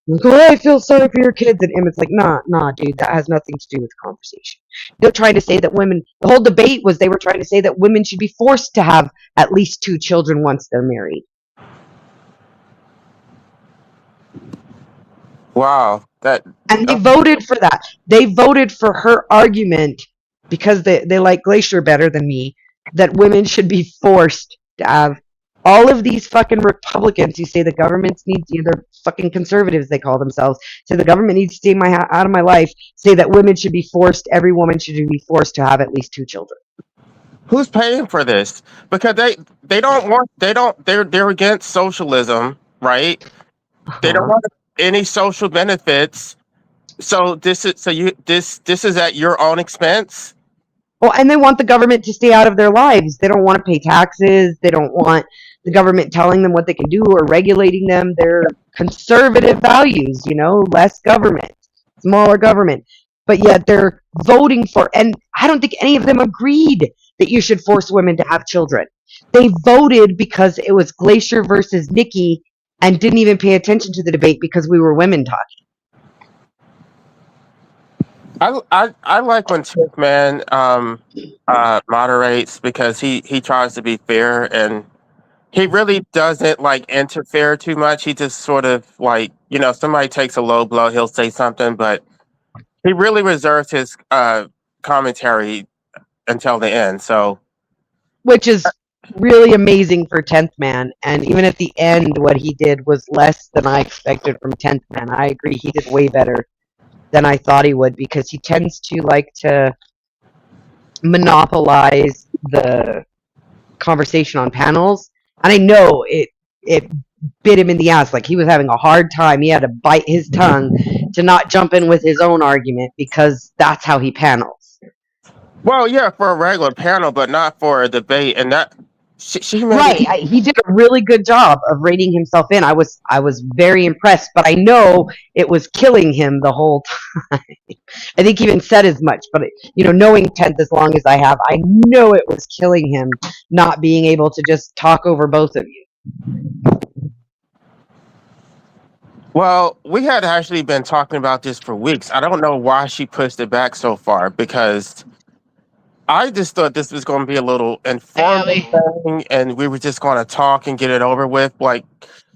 I'm like, oh, I feel sorry for your kids. And Emmett's like, nah, dude, that has nothing to do with the conversation. They're trying to say that women, the whole debate was they were trying to say that women should be forced to have at least 2 children once they're married. Wow. And they voted for that. They voted for her argument, because they like Glacier better than me, that women should be forced to have. All of these fucking Republicans who say the government needs, they're fucking conservatives, they call themselves, say the government needs to stay out of my life, say that women should be forced, every woman should be forced to have at least 2 children. Who's paying for this? Because they're against socialism, right? They don't Uh-huh. want any social benefits. So this is at your own expense. Well, and they want the government to stay out of their lives. They don't want to pay taxes. They don't want the government telling them what they can do or regulating them. They're conservative values, less government, smaller government. But yet they're voting for, and I don't think any of them agreed that you should force women to have children. They voted because it was Glacier versus Nikki and didn't even pay attention to the debate because we were women talking. I like when Chick Man moderates because he tries to be fair and he really doesn't like interfere too much. He just sort of like somebody takes a low blow, he'll say something, but he really reserves his commentary until the end. So Which is really amazing for 10th Man. And even at the end, what he did was less than I expected from 10th Man. I agree, he did way better than I thought he would because he tends to like to monopolize the conversation on panels. And I know it bit him in the ass. Like he was having a hard time. He had to bite his tongue to not jump in with his own argument because that's how he panels. well, yeah, for a regular panel, but not for a debate. And that she made Right. He did a really good job of reining himself in. I was very impressed, but I know it was killing him the whole time. I think he even said as much, but knowing 10th as long as I have, I know it was killing him not being able to just talk over both of you. Well, we had actually been talking about this for weeks. I don't know why she pushed it back so far because I just thought this was going to be a little informal thing and we were just going to talk and get it over with. Like,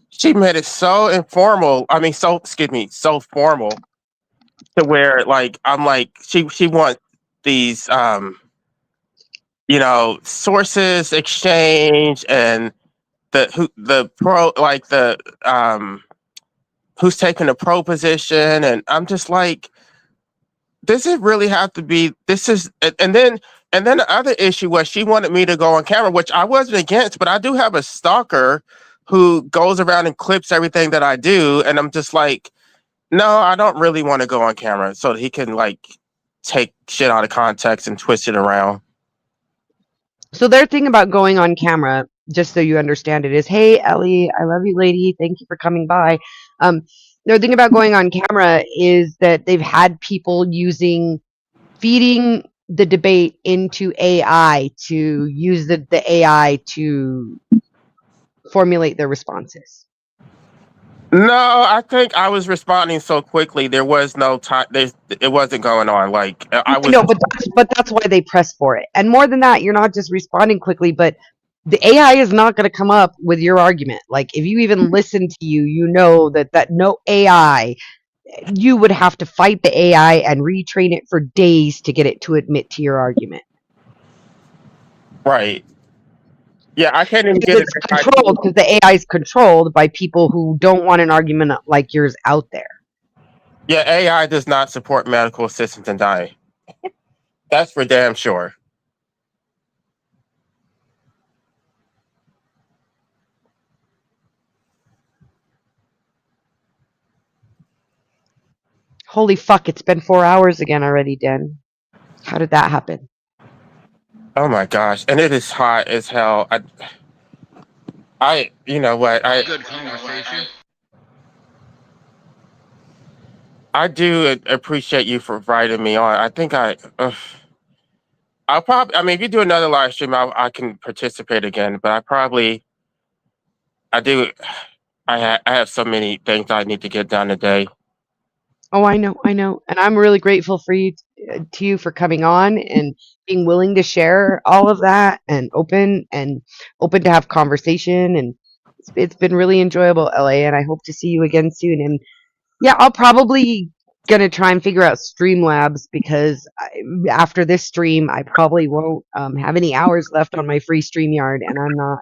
she made it so informal. I mean, so formal to where, like, I'm like, she wants these, sources exchange and the pro, like who's taking the pro position. And I'm just like, does it really have to be? And then the other issue was she wanted me to go on camera, which I wasn't against, but I do have a stalker who goes around and clips everything that I do, and I'm just like, no, I don't really want to go on camera so that he can like take shit out of context and twist it around. So their thing about going on camera, just so you understand it, is, hey, Ellie, I love you, lady. Thank you for coming by. Their thing about going on camera is that they've had people feeding the debate into AI to use the AI to formulate their responses. No, I think I was responding so quickly. There was no time. It wasn't going on. Like I was. No, but that's why they press for it. And more than that, you're not just responding quickly, but the AI is not going to come up with your argument. Like if you even listen to you know that no AI, you would have to fight the AI and retrain it for days to get it to admit to your argument. Right. Yeah, I can't even get it controlled because the AI is controlled by people who don't want an argument like yours out there. Yeah, AI does not support medical assistance in dying. That's for damn sure. Holy fuck, it's been 4 hours again already, Den. How did that happen? Oh my gosh, and it is hot as hell. You know what? Good conversation. I do appreciate you for inviting me on. I think I'll probably. I mean, if you do another live stream, I can participate again. But I do. I have so many things I need to get done today. Oh, I know, and I'm really grateful for you, to you for coming on and being willing to share all of that and open to have conversation. And it's been really enjoyable, LA. And I hope to see you again soon. And yeah, I'll probably gonna try and figure out Streamlabs because after this stream, I probably won't have any hours left on my free StreamYard, and I'm not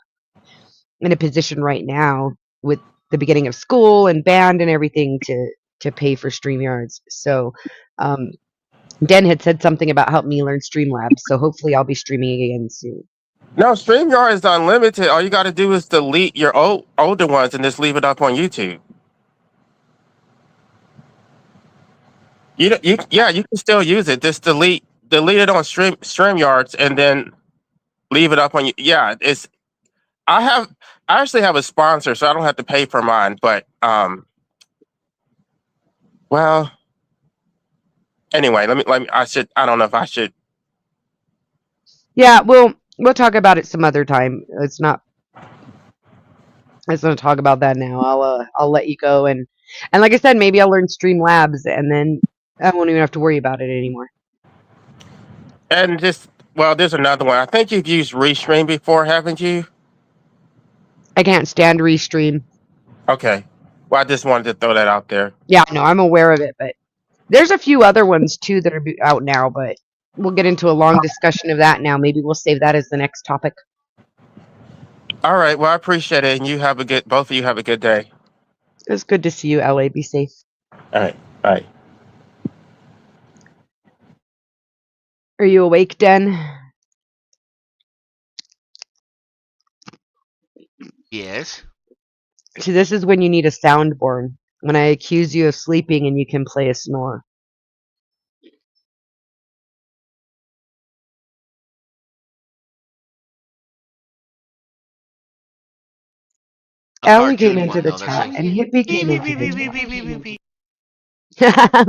in a position right now with the beginning of school and band and everything to pay for StreamYards. So Den had said something about helping me learn Streamlabs, so hopefully I'll be streaming again soon. No, StreamYard is unlimited. All you got to do is delete your older ones and just leave it up on YouTube. Yeah, you can still use it. Just delete it on StreamYards and then leave it up on you. Yeah, it's I have I actually have a sponsor, so I don't have to pay for mine. But well, anyway, I don't know if I should. Yeah, we'll talk about it some other time. Let's not talk about that now. I'll let you go, and like I said, maybe I'll learn Streamlabs, and then I won't even have to worry about it anymore. And just well, there's another one. I think you've used Restream before, haven't you? I can't stand Restream. Okay. Well, I just wanted to throw that out there. Yeah, no, I'm aware of it, but there's a few other ones too that are out now, but we'll get into a long discussion of that now. Maybe we'll save that as the next topic. All right. Well, I appreciate it, and both of you have a good day. It's good to see you, LA. Be safe. All right. Bye. Are you awake, Den? Yes. See, this is when you need a soundboard. When I accuse you of sleeping and you can play a snore. Ellie came into the chat and Hippie came into the chat.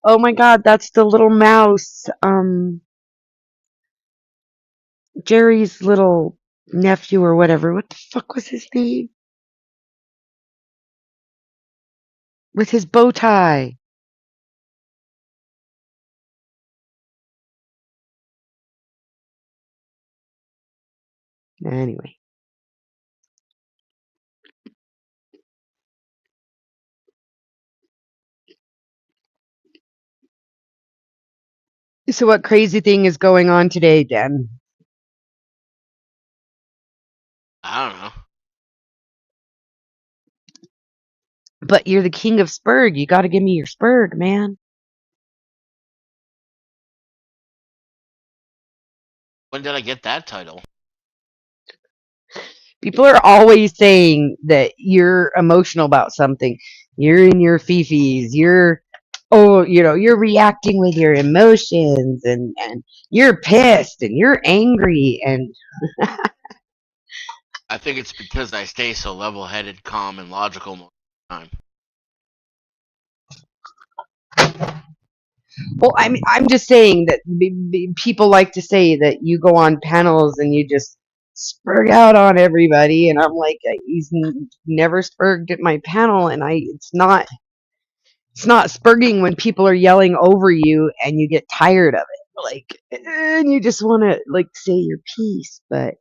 Oh my god, that's the little mouse. Jerry's little nephew or whatever. What the fuck was his name? With his bow tie. Anyway. So what crazy thing is going on today, Dan? I don't know. But you're the king of Spurg. You gotta give me your Spurg, man. When did I get that title? People are always saying that you're emotional about something. You're in your fifis. You're reacting with your emotions and you're pissed and you're angry and I think it's because I stay so level-headed, calm, and logical most of the time. well, I'm just saying that people like to say that you go on panels and you just spurg out on everybody, and I'm like, he's never spurged at my panel, and it's not spurging when people are yelling over you and you get tired of it, like, and you just want to like say your piece, but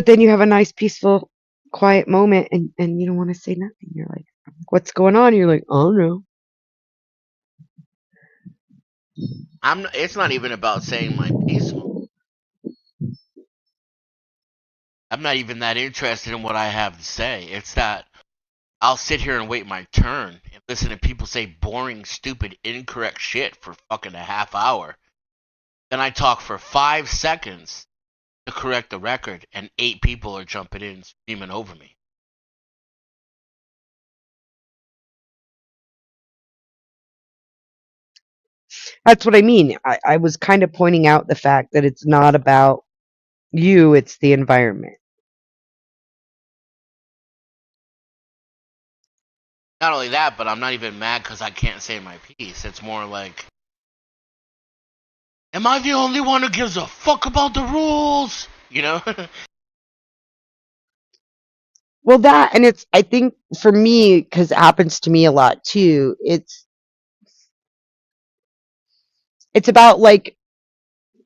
then you have a nice peaceful quiet moment and you don't want to say nothing. You're like, what's going on? You're like, oh no. It's not even about saying my piece. I'm not even that interested in what I have to say. It's that I'll sit here and wait my turn and listen to people say boring, stupid, incorrect shit for fucking a half hour. Then I talk for 5 seconds to correct the record, and 8 people are jumping in and screaming over me. That's what I mean. I was kind of pointing out the fact that it's not about you, it's the environment. Not only that, but I'm not even mad because I can't say my piece. It's more like, am I the only one who gives a fuck about the rules? You know? Well, that, and I think for me, because it happens to me a lot too, it's about like,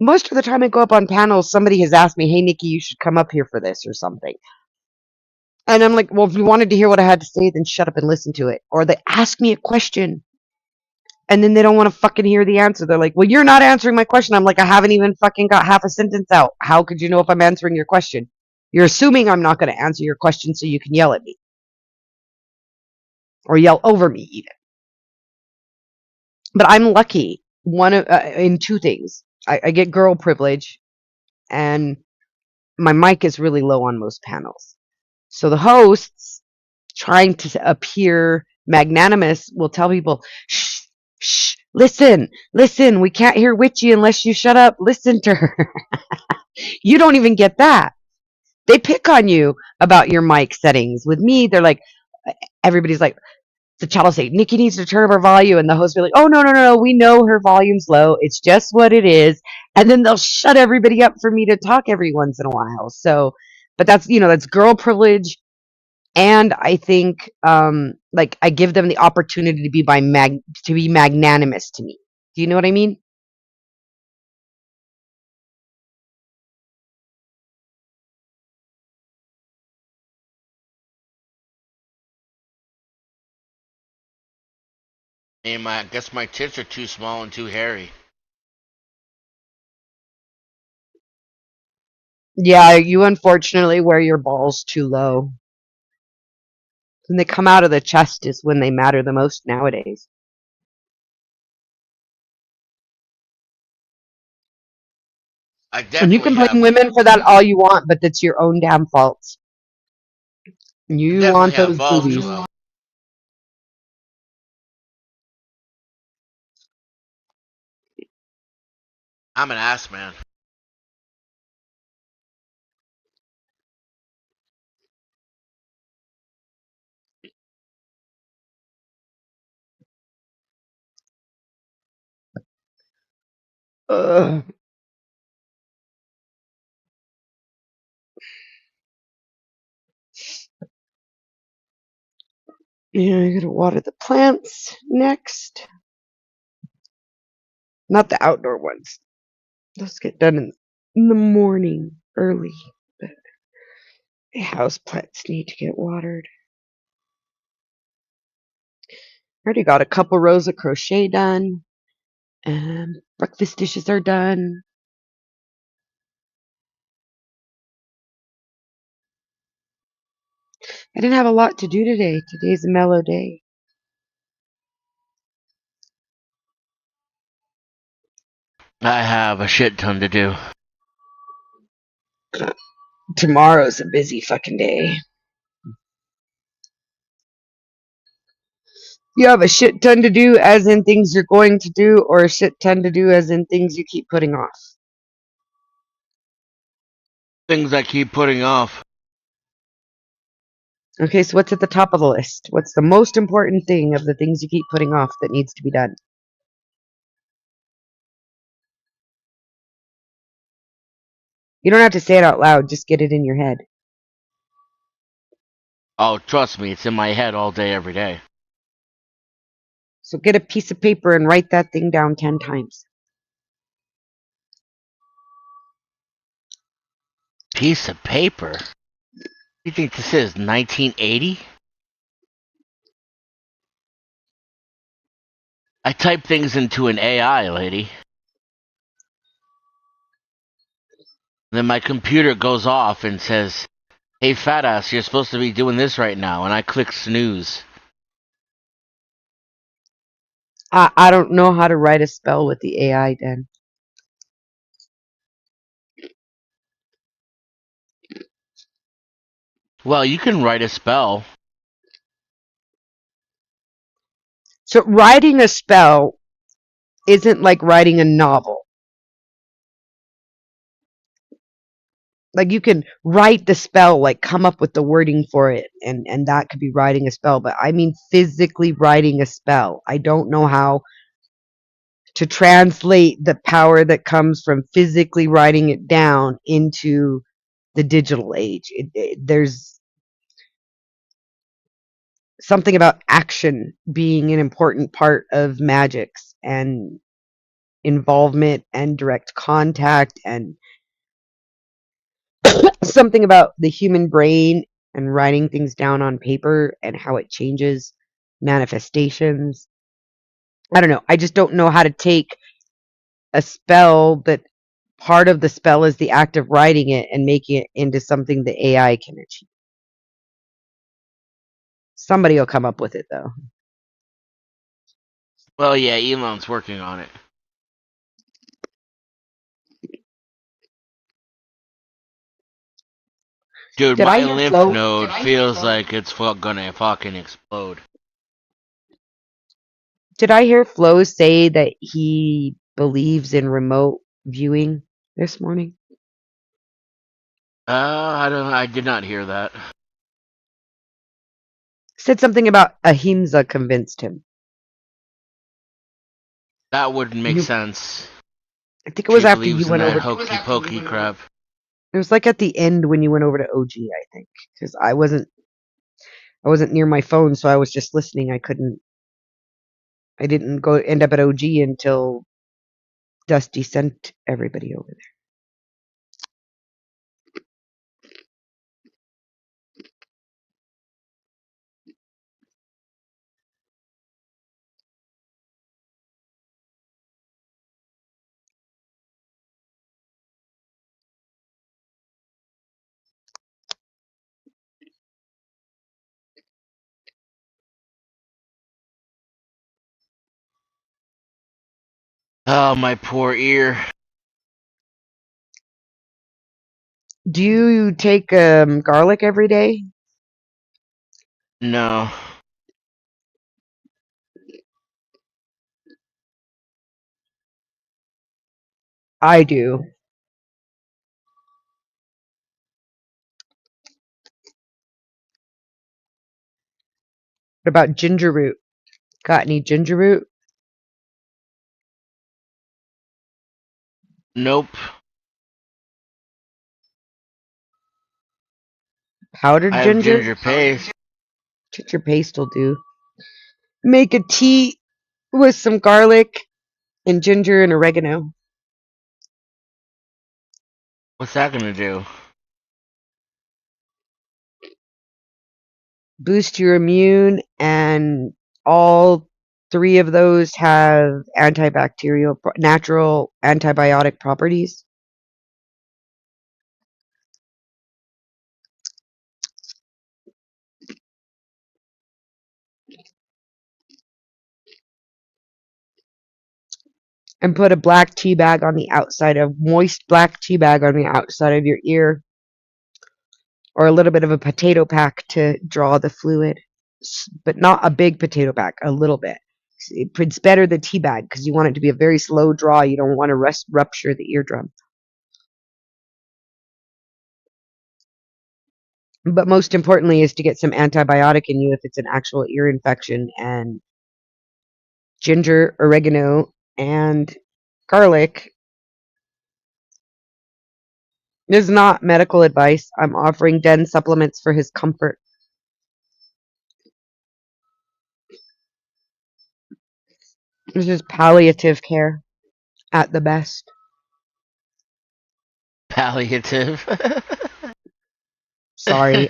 most of the time I go up on panels, somebody has asked me, hey, Nikki, you should come up here for this or something. And I'm like, well, if you wanted to hear what I had to say, then shut up and listen to it. Or they ask me a question and then they don't want to fucking hear the answer. They're like, well, you're not answering my question. I'm like, I haven't even fucking got half a sentence out. How could you know if I'm answering your question? You're assuming I'm not going to answer your question so you can yell at me. Or yell over me, even. But I'm lucky. One of in two things. I get girl privilege, and my mic is really low on most panels. So the hosts, trying to appear magnanimous, will tell people, "Shh, shh, listen. We can't hear Witchy unless you shut up. Listen to her." You don't even get that. They pick on you about your mic settings. With me, they're like, everybody's like, the chat will say, Nikki needs to turn up her volume. And the host will be like, oh, no. We know her volume's low. It's just what it is. And then they'll shut everybody up for me to talk every once in a while. So, but that's girl privilege. And I think, like, I give them the opportunity to be magnanimous to me. Do you know what I mean? And I guess my tits are too small and too hairy. Yeah, you unfortunately wear your balls too low. When they come out of the chest is when they matter the most nowadays. I And you definitely can blame have women for that all you want, but that's your own damn fault. I You definitely want have those balls too boobies. low. I'm an ass man. Ugh. Yeah, I gotta water the plants next. Not the outdoor ones. Those get done in the morning, early. But the house plants need to get watered. Already got a couple rows of crochet done. And breakfast dishes are done. I didn't have a lot to do today. Today's a mellow day. I have a shit ton to do. Tomorrow's a busy fucking day. You have a shit ton to do, as in things you're going to do, or a shit ton to do, as in things you keep putting off? Things I keep putting off. Okay, so what's at the top of the list? What's the most important thing of the things you keep putting off that needs to be done? You don't have to say it out loud, just get it in your head. Oh, trust me, it's in my head all day, every day. So get a piece of paper and write that thing down 10 times. Piece of paper? You think this is 1980? I type things into an AI, lady. Then my computer goes off and says, hey, fat ass, you're supposed to be doing this right now. And I click snooze. I don't know how to write a spell with the AI then. Well, you can write a spell. So writing a spell isn't like writing a novel. Like you can write the spell, like come up with the wording for it, and that could be writing a spell. But I mean physically writing a spell. I don't know how to translate the power that comes from physically writing it down into the digital age. There's something about action being an important part of magics and involvement and direct contact and something about the human brain and writing things down on paper and how it changes manifestations. I don't know. I just don't know how to take a spell that part of the spell is the act of writing it and making it into something the AI can achieve. Somebody will come up with it though. Well, yeah, Elon's working on it. Dude, Did I my hear lymph Flo? node feels like it's gonna fucking explode. Did I hear Flo say that he believes in remote viewing this morning? I did not hear that. Said something about Ahimsa convinced him. That wouldn't make You, sense. I think it was She after you believes in went that over. hokey pokey crap. It was like at the end when you went over to OG, I think, because I wasn't near my phone, so I was just listening. I didn't go end up at OG until Dusty sent everybody over there. Oh, my poor ear. Do you take garlic every day? No. I do. What about ginger root? Got any ginger root? Nope. Powdered I have ginger? ginger paste. Ginger paste will do. Make a tea with some garlic and ginger and oregano. What's that gonna do? Boost your immune, and all three of those have antibacterial, natural antibiotic properties. And put a black tea bag on the outside of moist black tea bag on the outside of your ear, or a little bit of a potato pack to draw the fluid, but not a big potato pack, a little bit. It's better the tea bag because you want it to be a very slow draw. You don't want to rupture the eardrum. But most importantly is to get some antibiotic in you if it's an actual ear infection, and ginger, oregano, and garlic. This is not medical advice. I'm offering Den supplements for his comfort. This is palliative care at the best. Palliative. Sorry.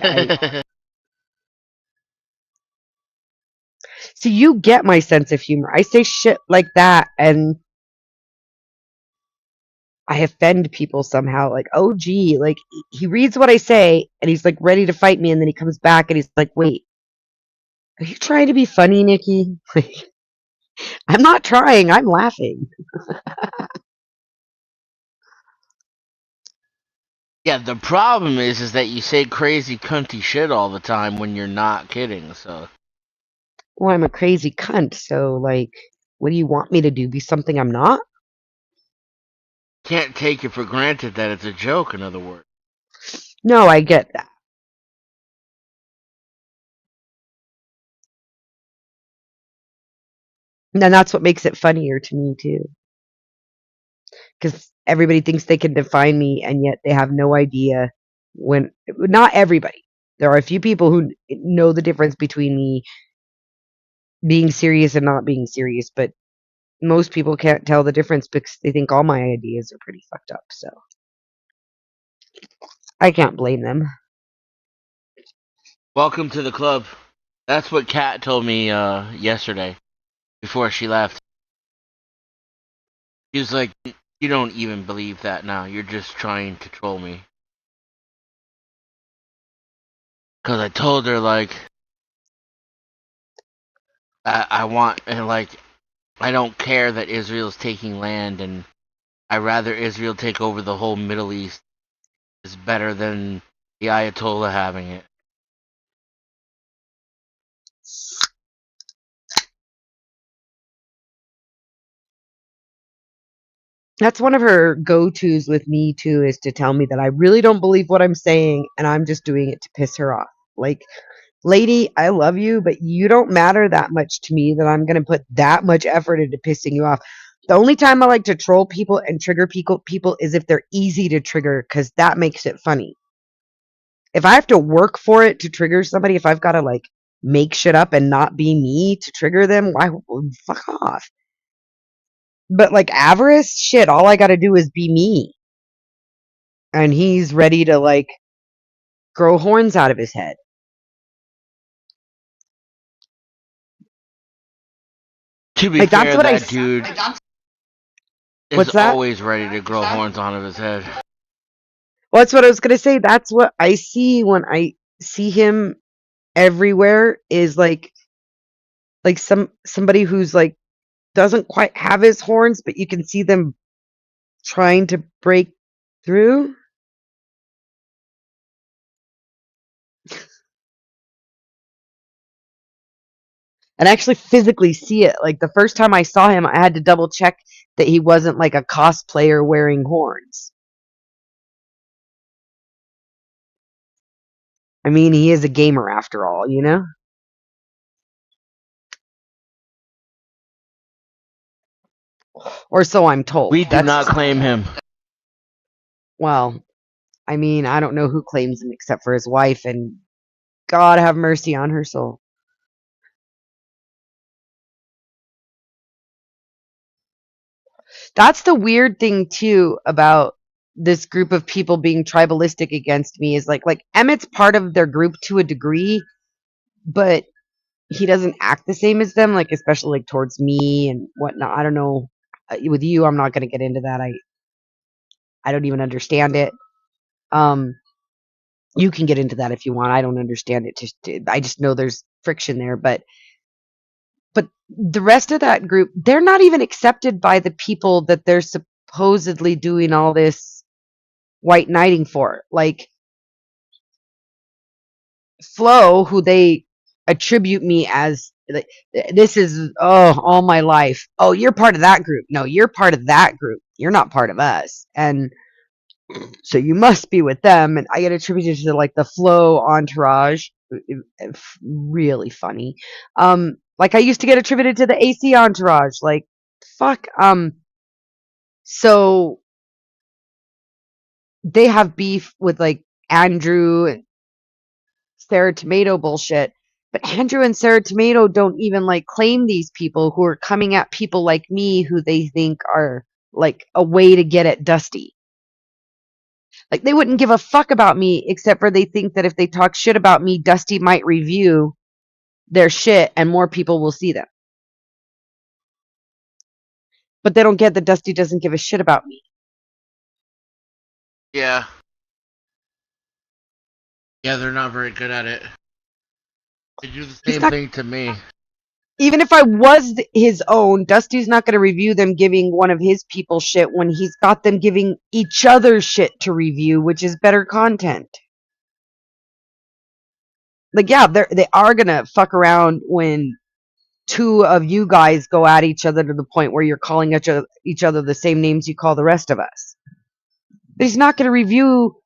See, you get my sense of humor. I say shit like that and I offend people somehow. Like, oh, gee, like he reads what I say and he's like ready to fight me. And then he comes back and he's like, wait, are you trying to be funny, Nikki? I'm not trying. I'm laughing. Yeah, the problem is that you say crazy cunty shit all the time when you're not kidding, so. Well, I'm a crazy cunt. So, like, what do you want me to do? Be something I'm not? Can't take it for granted that it's a joke, in other words. No, I get that. And that's what makes it funnier to me, too. Because everybody thinks they can define me, and yet they have no idea when. Not everybody. There are a few people who know the difference between me being serious and not being serious, but most people can't tell the difference because they think all my ideas are pretty fucked up. So I can't blame them. Welcome to the club. That's what Kat told me yesterday before she left. She was like, "You don't even believe that now. You're just trying to troll me." Because I told her, like, I want, and like, I don't care that Israel's taking land, and I'd rather Israel take over the whole Middle East. It's better than the Ayatollah having it. That's one of her go-tos with me too, is to tell me that I really don't believe what I'm saying and I'm just doing it to piss her off. Like, lady, I love you, but you don't matter that much to me that I'm going to put that much effort into pissing you off. The only time I like to troll people and trigger people is if they're easy to trigger, because that makes it funny. If I have to work for it to trigger somebody, if I've got to like make shit up and not be me to trigger them, why? Fuck off. But like Avarice, shit, all I got to do is be me. And he's ready to like grow horns out of his head. To be Like, that's fair, what I that dude is What's that? always ready to grow horns out of his head. Well, that's what I was gonna say. That's what I see when I see him everywhere, is like somebody who's like doesn't quite have his horns, but you can see them trying to break through. And actually physically see it. Like, the first time I saw him, I had to double check that he wasn't like a cosplayer wearing horns. I mean, he is a gamer after all, you know? Or so I'm told. We do not claim him. Well, I mean, I don't know who claims him except for his wife, and God have mercy on her soul. That's the weird thing too about this group of people being tribalistic against me, is like Emmett's part of their group to a degree, but he doesn't act the same as them, like especially like towards me and whatnot. I don't know. With you, I'm not going to get into that. I don't even understand it. You can get into that if you want. I don't understand it. I just know there's friction there, but the rest of that group, they're not even accepted by the people that they're supposedly doing all this white knighting for. Like Flo, who they attribute me as, this is, all my life. Oh, you're part of that group. No, you're part of that group. You're not part of us. And so you must be with them. And I get attributed to like the Flo entourage. Really funny. Like I used to get attributed to the AC entourage. Like, fuck. So they have beef with like Andrew and Sarah Tomato bullshit. But Andrew and Sarah Tomato don't even like claim these people who are coming at people like me who they think are like a way to get at Dusty. Like, they wouldn't give a fuck about me, except for they think that if they talk shit about me, Dusty might review their shit and more people will see them. But they don't get that Dusty doesn't give a shit about me. Yeah. Yeah, they're not very good at it. They do the same thing to me. Even if I was his own, Dusty's not going to review them giving one of his people shit when he's got them giving each other shit to review, which is better content. Like, yeah, they are going to fuck around when two of you guys go at each other to the point where you're calling each other the same names you call the rest of us. But he's not going to review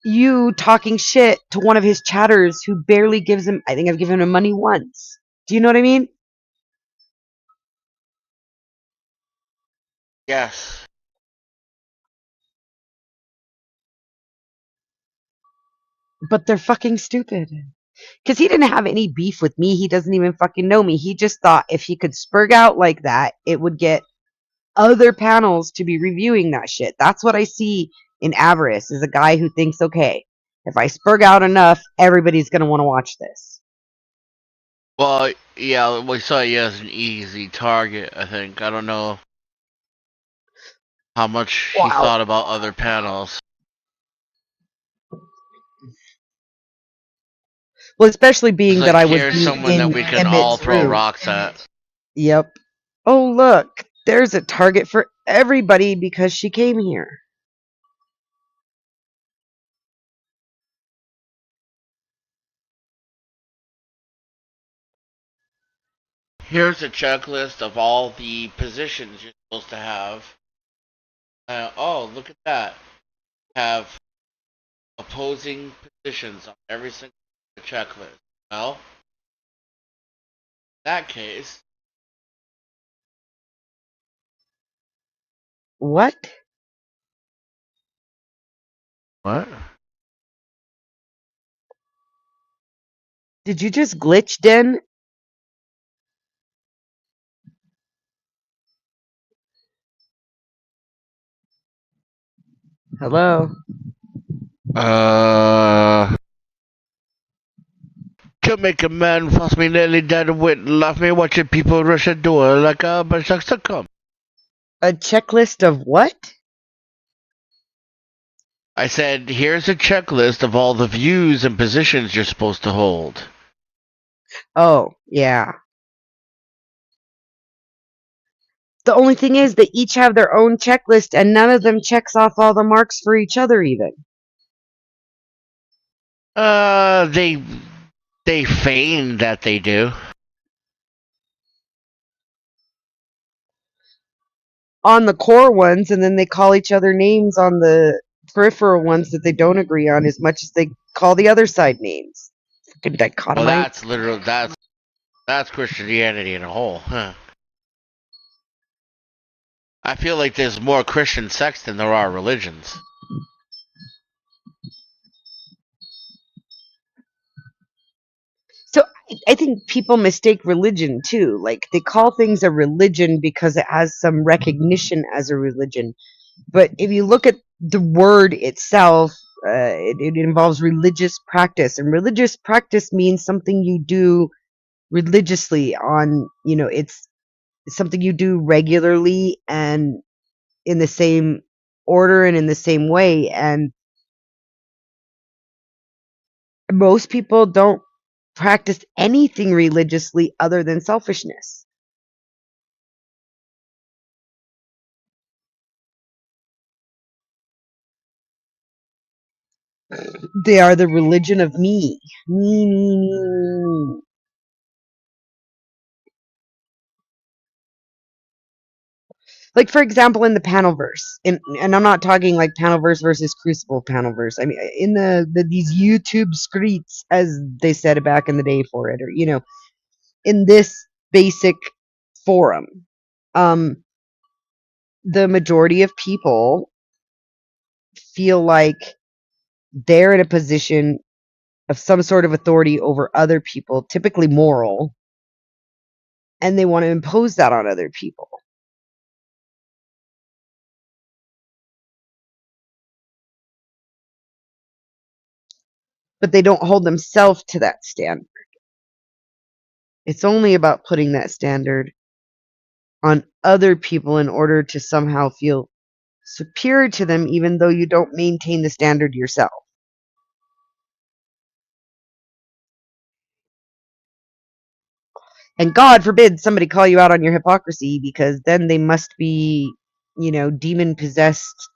you talking shit to one of his chatters who barely gives him, I think I've given him money once. Do you know what I mean? Yes. But they're fucking stupid. Because he didn't have any beef with me. He doesn't even fucking know me. He just thought if he could spurg out like that, it would get other panels to be reviewing that shit. That's what I see in Avarice, is a guy who thinks, okay, if I spurg out enough, everybody's going to want to watch this. Well, yeah, we saw you as an easy target, I think. I don't know how much he thought about other panels. Well, especially being that I was someone that we can all throw rocks at. Yep. Oh, look, there's a target for everybody because she came here. Here's a checklist of all the positions you're supposed to have. Oh, look at that. Have opposing positions on every single checklist. Well, in that case, What? what? Did you just glitch, Den? Hello? To make a man force me nearly dead with laugh me watching people rush a door like a berserk to come. A checklist of what? I said, here's a checklist of all the views and positions you're supposed to hold. Oh, yeah. The only thing is they each have their own checklist and none of them checks off all the marks for each other even. They feign that they do. On the core ones, and then they call each other names on the peripheral ones that they don't agree on as much as they call the other side names. Fucking Well, dichotomite. that's literal. That's Christianity in a whole. Huh. I feel like there's more Christian sects than there are religions. So I think people mistake religion too. Like they call things a religion because it has some recognition as a religion. But if you look at the word itself, it involves religious practice, and religious practice means something you do religiously on, it's something you do regularly and in the same order and in the same way. And most people don't practice anything religiously other than selfishness. They are the religion of me. Me. Like, for example, in the Panelverse, and I'm not talking like Panelverse versus Crucible Panelverse. I mean, in these YouTube streets, as they said back in the day for it, or, in this basic forum, the majority of people feel like they're in a position of some sort of authority over other people, typically moral, and they want to impose that on other people. But they don't hold themselves to that standard. It's only about putting that standard on other people in order to somehow feel superior to them, even though you don't maintain the standard yourself. And God forbid somebody call you out on your hypocrisy, because then they must be, demon possessed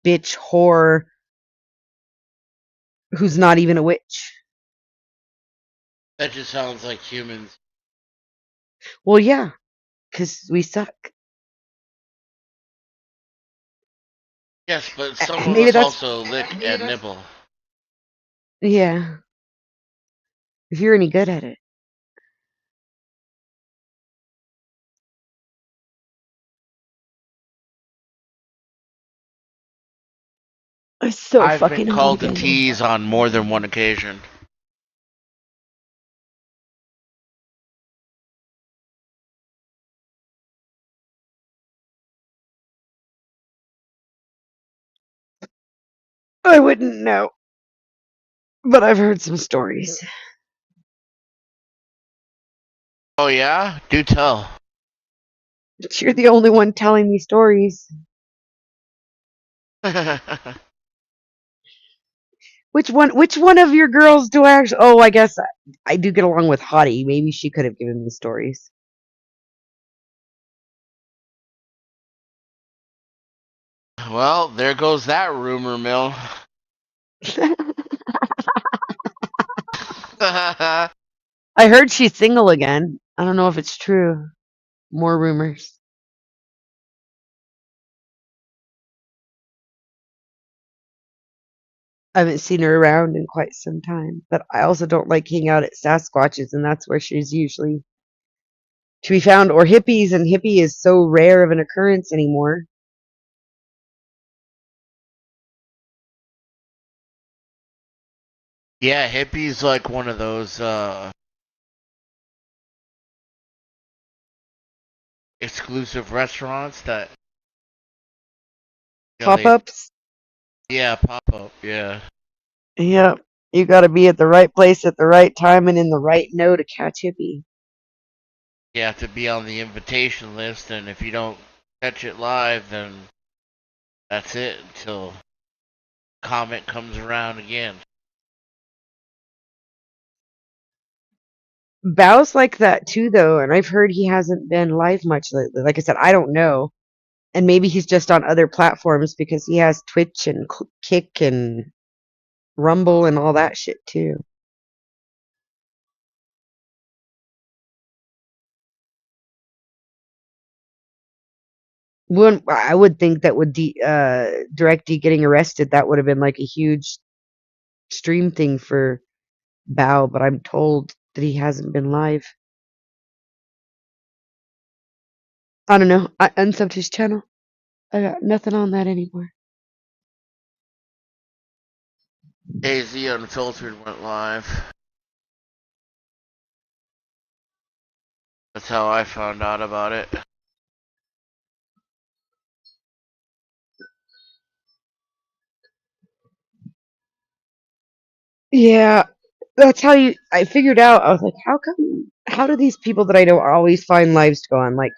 bitch whore who's not even a witch. That just sounds like humans. Well, yeah, because we suck. Yes, but some of Maybe us that's also lick and nibble. yeah. If you're any good at it. I'm so I've fucking been called to hungry. tease on more than one occasion. I wouldn't know, but I've heard some stories. Oh yeah? Do tell. You're the only one telling me stories. Which one of your girls do I actually? Oh, I guess I do get along with Hottie. Maybe she could have given me stories. Well, there goes that rumor mill. I heard she's single again. I don't know if it's true. More rumors. I haven't seen her around in quite some time, but I also don't like hanging out at Sasquatches, and that's where she's usually to be found, or hippies, and hippie is so rare of an occurrence anymore. Yeah, hippie's like one of those exclusive restaurants that Pop they ups? pop up, yeah. Yep. You gotta be at the right place at the right time and in the right know to catch hippie. You have to be on the invitation list, and if you don't catch it live, then that's it until comment comes around again. Bow's like that too, though, and I've heard he hasn't been live much lately. Like I said, I don't know. And maybe he's just on other platforms because he has Twitch and Kick and Rumble and all that shit too. I would think that with Direct D getting arrested, that would have been like a huge stream thing for Bow, but I'm told that he hasn't been live. I don't know. I unsubbed his channel. I got nothing on that anymore. AZ Unfiltered went live. That's how I found out about it. Yeah, that's how I figured out. I was like, how do these people that I know always find lives to go on? Like,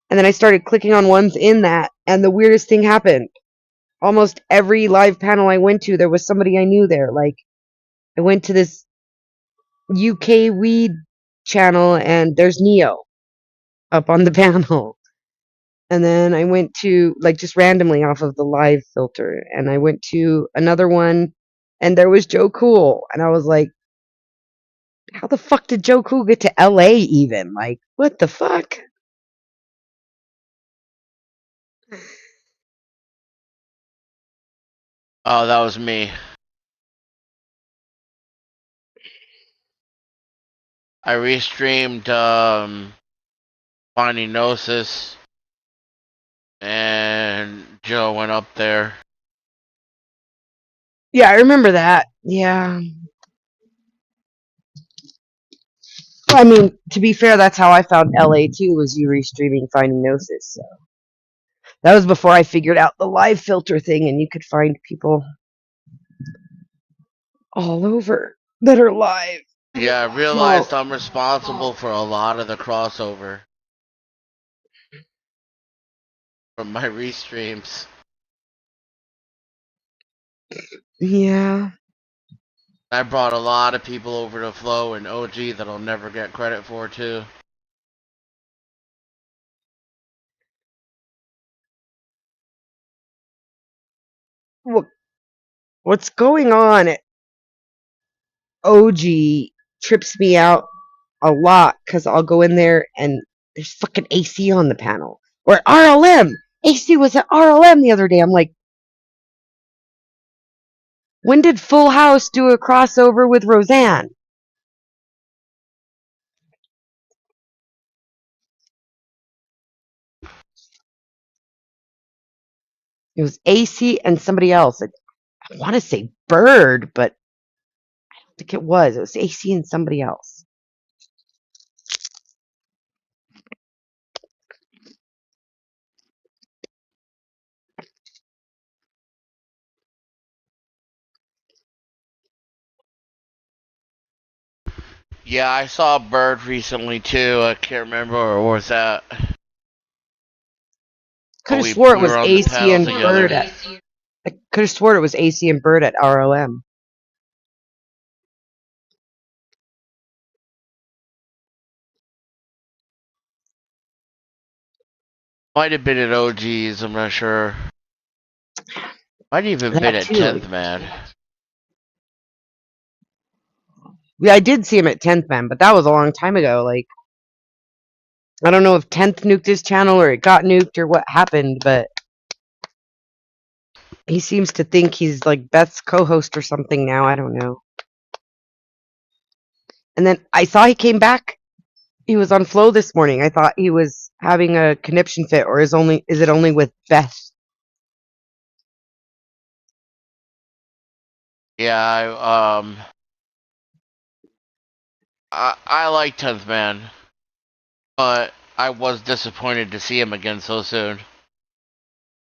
and then I started clicking on ones in that, and the weirdest thing happened. Almost every live panel I went to, there was somebody I knew there. Like, I went to this UK weed channel, and there's Neo up on the panel. And then I went to, like, just randomly off of the live filter, and I went to another one, and there was Joe Cool. And I was like, how the fuck did Joe Cool get to LA even? Like, what the fuck? Oh, that was me. I restreamed Finding Gnosis, and Joe went up there. Yeah, I remember that. Yeah. I mean, to be fair, that's how I found LA too, was you restreaming Finding Gnosis. So that was before I figured out the live filter thing, and you could find people all over that are live. Yeah, I realized I'm responsible for a lot of the crossover from my restreams. Yeah. I brought a lot of people over to Flow and OG that I'll never get credit for too. What's going on at OG trips me out a lot because I'll go in there and there's fucking AC on the panel. Or RLM. AC was at RLM the other day. I'm like, when did Full House do a crossover with Roseanne? It was AC and somebody else. I want to say Bird, but I don't think it was. It was AC and somebody else. Yeah, I saw Bird recently too. I can't remember where was that. Could have we swore it was were on the AC panel and together. Bird at. I could have swore it was AC and Bird at RLM. Might have been at OG's, I'm not sure. Might even been That at too. 10th man. Yeah, I did see him at 10th Man, but that was a long time ago. Like, I don't know if 10th nuked his channel or it got nuked or what happened, but he seems to think he's like Beth's co-host or something now. I don't know. And then I saw he came back. He was on Flow this morning. I thought he was having a conniption fit, or is it only with Beth? Yeah, I like 10th man, but I was disappointed to see him again so soon.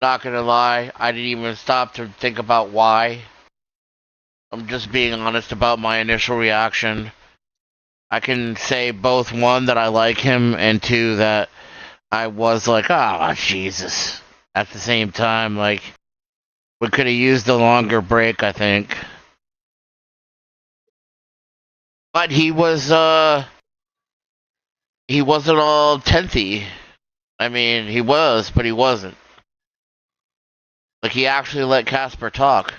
Not gonna lie, I didn't even stop to think about why. I'm just being honest about my initial reaction. I can say both, one, that I like him, and two, that I was like, oh, Jesus. At the same time, like, we could have used a longer break, I think. But he wasn't all 10th-y. I mean, he was, but he wasn't. Like, he actually let Casper talk.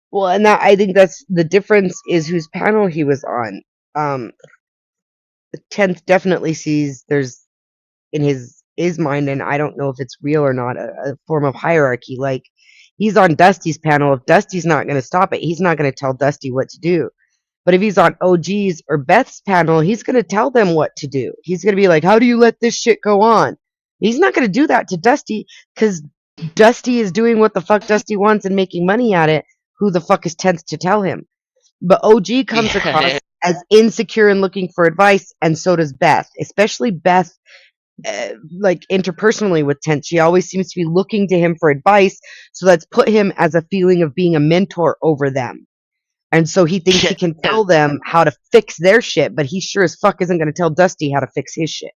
Well, and that I think that's the difference is whose panel he was on. The 10th definitely sees there's in his mind, and I don't know if it's real or not, a form of hierarchy. Like, he's on Dusty's panel. If Dusty's not going to stop it, he's not going to tell Dusty what to do. But if he's on OG's or Beth's panel, he's going to tell them what to do. He's going to be like, how do you let this shit go on? He's not going to do that to Dusty because Dusty is doing what the fuck Dusty wants and making money at it. Who the fuck is 10th to tell him? But OG comes across as insecure and looking for advice, and so does Beth, especially Beth. Like interpersonally with 10th, she always seems to be looking to him for advice, so that's put him as a feeling of being a mentor over them. And so he thinks he can tell them how to fix their shit, but he sure as fuck isn't going to tell Dusty how to fix his shit.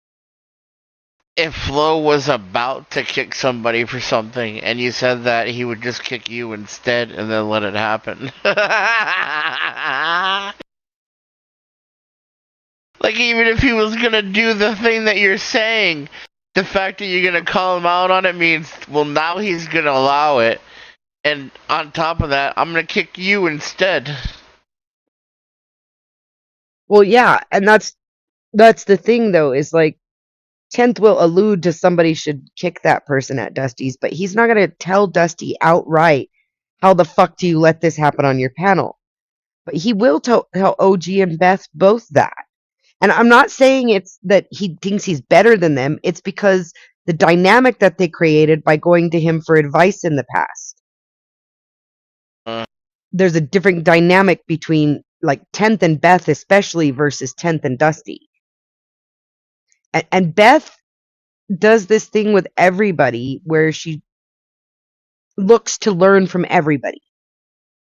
If Flo was about to kick somebody for something, and you said that he would just kick you instead and then let it happen. Like, even if he was gonna do the thing that you're saying, the fact that you're gonna call him out on it means, well, now he's gonna allow it. And on top of that, I'm gonna kick you instead. Well, yeah, and that's the thing though, is like 10th will allude to somebody should kick that person at Dusty's, but he's not going to tell Dusty outright, how the fuck do you let this happen on your panel? But he will tell OG and Beth both that. And I'm not saying it's that he thinks he's better than them. It's because the dynamic that they created by going to him for advice in the past. There's a different dynamic between like 10th and Beth, especially versus 10th and Dusty. And Beth does this thing with everybody where she looks to learn from everybody.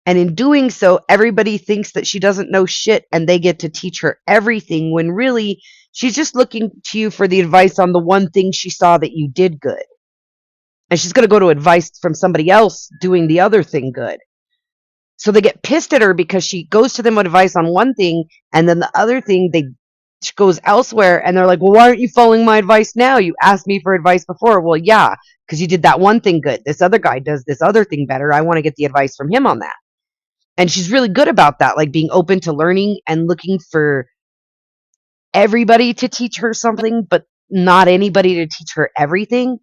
And in doing so, everybody thinks that she doesn't know shit and they get to teach her everything when really she's just looking to you for the advice on the one thing she saw that you did good. And she's going to go to advice from somebody else doing the other thing good. So they get pissed at her because she goes to them with advice on one thing, and then the other thing she goes elsewhere, and they're like, well, why aren't you following my advice now? You asked me for advice before. Well, yeah, because you did that one thing good. This other guy does this other thing better. I want to get the advice from him on that. And she's really good about that, like being open to learning and looking for everybody to teach her something, but not anybody to teach her everything.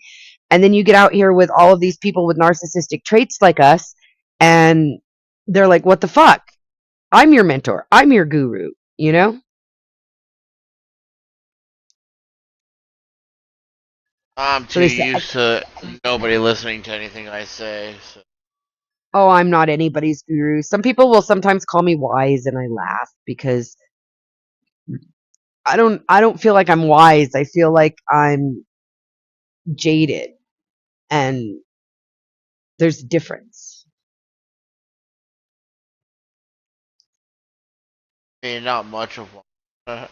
And then you get out here with all of these people with narcissistic traits like us, and they're like, what the fuck? I'm your mentor. I'm your guru, you know? I'm too used to nobody listening to anything I say. So. Oh, I'm not anybody's guru. Some people will sometimes call me wise, and I laugh because I don't feel like I'm wise. I feel like I'm jaded, and there's a difference. I mean, not much of one.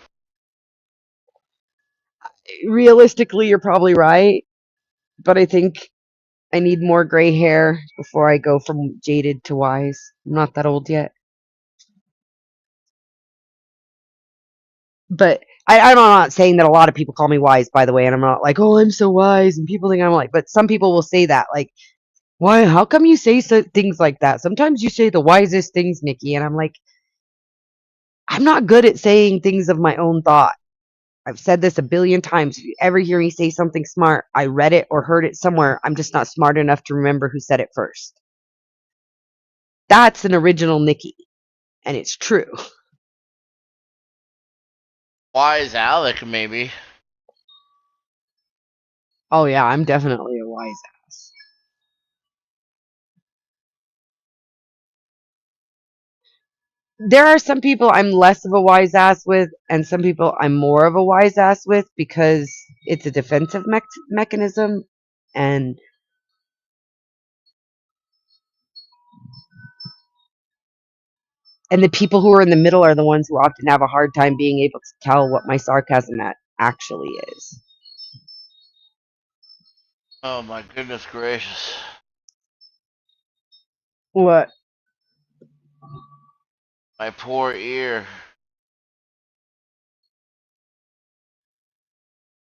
Realistically, you're probably right, but I think I need more gray hair before I go from jaded to wise. I'm not that old yet. But I'm not saying that a lot of people call me wise, by the way, and I'm not like, oh, I'm so wise, and people think I'm like, but some people will say that, like, Why? How come you say things like that? Sometimes you say the wisest things, Nikki, and I'm like, I'm not good at saying things of my own thought. I've said this a billion times. If you ever hear me say something smart, I read it or heard it somewhere. I'm just not smart enough to remember who said it first. That's an original Nikki, and it's true. Wise Alec, maybe. Oh yeah, I'm definitely a wise ass. There are some people I'm less of a wise ass with, and some people I'm more of a wise ass with because it's a defensive mechanism, and the people who are in the middle are the ones who often have a hard time being able to tell what my sarcasm actually is. Oh my goodness gracious. What? My poor ear.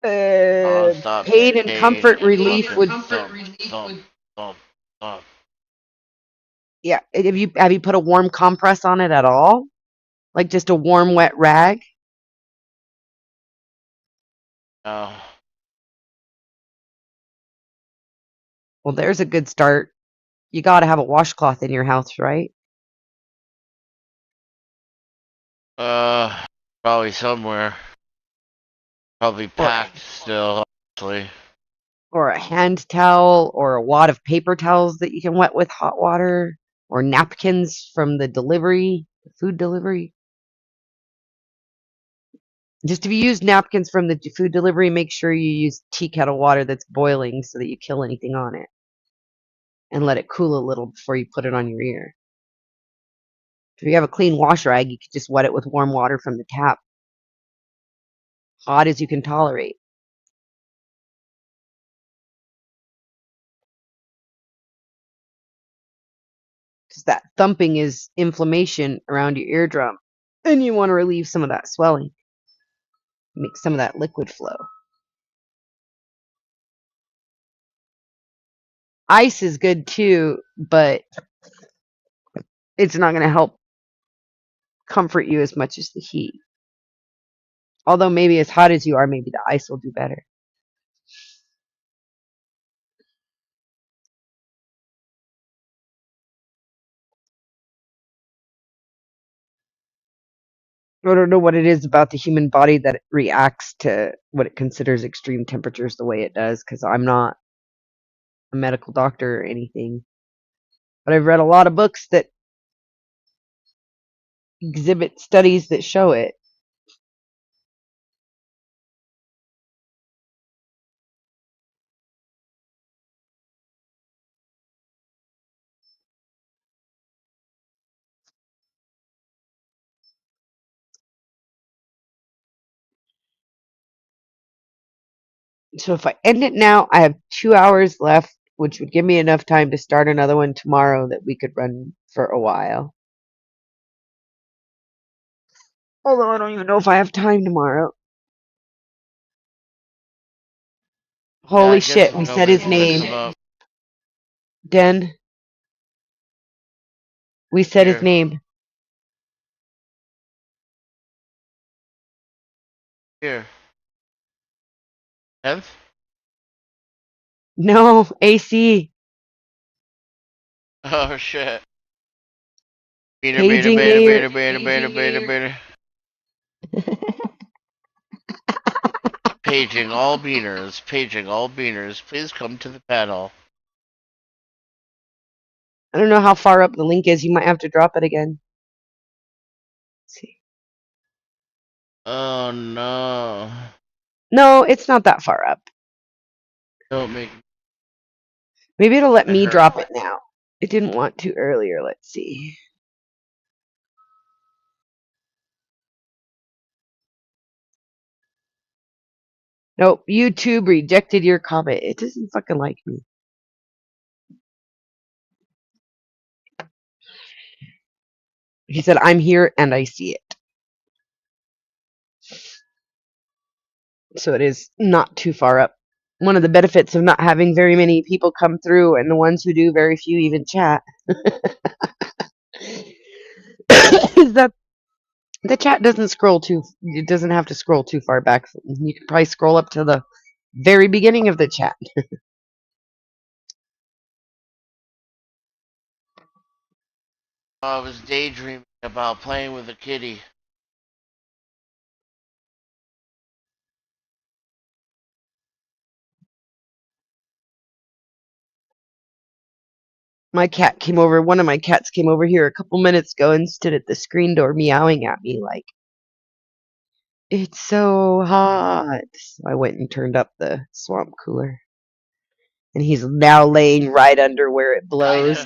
Non-stop Pain and pain comfort and relief fucking would. thump. Yeah. Have you put a warm compress on it at all? Like just a warm wet rag? No. Well, there's a good start. You got to have a washcloth in your house, right? Probably somewhere. Probably Or packed still, honestly. or a hand towel or a wad of paper towels that you can wet with hot water or napkins from the food delivery. Just if you use napkins from the food delivery, make sure you use tea kettle water that's boiling so that you kill anything on it and let it cool a little before you put it on your ear. If you have a clean wash rag, you can just wet it with warm water from the tap, hot as you can tolerate. Because that thumping is inflammation around your eardrum, and you want to relieve some of that swelling, make some of that liquid flow. Ice is good too, but it's not going to help comfort you as much as the heat. Although maybe as hot as you are, maybe the ice will do better. I don't know what it is about the human body that it reacts to what it considers extreme temperatures the way it does, because I'm not a medical doctor or anything. But I've read a lot of books that exhibit studies that show it. So if I end it now, I have 2 hours left, which would give me enough time to start another one tomorrow that we could run for a while. Although I don't even know if I have time tomorrow. Yeah, I Holy guess shit, if we said his nobody picks name. him up Den, we said his here. name. Here. 10th? No, AC. Oh shit. Beater, beater, Paging beater, Mayor. beater, beater, beater, beater, beater. Paging all beaners. Paging all beaners. Please come to the panel. I don't know how far up the link is. You might have to drop it again. Let's see. Oh no. No, it's not that far up. Don't make Maybe it'll let it me hurt. drop it now. It didn't want to earlier. Let's see. Nope, YouTube rejected your comment. It doesn't fucking like me. He said, I'm here and I see it. So it is not too far up. one of the benefits of not having very many people come through, and the ones who do, very few even chat, is that the chat doesn't scroll too. It doesn't have to scroll too far back. You can probably scroll up to the very beginning of the chat. I was daydreaming about playing with a kitty. My cat came over. One of my cats came over here a couple minutes ago and stood at the screen door meowing at me like, it's so hot. So I went and turned up the swamp cooler. And he's now laying right under where it blows.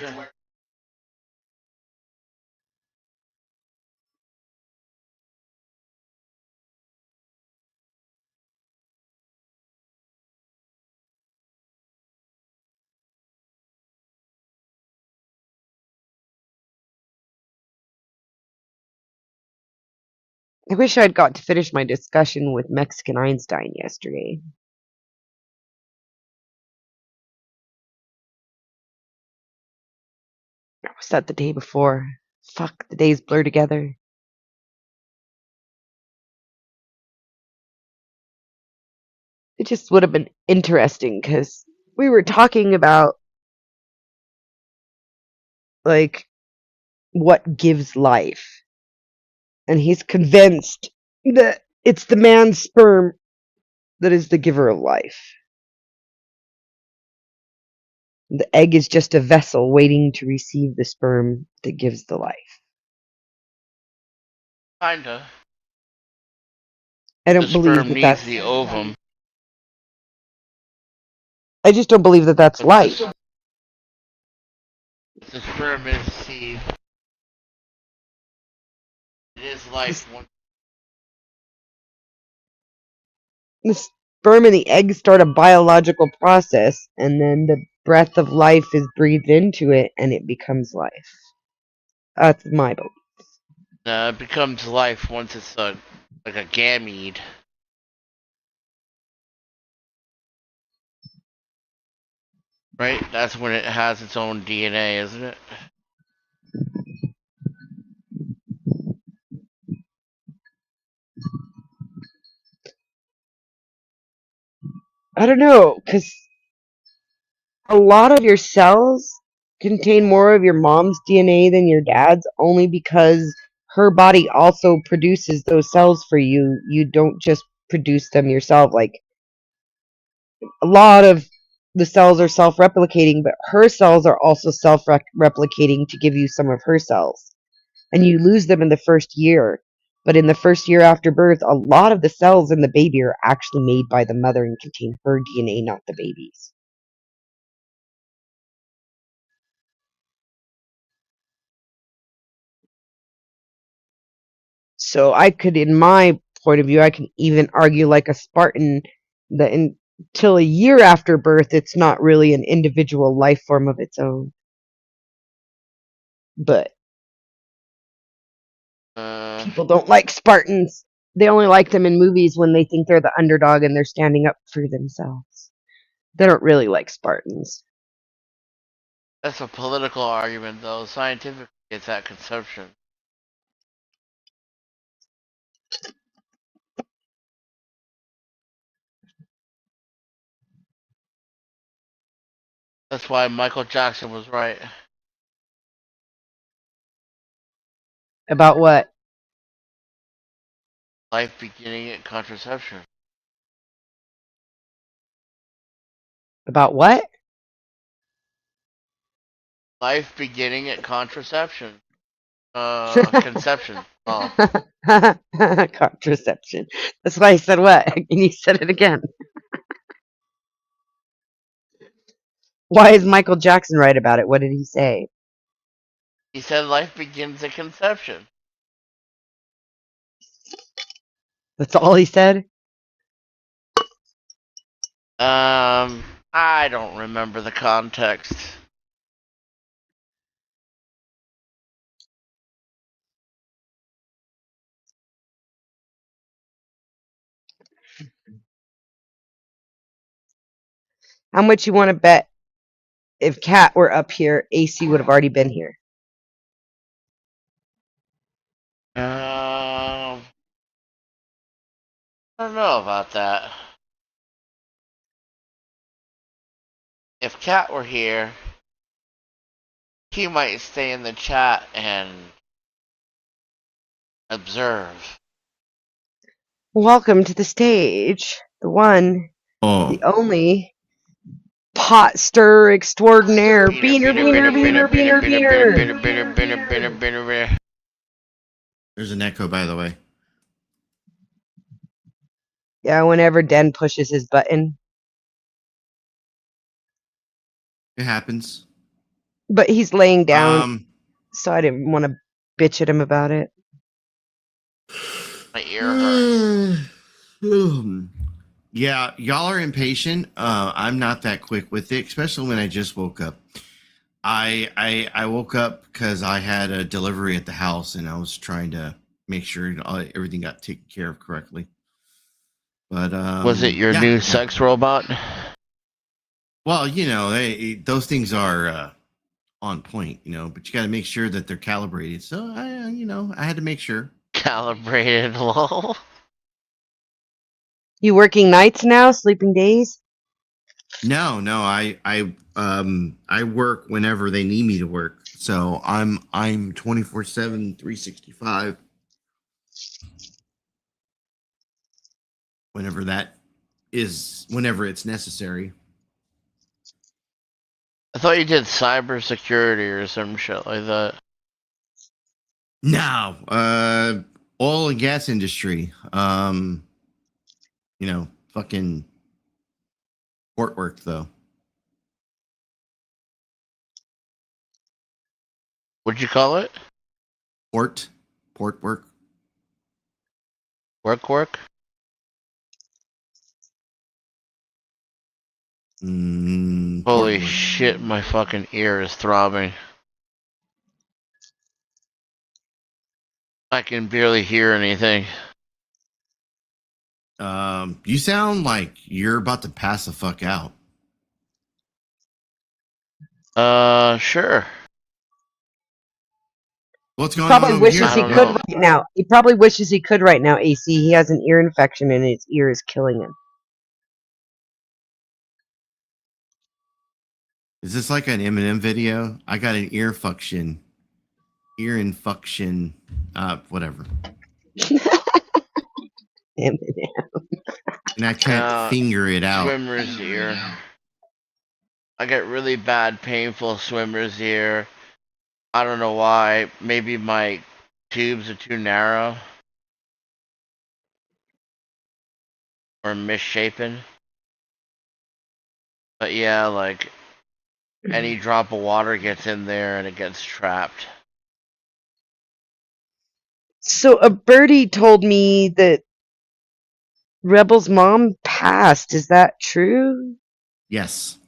I wish I'd got to finish my discussion with Mexican Einstein yesterday. Or was that the day before? Fuck, the days blur together. It just would have been interesting because we were talking about, like, what gives life. And he's convinced that it's the man's sperm that is the giver of life. The egg is just a vessel waiting to receive the sperm that gives the life. Kinda. I The don't believe sperm that needs that's. the ovum. I just don't believe that that's But life. the sperm is seed. It is life. The sperm and the egg start a biological process, and then the breath of life is breathed into it, and it becomes life. That's my belief. It becomes life once it's like a gamete. Right? That's when it has its own DNA, isn't it? I don't know, because a lot of your cells contain more of your mom's DNA than your dad's, only because her body also produces those cells for you. You don't just produce them yourself. Like, a lot of the cells are self-replicating, but her cells are also self-replicating to give you some of her cells. And you lose them in the first year. But in the first year after birth, a lot of the cells in the baby are actually made by the mother and contain her DNA, not the baby's. So I could, in my point of view, I can even argue like a Spartan that until a year after birth, it's not really an individual life form of its own. But people don't like Spartans. They only like them in movies when they think they're the underdog and they're standing up for themselves. They don't really like Spartans. That's a political argument, though. Scientifically, it's at conception. That's why Michael Jackson was right. About what? Life beginning at contraception. About what? Life beginning at contraception. Conception. Oh. Contraception. That's why I said what? And you said it again. Why is Michael Jackson right about it? What did he say? He said life begins at conception. That's all he said? I don't remember the context. How much you want to bet if Cat were up here, AC would have already been here? I don't know about that. If Cat were here, he might stay in the chat and observe. Welcome to the stage. The one, Oh, the only pot stir extraordinaire. Beaner, beaner, beaner, beaner, beaner. there's an echo, by the way. Yeah, whenever Den pushes his button. It happens. But he's laying down, Um, so I didn't want to bitch at him about it. My ear hurts. yeah, y'all are impatient. I'm not that quick with it, especially when I just woke up. I woke up because I had a delivery at the house, and I was trying to make sure everything got taken care of correctly. But Was it your yeah, new yeah. sex robot? Well, those things are on point, but you got to make sure that they're calibrated. So I had to make sure. Calibrated, lol. You working nights now? Sleeping days? No, I work whenever they need me to work. So I'm 24/7, 365. Whenever it's necessary. I thought you did cybersecurity or some shit like that. No, oil and gas industry. Fucking port work though. What'd you call it? Port work. Work? Holy Port work. shit, my fucking ear is throbbing. I can barely hear anything. You sound like you're about to pass the fuck out. Sure. What's going Probably on over wishes here? I he don't could know. right now. He probably wishes he could right now, AC. He has an ear infection and his ear is killing him. Is this like an Eminem video? I got an ear infection. Whatever. Eminem. And I can't finger it out. Swimmer's ear. I get really bad, painful swimmer's ear. I don't know why. Maybe my tubes are too narrow. Or misshapen. But yeah, like, any drop of water gets in there and it gets trapped. So a birdie told me that Rebel's mom passed. Is that true? Yes.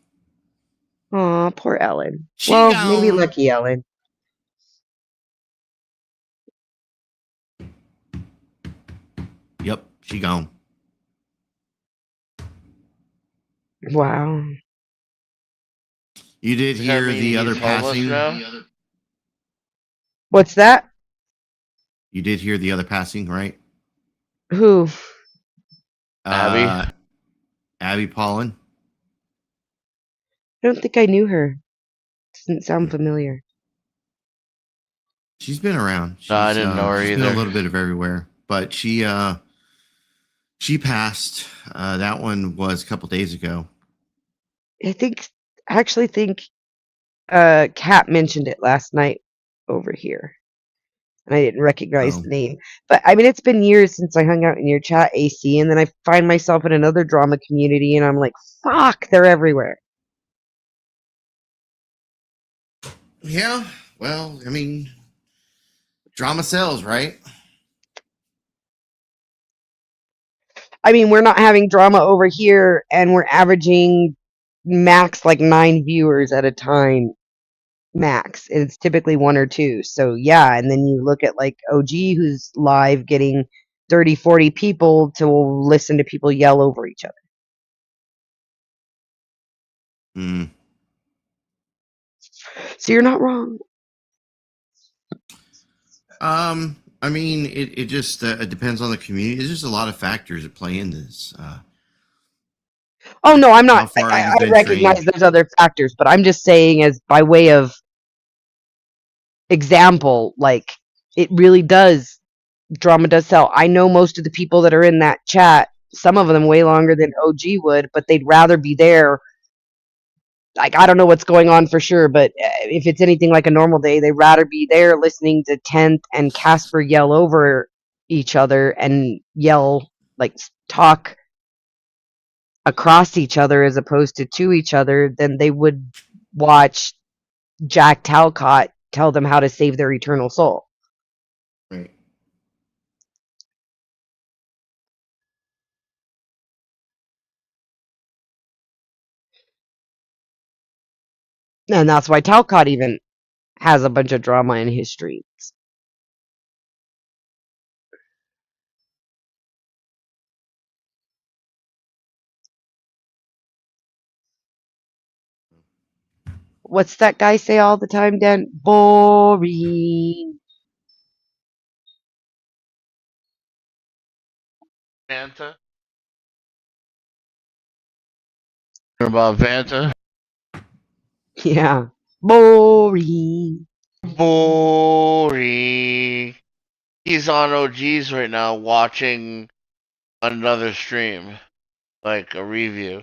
Aw, poor Ellen. She Well, gone. maybe lucky Ellen. Yep, she gone. Wow. You did Does that hear mean the other he's homeless passing? now? What's that? You did hear the other passing, right? Who? Abby? Abby Pollen. I don't think I knew her. Doesn't sound familiar. She's been around. She's, No, I didn't know her she's either. been a little bit of everywhere, but she passed. That one was a couple days ago. I actually think Kat mentioned it last night over here. And I didn't recognize the name. But I mean, it's been years since I hung out in your chat, AC, and then I find myself in another drama community and I'm like, fuck, they're everywhere. Yeah, well, I mean, drama sells, right? I mean, we're not having drama over here and we're averaging max like 9 viewers at a time. Max. And it's typically 1 or 2. So yeah, and then you look at like OG who's live getting 30, 40 people to listen to people yell over each other. Mm. So you're not wrong. I mean, it just it depends on the community. There's just a lot of factors that play into this. Oh no, I'm How not. far I you've been recognize trained. there's other factors, but I'm just saying, as by way of example, like it really does. Drama does sell. I know most of the people that are in that chat. Some of them way longer than OG would, but they'd rather be there. Like I don't know what's going on for sure, but if it's anything like a normal day, they'd rather be there listening to 10th and Casper yell over each other and yell like talk across each other as opposed to each other than they would watch Jack Talcott tell them how to save their eternal soul. Right. And that's why Talcott even has a bunch of drama in his streams. What's that guy say all the time, Dan? Boring. Vanta? About Vanta? Yeah. Boring. Boring. He's on OGs right now watching another stream, like a review.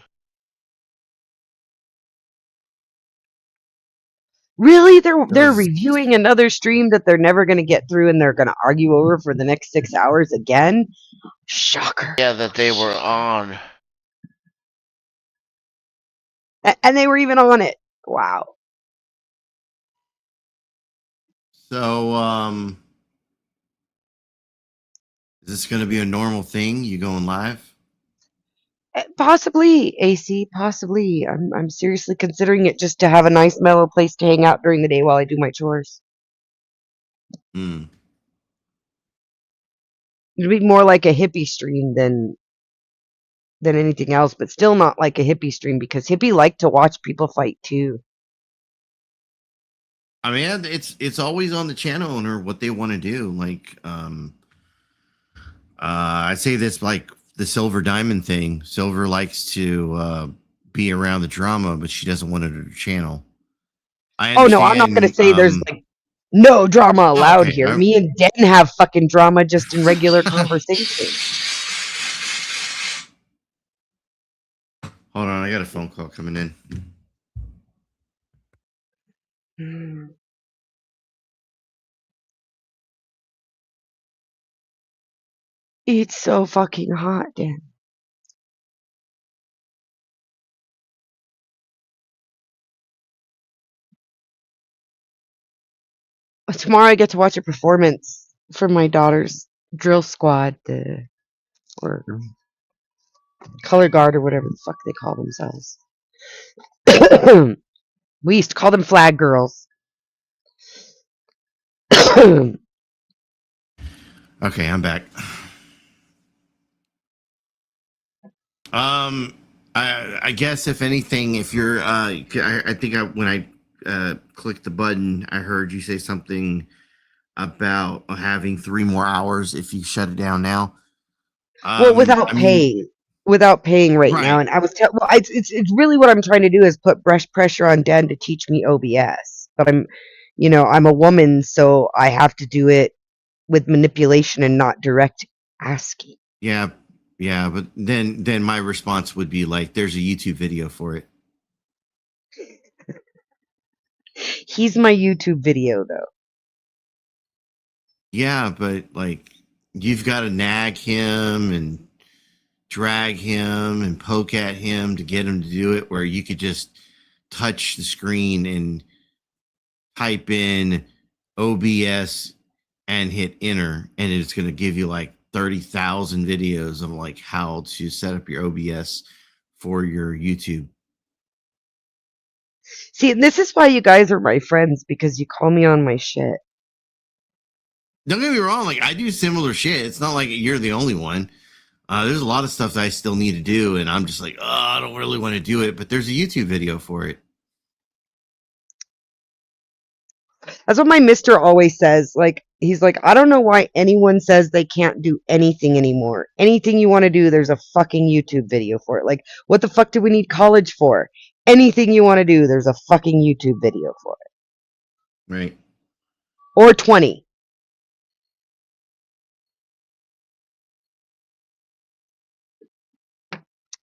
Really? They're Does reviewing another stream that they're never going to get through and they're going to argue over for the next 6 hours again? Shocker. Yeah, that they were on. And they were even on it. Wow. so? Is this going to be a normal thing? You going live? Possibly, AC, possibly. I'm seriously considering it just to have a nice mellow place to hang out during the day while I do my chores. Hmm. It'd be more like a hippie stream than anything else, but still not like a hippie stream because hippie like to watch people fight too. I mean, it's always on the channel owner what they want to do. Like, I say this like the Silver Diamond thing. Silver likes to be around the drama, but she doesn't want it on her channel. Oh no, I'm not gonna say there's like no drama allowed okay, here. Me and Den have fucking drama just in regular conversation. Hold on, I got a phone call coming in. It's so fucking hot, Dan. Tomorrow I get to watch a performance from my daughter's drill squad, or color guard, or whatever the fuck they call themselves. We used to call them flag girls. Okay, I'm back. I guess if anything, if you're, I think when I clicked the button, I heard you say something about having 3 more hours if you shut it down now. Well, without paying right now, Right. and I was well, it's really what I'm trying to do is put pressure on Dan to teach me OBS, but I'm a woman, so I have to do it with manipulation and not direct asking. Yeah, but then my response would be like, there's a YouTube video for it. He's my YouTube video though. Yeah, but like you've got to nag him and drag him and poke at him to get him to do it, where you could just touch the screen and type in OBS and hit enter, and it's going to give you like 30,000 videos of like how to set up your OBS for your YouTube. See, and this is why you guys are my friends, because you call me on my shit. Don't get me wrong, like I do similar shit. It's not like you're the only one. There's a lot of stuff that I still need to do, and I'm just like, oh, I don't really want to do it. But there's a YouTube video for it. That's what my mister always says. Like, he's like, I don't know why anyone says they can't do anything anymore. Anything you want to do, there's a fucking YouTube video for it. Like, what the fuck do we need college for? Anything you want to do, there's a fucking YouTube video for it. Right. Or 20.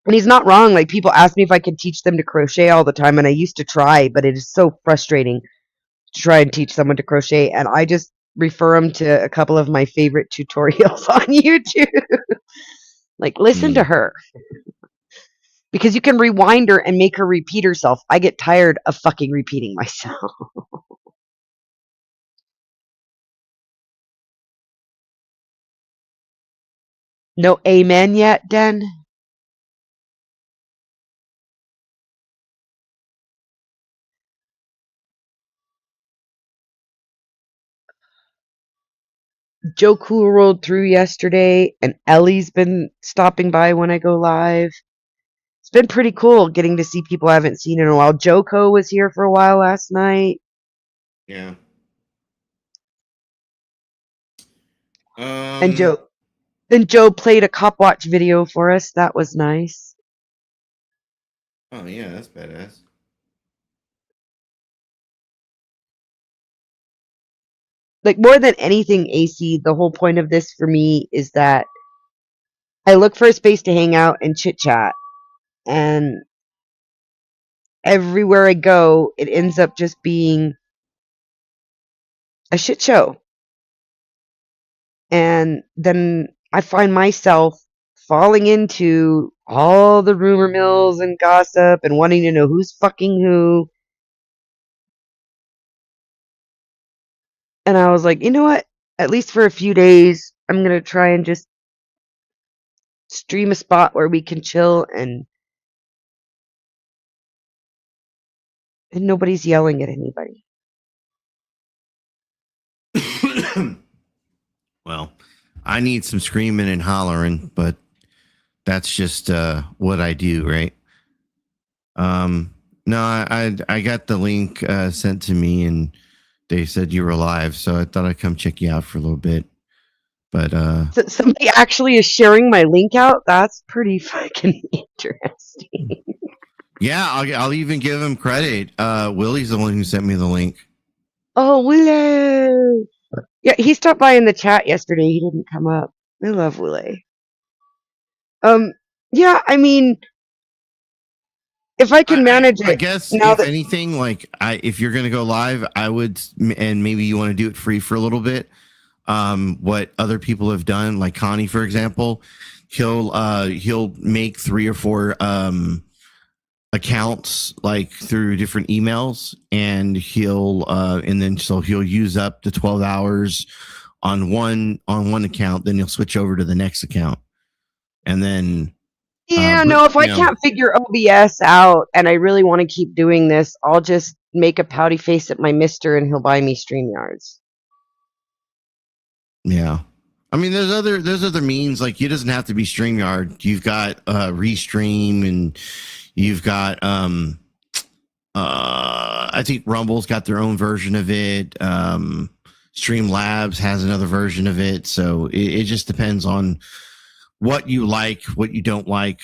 And he's not wrong. Like, people ask me if I could teach them to crochet all the time, and I used to try, but it is so frustrating to try and teach someone to crochet, and I just refer them to a couple of my favorite tutorials on YouTube. Like, listen to her. Because you can rewind her and make her repeat herself. I get tired of fucking repeating myself. No amen yet, Den? Joe Cool rolled through yesterday, and Ellie's been stopping by when I go live. It's been pretty cool getting to see people I haven't seen in a while. Joko was here for a while last night. Yeah. And Joe played a cop watch video for us. That was nice. Oh yeah, that's badass. Like, more than anything, AC, the whole point of this for me is that I look for a space to hang out and chit chat, and everywhere I go, it ends up just being a shit show. And then I find myself falling into all the rumor mills and gossip and wanting to know who's fucking who. And I was like, you know what? At least for a few days, I'm going to try and just stream a spot where we can chill and nobody's yelling at anybody. Well, I need some screaming and hollering, but that's just what I do, right? No, I got the link sent to me, and they said you were live, so I thought I'd come check you out for a little bit. But So somebody actually is sharing my link out. That's pretty fucking interesting. yeah, I'll even give him credit. Willie's the one who sent me the link. Oh, Willie. Yeah, he stopped by in the chat yesterday. He didn't come up. I love Willie. Yeah, I mean, if I can manage I it. guess now if that anything, like if you're gonna go live, I would, and maybe you want to do it free for a little bit. What other people have done, like Connie, for example, he'll make 3 or 4 accounts like through different emails, and he'll use up the 12 hours on one account, then he'll switch over to the next account, and then Yeah, no, if I can't figure OBS out and I really want to keep doing this, I'll just make a pouty face at my mister and he'll buy me StreamYards. Yeah. I mean, there's other means. Like, it doesn't have to be StreamYard. You've got Restream, and you've got I think Rumble's got their own version of it. Streamlabs has another version of it. So it just depends on what you like, what you don't like.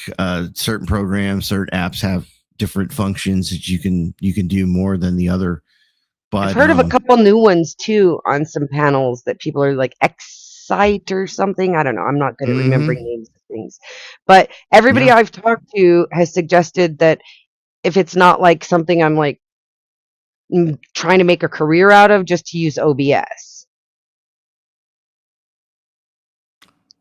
Certain programs, certain apps have different functions that you can do more than the other. But I've heard of a couple new ones too on some panels that people are like Excite or something. I don't know. I'm not good at remembering names of things. But everybody I've talked to has suggested that if it's not like something I'm like trying to make a career out of, just to use OBS.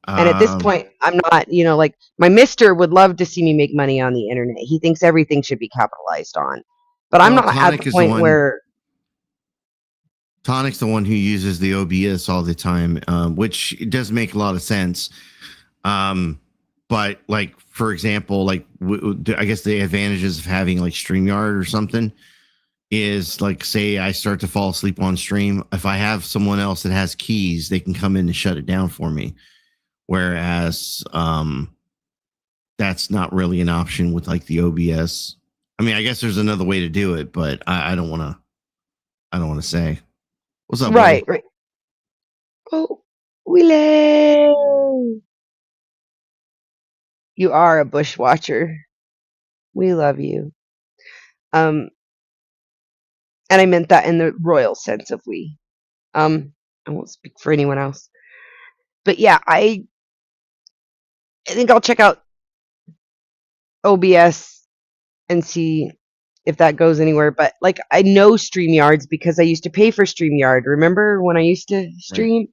And at this point, I'm not, like my mister would love to see me make money on the internet. He thinks everything should be capitalized on. But I'm not at the point where... Tonic's the one who uses the OBS all the time, which does make a lot of sense. But like, for example, like I guess the advantages of having like StreamYard or something is like, say I start to fall asleep on stream. If I have someone else that has keys, they can come in and shut it down for me. whereas that's not really an option with like the OBS. I mean, I guess there's another way to do it, but I don't want to. I don't want to say. What's up, Right, Willie? right. Oh, Willie, you are a bushwatcher. We love you. And I meant that in the royal sense of we. I won't speak for anyone else. But yeah, I think I'll check out OBS and see if that goes anywhere. But like, I know StreamYards because I used to pay for StreamYard. Remember when I used to stream?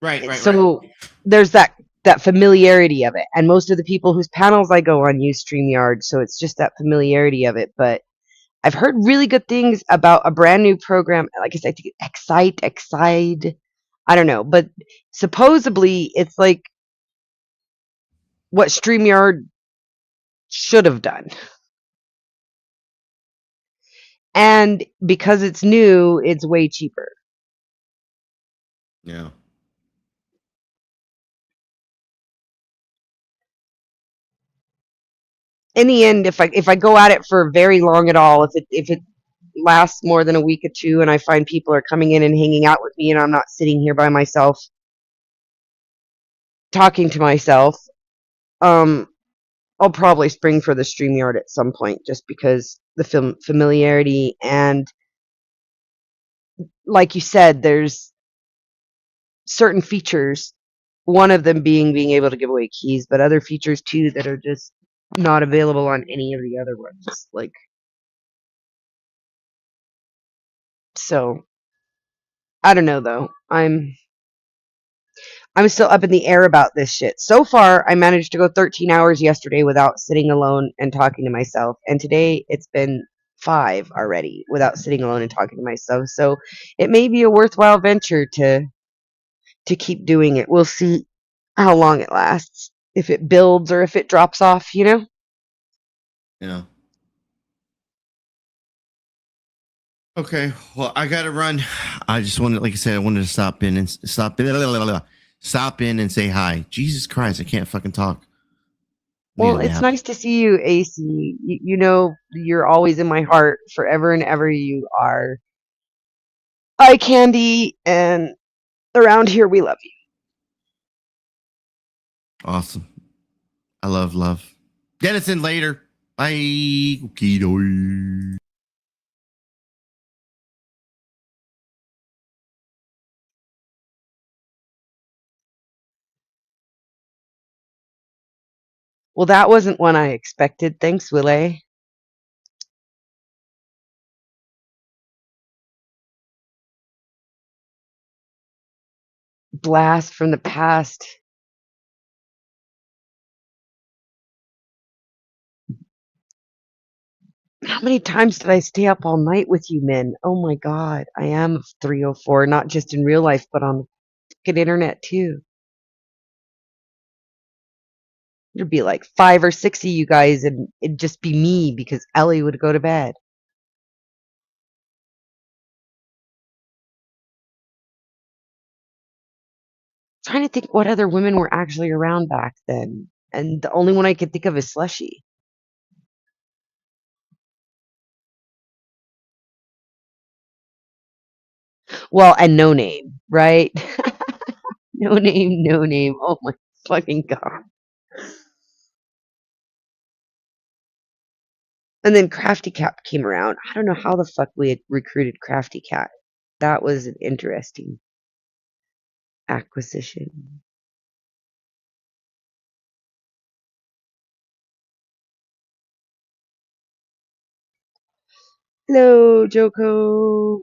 Right. So there's that familiarity of it, and most of the people whose panels I go on use StreamYard, so it's just that familiarity of it. But I've heard really good things about a brand new program. Like I said, I think Excite. I don't know, but supposedly it's like what StreamYard should have done. And because it's new, it's way cheaper. Yeah. In the end, if I go at it for very long at all, if it lasts more than a week or two, and I find people are coming in and hanging out with me, and I'm not sitting here by myself talking to myself, I'll probably spring for the StreamYard at some point, just because the familiarity and, like you said, there's certain features. One of them being able to give away keys, but other features too that are just not available on any of the other ones. Like, so I don't know though. I'm still up in the air about this shit. So far, I managed to go 13 hours yesterday without sitting alone and talking to myself, and today it's been 5 already without sitting alone and talking to myself. So it may be a worthwhile venture to keep doing it. We'll see how long it lasts, if it builds or if it drops off. Yeah. Okay. Well, I gotta run. I just wanted, like I said, I wanted to stop in and say hi. Jesus Christ, I can't fucking talk. Well, it's nice to see you, AC. You know, you're always in my heart forever and ever. You are eye candy, and around here we love you. Awesome. I love. Dennison later. Bye. Okay. Well, that wasn't one I expected. Thanks, Willie. Blast from the past. How many times did I stay up all night with you men? Oh my god, I am 304, not just in real life, but on the fucking internet too. There'd be like 5 or 6 of you guys, and it'd just be me because Ellie would go to bed. Trying to think what other women were actually around back then, and the only one I could think of is Slushy. Well, and No Name, right? No Name. Oh my fucking god. And then Crafty Cat came around. I don't know how the fuck we had recruited Crafty Cat. That was an interesting acquisition. Hello, Joko.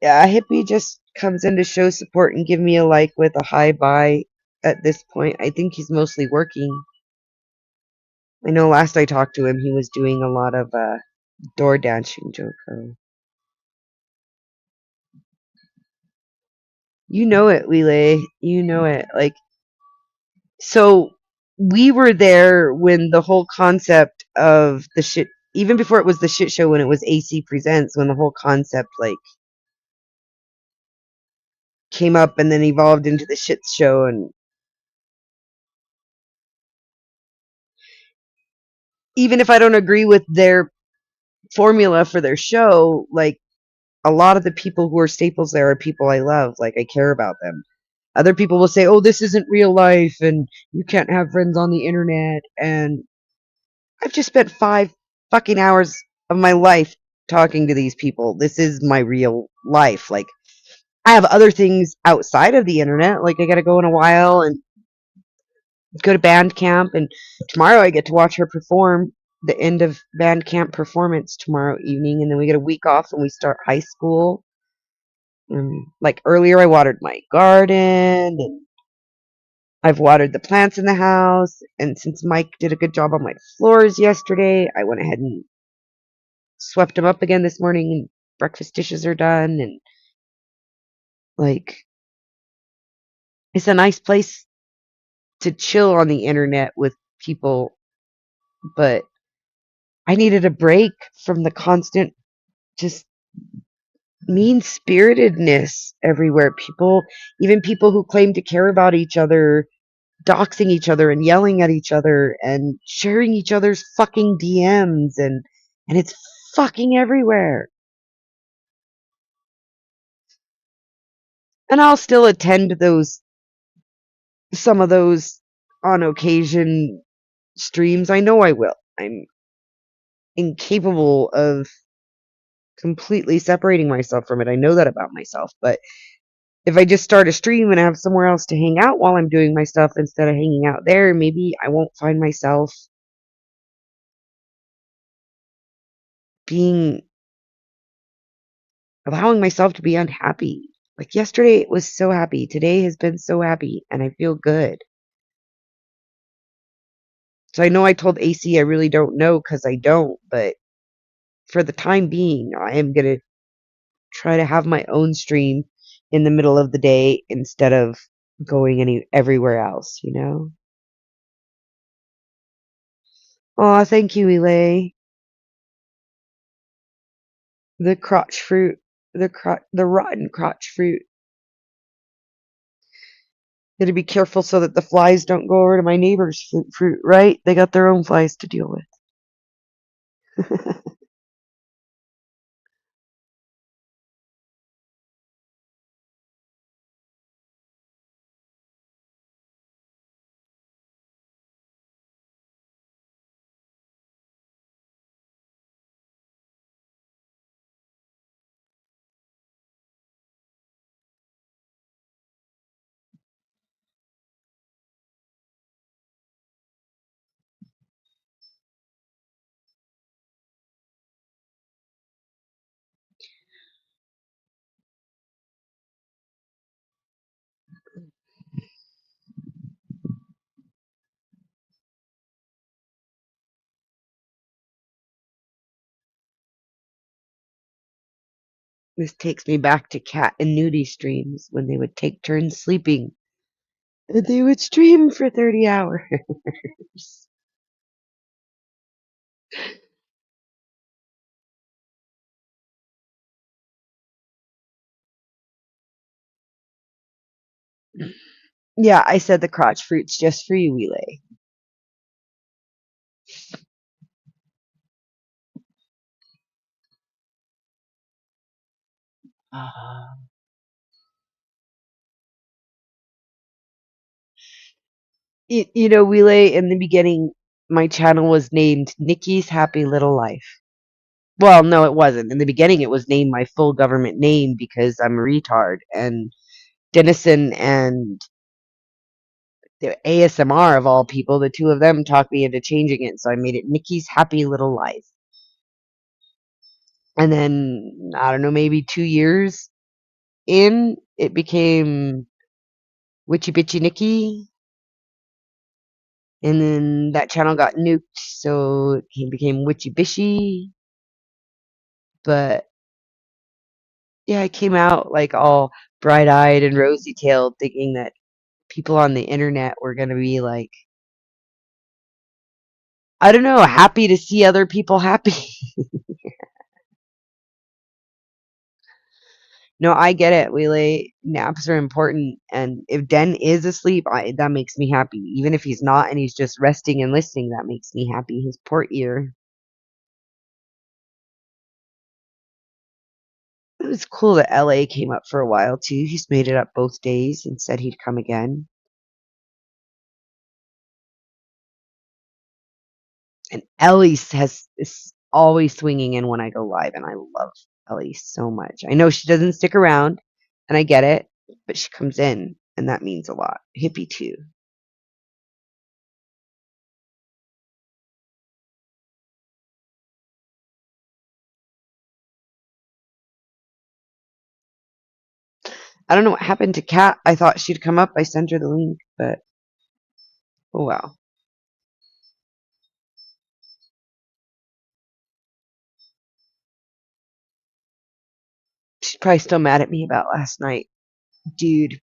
Yeah, Hippie just comes in to show support and give me a like with a hi bye at this point. I think he's mostly working. I know last I talked to him, he was doing a lot of door dashing, Joko. You know it, Wile. You know it. Like, so we were there when the whole concept of the shit, even before it was the shit show, when it was AC Presents, when the whole concept, like, came up and then evolved into the shit show. And even if I don't agree with their formula for their show, like a lot of the people who are staples there are people I love. Like I care about them. Other people will say, "Oh, this isn't real life, and you can't have friends on the internet." And I've just spent 5 fucking hours of my life talking to these people. This is my real life. Like I have other things outside of the internet. Like I got to go in a while and go to band camp, and tomorrow I get to watch her perform the end of band camp performance tomorrow evening, and then we get a week off and we start high school. Like earlier, I watered my garden, and I've watered the plants in the house. And since Mike did a good job on my floors yesterday, I went ahead and swept them up again this morning. And breakfast dishes are done, and like it's a nice place to chill on the internet with people, but I needed a break from the constant just mean spiritedness everywhere. People, even people who claim to care about each other, doxing each other and yelling at each other and sharing each other's fucking DMs, and it's fucking everywhere. And I'll still attend some of those on occasion streams. I know I will. I'm incapable of completely separating myself from it. I know that about myself, but if I just start a stream and have somewhere else to hang out while I'm doing my stuff instead of hanging out there, maybe I won't find myself being allowing myself to be unhappy. Like yesterday it was so happy. Today has been so happy and I feel good. So I know I told AC I really don't know because I don't, but for the time being, I am going to try to have my own stream in the middle of the day instead of going everywhere else, you know? Aw, thank you, Elay. The crotch fruit, the rotten crotch fruit. Gotta be careful so that the flies don't go over to my neighbor's fruit, right? They got their own flies to deal with. This takes me back to Cat and Nudie streams when they would take turns sleeping. And they would stream for 30 hours. Yeah, I said the crotch fruit's just for you, Relay. You know, Relay, in the beginning, my channel was named Nikki's Happy Little Life. Well, no, it wasn't. In the beginning, it was named my full government name because I'm a retard. And Dennison and the ASMR of all people, the two of them talked me into changing it. So I made it Nikki's Happy Little Life. And then, I don't know, maybe 2 years in, it became Witchy Bitchy Nikki. And then that channel got nuked, so it became Witchy Bishy. But yeah, I came out like all bright eyed and rosy tailed, thinking that people on the internet were going to be like, I don't know, happy to see other people happy. No, I get it, Wheelie. Naps are important, and if Den is asleep, that makes me happy. Even if he's not and he's just resting and listening, that makes me happy. His poor ear. It was cool that LA came up for a while too. He's made it up both days and said he'd come again. And Elise is always swinging in when I go live, and I love Elise so much. I know she doesn't stick around, and I get it, but she comes in, and that means a lot. Hippie too. I don't know what happened to Kat. I thought she'd come up. I sent her the link, but oh well. She's probably still mad at me about last night. Dude.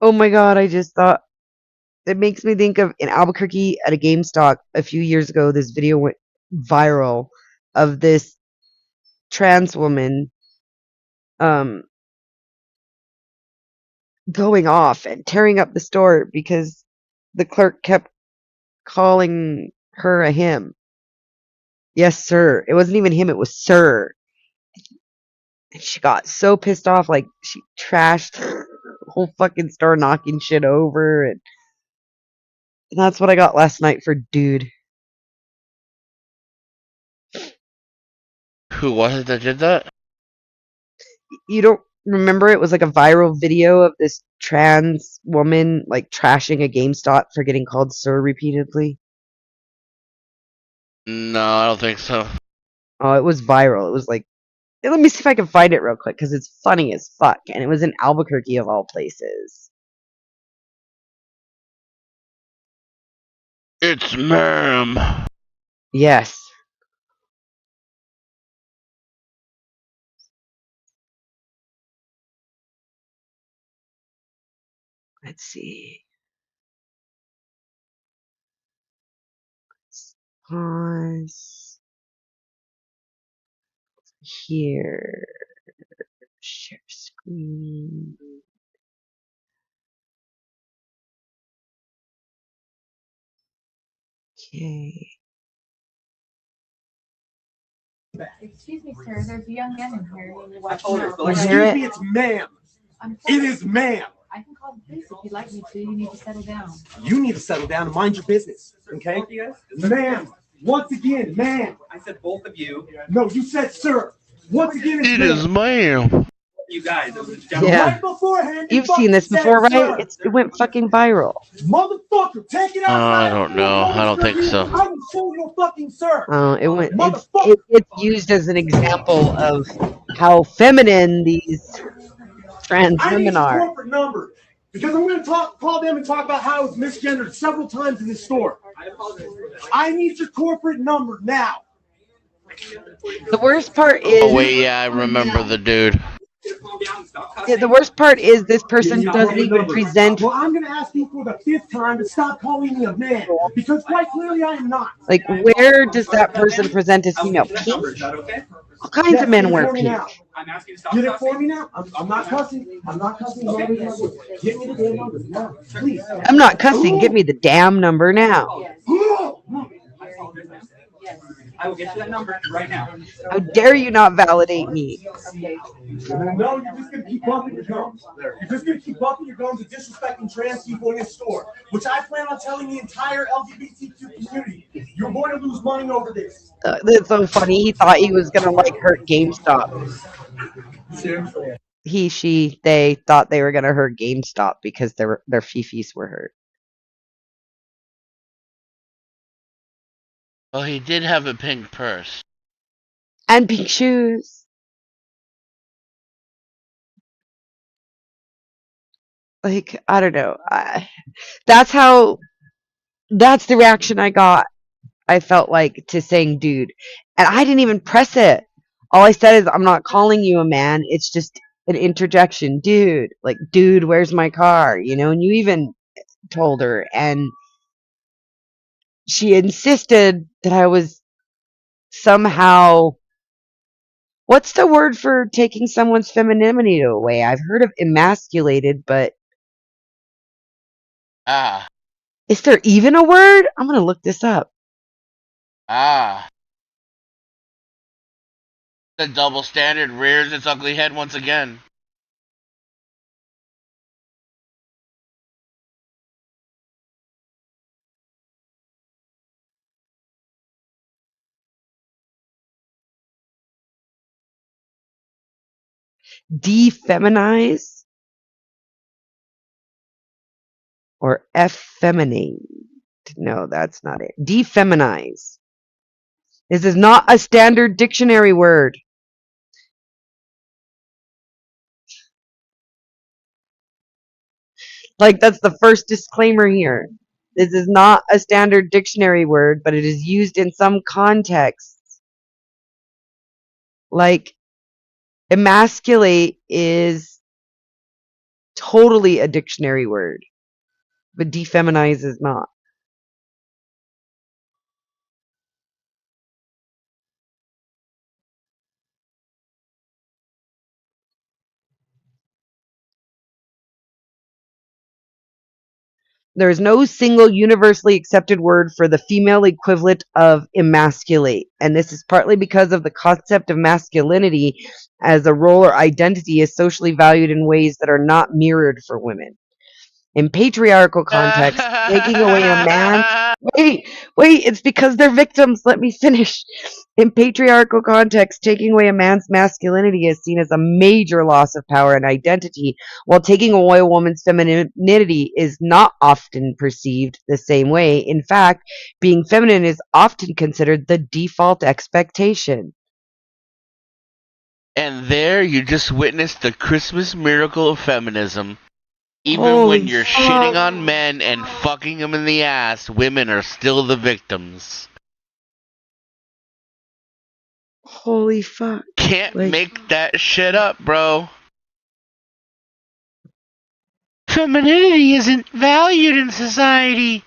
Oh my god, I just thought it makes me think of in Albuquerque at a GameStop a few years ago. This video went viral of this trans woman going off and tearing up the store because the clerk kept calling her a him. Yes, sir. It wasn't even him, it was sir. And she got so pissed off, like she trashed the whole fucking store, knocking shit over, and that's what I got last night for dude. Who was it that did that? You don't remember? It was like a viral video of this trans woman like trashing a GameStop for getting called sir repeatedly. No, I don't think so. Oh, it was viral. It was like, let me see if I can find it real quick because it's funny as fuck, and it was in Albuquerque of all places. It's ma'am. Yes. Let's see. Pause. Here. Share screen. Okay. Excuse me, sir. There's a young man in here. I told her, You hear excuse it? me, it's ma'am. I'm It sorry. is ma'am. I can call the police if you'd like me to. You need to settle down. You need to settle down and mind your business, okay? Ma'am, once again, ma'am. I said both of you. No, you said sir. Once again, it's It ma'am. is ma'am. You guys. It was a Yeah. gentleman. Right beforehand, you You've seen this fucking before, said, right? "Sir." It went fucking viral. Motherfucker, take it I outside. don't know. I don't think so. I will show you a fucking sir. It went. It's used as an example of how feminine these trans I need women your are. corporate number because I'm going to call them and talk about how it's misgendered several times in this store. I apologize for that. I need your corporate number now. The worst part is. Oh wait, yeah, I remember the dude. Calm down and stop Yeah, cussing. the worst part is this person Give me your doesn't corporate even number. present. Well, I'm going to ask you for the 5th time to stop calling me a man because quite clearly I am not. Like, where does that person present as I'll female? get you that Pink? number. Is that okay? All kinds Yes, of men get it wear for me pink. now. I'm asking you to stop Get it cussing. for me now. I'm not cussing. I'm not cussing. Okay. Give me the damn number now, please. I'm not cussing. Give me the damn number now. I apologize, ma'am. I will get you that number right now. How dare you not validate me? No, you're just gonna keep bumping your gums. You're just gonna keep bumping your gums and disrespecting trans people in this store, which I plan on telling the entire LGBTQ community. You're going to lose money over this. That's so funny. He thought he was gonna like hurt GameStop. Seriously. He, she, they thought they were gonna hurt GameStop because their fifis were hurt. Well, he did have a pink purse. And pink shoes. Like, I don't know. That's the reaction I got. I felt like to saying dude. And I didn't even press it. All I said is, I'm not calling you a man. It's just an interjection, dude, like, dude, where's my car? You know, and you even told her, and she insisted that I was somehow, what's the word for taking someone's femininity away? I've heard of emasculated, but Ah, is there even a word? I'm going to look this up. ah. The double standard rears its ugly head once again. Defeminize or effeminate? No, that's not it. Defeminize. This is not a standard dictionary word. Like, that's the first disclaimer here. This is not a standard dictionary word, but it is used in some contexts. Like, emasculate is totally a dictionary word, but defeminize is not. There is no single universally accepted word for the female equivalent of emasculate, and this is partly because of the concept of masculinity as a role or identity is socially valued in ways that are not mirrored for women. In patriarchal context, taking away a man's wait, it's because they're victims. Let me finish. In patriarchal context, taking away a man's masculinity is seen as a major loss of power and identity, while taking away a woman's femininity is not often perceived the same way. In fact, being feminine is often considered the default expectation. And there you just witnessed the Christmas miracle of feminism. Even Holy when you're fuck. shitting on men and fucking them in the ass, women are still the victims. Holy fuck. Can't Like, make that shit up, bro. Femininity isn't valued in society.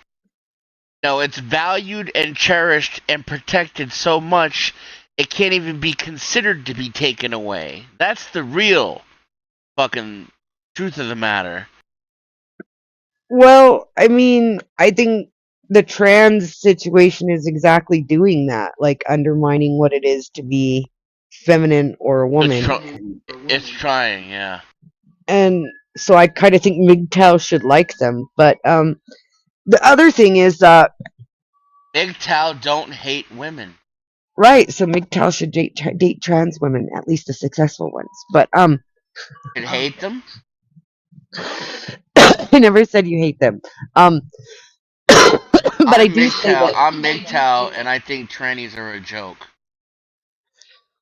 No, it's valued and cherished and protected so much it can't even be considered to be taken away. That's the real fucking truth of the matter. well, I mean, I think the trans situation is exactly doing that, like undermining what it is to be feminine or a woman. It's trying, yeah. And so I kind of think MGTOW should like them. But the other thing is, MGTOW don't hate women. right, so MGTOW should date trans women, at least the successful ones. But Should hate them? I never said you hate them. But I do say that. I'm MGTOW, and I think trannies are a joke.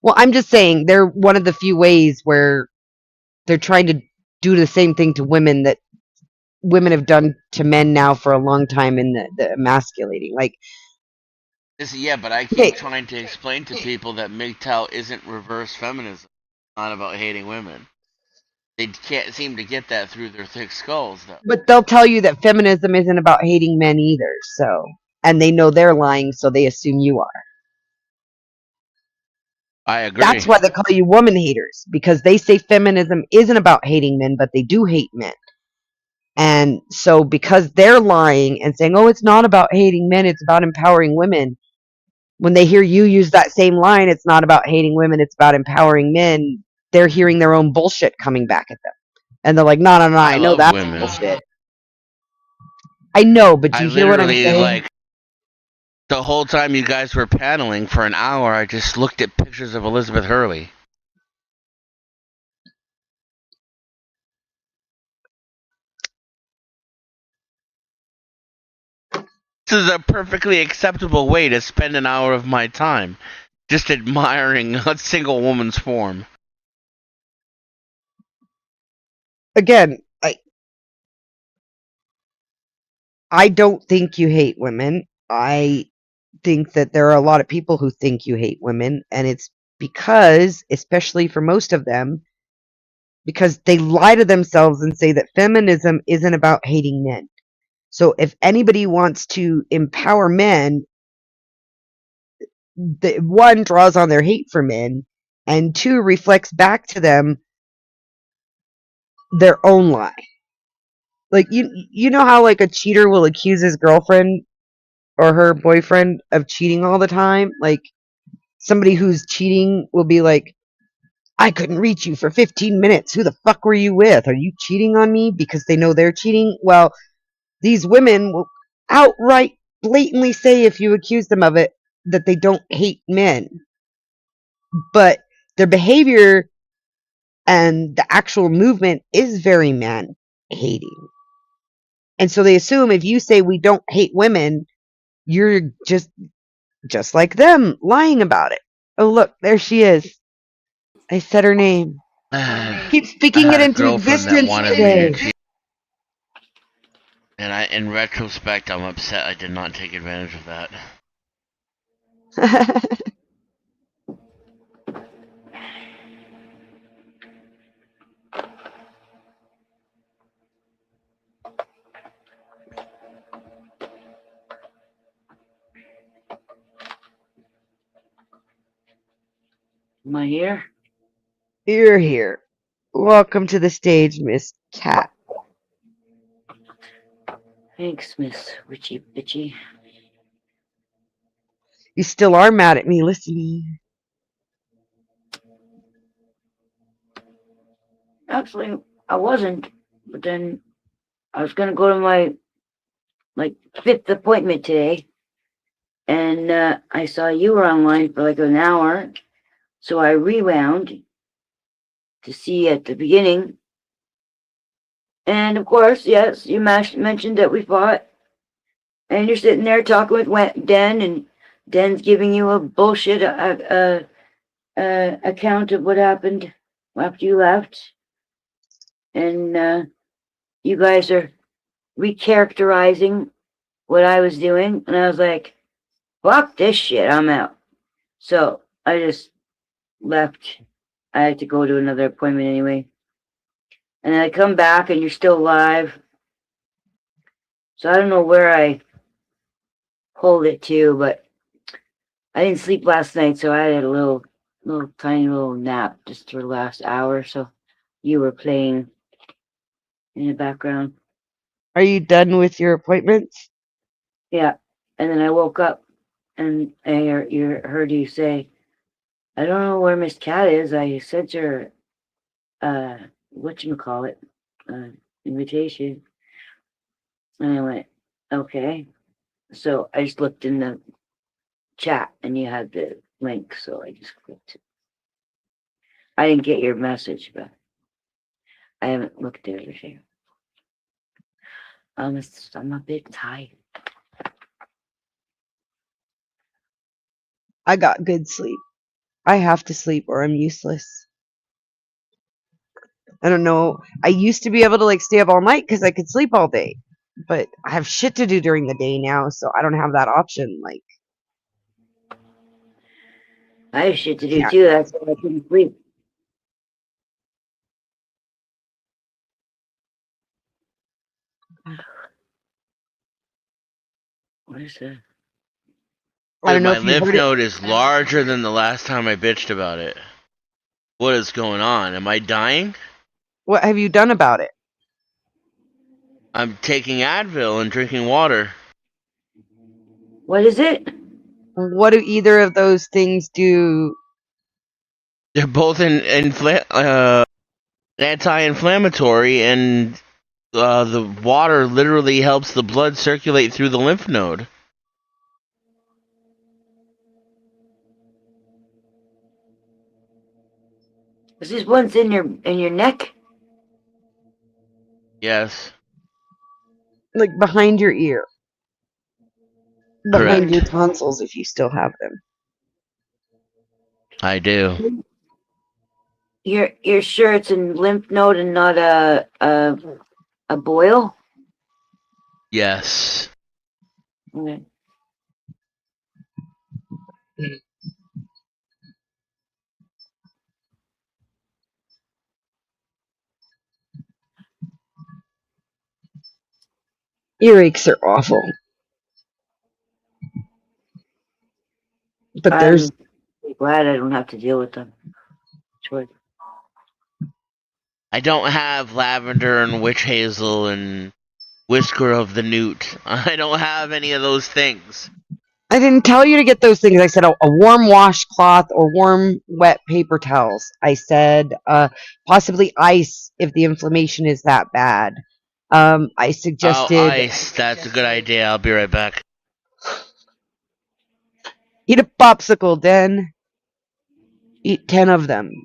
Well, I'm just saying they're one of the few ways where they're trying to do the same thing to women that women have done to men now for a long time in the emasculating. Like, Yeah, but I keep okay, trying to explain to people that MGTOW isn't reverse feminism. It's not about hating women. They can't seem to get that through their thick skulls, though. but they'll tell you that feminism isn't about hating men either. So, and they know they're lying, so they assume you are. I agree. That's why they call you woman haters, because they say feminism isn't about hating men, but they do hate men. And so because they're lying and saying, oh, it's not about hating men, it's about empowering women, when they hear you use that same line, it's not about hating women, it's about empowering men, they're hearing their own bullshit coming back at them. And they're like, no, I know that's women. bullshit. I know, but you hear what I'm saying? Like, the whole time you guys were paneling for an hour, I just looked at pictures of Elizabeth Hurley. This is a perfectly acceptable way to spend an hour of my time, just admiring a single woman's form. Again, I don't think you hate women. I think that there are a lot of people who think you hate women, and it's because, especially for most of them, because they lie to themselves and say that feminism isn't about hating men. So if anybody wants to empower men, the one draws on their hate for men, and two reflects back to them their own lie. Like you know how like a cheater will accuse his girlfriend or her boyfriend of cheating all the time? Like somebody who's cheating will be like, I couldn't reach you for 15 minutes. Who the fuck were you with? Are you cheating on me? Because they know they're cheating. Well, these women will outright blatantly say, if you accuse them of it, that they don't hate men. But their behavior and the actual movement is very man hating. And so they assume if you say we don't hate women, you're just like them, lying about it. Oh, look, there she is. I said her name. I Keep speaking it had a into girlfriend that existence wanted me to today. cheat, and in retrospect, I'm upset I did not take advantage of that. Am I here? You're here. Welcome to the stage, Miss Cat. Thanks, Miss Witchy Bitchy. You still are mad at me. Listen. Actually, I wasn't, but then I was gonna go to my fifth appointment today, and I saw you were online for like an hour, so I rewound to see at the beginning, and of course, yes, you mentioned that we fought, and you're sitting there talking with Den, and Den's giving you a bullshit account of what happened after you left, and you guys are recharacterizing what I was doing, and I was like, fuck this shit, I'm out. So I just left. I had to go to another appointment anyway. And then I come back and you're still alive. So I don't know where I pulled it to, but I didn't sleep last night, so I had a little tiny little nap just for the last hour. So you were playing in the background. Are you done with your appointments? Yeah. And then I woke up and I heard you say, I don't know where Miss Cat is. I sent her whatchamacallit, invitation. And I went, okay. So I just looked in the chat and you had the link, so I just clicked. I didn't get your message, but I haven't looked at everything. I'm a bit tired. I got good sleep. I have to sleep or I'm useless. I don't know. I used to be able to like stay up all night because I could sleep all day. But I have shit to do during the day now, so I don't have that option. Like, I have shit to do can't. too. That's why I couldn't sleep. What is that? I don't know My if you lymph heard it. node is larger than the last time I bitched about it. What is going on? Am I dying? What have you done about it? I'm taking Advil and drinking water. What is it? What do either of those things do? They're both anti-inflammatory, and the water literally helps the blood circulate through the lymph node. Is this one's in your neck? Yes, Like behind your ear. Behind correct. your tonsils if you still have them. I do. You're sure it's a lymph node and not a boil? Yes. Okay. Earaches are awful. But there's I'm glad I don't have to deal with them. Sure. I don't have lavender and witch hazel and whisker of the newt. I don't have any of those things. I didn't tell you to get those things. I said a warm washcloth or warm wet paper towels. I said possibly ice if the inflammation is that bad. I Oh, suggested ice. That's a good idea. I'll be right back. eat a popsicle, Den. Eat 10 of them.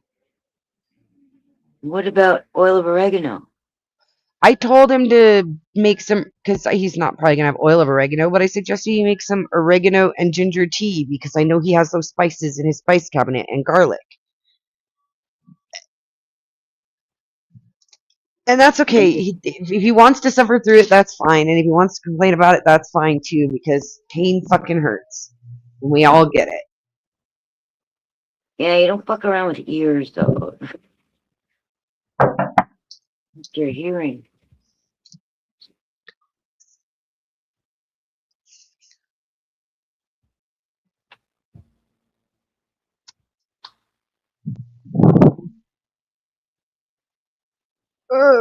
What about oil of oregano? I told him to make some, because he's not probably going to have oil of oregano, but I suggested he make some oregano and ginger tea because I know he has those spices in his spice cabinet and garlic. And that's okay. If he wants to suffer through it, that's fine. And if he wants to complain about it, that's fine too, because pain fucking hurts. And we all get it. Yeah, you don't fuck around with ears though. Your hearing.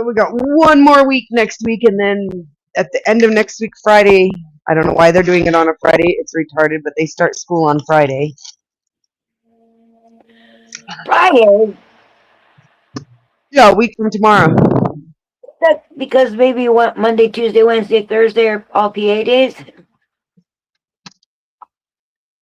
We got one more week next week, and then at the end of next week, Friday. I don't know why they're doing it on a Friday. It's retarded, but they start school on Friday. Friday? Yeah, a week from tomorrow. That's because maybe what Monday, Tuesday, Wednesday, Thursday are all PA days?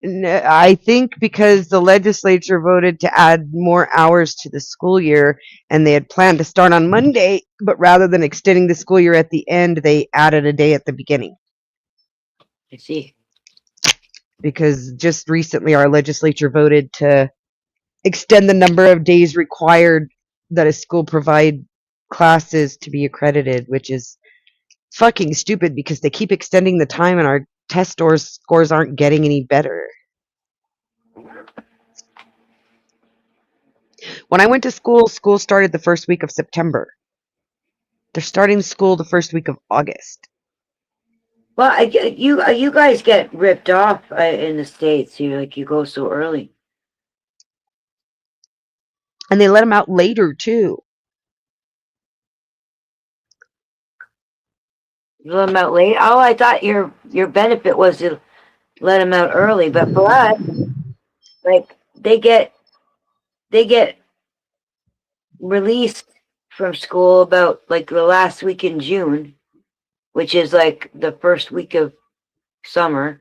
I think because the legislature voted to add more hours to the school year, and they had planned to start on Monday, but rather than extending the school year at the end, they added a day at the beginning. I see. Because just recently our legislature voted to extend the number of days required that a school provide classes to be accredited, which is fucking stupid because they keep extending the time and our test scores aren't getting any better. When I went to school started the first week of September. They're starting school the first week of August. Well, you guys get ripped off in the States. You go so early. And they let them out later too. You let them out late. Oh, I thought your benefit was to let them out early, but for us, like they get released from school about like the last week in June, which is like the first week of summer,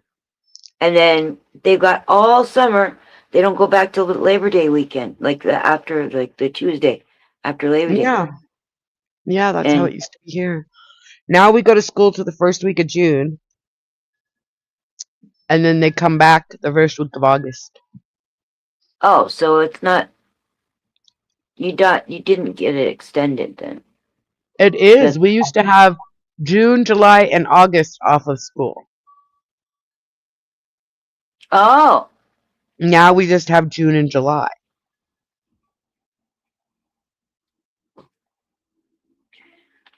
and then they've got all summer. They don't go back till the Labor Day weekend, after the Tuesday after Labor Day. Yeah, that's how it used to be here. Now we go to school to the first week of June, and then they come back the first week of August. Oh, so it's not. You didn't get it extended then. It is. We used to have June, July, and August off of school. Oh. Now we just have June and July.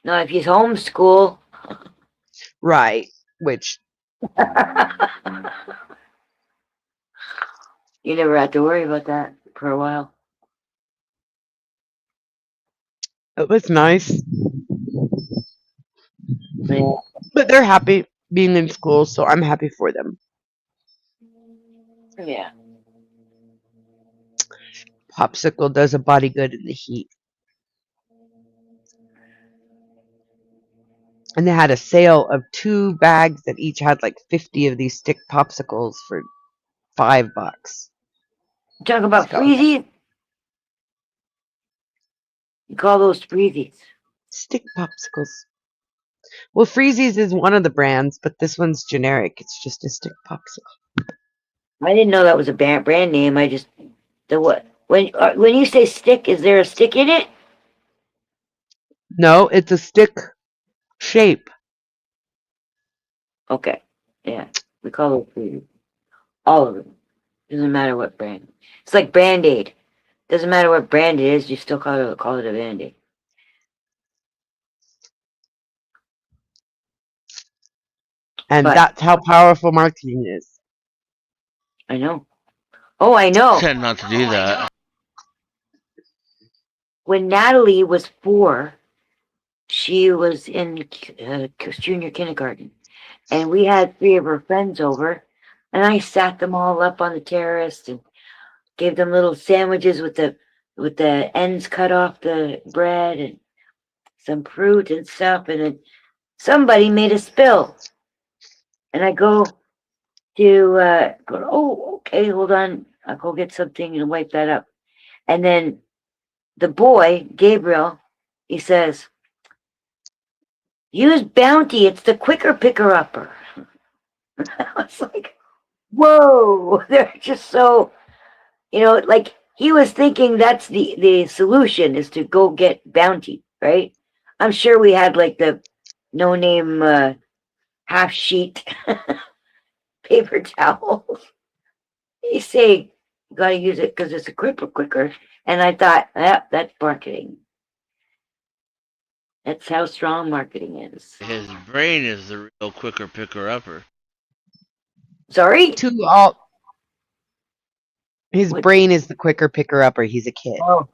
No, if you homeschool. Right. Which. You never had to worry about that for a while. It was nice. Yeah. But they're happy being in school, so I'm happy for them. Yeah. Popsicle does a body good in the heat. And they had a sale of 2 bags that each had like 50 of these stick popsicles for $5. Talk about freezies? You call those freezies? Stick popsicles. Well, Freezies is one of the brands, but this one's generic. It's just a stick popsicle. I didn't know that was a brand name. I just when you say stick, is there a stick in it? No, it's a stick shape. Okay, yeah, we call those freezies. All of them. Doesn't matter what brand. It's like Band-Aid. Doesn't matter what brand it is, you still call it a Band-Aid. And But- that's how powerful marketing is. I know. Oh, I know. Tend not to do that. When Natalie was 4, she was in junior kindergarten, and we had 3 of her friends over, and I sat them all up on the terrace and gave them little sandwiches with the ends cut off the bread and some fruit and stuff, and then somebody made a spill, and I go, oh, okay, hold on, I'll go get something and wipe that up, and then the boy, Gabriel, he says, use Bounty, it's the quicker picker-upper. I was like, whoa, they're just so, like he was thinking that's the solution is to go get Bounty, right? I'm sure we had like the no-name half sheet paper towels. He say, you gotta use it because it's a quicker. And I thought, that's marketing. That's how strong marketing is. His brain is the real quicker picker-upper. Sorry? His What? brain is the quicker picker-upper. He's a kid. Oh,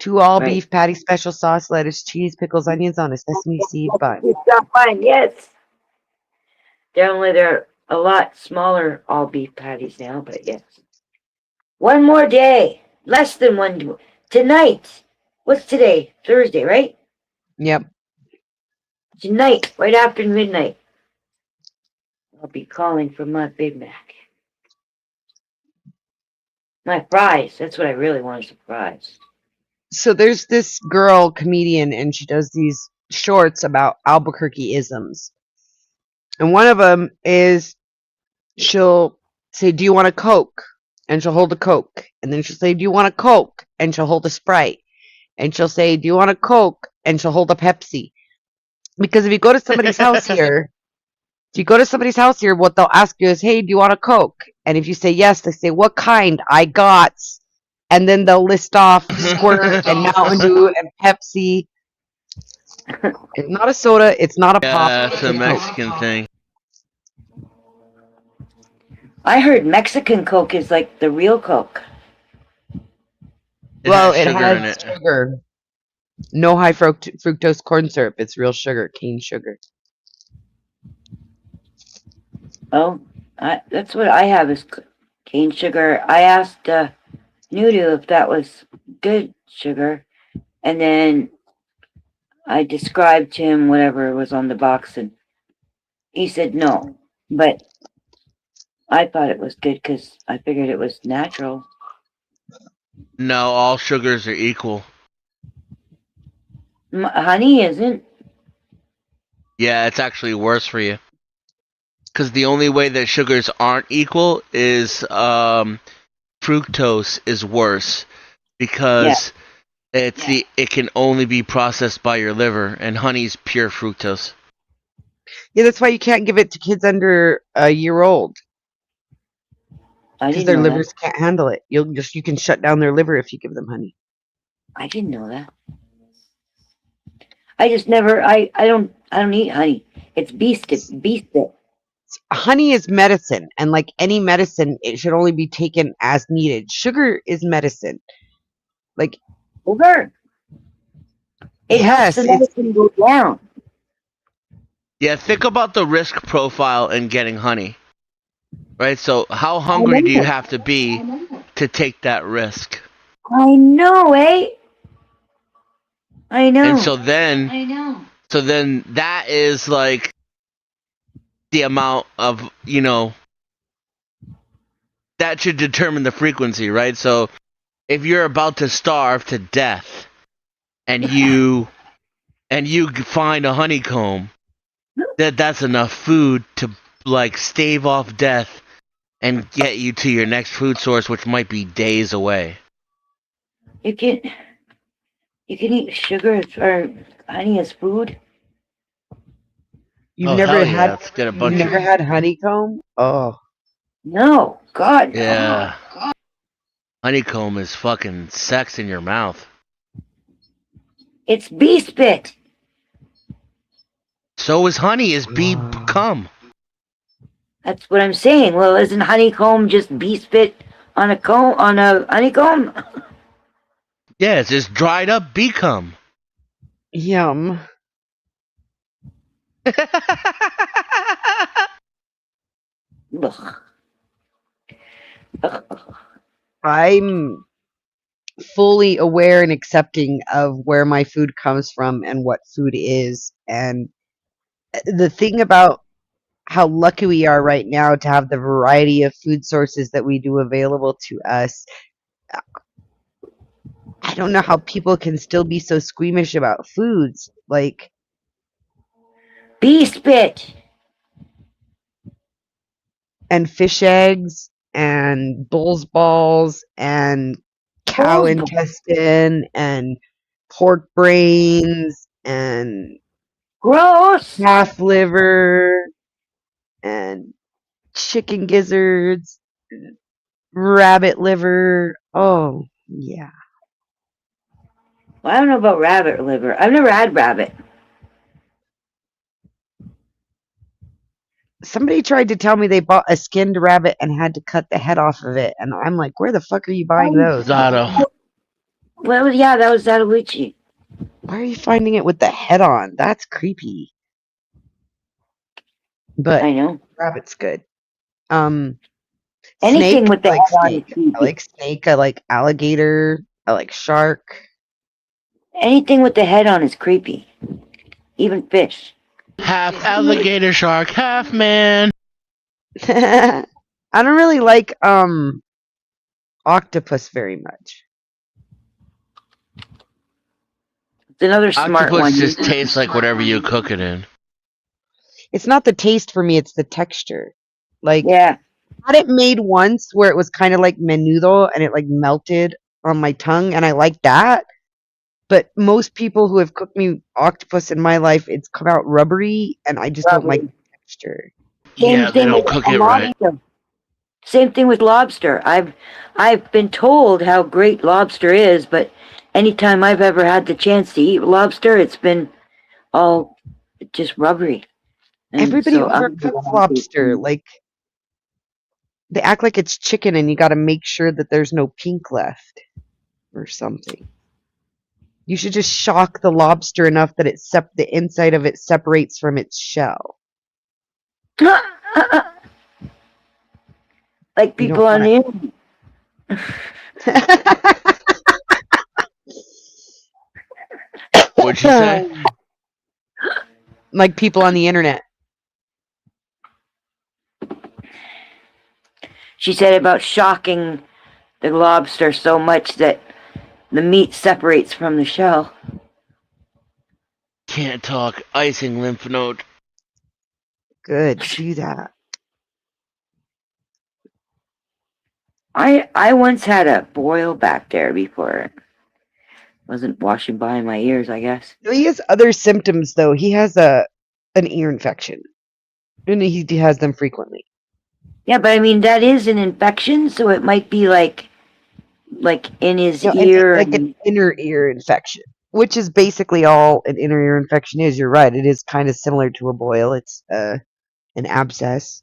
2 all Right. beef patty, special sauce, lettuce, cheese, pickles, onions on a sesame seed bun. it's not fine, yes. They're a lot smaller all beef patties now, but yes. One more day. Less than one. Tonight. What's today? Thursday, right? Yep. Tonight, right after midnight. I'll be calling for my Big Mac. My fries. That's what I really want is a fries. So there's this girl comedian, and she does these shorts about Albuquerque isms. And one of them is she'll say, "Do you want a Coke?" And she'll hold a Coke. And then she'll say, "Do you want a Coke?" And she'll hold a Sprite. And she'll say, "Do you want a Coke?" And she'll hold a Pepsi. Because if you go to somebody's house here, what they'll ask you is, "Hey, do you want a Coke?" And if you say yes, they say, "What kind?" "I got." And then they'll list off Squirt and Mountain Dew and Pepsi. It's not a soda. It's not a pop. Yeah, It's it's a Coke. Mexican thing. I heard Mexican Coke is like the real Coke. Well, has it sugar in has it. sugar. No high fructose corn syrup. It's real sugar, cane sugar. Oh, that's what I have is cane sugar. I asked Nudu if that was good sugar, and then I described to him whatever was on the box, and he said no. But I thought it was good because I figured it was natural. No, all sugars are equal. Honey isn't. Yeah, it's actually worse for you. Because the only way that sugars aren't equal is fructose is worse because it can only be processed by your liver, and honey's pure fructose. Yeah, that's why you can't give it to kids under a year old. I Because didn't their know livers that. can't handle it. You can shut down their liver if you give them honey. I didn't know that. I just never. I don't eat honey. It's beast it. Honey is medicine, and like any medicine, it should only be taken as needed. Sugar is medicine. Like, Sugar. It yes, helps the medicine go down. Yeah, think about the risk profile in getting honey. Right? So how hungry do you have to be to take that risk? I know, eh? I know. And so then that is like the amount of, that should determine the frequency, right? So if you're about to starve to death and you find a honeycomb, that's enough food to like stave off death and get you to your next food source, which might be days away. You can eat sugar or honey as food. you've Oh, never hell yeah, had let's get a you've bunch never of had honeycomb. Oh, No, God. no. yeah. Honeycomb is fucking sex in your mouth. It's bee spit. So is honey. Is bee Wow. cum? That's what I'm saying. Well, isn't honeycomb just bee spit on a comb on a honeycomb? Yeah, it's just dried up bee cum. Yum. Ugh. Ugh. I'm fully aware and accepting of where my food comes from and what food is. And the thing about how lucky we are right now to have the variety of food sources that we do available to us, I don't know how people can still be so squeamish about foods. Like, Bee spit. and fish eggs and bull's balls and cow Bull's balls. intestine and pork brains and Gross. calf liver and chicken gizzards, rabbit liver. Oh, yeah. Well, I don't know about rabbit liver. I've never had rabbit. Somebody tried to tell me they bought a skinned rabbit and had to cut the head off of it. And I'm like, where the fuck are you buying those? Zato. Well, yeah, that was Zatalucci. Why are you finding it with the head on? That's creepy. But I know. rabbit's good. Anything Snake, with the I like head on is snake. creepy. I like snake. I like alligator. I like shark. Anything with the head on is creepy. Even fish. Half alligator shark, half man. I don't really like octopus very much. It's another smart Octopus one. just tastes like whatever you cook it in. It's not the taste for me, it's the texture. Like, Yeah. I had it made once where it was kind of like menudo and it like melted on my tongue, and I like that. But most people who have cooked me octopus in my life, it's come out rubbery, and I just don't like the texture. Yeah, they don't cook it right. Same thing with lobster. I've been told how great lobster is, but anytime I've ever had the chance to eat lobster, it's been all just rubbery. And Everybody so I'm- overcooks lobster. Like, they act like it's chicken, and you got to make sure that there's no pink left or something. You should just shock the lobster enough that the inside of it separates from its shell. Like You people don't on the internet. What'd you say? Like people on the internet. She said about shocking the lobster so much that the meat separates from the shell. Can't talk. Icing lymph node. Good, do that. I once had a boil back there before. It wasn't washing by my ears, I guess. He has other symptoms though. He has an ear infection, and he has them frequently. Yeah, but I mean that is an infection, so it might be like in his No, ear. it's like an inner ear infection, which is basically all an inner ear infection is. You're right. It is kind of similar to a boil. It's an abscess,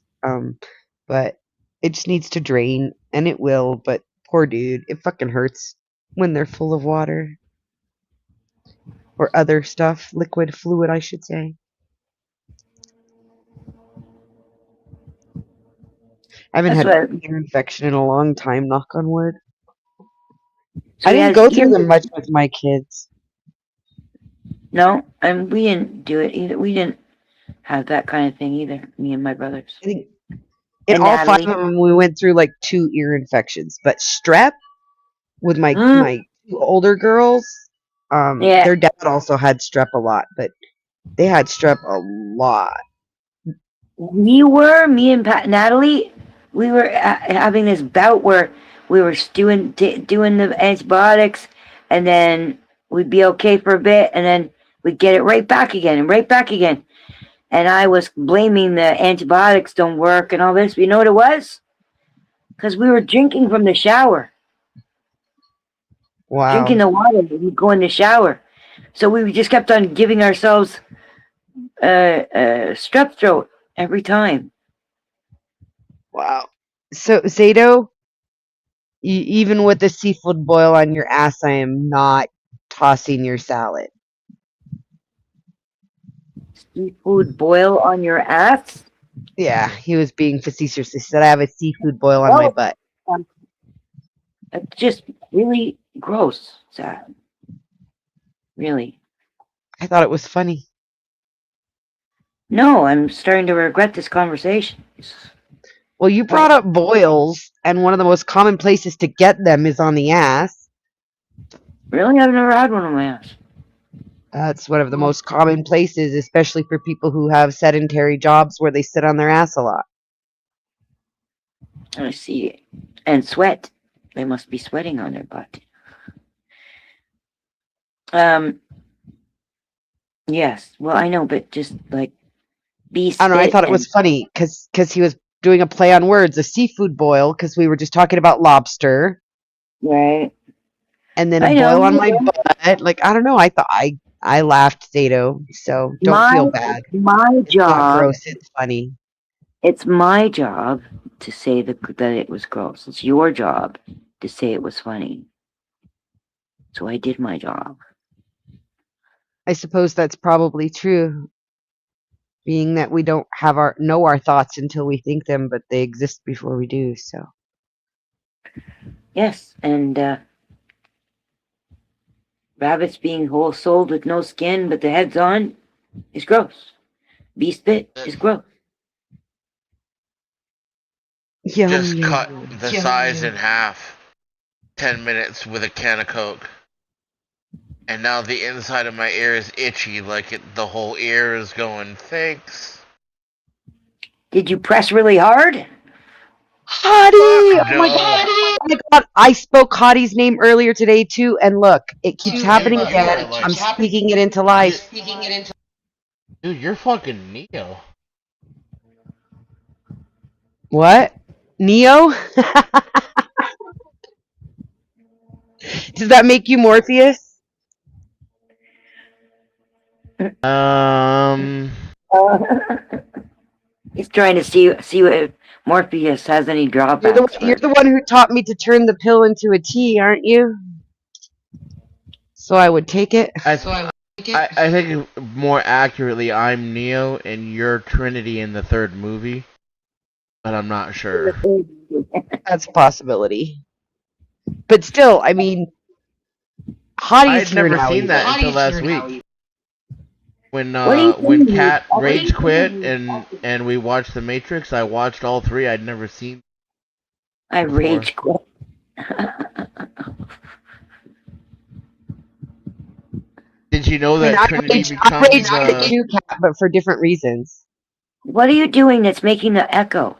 but it just needs to drain, and it will. But poor dude, it fucking hurts when they're full of water or other stuff, liquid fluid, I should say. I haven't That's had what- an ear infection in a long time. Knock on wood. So I he didn't has go through ear- them much with my kids. No, and we didn't do it either. We didn't have that kind of thing either. Me and my brothers. I think And in all five Natalie. of them, we went through like 2 ear infections. But strep with my Mm. my 2 older girls, Yeah. their dad also had strep a lot, but they had strep a lot. Me and Natalie, we were having this bout where we were doing the antibiotics, and then we'd be okay for a bit, and then we'd get it right back again and right back again. And I was blaming the antibiotics don't work and all this. But you know what it was? Because we were drinking from the shower. Wow. Drinking the water, we'd go in the shower. So we just kept on giving ourselves strep throat every time. Wow. So Zato, even with the seafood boil on your ass, I am not tossing your salad. Seafood boil on your ass? Yeah, he was being facetious. He said I have a seafood boil on my No. butt. It's just really gross, Sad. Really. I thought it was funny. No, I'm starting to regret this conversation. Well, you brought up boils, and one of the most common places to get them is on the ass. Really? I've never had one on my ass. That's one of the most common places, especially for people who have sedentary jobs where they sit on their ass a lot. I see. And sweat. They must be sweating on their butt. Yes. Well, I know, but just like be I don't know. I spit thought it and was funny because he was doing a play on words, a seafood boil, because we were just talking about lobster, right. and then a I boil know. on my butt. Like I don't know. I thought I laughed, Zato. So don't feel bad. My It's not job. gross. It's funny. It's my job to say that it was gross. It's your job to say it was funny. So I did my job. I suppose that's probably true, being that we don't know our thoughts until we think them, but they exist before we do. So Yes, and rabbits being whole souled with no skin but the head's on is gross. Bee spit is gross. yum, Just yum, cut yum. the Yum, size yum. in half. 10 minutes with a can of Coke. And now the inside of my ear is itchy, like the whole ear is going, thanks. Did you press really hard? Hottie! Fuck Oh my no. god! Oh my god! I spoke Hottie's name earlier today too, and look, it keeps happening again. I'm speaking it into life. Dude, you're fucking Neo. What? Neo? Does that make you Morpheus? He's trying to see if Morpheus has any drawbacks. You're the one who taught me to turn the pill into a tea, aren't you? So I would take it. I think more accurately, I'm Neo and you're Trinity in the third movie. But I'm not sure. That's a possibility. But still, I mean, Hottie's I'd never seen that until last week. When Kat rage quit and we watched The Matrix, I watched all three. I'd never seen. I rage quit. Did you know that Trinity I rage quit becomes? too, Kat, but for different reasons. What are you doing that's making the echo?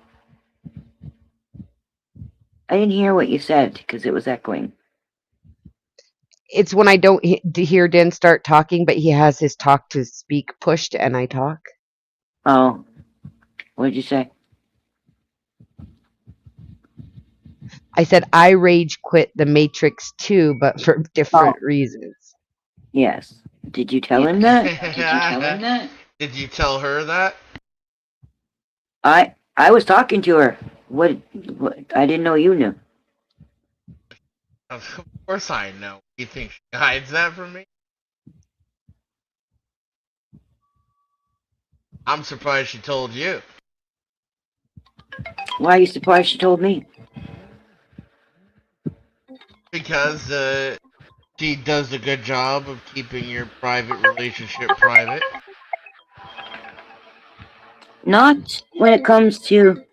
I didn't hear what you said because it was echoing. It's when I don't hear Dan start talking, but he has his talk to speak pushed and I talk. Oh, what did you say? I said I rage quit The Matrix too, but for different reasons. Yes. Did you tell him that? Did you tell her that? I was talking to her. What? I didn't know you knew. Of course I know. You think she hides that from me? I'm surprised she told you. Why are you surprised she told me? Because she does a good job of keeping your private relationship private. Not when it comes to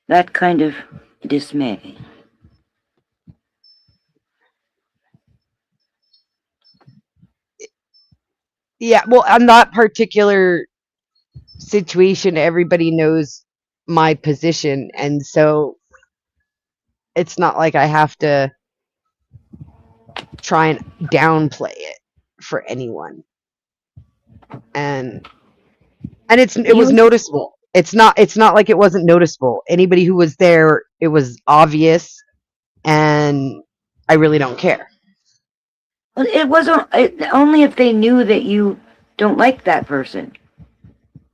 that kind of dismay. Yeah, well, on that particular situation, everybody knows my position, and so it's not like I have to try and downplay it for anyone. And it was noticeable. It's not like it wasn't noticeable. Anybody who was there, it was obvious, and I really don't care. It wasn't only if they knew that you don't like that person.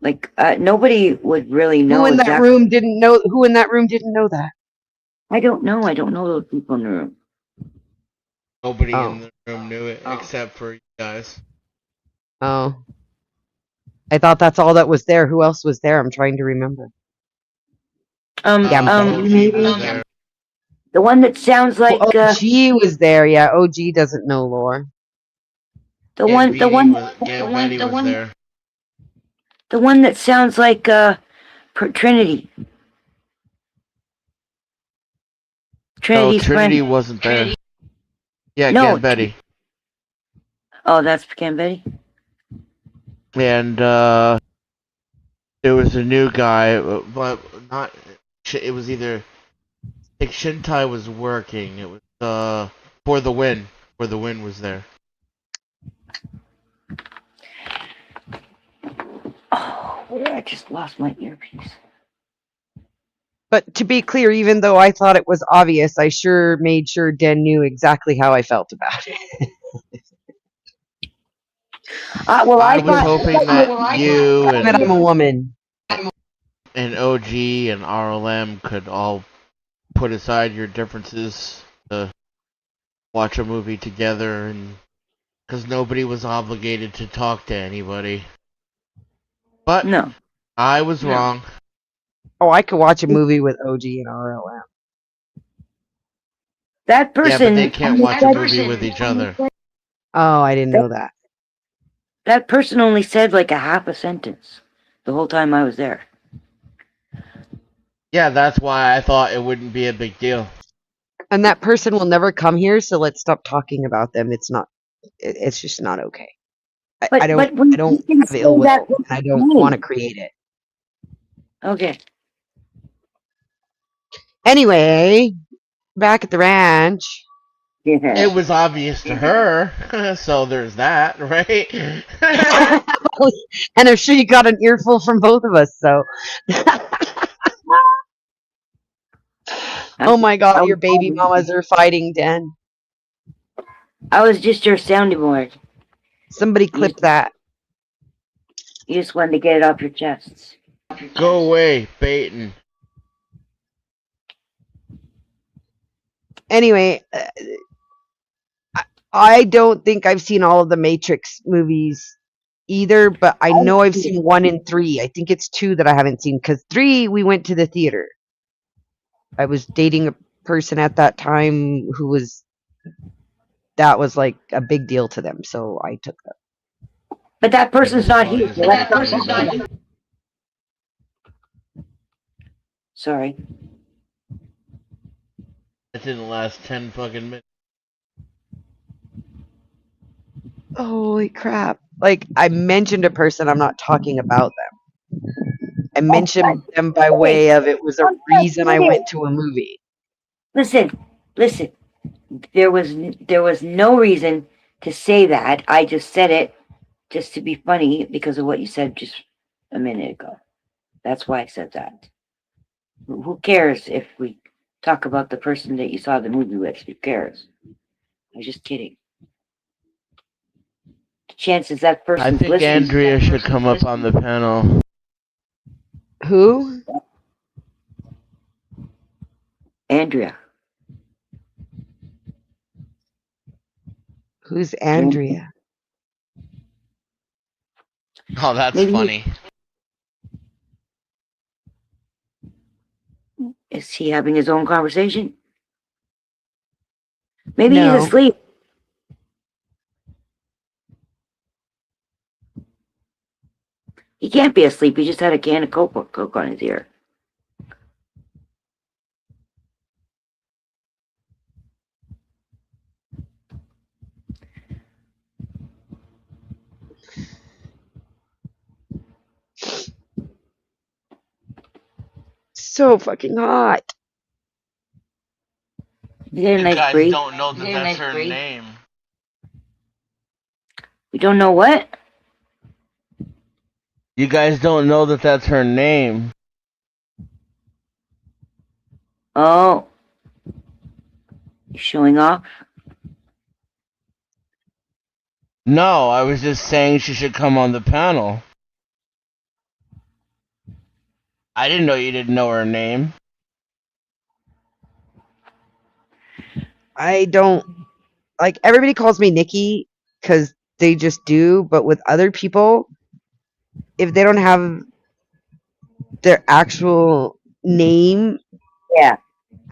Like, nobody would really know Who in that exactly. room didn't know? Who in that room didn't know that? I don't know. I don't know those people in the room. Nobody Oh. in the room knew it except for you guys. Oh. I thought that's all that was there. Who else was there? I'm trying to remember. Yeah, OG maybe. was there. The one that sounds like OG was there. Yeah, OG doesn't know lore. the Aunt one Betty was there. the one that sounds like Trinity. Trinity's Trinity friend. wasn't there. Yeah, No. Aunt Betty. Oh, that's Aunt Betty. And there was a new guy, but not. It was either. I think Shintai was working. It was For the Win. For the Win was there. Oh, I just lost my earpiece. But to be clear, even though I thought it was obvious, I sure made sure Den knew exactly how I felt about it. Well, I was hoping that you But I'm a woman. and OG and RLM could all put aside your differences to watch a movie together, and because nobody was obligated to talk to anybody. But No. I was wrong. Oh, I could watch a movie with OG and RLM. That Yeah, person. but they can't watch a movie with each other. Oh, I didn't know that. That person only said like a half a sentence the whole time I was there. Yeah, that's why I thought it wouldn't be a big deal. And that person will never come here, so let's stop talking about them. It's not. It's just not okay. I don't have ill will, and I don't want to create it. Okay. Anyway, back at the ranch. Yeah. It was obvious to her, so there's that, right? And I'm sure you got an earful from both of us, so. Oh my god, your baby mamas are fighting, Den. I was just your sounding board. Somebody clip that. You just wanted to get it off your chests. Go away, Baton. Anyway, I don't think I've seen all of the Matrix movies either, but I know I've seen 1 and 3. I think it's 2 that I haven't seen, because 3 we went to the theater. I was dating a person at that time that was like a big deal to them, so I took them. But that person's not here. Sorry. It didn't last 10 fucking minutes. Holy crap. Like, I mentioned a person, I'm not talking about them. I mentioned them by way of it was a reason I went to a movie. Listen. There was no reason to say that. I just said it just to be funny because of what you said just a minute ago. That's why I said that. Who cares if we talk about the person that you saw the movie with? Who cares? I'm just kidding. The chances that person. I think Andrea should come up on the panel. Who? Andrea. Who's Andrea? Oh, that's Maybe funny. Is he having his own conversation? Maybe No. he's asleep. He can't be asleep. He just had a can of Coke on his ear. So fucking hot. You get a You nice guys breeze. don't know that that's her name. We don't know what? You guys don't know that that's her name. Oh. You showing off? No, I was just saying she should come on the panel. I didn't know you didn't know her name. I don't like everybody calls me Nikki because they just do, but with other people, if they don't have their actual name Yeah.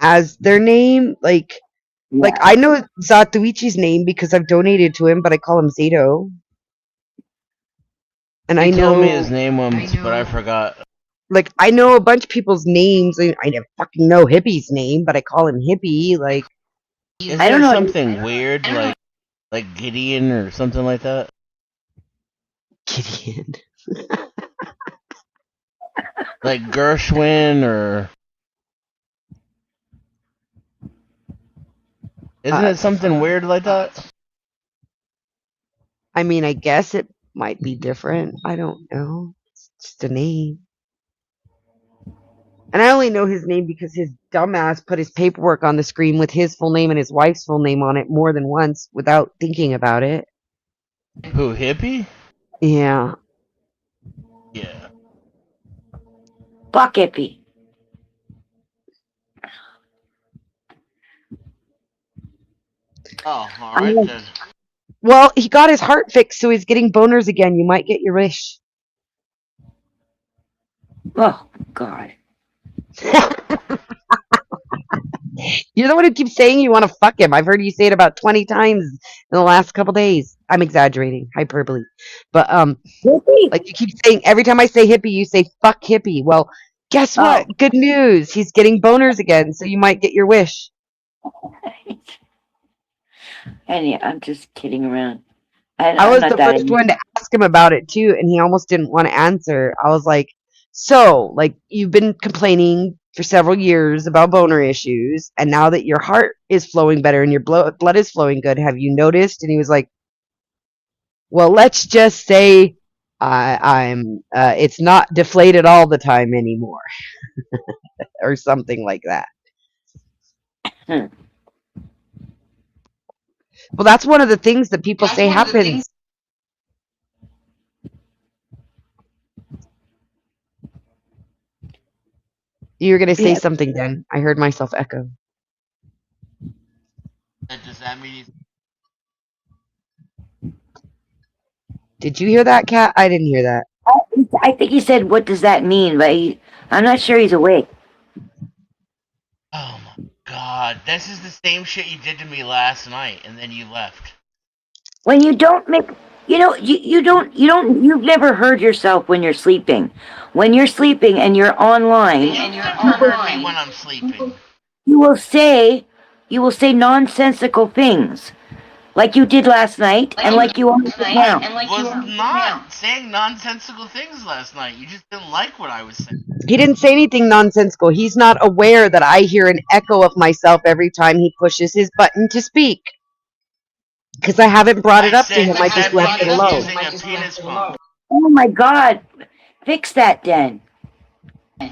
as their name, like I know Zatoichi's name because I've donated to him, but I call him Zato. And He I told me know, his name once, but I forgot. like, I know a bunch of people's names. I never fucking know Hippie's name, but I call him Hippie. Like, Is I don't there know. something weird like Gideon or something like that? Gideon. Like Gershwin or isn't it something weird like that? I mean, I guess it might be different. I don't know. It's just a name. And I only know his name because his dumbass put his paperwork on the screen with his full name and his wife's full name on it more than once without thinking about it. Who, Hippie? Yeah. Yeah. Fuck hippie. Oh, alright then. Well, he got his heart fixed, so he's getting boners again. You might get your wish. Oh, God. You're the one who keeps saying you want to fuck him. I've heard you say it about 20 times in the last couple days. I'm exaggerating, hyperbole. But Hippie? like you keep saying every time I say hippie, you say fuck hippie. Well, guess what? Oh. Good news. He's getting boners again, so you might get your wish. And yeah, I'm just kidding around. I was the first one to ask him about it too, and he almost didn't want to answer. I was like, so, like, you've been complaining for several years about boner issues, and now that your heart is flowing better and your blood is flowing good, have you noticed? And he was like, well, let's just say I'm it's not deflated all the time anymore, or something like that. Well, that's one of the things that people say happens. You were going to say something then. I heard myself echo. Does that mean Did you hear that, Kat? I didn't hear that. I think he said, what does that mean? But I'm not sure he's awake. Oh my god, this is the same shit you did to me last night, and then you left. When you don't make, you've never heard yourself when you're sleeping. When you're sleeping and you're online, You never heard me when I'm sleeping. you will say nonsensical things. Like you did last night, and like you are now. I was not saying nonsensical things last night. You just didn't like what I was saying. He didn't say anything nonsensical. He's not aware that I hear an echo of myself every time he pushes his button to speak. Because I haven't brought it up to him. I just left it alone. Using a penis pump. Oh my God! Fix that, then.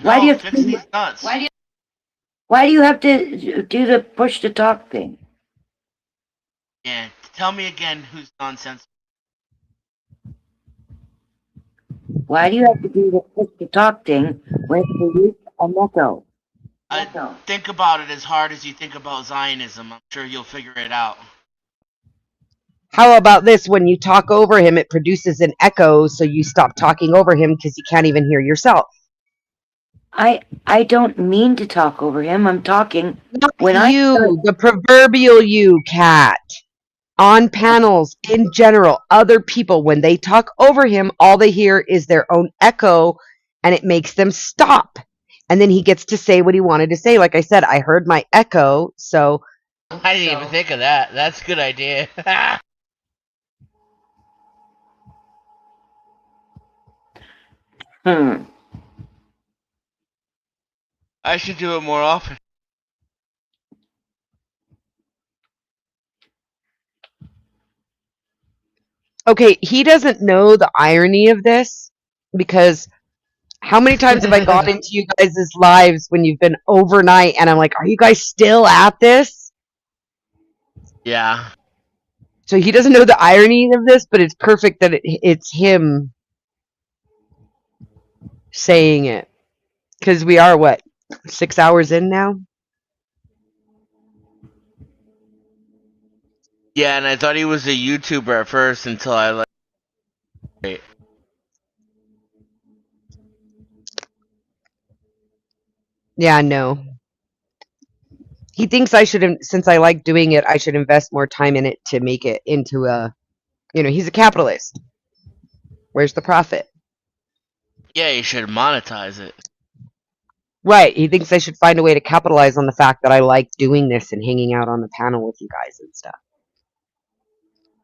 Why do you have fix these nuts? Why do you have to do the push to talk thing? Yeah, tell me again who's nonsensical. Why do you have to do the push to talk thing when it's a use a echo? Think about it as hard as you think about Zionism. I'm sure you'll figure it out. How about this? When you talk over him, it produces an echo, so you stop talking over him because you can't even hear yourself. I don't mean to talk over him. I'm talking the proverbial you, Cat. On panels, in general, other people, when they talk over him, all they hear is their own echo, and it makes them stop. And then he gets to say what he wanted to say. Like I said, I heard my echo, so... I didn't even think of that. That's a good idea. I should do it more often. Okay, he doesn't know the irony of this, because how many times have I gone into you guys' lives when you've been overnight and I'm like, are you guys still at this? Yeah. So he doesn't know the irony of this, but it's perfect that it's him saying it. Because we are, what, 6 hours in now? Yeah, and I thought he was a YouTuber at first until I like. Wait. Yeah, no. He thinks I should, since I like doing it, I should invest more time in it to make it into a, he's a capitalist. Where's the profit? Yeah, you should monetize it. Right. He thinks I should find a way to capitalize on the fact that I like doing this and hanging out on the panel with you guys and stuff.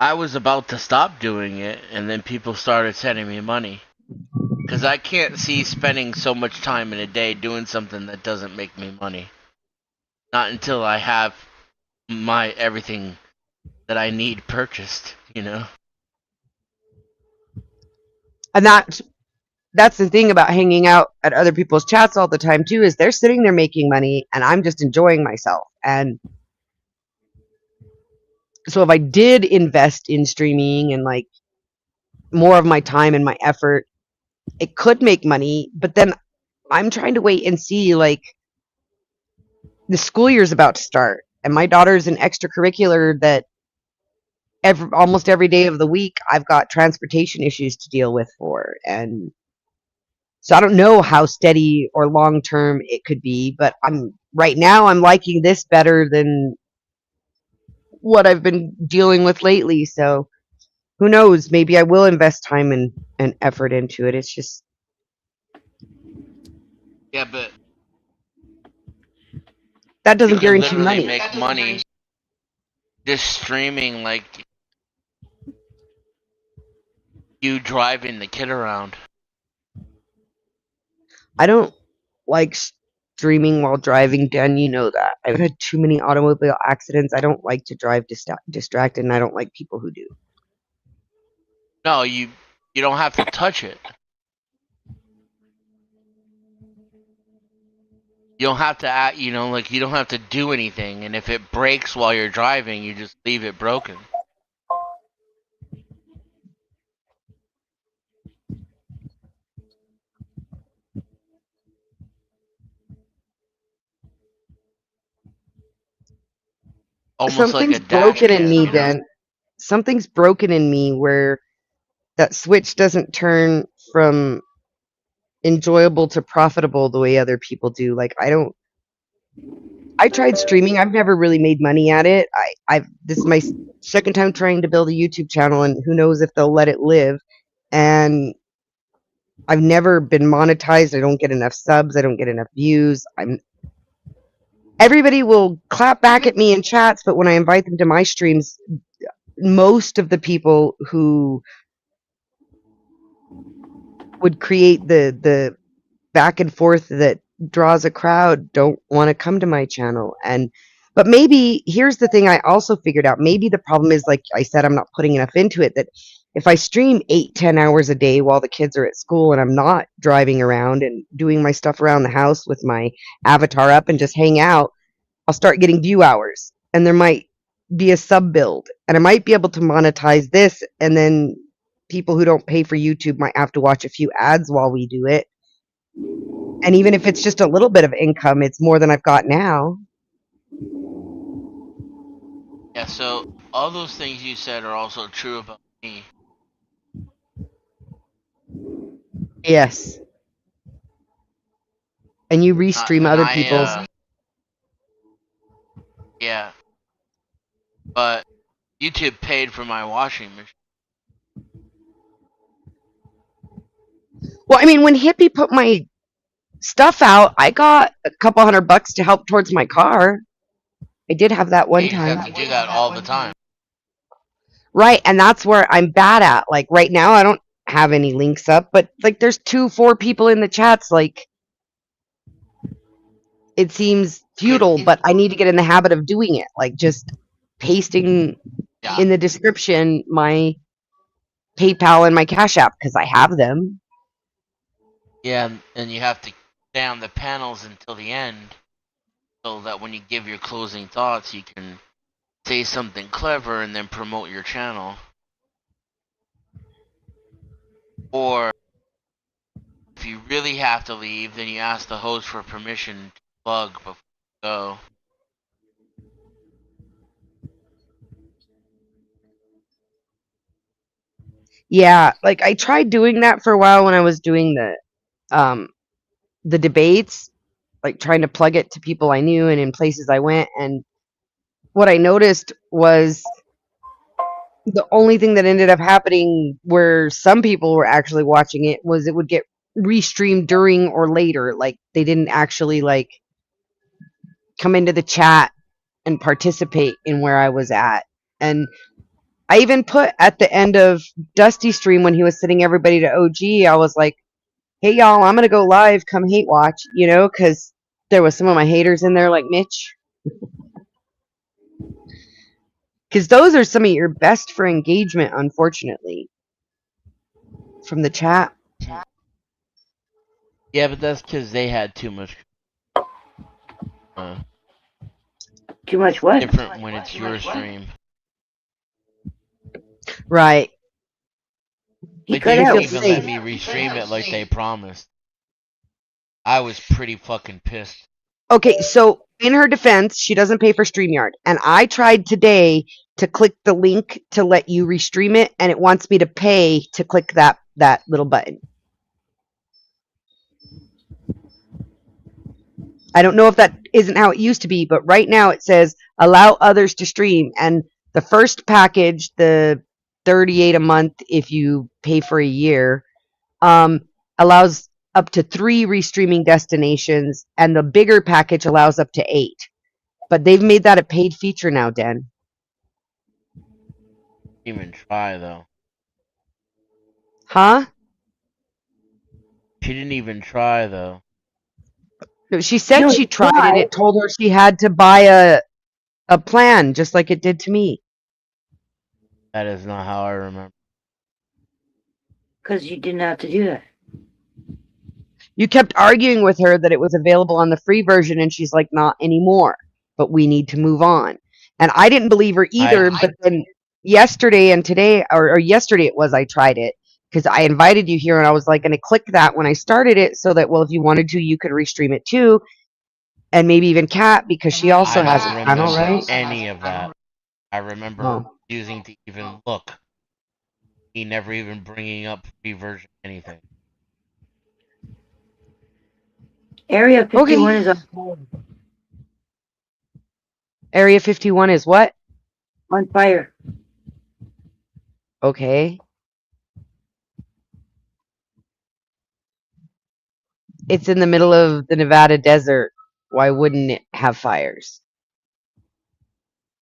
I was about to stop doing it, and then people started sending me money. Because I can't see spending so much time in a day doing something that doesn't make me money. Not until I have my everything that I need purchased, you know? And that's the thing about hanging out at other people's chats all the time too, is they're sitting there making money and I'm just enjoying myself. And so if I did invest in streaming and like more of my time and my effort, it could make money, but then I'm trying to wait and see, like, the school year's about to start and my daughter's an extracurricular that almost every day of the week I've got transportation issues to deal with for. And so I don't know how steady or long term it could be, but right now I'm liking this better than what I've been dealing with lately. So who knows? Maybe I will invest time and effort into it. It's just, Yeah, but that you doesn't can guarantee literally money. make money just streaming, like, you driving the kid around. I don't like streaming while driving, Dan. You know that. I've had too many automobile accidents. I don't like to drive distracted, and I don't like people who do. No, you don't have to touch it. You don't have to act, you don't have to do anything. And if it breaks while you're driving, you just leave it broken. Almost like a Something's dash broken in cam, me, you know? Dan. Something's broken in me where that switch doesn't turn from enjoyable to profitable the way other people do. Like, I tried streaming. I've never really made money at it. This is my second time trying to build a YouTube channel, and who knows if they'll let it live. And I've never been monetized. I don't get enough subs. I don't get enough views. Everybody will clap back at me in chats, but when I invite them to my streams, most of the people who would create the back and forth that draws a crowd don't want to come to my channel. But maybe here's the thing I also figured out. Maybe the problem is, like I said, I'm not putting enough into it, that if I stream 8-10 hours a day while the kids are at school and I'm not driving around and doing my stuff around the house with my avatar up and just hang out, I'll start getting view hours and there might be a sub build and I might be able to monetize this, and then people who don't pay for YouTube might have to watch a few ads while we do it. And even if it's just a little bit of income, it's more than I've got now. Yeah, so all those things you said are also true about me. Yes. And you restream other people's. Yeah. But YouTube paid for my washing machine. Well, I mean, when Hippie put my stuff out, I got a couple $100 to help towards my car. I did have that one You time. have to do that all the time. Right, and that's where I'm bad at. Like right now, I don't have any links up, but like there's 2-4 people in the chats. Like it seems futile, but I need to get in the habit of doing it. Like just pasting in the description my PayPal and my Cash App because I have them. Yeah, and you have to stay on the panels until the end, so that when you give your closing thoughts, you can say something clever and then promote your channel. Or If you really have to leave, then you ask the host for permission to plug before you go. Yeah, like I tried doing that for a while when I was doing the debates, like trying to plug it to people I knew and in places I went, and what I noticed was the only thing that ended up happening where some people were actually watching it was it would get restreamed during or later, like they didn't actually like come into the chat and participate in where I was at. And I even put at the end of Dusty stream when he was sending everybody to OG, I was like, hey y'all, I'm gonna go live, come hate watch, you know, because there was some of my haters in there like Mitch. Because those are some of your best for engagement, unfortunately, from the chat. Yeah, but that's because they had too much. Too much what? Different when it's your stream. Right. He Like, cut they out. didn't even let me restream it like they promised. I was pretty fucking pissed. Okay, so in her defense, she doesn't pay for StreamYard. And I tried today to click the link to let you restream it, and it wants me to pay to click that little button. I don't know if that isn't how it used to be, but right now it says allow others to stream. And the first package, the $38 a month if you pay for a year, allows up to 3 restreaming destinations, and the bigger package allows up to 8. But they've made that a paid feature now, Dan. Even try though. Huh? She didn't even try though. No, she said No, she it's tried and not. it told her she had to buy a plan, just like it did to me. That is not how I remember. Because you didn't have to do that. You kept arguing with her that it was available on the free version, and she's like, not anymore. But we need to move on. And I didn't believe her either, but then yesterday and today, or yesterday it was, I tried it. Because I invited you here, and I was like going to click that when I started it, so that, well, if you wanted to, you could restream it too. And maybe even Kat, because she also I has a don't channel, remember right? any of that. I remember Oh. refusing to even look. He never even bringing up free version anything. Area 51 Okay. is on fire. Area 51 is what? On fire. Okay. It's in the middle of the Nevada desert. Why wouldn't it have fires?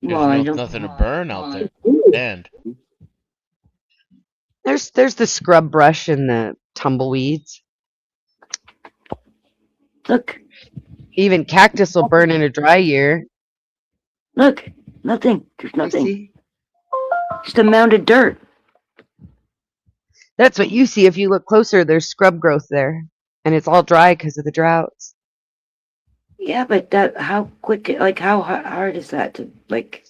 There's Well, I don't. nothing to burn out there. And There's the scrub brush and the tumbleweeds. Look, Even cactus will burn in a dry year. look, nothing. There's You nothing. see? Just a mound of dirt. That's what you see if you look closer. There's scrub growth there, and it's all dry because of the droughts. Yeah, but how quick, like how hard is that to, like,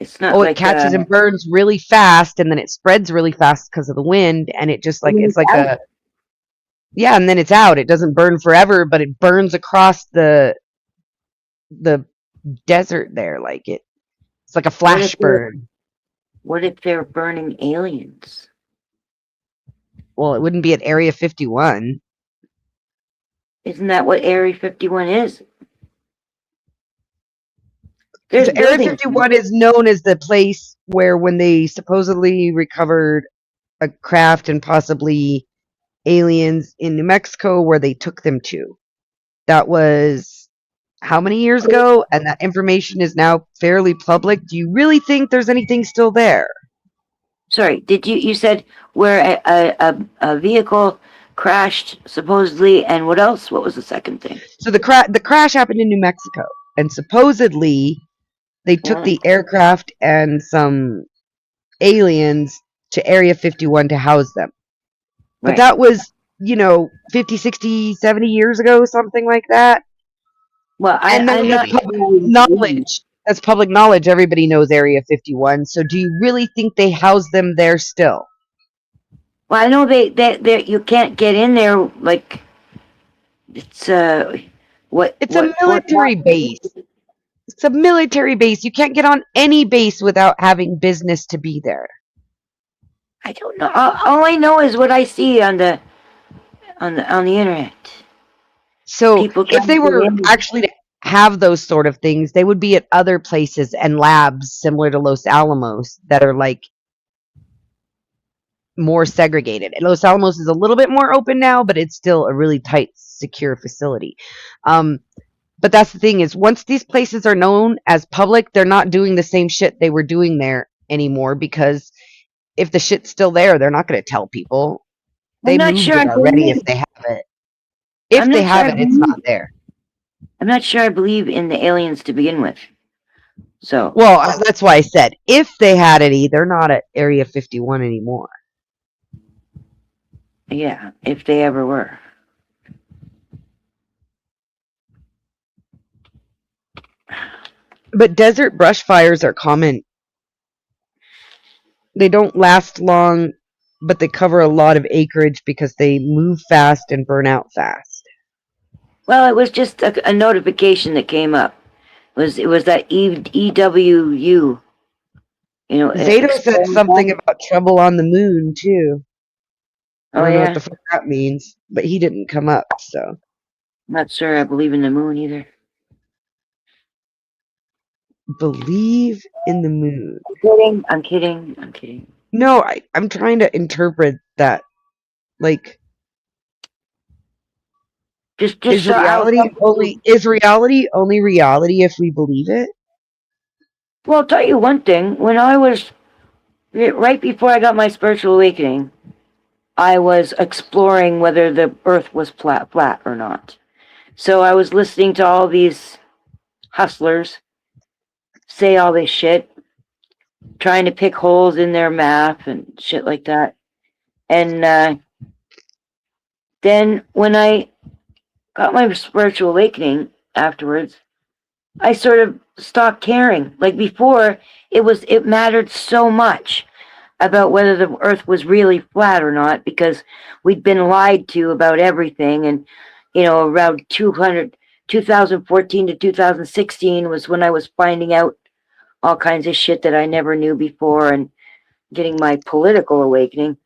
it's not Oh, like it catches and burns really fast, and then it spreads really fast because of the wind, and it just like And it's it's like out. yeah, and then it's out. It doesn't burn forever, but it burns across the desert there, like it's like a flash burn. What if they're burning aliens? Well, it wouldn't be at Area 51. Isn't that what Area 51 is? There's So Area buildings. 51 is known as the place where when they supposedly recovered a craft and possibly aliens in New Mexico, where they took them to. That was how many years ago? And that information is now fairly public. Do you really think there's anything still there? Sorry, did you said where a vehicle crashed supposedly, and what else? What was the second thing? So the crash happened in New Mexico, and supposedly they took the aircraft and some aliens to Area 51 to house them. But Right. that was, 50, 60, 70 years ago, something like that. Well, And I'm that's not public knowledge. That's public knowledge. Everybody knows Area 51. So do you really think they house them there still? Well, I know they you can't get in there, like, it's, It's a military base. It's a military base. You can't get on any base without having business to be there. I don't know. All I know is what I see on the internet. So People if they trying to were get in. actually to have those sort of things, they would be at other places and labs similar to Los Alamos that are like more segregated. And Los Alamos is a little bit more open now, but it's still a really tight, secure facility. But that's the thing is once these places are known as public, they're not doing the same shit they were doing there anymore because if the shit's still there, they're not going to tell people. They I'm not moved sure it I already believe. if they have it. If I'm they not sure have I it, it's believe. not there. I'm not sure I believe in the aliens to begin with. So, Well, that's why I said if they had it, they're not at Area 51 anymore. yeah, if they ever were. But desert brush fires are common. They don't last long, but they cover a lot of acreage because they move fast and burn out fast. Well, it was just a notification that came up. It was that EWU. You know, Zato said something about trouble on the moon too. I Oh don't know what yeah, the fuck that means, but he didn't come up, so. I'm not sure I believe in the moon either. Believe in the moon. I'm kidding. No, I'm trying to interpret that. Like, Just is so I reality only reality if we believe it? Well, I'll tell you one thing. When I was right before I got my spiritual awakening, I was exploring whether the Earth was flat or not. So I was listening to all these hustlers say all this shit, trying to pick holes in their math and shit like that. And then when I got my spiritual awakening afterwards, I sort of stopped caring. Like before, it mattered so much about whether the earth was really flat or not because we'd been lied to about everything. And, around 2014 to 2016 was when I was finding out all kinds of shit that I never knew before and getting my political awakening.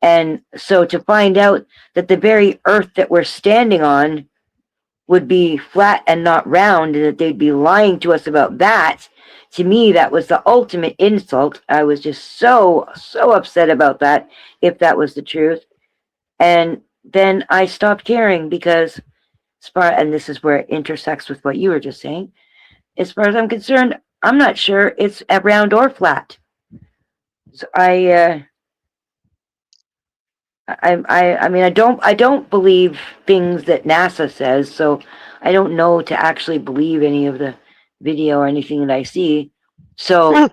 And so to find out that the very earth that we're standing on would be flat and not round, and that they'd be lying to us about that, to me, that was the ultimate insult. I was just so upset about that, if that was the truth. And then I stopped caring because, and this is where it intersects with what you were just saying, as far as I'm concerned, I'm not sure it's round or flat. So I mean, I don't believe things that NASA says, so I don't know to actually believe any of the video or anything that I see. So,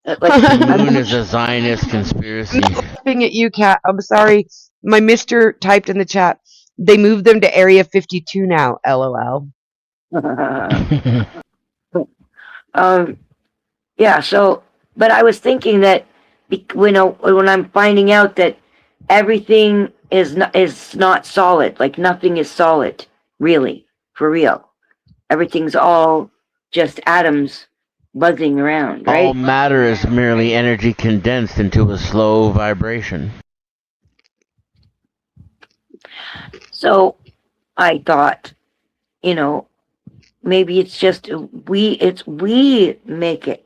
The moon is a Zionist conspiracy. I'm laughing at you, Kat. I'm sorry. My mister typed in the chat. They moved them to Area 52 now. LOL. Yeah. So, but I was thinking that when I'm finding out that everything is not solid, like nothing is solid, really, for real. Everything's all just atoms buzzing around, right? All matter is merely energy condensed into a slow vibration. So I thought, maybe it's just we make it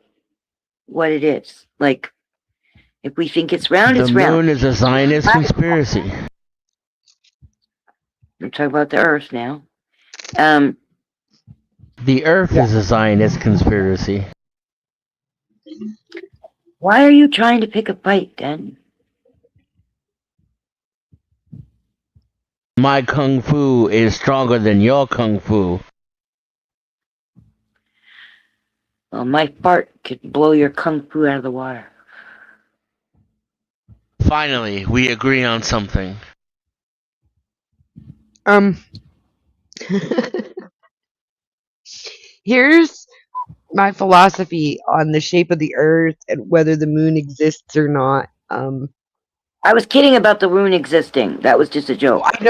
what it is. Like, if we think it's round, it's round. The moon is a Zionist conspiracy. We're talking about the Earth now. The Earth is a Zionist conspiracy. Why are you trying to pick a fight, Dan? My kung fu is stronger than your kung fu. Well, my fart could blow your kung fu out of the water. Finally, we agree on something. Here's my philosophy on the shape of the earth and whether the moon exists or not. I was kidding about the moon existing. That was just a joke. I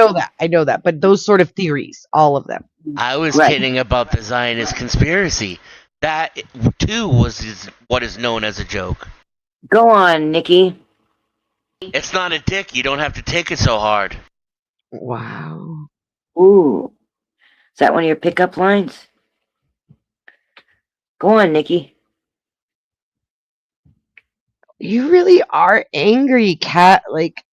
know that. But those sort of theories, all of them. I was Right. kidding about the Zionist conspiracy. That too was what is known as a joke. Go on, Nikki. It's not a dick. You don't have to take it so hard. Wow. Ooh. Is that one of your pickup lines? Go on, Nikki. You really are angry, Kat. Like,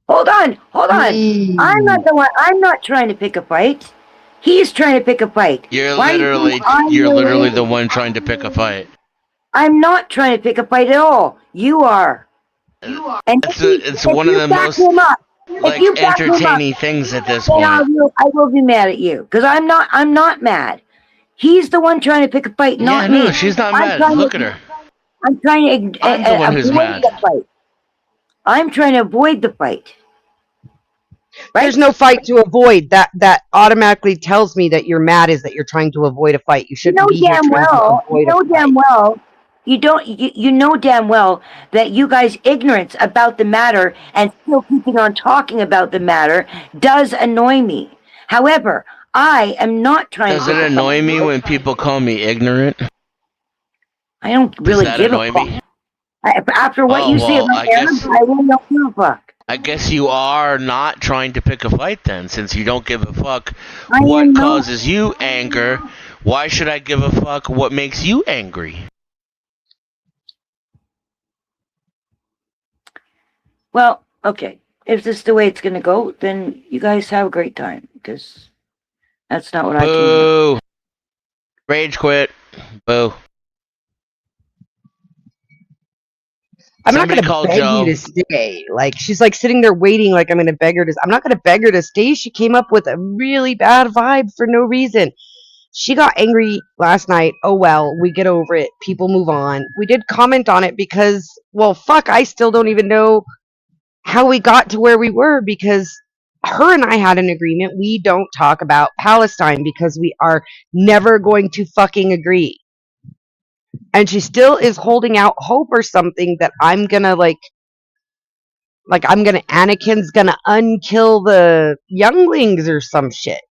Hold on. I'm not the one. I'm not trying to pick a fight. He's trying to pick a fight. You're Why do you literally think I'm you're literally angry? the one trying to pick a fight. I'm not trying to pick a fight at all. You are. And It's one of the most like entertaining things at this then I point. will be mad at you because I'm not mad. He's the one trying to pick a fight, Yeah, not no, me. she's not I'm mad. trying Look to- at her. I'm trying to I'm the one who's avoid mad. the fight. I'm trying to avoid the fight. Right? there's no fight to avoid. That automatically tells me that you're mad is that you're trying to avoid a fight. You You shouldn't know be here damn trying well. to avoid You know a fight. damn well. You know damn well that you guys' ignorance about the matter and still keeping on talking about the matter does annoy me. However, I am not trying Does to. it annoy me when people call me ignorant? I don't really Does that give annoy a fuck. me? After what Oh, you say well, about I Arabs, guess- I really don't give a fuck. I guess you are not trying to pick a fight then, since you don't give a fuck I what am not. causes you anger. Why should I give a fuck what makes you angry? Well, okay. If this is the way it's gonna go, then you guys have a great time because that's not what I came here. Boo! Rage quit. Boo. I'm not Somebody gonna call beg Joe. you to stay. Like, she's like sitting there waiting like I'm gonna beg her to. I'm not gonna beg her to stay. She came up with a really bad vibe for no reason. She got angry last night. Oh well, we get over it. People move on. We did comment on it because, well, fuck, I still don't even know how we got to where we were because her and I had an agreement. We don't talk about Palestine because we are never going to fucking agree. And she still is holding out hope or something that I'm gonna Anakin's gonna unkill the younglings or some shit.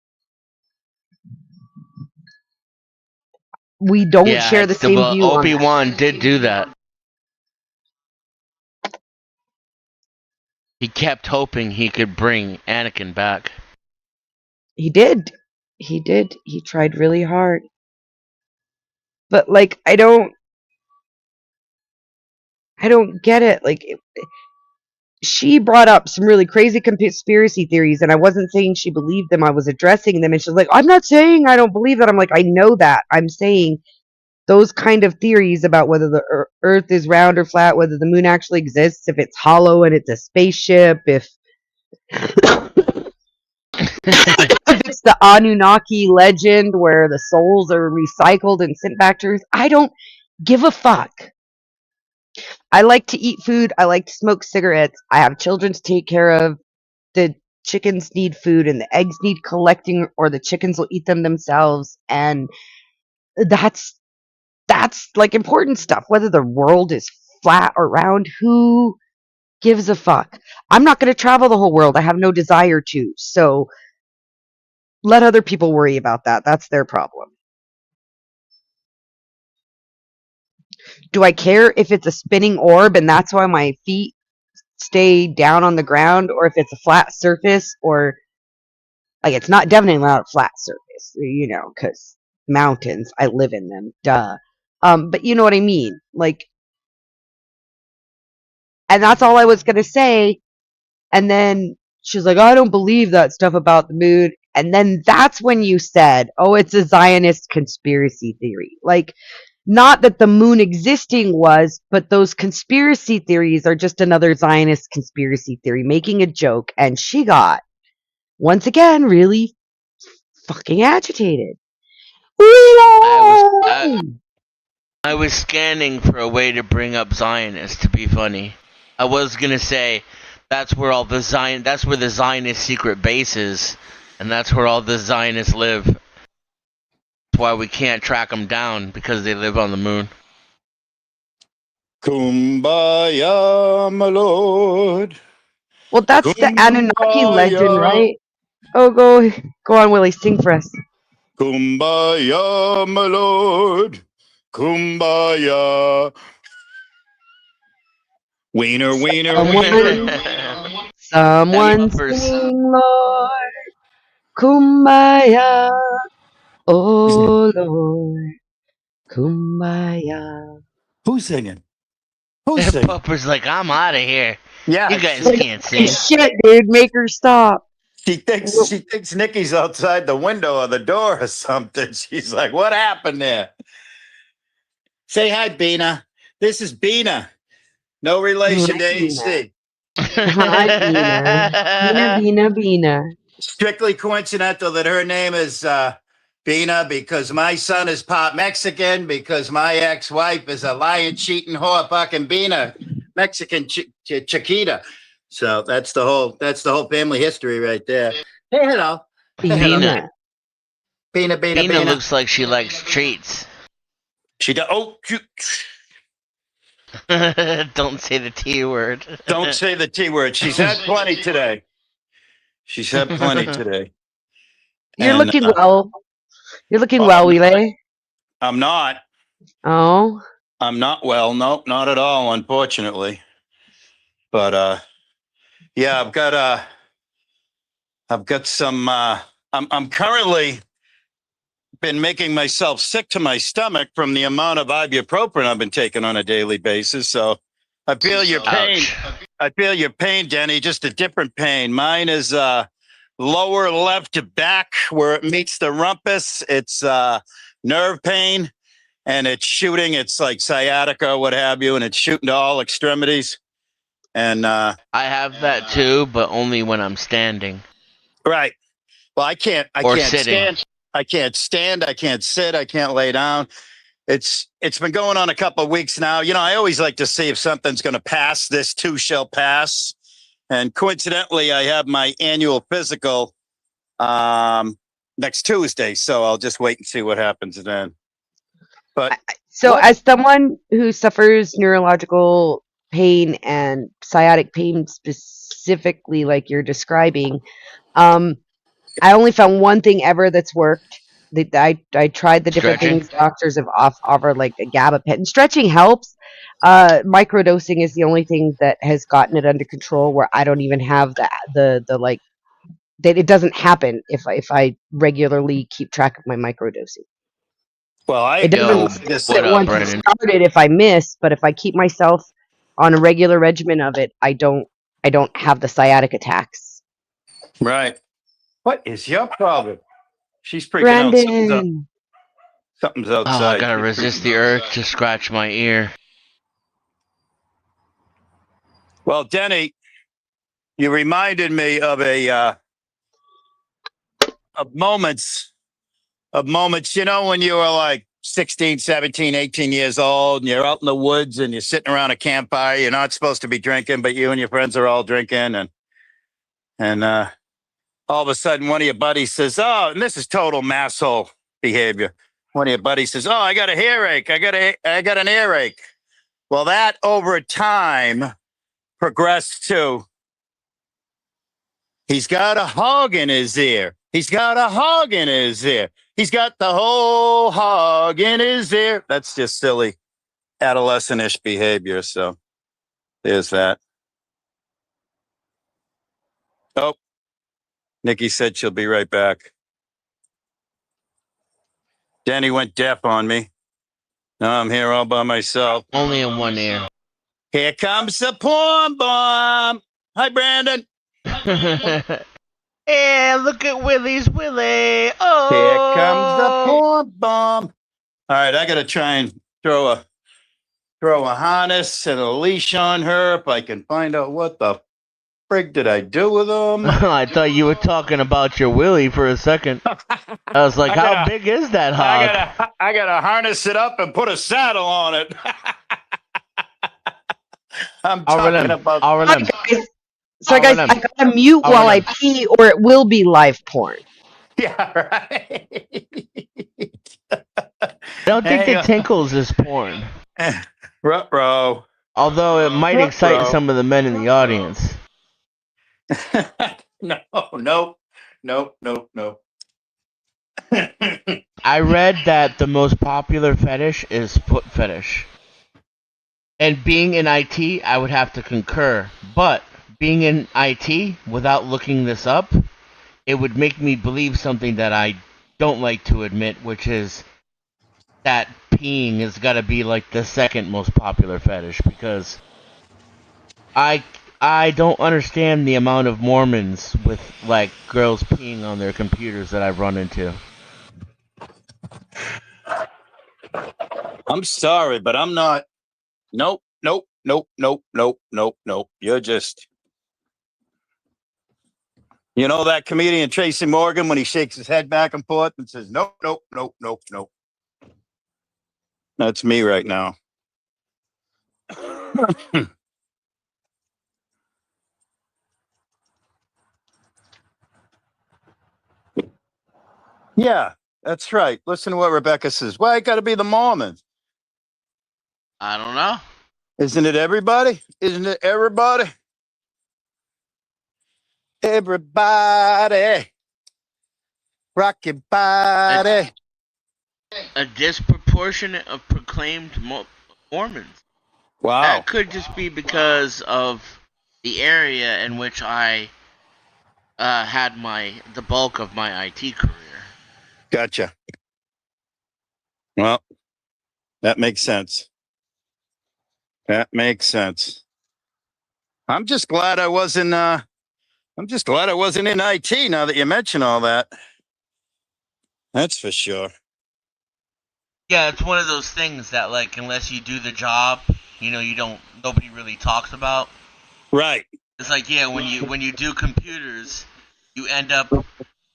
We don't share the same view on that. Obi-Wan did do that. He kept hoping he could bring Anakin back. He did. He did. He tried really hard. But like I don't get it. Like she brought up some really crazy conspiracy theories and I wasn't saying she believed them. I was addressing them and she's like, "I'm not saying I don't believe that." I'm like, "I know that. I'm saying those kind of theories about whether the earth is round or flat, whether the moon actually exists, if it's hollow and it's a spaceship, if if it's the Anunnaki legend where the souls are recycled and sent back to Earth, I don't give a fuck. I like to eat food. I like to smoke cigarettes. I have children to take care of. The chickens need food and the eggs need collecting or the chickens will eat them themselves. And that's like important stuff. Whether the world is flat or round, who gives a fuck? I'm not going to travel the whole world. I have no desire to. So let other people worry about that. That's their problem. Do I care if it's a spinning orb and that's why my feet stay down on the ground, or if it's a flat surface, or like it's not definitely not a flat surface, you know, because mountains, I live in them, duh. But you know what I mean, like, and that's all I was gonna say. And then she's like, "I don't believe that stuff about the moon." And then that's when you said, "Oh, it's a Zionist conspiracy theory." Like, not that the moon existing was, but those conspiracy theories are just another Zionist conspiracy theory, making a joke. And she got, once again, really fucking agitated. I was scanning for a way to bring up Zionists to be funny. I was gonna say that's where the Zionist secret base is, and that's where all the Zionists live. That's why we can't track them down, because they live on the moon. Kumbaya, my lord. Well, that's the Anunnaki legend, Kumbaya. right? Oh, go on, Willie. Sing for us. Kumbaya, my lord. Kumbaya. Wiener, wiener, wiener. Someone Puppers. sing, Lord, Kumbaya. Oh, Lord, Kumbaya. Who's singing? Who's singing? Pupper's like, I'm out of here. Yeah, You guys Like, can't hey, sing. shit, dude, make her stop. she thinks Nikki's outside the window or the door or something. She's like, what happened there? Say hi, Bina. This is Bina. No relation to Hi, Bina. AC. Hi, Bina. Bina. Strictly coincidental that her name is Bina because my son is part Mexican because my ex-wife is a lying, cheating, whore, fucking Bina, Mexican Chiquita. So that's the whole family history right there. Hey, hello. Bina. Bina. Bina looks like she likes treats. She does. Oh, Don't say the T word. don't say the T word. She's had plenty today. She's had plenty today. You're And, looking well. You're looking oh, well, Wile. I'm not. Oh. I'm not well. Nope, not at all, unfortunately. But yeah, I've got some I'm currently been making myself sick to my stomach from the amount of ibuprofen I've been taking on a daily basis. So I feel your pain. Ouch. I feel your pain, Denny, just a different pain. Mine is lower left back where it meets the rumpus. It's nerve pain and it's shooting. It's like sciatica or what have you, and it's shooting to all extremities. And I have that too, but only when I'm standing. right. Well, I can't Or sitting. stand. I can't stand. I can't sit. I can't lay down. It's been going on a couple of weeks now. You know, I always like to see if something's going to pass. This too shall pass. And coincidentally, I have my annual physical next Tuesday, so I'll just wait and see what happens then. But So, as someone who suffers neurological pain and sciatic pain specifically, like you're describing, I only found one thing ever that's worked. I tried the different Stretching? things doctors have offered, like a gabapentin. And stretching helps. Microdosing is the only thing that has gotten it under control, where I don't even have the like that. It doesn't happen if I regularly keep track of my microdosing. well, It Yo, doesn't this what up, once Brennan? it's started if I miss, but if I keep myself on a regular regimen of it, I don't have the sciatic attacks. right. What is your problem? She's freaking out. Brandon, Something's Oh, outside. I gotta She's resist freaking the out. urge to scratch my ear. Well, Denny, you reminded me of of moments, you know, when you were like 16, 17, 18 years old and you're out in the woods and you're sitting around a campfire. You're not supposed to be drinking, but you and your friends are all drinking. And all of a sudden, one of your buddies says, oh, and this is total masshole behavior. One of your buddies says, oh, I got a earache. I got an earache. Well, that over time progressed to he's got a hog in his ear. He's got a hog in his ear. He's got the whole hog in his ear. That's just silly adolescent-ish behavior. So there's that. Oh, Nikki said she'll be right back. Danny went deaf on me. Now I'm here all by myself. Only in one ear. Here comes the porn bomb. Hi, Brandon. Yeah, look at Willie's Willie. Oh, Here comes the porn bomb. All right, I gotta try and throw a harness and a leash on her if I can find out what the frig did I do with them. I thought you were talking about your Willie for a second. I was like, how big is that hog? I gotta harness it up and put a saddle on it. I'm talking about. Hi, guys. So, guys, I gotta mute while I pee, or it will be live porn. Yeah, right. I don't think the tinkles is porn. Ruh-roh. Although it might excite some of the men in the audience. No, no, no, no, no. I read that the most popular fetish is foot fetish. And being in IT, I would have to concur. But being in IT, without looking this up, it would make me believe something that I don't like to admit, which is that peeing has got to be like the second most popular fetish, because I I don't understand the amount of Mormons with like girls peeing on their computers that I've run into. I'm sorry, but I'm not. Nope, nope, nope, nope, nope, nope, nope. You're just. You know that comedian Tracy Morgan when he shakes his head back and forth and says, nope, nope, nope, nope, nope. That's me right now. Yeah, that's right. Listen to what Rebecca says. Why it got to be the Mormons? I don't know. Isn't it everybody? Isn't it everybody? Everybody. Rock your body. A disproportionate of proclaimed Mormons. Wow. That could just be because of the area in which I had the bulk of my IT career. Gotcha. Well, that makes sense. That makes sense. I'm just glad I wasn't in IT now that you mention all that. That's for sure. Yeah, it's one of those things that, like, unless you do the job, nobody really talks about. Right. It's like, yeah, when you do computers, you end up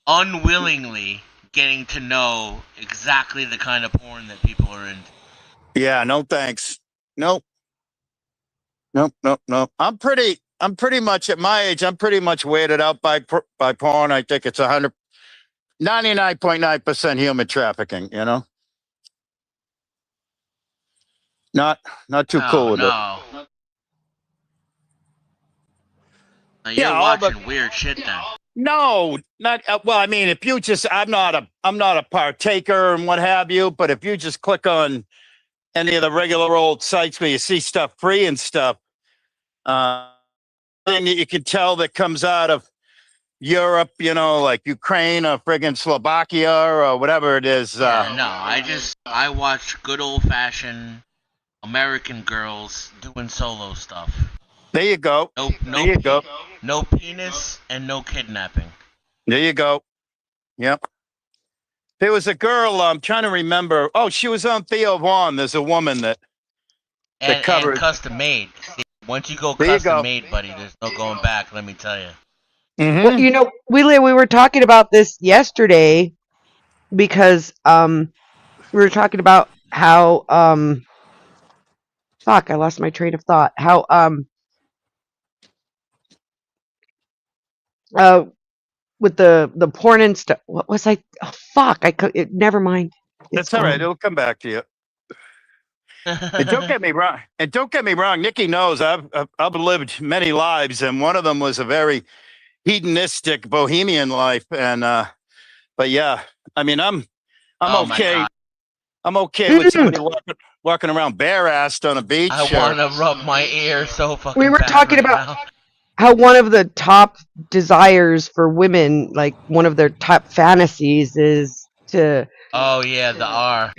unwillingly getting to know exactly the kind of porn that people are into. Yeah, no thanks. Nope. Nope, nope, nope. I'm pretty much at my age, I'm pretty much weighted out by porn. I think it's 99.9% human trafficking, you know? Not too cool with it. Now you're watching weird shit then. No, not well. I mean, if you just, I'm not a partaker and what have you. But if you just click on any of the regular old sites where you see stuff free and stuff, thing that you can tell that comes out of Europe, like Ukraine or friggin' Slovakia or whatever it is. I watch good old fashioned American girls doing solo stuff. There you go. There you go. No penis and no kidnapping. There you go. Yep. There was a girl, I'm trying to remember. Oh, she was on Theo Vaughn. There's a woman that covered. And custom made. Once you go custom made, buddy, there's no going back, let me tell you. Mm-hmm. Well, we were talking about this yesterday because we were talking about how fuck, I lost my train of thought. How with the porn and stuff. What was I? Oh, fuck, I could. Never mind. That's all right. It'll come back to you. And don't get me wrong. Nikki knows I've lived many lives, and one of them was a very hedonistic bohemian life. And but yeah, I mean, I'm okay. I'm okay with somebody walking around bare-assed on a beach. I want to rub my ear so fucking. We were talking about how one of the top desires for women, like one of their top fantasies, is to. Oh yeah, the R.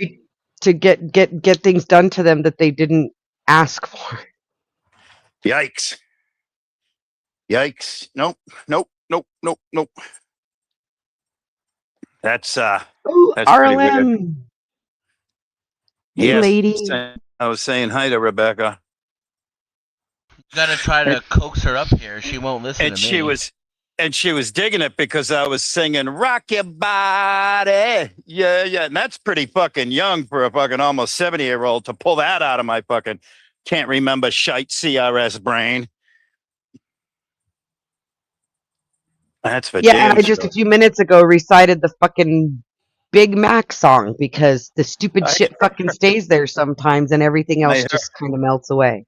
To get things done to them that they didn't ask for. Yikes. Nope. That's Ooh, that's RLM. Hey, yes, lady. I was saying hi to Rebecca. You gotta try to coax her up here. She won't listen to me. And she was digging it because I was singing "Rock Your Body." Yeah. And that's pretty fucking young for a fucking almost 70-year-old to pull that out of my fucking can't remember shite CRS brain. That's for I just a few minutes ago recited the fucking Big Mac song because the stupid shit fucking stays there sometimes and everything else just kind of melts away.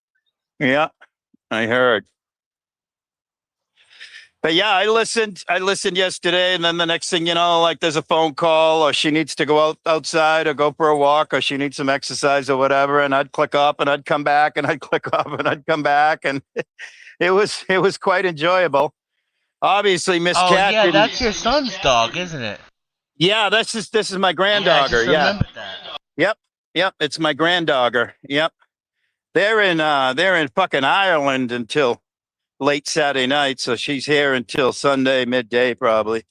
Yeah, I heard. But yeah, I listened yesterday, and then the next thing you know, like there's a phone call, or she needs to go outside or go for a walk, or she needs some exercise or whatever, and I'd click up and I'd come back, and I'd click up and I'd come back, and it was quite enjoyable. Obviously, Miss Oh Cat yeah, didn't. that's your son's dog, isn't it? Yeah, this is my Yeah, I granddogger. just Yeah. remembered that. Yep, it's my granddogger. Yep. They're in fucking Ireland until late Saturday night, so she's here until Sunday midday probably.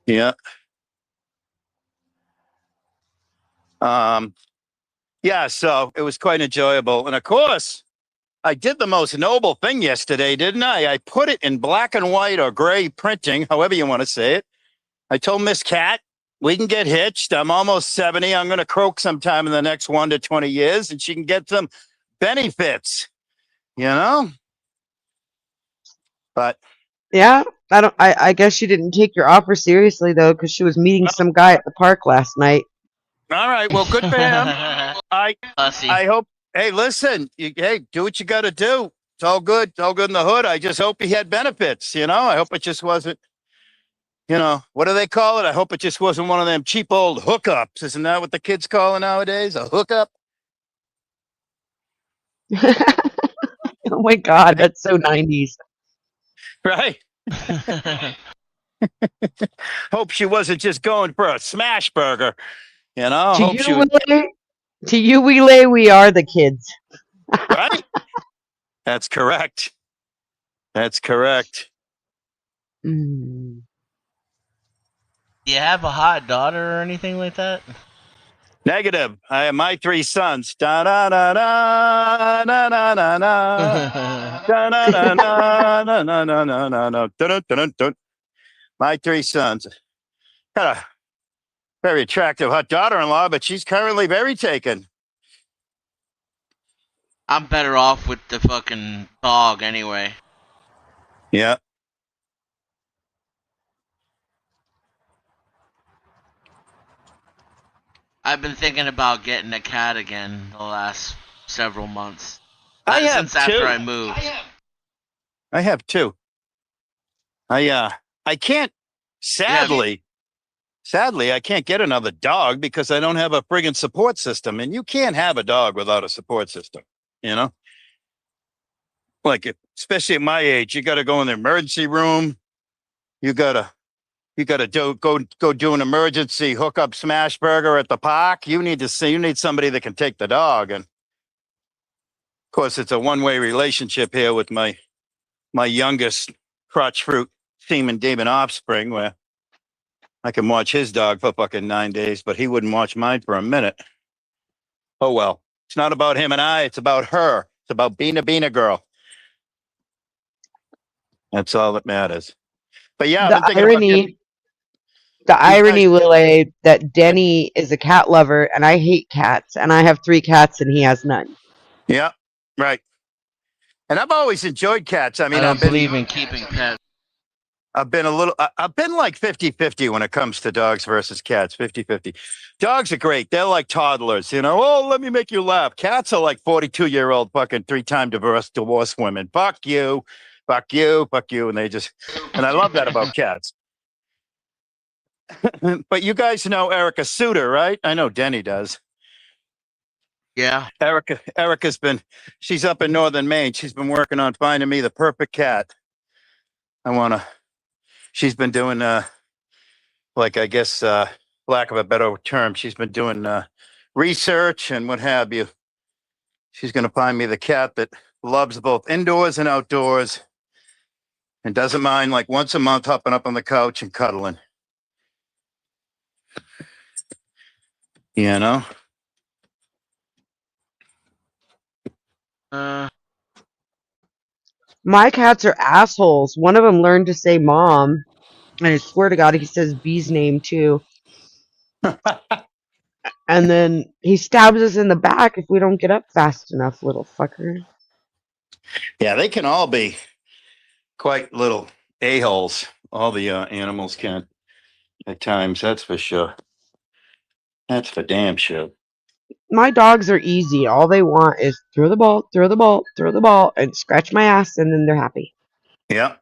Yeah. Yeah, so it was quite enjoyable. And of course, I did the most noble thing yesterday, didn't I? I put it in black and white or gray printing, however you want to say it. I told Miss Cat, we can get hitched. I'm almost 70. I'm going to croak sometime in the next 1 to 20 years, and she can get some benefits, you know? But Yeah, I guess she didn't take your offer seriously though, because she was meeting some guy at the park last night. all right, well, good for him. Pussy. I hope. Hey, listen. Hey, do what you got to do. It's all good. It's all good in the hood. I just hope he had benefits. You know, I hope it just wasn't. You know, what do they call it? I hope it just wasn't one of them cheap old hookups. Isn't that what the kids call it nowadays? A hookup? Oh my God, that's so 90s. Right? Hope she wasn't just going for a smash burger. You know, To hope you, she was. to you, we lay, we are the kids. Right? That's correct. That's correct. Mm. Do you have a hot daughter or anything like that? Negative. I have my 3 sons. Da da da da da da da da. Da da da da da da da da da da. Dun dun dun. My 3 sons. Got a very attractive hot daughter-in-law, but she's currently very taken. I'm better off with the fucking dog anyway. Yeah. I've been thinking about getting a cat again the last several months. I have Since after 2. I moved. I have 2. I can't. Sadly, I can't get another dog because I don't have a friggin' support system, and you can't have a dog without a support system. You know, like especially at my age, you got to go in the emergency room. You gotta go do an emergency hookup smash burger at the park. You need somebody that can take the dog, and of course, it's a one-way relationship here with my youngest crotch fruit semen demon offspring, where I can watch his dog for fucking 9 days, but he wouldn't watch mine for a minute. Oh well, it's not about him and I. It's about her. It's about being a girl. That's all that matters. But yeah, I've been thinking about getting. The irony, Willie, that Denny is a cat lover and I hate cats, and I have 3 cats and he has none. Yeah, right. And I've always enjoyed cats. I mean, I don't believe in keeping pets. I've been like 50-50 when it comes to dogs versus cats. 50-50. Dogs are great. They're like toddlers, you know. Oh, let me make you laugh. Cats are like 42-year-old fucking 3-time divorced women. Fuck you. Fuck you. Fuck you. And I love that about cats. But you guys know Erica Suter, right? I know Denny does. Yeah. She's up in northern Maine. She's been working on finding me the perfect cat. She's been doing, like, I guess, lack of a better term, she's been doing research and what have you. She's going to find me the cat that loves both indoors and outdoors and doesn't mind, like, once a month hopping up on the couch and cuddling. You know? My cats are assholes. One of them learned to say mom, and I swear to God, he says B's name too. And then he stabs us in the back if we don't get up fast enough, little fucker. Yeah, they can all be quite little a-holes. All the animals can at times, that's for sure. That's for damn sure. My dogs are easy. All they want is throw the ball, throw the ball, throw the ball, and scratch my ass, and then they're happy. Yeah.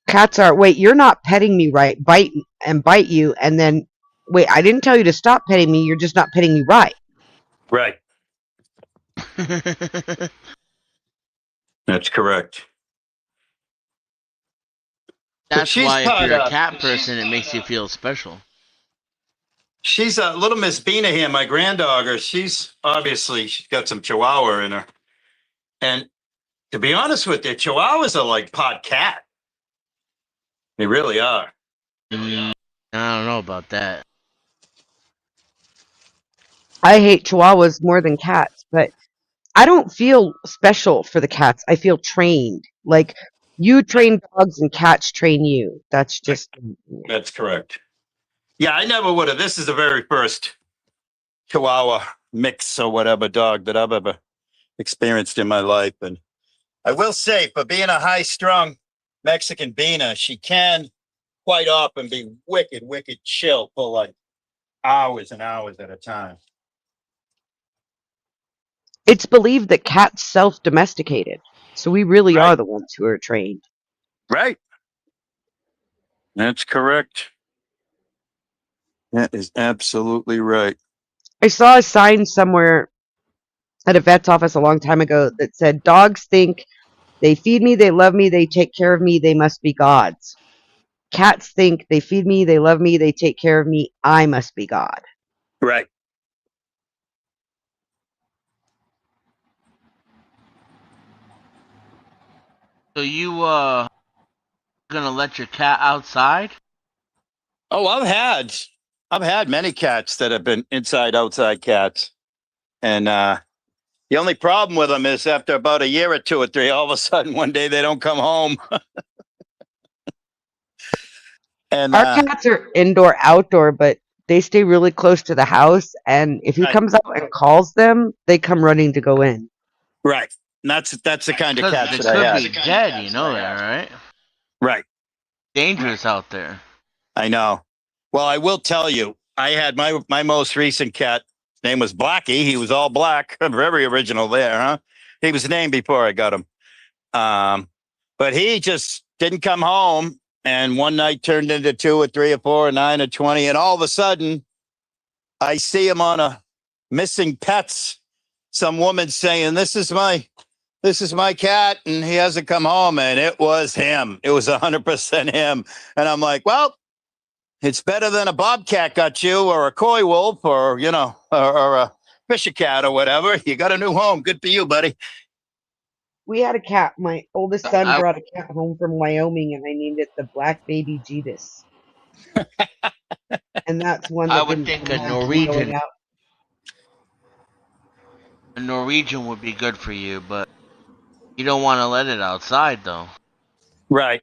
Cats are, wait, you're not petting me right. Bite you, and then, wait, I didn't tell you to stop petting me. You're just not petting me right. Right. That's correct. That's she's why if kind you're a of cat person, it makes you feel special. she's a little Miss Bina here, my granddogger. She's got some Chihuahua in her. And to be honest with you, Chihuahuas are like pod cat. They really are. I don't know about that. I hate chihuahuas more than cats, but I don't feel special for the cats. I feel trained. Like you train dogs and cats train you. That's just That's correct. Yeah, I never would have. This is the very first Chihuahua mix or whatever dog that I've ever experienced in my life. And I will say, for being a high strung Mexican Bina, she can quite often be wicked, wicked chill for like hours and hours at a time. it's believed that cats self-domesticated. So we really are the ones who are trained. Right. That's correct. That is absolutely right. I saw a sign somewhere at a vet's office a long time ago that said dogs think they feed me, they love me, they take care of me, they must be gods. Cats think they feed me, they love me, they take care of me, I must be God. Right. So you gonna let your cat outside? Oh, I've had many cats that have been inside outside cats. And the only problem with them is after about a year or two or three, all of a sudden one day they don't come home. And our cats are indoor outdoor, but they stay really close to the house, and if he comes out and calls them, they come running to go in. Right. And that's the kind of Because cats they that I could have. be dead, you know that, right? Right. Dangerous out there. I know. Well, I will tell you, I had my most recent cat. His name was Blackie. He was all black. Very original there, huh? He was named before I got him. But he just didn't come home. And one night turned into 2 or 3 or 4 or 9 or 20. And all of a sudden, I see him on a missing pets. Some woman saying, this is my cat, and he hasn't come home. And it was him. It was 100% him. And I'm like, well, it's better than a bobcat got you, or a coy wolf, or or a fisher cat or whatever. You got a new home. Good for you, buddy. We had a cat. My oldest son brought a cat home from Wyoming, and I named it the Black Baby Jeebus. And that's one that I would think a Norwegian would be good for you, but you don't want to let it outside, though. Right.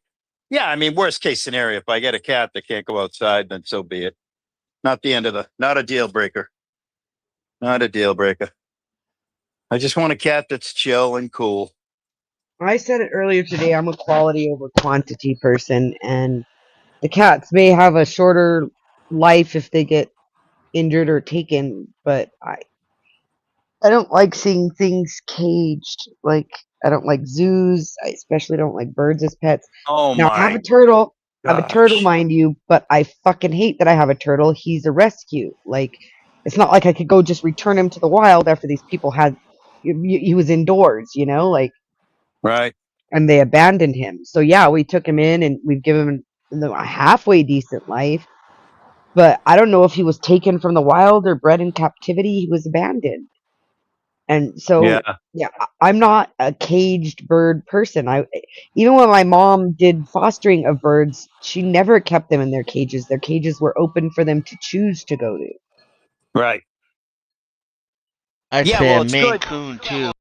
Yeah, I mean, worst case scenario, if I get a cat that can't go outside, then so be it. Not a deal breaker. Not a deal breaker. I just want a cat that's chill and cool. I said it earlier today, I'm a quality over quantity person, and the cats may have a shorter life if they get injured or taken, but I don't like seeing things caged. Like, I don't like zoos. I especially don't like birds as pets. Oh Now, I have my a turtle. I have a turtle, gosh. mind you, but I fucking hate that I have a turtle. He's a rescue. Like, it's not like I could go just return him to the wild after these people had. He was indoors, like, Right. and they abandoned him. So, yeah, we took him in and we've given him a halfway decent life. But I don't know if he was taken from the wild or bred in captivity. He was abandoned. And so, yeah, I'm not a caged bird person. Even when my mom did fostering of birds, she never kept them in their cages. Their cages were open for them to choose to go to. Right. I'd say a Maine Coon, too.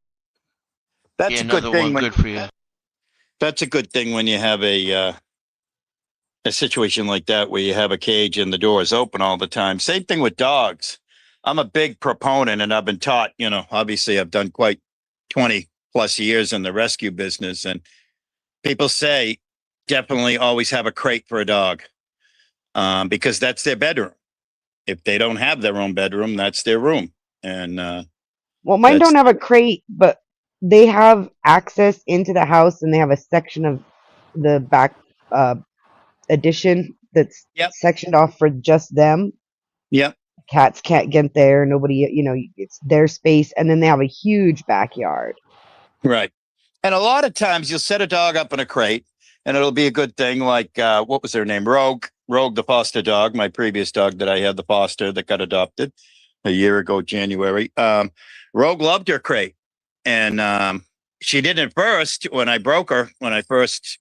That's a good thing. Good for you. That's a good thing when you have a situation like that where you have a cage and the door is open all the time. Same thing with dogs. I'm a big proponent, and I've been taught, obviously I've done quite 20 plus years in the rescue business, and people say definitely always have a crate for a dog because that's their bedroom. if they don't have their own bedroom, that's their room. And Well, mine that's don't have a crate, but they have access into the house, and they have a section of the back uh, addition that's yep, sectioned off for just them. yep, Cats can't get there. Nobody, it's their space. And then they have a huge backyard. right. And a lot of times you'll set a dog up in a crate, and it'll be a good thing. Like what was her name? Rogue, the foster dog, my previous dog that I had, the foster that got adopted a year ago, January. Rogue loved her crate, and she didn't at first when I broke her.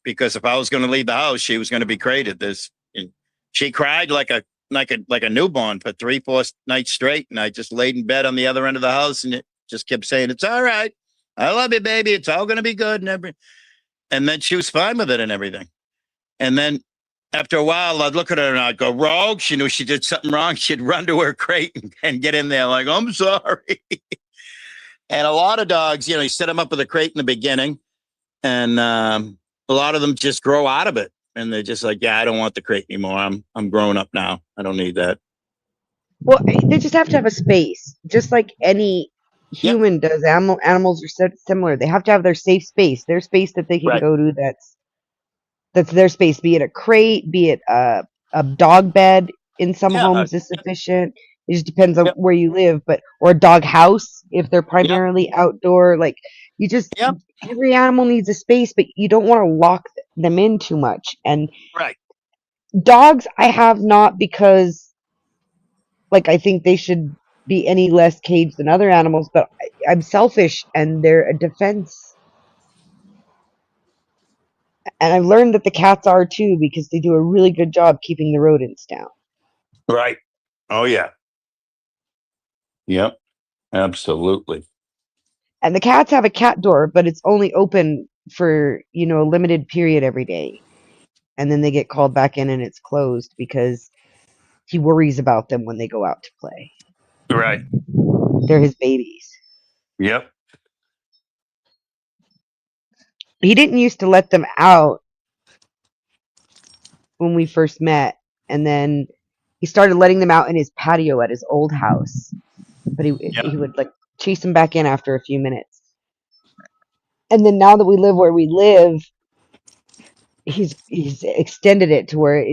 Because if I was going to leave the house, she was going to be crated. She cried like a newborn for 3-4 nights straight, and I just laid in bed on the other end of the house, and it just kept saying, "It's all right. I love you, baby. It's all going to be good." And then she was fine with it and everything. And then after a while, I'd look at her and I'd go, "Rogue." She knew she did something wrong. She'd run to her crate and get in there like, "I'm sorry." And a lot of dogs, you set them up with a crate in the beginning, and a lot of them just grow out of it. And they're just like, "Yeah, I don't want the crate anymore. I'm grown up now. I don't need that." Well, they just have to have a space, just like any Yep. human does. Animals are similar. They have to have their safe space, their space that they can Right. go to. That's their space. Be it a crate, be it a dog bed. In some Yeah. homes is sufficient. It just depends on Yep. where you live, or a dog house if they're Yep. primarily outdoor. Like Yep. every animal needs a space, but you don't want to lock them in too much. And Right. dogs, I have not because I think they should be any less caged than other animals, but I'm selfish and they're a defense. And I've learned that the cats are too because they do a really good job keeping the rodents down. Right. Oh yeah. Yep. Absolutely. And the cats have a cat door, but it's only open for, a limited period every day. And then they get called back in and it's closed because he worries about them when they go out to play. Right. They're his babies. Yep. He didn't used to let them out when we first met, and then he started letting them out in his patio at his old house. But he would chase them back in after a few minutes. And then now that we live where we live, he's extended it to where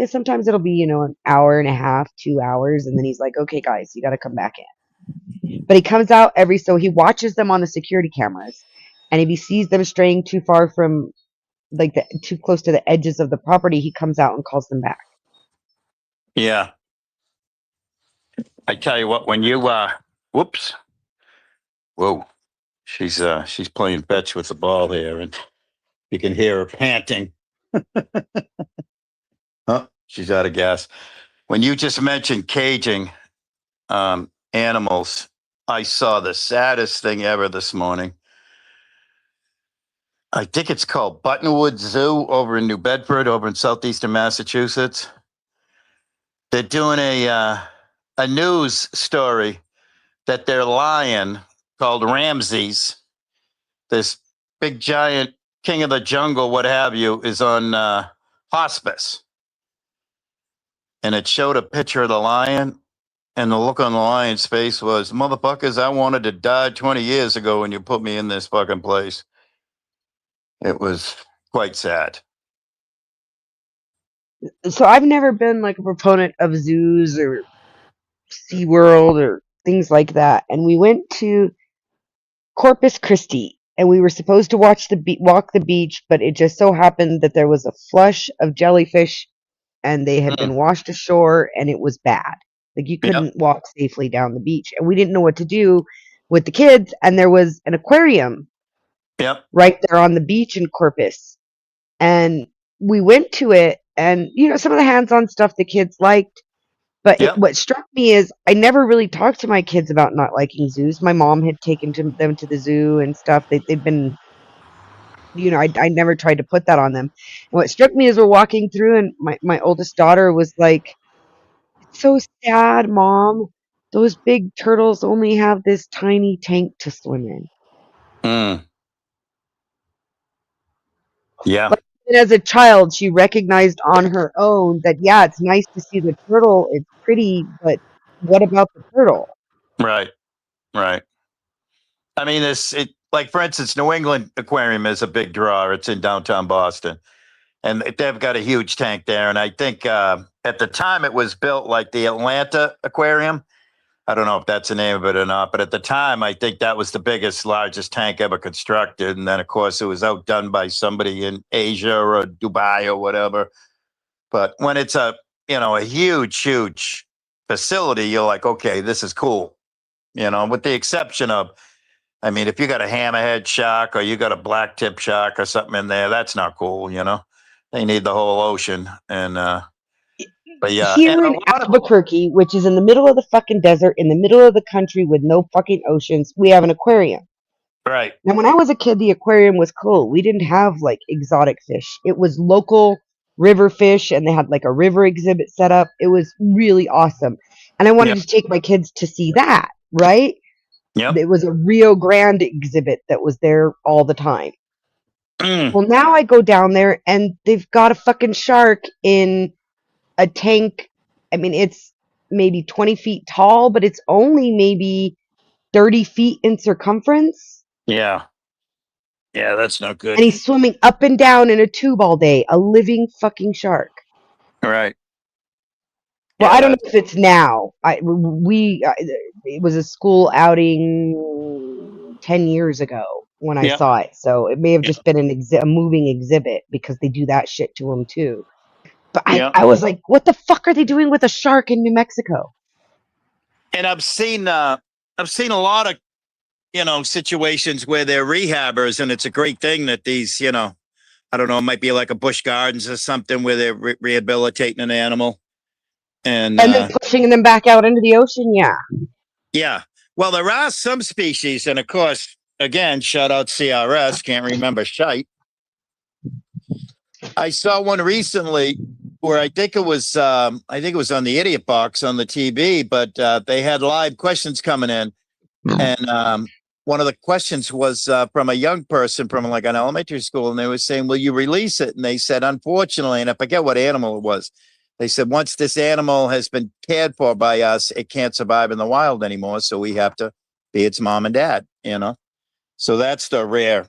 sometimes it'll be an hour and a half, 2 hours, and then he's like, "Okay, guys, you got to come back in." But he comes out he watches them on the security cameras, and if he sees them straying too far from too close to the edges of the property, he comes out and calls them back. Yeah. I tell you what, when you whoops. Whoa. She's playing fetch with the ball here, and you can hear her panting. Oh, she's out of gas. When you just mentioned caging animals, I saw the saddest thing ever this morning. I think it's called Buttonwood Zoo over in New Bedford, over in southeastern Massachusetts. They're doing a news story that their lion called Ramses, this big giant king of the jungle, what have you, is on hospice. And it showed a picture of the lion, and the look on the lion's face was, "Motherfuckers, I wanted to die 20 years ago when you put me in this fucking place." It was quite sad. So I've never been a proponent of zoos or SeaWorld or things like that. And we went to Corpus Christi, and we were supposed to walk the beach, but it just so happened that there was a flush of jellyfish, and they had been washed ashore, and it was bad. You couldn't walk safely down the beach, and we didn't know what to do with the kids. And there was an aquarium right there on the beach in Corpus, and we went to it, and some of the hands-on stuff the kids liked. But what struck me is I never really talked to my kids about not liking zoos. My mom had taken them to the zoo and stuff. They'd been, I never tried to put that on them. And what struck me as we're walking through, and my oldest daughter was like, "It's so sad, Mom. Those big turtles only have this tiny tank to swim in." Yeah. And as a child, she recognized on her own that, yeah, it's nice to see the turtle. It's pretty, but what about the turtle? Right. Right. I mean, like, for instance, New England Aquarium is a big draw. It's in downtown Boston, and they've got a huge tank there. And I think at the time it was built like the Atlanta Aquarium. I don't know if that's the name of it or not, but at the time, I think that was the biggest, largest tank ever constructed. And then, of course, it was outdone by somebody in Asia or Dubai or whatever. But when it's a huge, huge facility, you're like, okay, this is cool. With the exception of, I mean, if you got a hammerhead shark or you got a black tip shark or something in there, that's not cool. They need the whole ocean. And, but yeah, Here and a in lot of, Albuquerque, which is in the middle of the fucking desert, in the middle of the country with no fucking oceans, we have an aquarium. right. Now, when I was a kid, the aquarium was cool. We didn't have like exotic fish. It was local river fish, and they had like a river exhibit set up. It was really awesome. And I wanted Yep. to take my kids to see that, right? Yep. It was a Rio Grande exhibit that was there all the time. Mm, Well, now I go down there and they've got a fucking shark in a tank. I mean, it's maybe 20 feet tall, but it's only maybe 30 feet in circumference. yeah. Yeah, that's no good. And he's swimming up and down in a tube all day, a living fucking shark. Right. Well, Yeah, I don't know if it's now. It was a school outing 10 years ago when I Yeah. saw it. So it may have Yeah. just been a moving exhibit because they do that shit to them too. But Yeah. I was like, what the fuck are they doing with a shark in New Mexico? And I've seen a lot of, situations where they're rehabbers, and it's a great thing that these, I don't know, it might be like a Busch Gardens or something where they're rehabilitating an animal. And then pushing them back out into the ocean, yeah. yeah, well, there are some species, and of course, again, shout out CRS, can't remember shite. I saw one recently where I think it was on the Idiot Box on the TV, but they had live questions coming in, and one of the questions was from a young person from like an elementary school, and they were saying, "Will you release it?" And they said, "Unfortunately," and I forget what animal it was. They said, "Once this animal has been cared for by us, it can't survive in the wild anymore, so we have to be its mom and dad." So that's the rare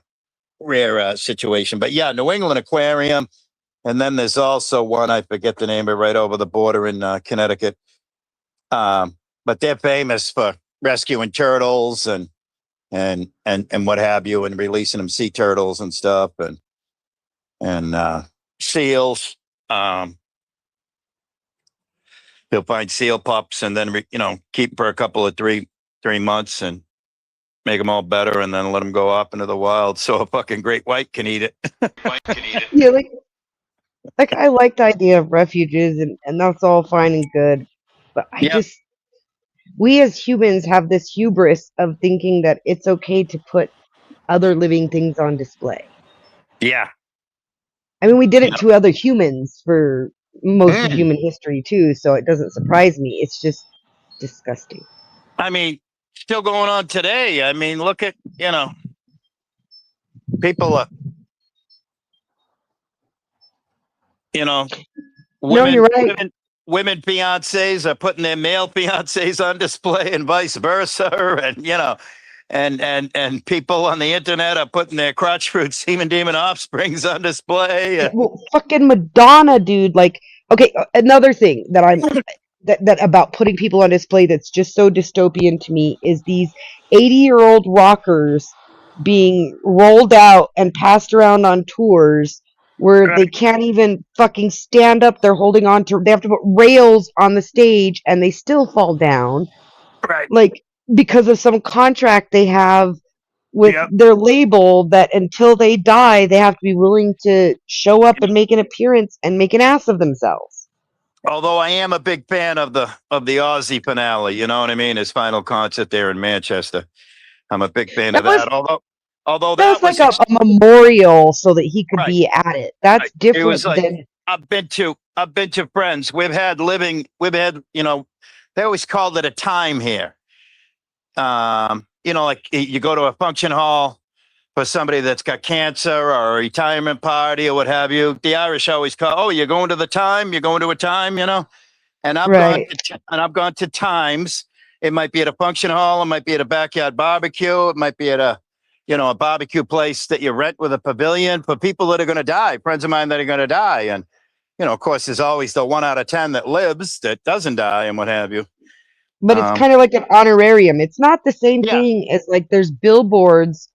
situation. But yeah, New England Aquarium. And then there's also one, I forget the name of it, right over the border in Connecticut. But they're famous for rescuing turtles and what have you, and releasing them sea turtles and stuff, and seals. They'll find seal pups and then keep for a couple of three months and make them all better, and then let them go off into the wild so a fucking great white can eat it. Yeah, like I like the idea of refuges, and that's all fine and good. But we as humans have this hubris of thinking that it's okay to put other living things on display. Yeah. I mean, we did it to other humans for most of human history too, so it doesn't surprise me. It's just disgusting. I mean, still going on today. I mean, look at, people, No, you're right. Women fiancés are putting their male fiancés on display and vice versa. And, and people on the internet are putting their crotch fruit semen demon offsprings on display. Well, fucking Madonna, dude. Like, okay, another thing that I'm that about putting people on display that's just so dystopian to me is these 80-year-old rockers being rolled out and passed around on tours where they can't even fucking stand up. They're holding on to, they have to put rails on the stage and they still fall down. Right. Like, because of some contract they have with their label that until they die, they have to be willing to show up and make an appearance and make an ass of themselves. Although I am a big fan of the Ozzy finale, you know what I mean? His final concert there in Manchester. I'm a big fan of that. Although that was like a memorial so that he could be at it. That's different. It was like, than I've been to friends. We've had, they always called it a time here. Like you go to a function hall for somebody that's got cancer or a retirement party or what have you. The Irish always call, oh, you're going to the time, you're going to a time, you know. And I've Right. gone to times. It might be at a function hall, it might be at a backyard barbecue, it might be at a barbecue place that you rent with a pavilion for people that are going to die, friends of mine that are going to die. And, of course, there's always the 1 out of 10 that lives, that doesn't die and what have you. But it's kind of like an honorarium. It's not the same Yeah. thing as like there's billboards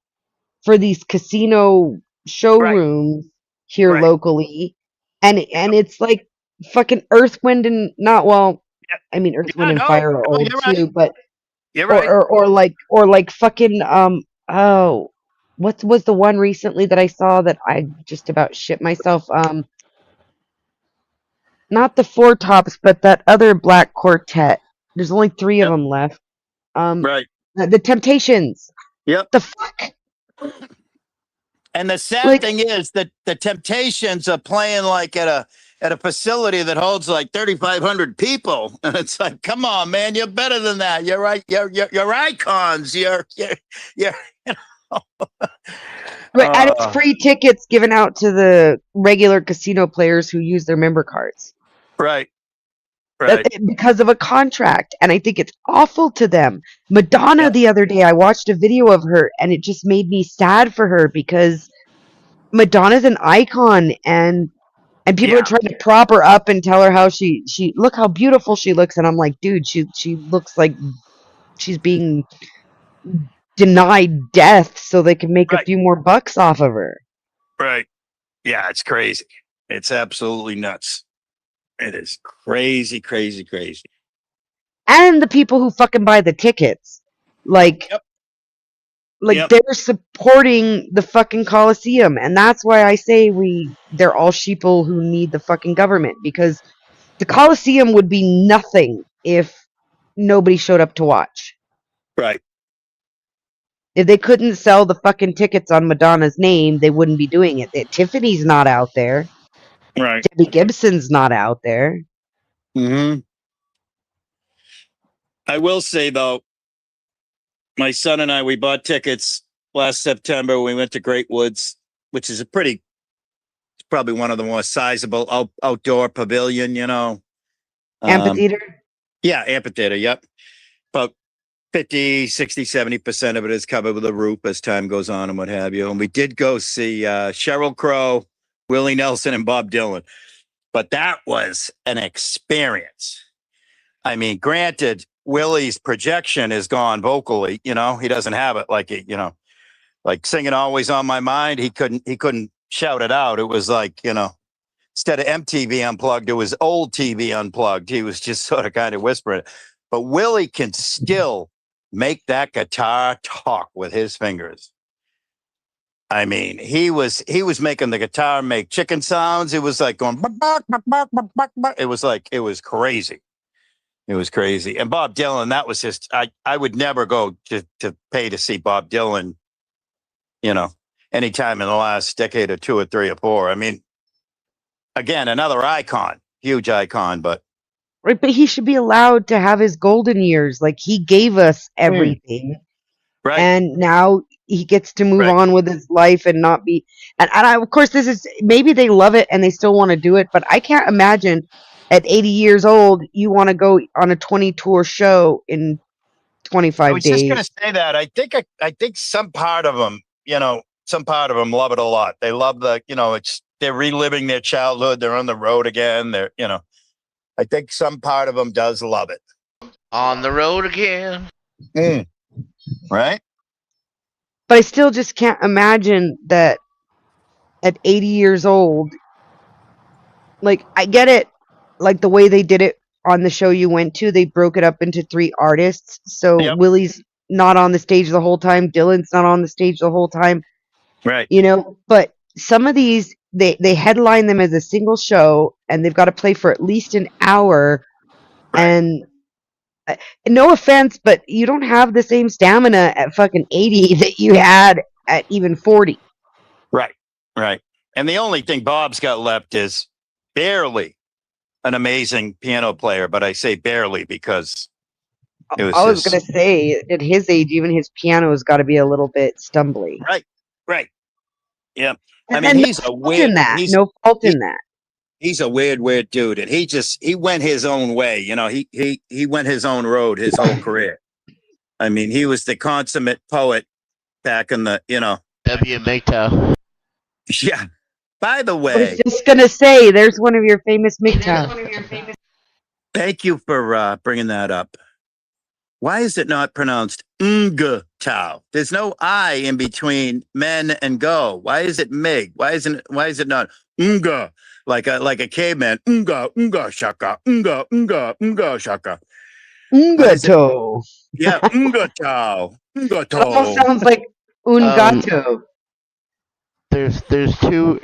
for these casino showrooms here Right. locally, and it's like fucking Earth, Wind, and not well. I mean, Earth, Wind, and Fire are old you're too, right. but You're right. or like fucking oh, what was the one recently that I saw that I just about shit myself? Not the Four Tops, but that other black quartet. There's only 3 of them left. Right. The Temptations. Yep. The fuck. And the sad Like- thing is that the Temptations are playing like at a facility that holds like 3,500 people, and it's like, come on, man, you're better than that. You're right. You're icons. You're Right, and it's free tickets given out to the regular casino players who use their member cards. right. Right. Because of a contract, and I think it's awful to them. Madonna, the other day, I watched a video of her, and it just made me sad for her because Madonna's an icon, and people are trying to prop her up and tell her how she look how beautiful she looks, and I'm like, dude, she looks like she's being denied death so they can make a few more bucks off of her. Right. Yeah, it's crazy. It's absolutely nuts. It is crazy, crazy, crazy. And the people who fucking buy the tickets, like they're supporting the fucking Coliseum, and that's why I say they're all sheeple who need the fucking government, because the Coliseum would be nothing if nobody showed up to watch. Right. If they couldn't sell the fucking tickets on Madonna's name, they wouldn't be doing it. Tiffany's not out there. Right. Debbie Gibson's not out there. Mm-hmm. I will say, though, my son and I, we bought tickets last September. We went to Great Woods, which is it's probably one of the more sizable outdoor pavilion, Amphitheater? Yeah, amphitheater, yep. About 50, 60, 70% of it is covered with a roof as time goes on and what have you. And we did go see Sheryl Crow, Willie Nelson, and Bob Dylan. But that was an experience. I mean, granted, Willie's projection is gone vocally, he doesn't have it like like Singing Always on My Mind. He couldn't shout it out. It was like, instead of MTV Unplugged, it was old TV Unplugged. He was just sort of kind of whispering it. But Willie can still make that guitar talk with his fingers. I mean, he was making the guitar make chicken sounds. It was like going, it was crazy. It was crazy. And Bob Dylan, that was just, I would never go to pay to see Bob Dylan, anytime in the last decade or 2 or 3 or 4. I mean, again, another icon, huge icon, but. Right, but he should be allowed to have his golden years. Like, he gave us everything. Right. And now he gets to move on with his life and not be. And I, of course, this is maybe they love it and they still want to do it, but I can't imagine at 80 years old you want to go on a 20-tour show in 25 days. I was just going to say that. I think some part of them, love it a lot. They love they're reliving their childhood. They're on the road again. I think some part of them does love it. On the road again. Right? But I still just can't imagine that at 80 years old, like, I get it, like the way they did it on the show you went to, they broke it up into 3 artists. So Willie's not on the stage the whole time. Dylan's not on the stage the whole time. Right. But some of these, they headline them as a single show, and they've got to play for at least an hour. Right. And no offense, but you don't have the same stamina at fucking 80 that you had at even 40. Right. Right. And the only thing Bob's got left is barely an amazing piano player, but I say barely because it was I was going to say, at his age, even his piano has got to be a little bit stumbly. Right. Right. Yeah. I And, mean, and no he's a fault weird. in that. No fault in that. He's a weird dude, and he went his own way. You know, he went his own road his whole career. I mean, he was the consummate poet back in the, W. MGTOW. yeah. By the I was way, just gonna say, there's one of your famous MGTOW. thank you for bringing that up. Why is it not pronounced Tao? There's no I in between men and go. Why is it Mig? Why is it not Nga? Like a caveman. Nga shaka. Nga shaka. Why is it? Ungato. Yeah, Tao. It almost sounds like un gato. There's two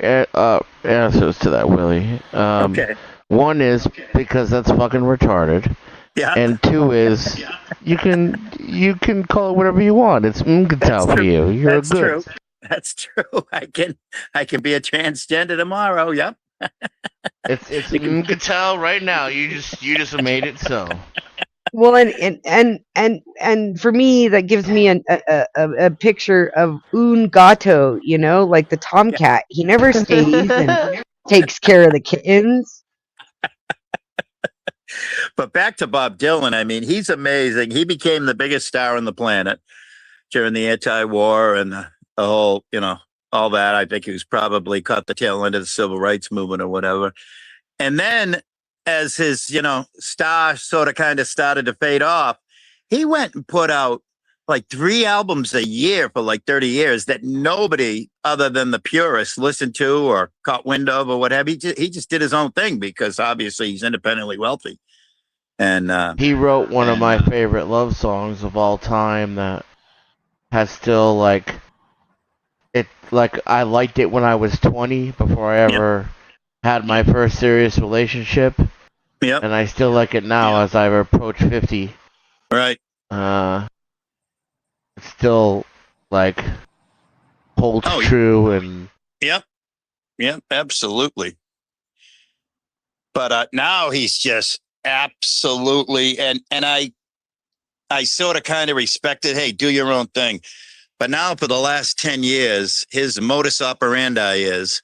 answers to that, Willie. Okay. One is because that's fucking retarded, Yeah. and two is you can call it whatever you want. It's MGTOW for you. You're That's good. true. That's true. I can be a transgender tomorrow. Yep. It's MGTOW right now. You just made it so. Well, and for me, that gives me a picture of un gato. You know, like the tomcat. He never stays and takes care of the kittens. But back to Bob Dylan. I mean, he's amazing. He became the biggest star on the planet during the anti-war and the whole, all that. I think he was probably caught the tail end of the civil rights movement or whatever. And then as his, star sort of kind of started to fade off, he went and put out like 3 albums a year for like 30 years that nobody other than the purists listened to or caught wind of or whatever. He just did his own thing because obviously he's independently wealthy. And he wrote one of my favorite love songs of all time that has still like I liked it when I was 20 before I ever had my first serious relationship. Yep. And I still like it now as I approach 50. Right. It's still like holds true and Yep, absolutely. But now he's just absolutely and I sort of kind of respect it. Hey, do your own thing. But now for the last 10 years, his modus operandi is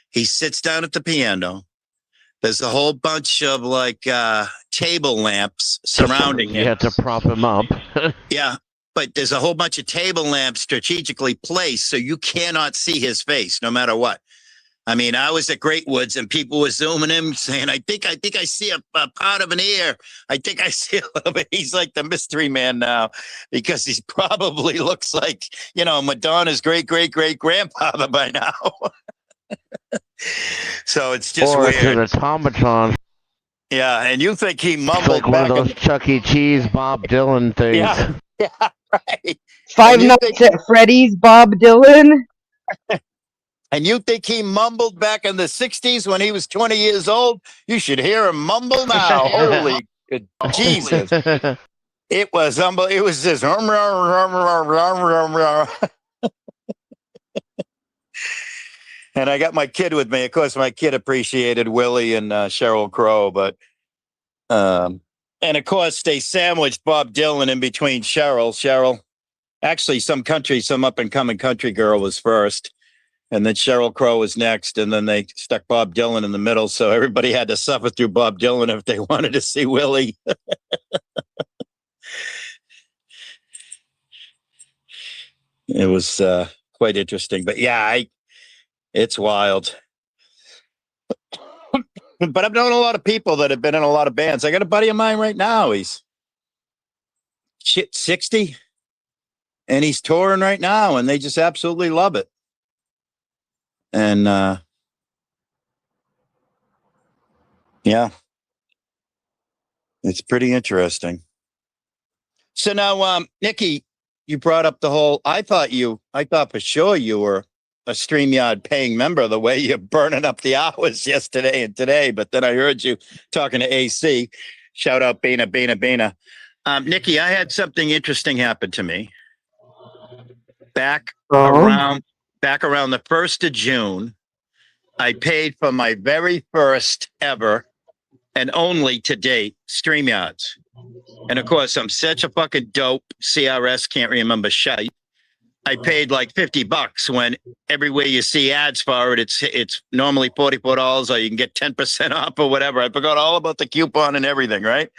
he sits down at the piano. There's a whole bunch of like table lamps surrounding him. You have to prop him up. Yeah. But there's a whole bunch of table lamps strategically placed so you cannot see his face no matter what. I mean, I was at Great Woods and people were zooming him saying, I think I see a part of an ear. I think I see a little bit. He's like the mystery man now because he probably looks like, Madonna's great-great-great-grandfather by now. So it's just or weird. It's an automaton. Yeah, and you think he mumbled it's like one of those Chuck E. Cheese Bob Dylan things. Yeah, right. Five Nights at Freddy's Bob Dylan. And you think he mumbled back in the 60s when he was 20 years old? You should hear him mumble now. Holy Jesus. It was unbelievable. It was just... And I got my kid with me. Of course, my kid appreciated Willie and Sheryl Crow, but... and of course, they sandwiched Bob Dylan in between Cheryl. Actually, some up-and-coming country girl was first. And then Sheryl Crow was next, and then they stuck Bob Dylan in the middle, so everybody had to suffer through Bob Dylan if they wanted to see Willie. It was quite interesting, but yeah, it's wild. But I've known a lot of people that have been in a lot of bands. I got a buddy of mine right now. He's 60, and he's touring right now, and they just absolutely love it. And yeah, it's pretty interesting. So now, Nikki, you brought up the whole. I thought for sure you were a StreamYard paying member the way you're burning up the hours yesterday and today. But then I heard you talking to AC. Shout out Bina. Nikki, I had something interesting happen to me back around the 1st of June. I paid for my very first ever and only to date StreamYards. And of course, I'm such a fucking dope. CRS can't remember shite. I paid like $50 when everywhere you see ads for it, it's normally $44 or you can get 10% off or whatever. I forgot all about the coupon and everything, right?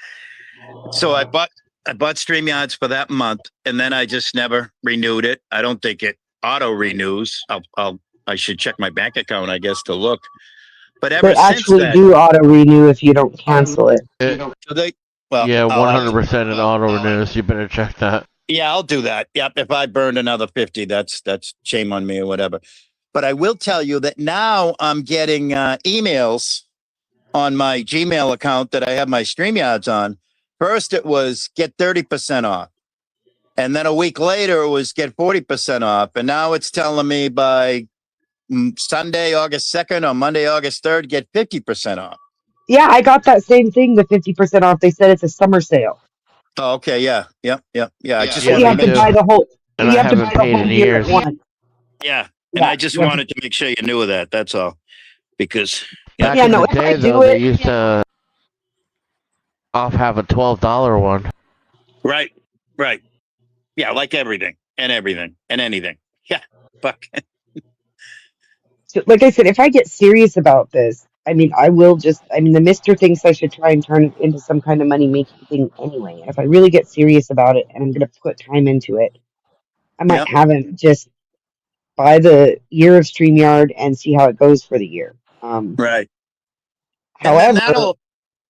So I bought StreamYards for that month, and then I just never renewed it. I don't think it auto renews. I should check my bank account, I guess, to look. But ever They since actually then, do auto renew if you don't cancel it. so they well, Yeah, I'll have to- 100% it auto renews. You better check that. Yeah, I'll do that. Yep. If I burned another 50, that's shame on me or whatever. But I will tell you that now I'm getting emails on my Gmail account that I have my StreamYards on. First, it was get 30% off. And then a week later, it was get 40% off. And now it's telling me by Sunday, August 2nd or Monday, August 3rd, get 50% off. Yeah, I got that same thing, the 50% off. They said it's a summer sale. Oh, okay. Yeah. Yep. I just But want you to have to make buy the whole. And you I have to buy haven't the paid whole in year at years. once. Yeah. And Yeah, I just you have wanted to make sure you knew of that. That's all. Because Back Yeah, in no, the if I day, do though, they it- used to have a $12 one. Right. Yeah, like everything and anything. Yeah. Fuck. So, like I said, if I get serious about this, I mean, I will just. I mean, the Mister thinks I should try and turn it into some kind of money making thing anyway. And if I really get serious about it and I'm going to put time into it, I might Yep. have him just buy the year of StreamYard and see how it goes for the year. Right. However,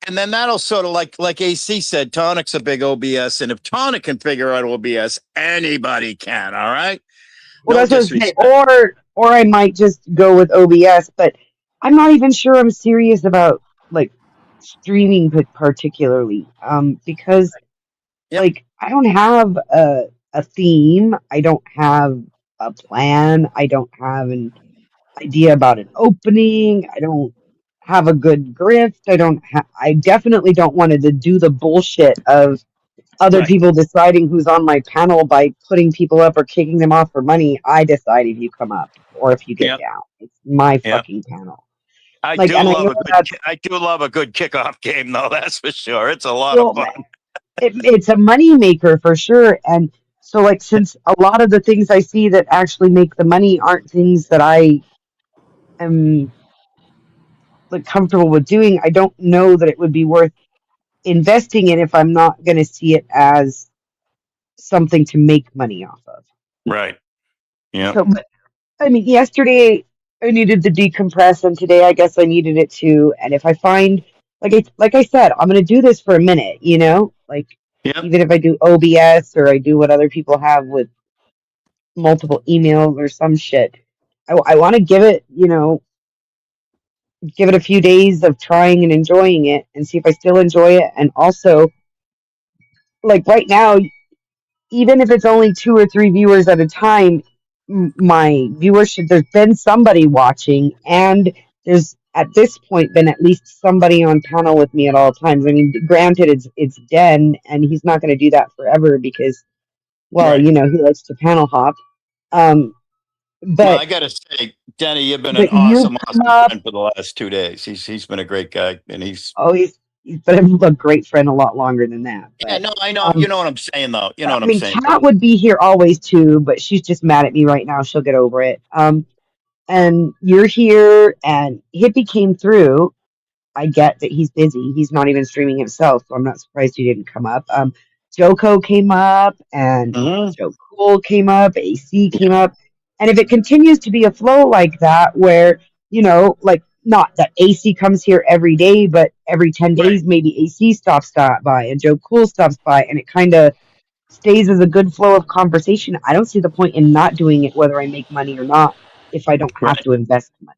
And then that'll sort of like AC said, Tonic's a big OBS, and if Tonic can figure out OBS, anybody can. All right. well, No that's what I'm saying. disrespect. Or I might just go with OBS, but I'm not even sure I'm serious about like streaming particularly, because Yep. like I don't have a theme, I don't have a plan, I don't have an idea about an opening, I don't have a good grift, I definitely don't want to do the bullshit of other Right. people deciding who's on my panel by putting people up or kicking them off for money. I decide if you come up or if you get Yep. down. It's my Yep. fucking panel. I Like, do and I love know that's I do love a good kickoff game, though. That's for sure. It's a lot well, of fun. it's a money maker for sure. And so, like, since a lot of the things I see that actually make the money aren't things that I am like comfortable with doing, I don't know that it would be worth investing in if I'm not going to see it as something to make money off of. Right. Yeah. So, but I mean, yesterday I needed to decompress, and today I guess I needed it too. And if I find, like I said, I'm gonna do this for a minute, you know, like Yep. even if I do OBS or I do what other people have with multiple emails or some shit, I want to give it, you know, give it a few days of trying and enjoying it, and see if I still enjoy it. And also, like right now, even if it's only 2 or 3 viewers at a time, my viewership, there's been somebody watching, and there's at this point been at least somebody on panel with me at all times. I mean, granted, it's Den, and he's not going to do that forever because, well, Right. you know, he likes to panel hop. Well, But I gotta say, Denny, you've been an but you awesome come up. friend for the last 2 days. He's been a great guy, and he's Oh, he's been a great friend a lot longer than that. yeah. But No, I know. You know what I'm saying, though. You know what I I'm mean, saying. Kat would be here always too, but she's just mad at me right now. She'll get over it. And you're here, and Hippie came through. I get that he's busy. He's not even streaming himself, so I'm not surprised he didn't come up. Joko came up, and Mhm. Joe Cool came up, AC came up. And if it continues to be a flow like that, where, you know, like not that AC comes here every day, but every 10 Right. days, maybe AC stops by and Joe Cool stops by, and it kind of stays as a good flow of conversation. I don't see the point in not doing it, whether I make money or not, if I don't have Right. to invest money.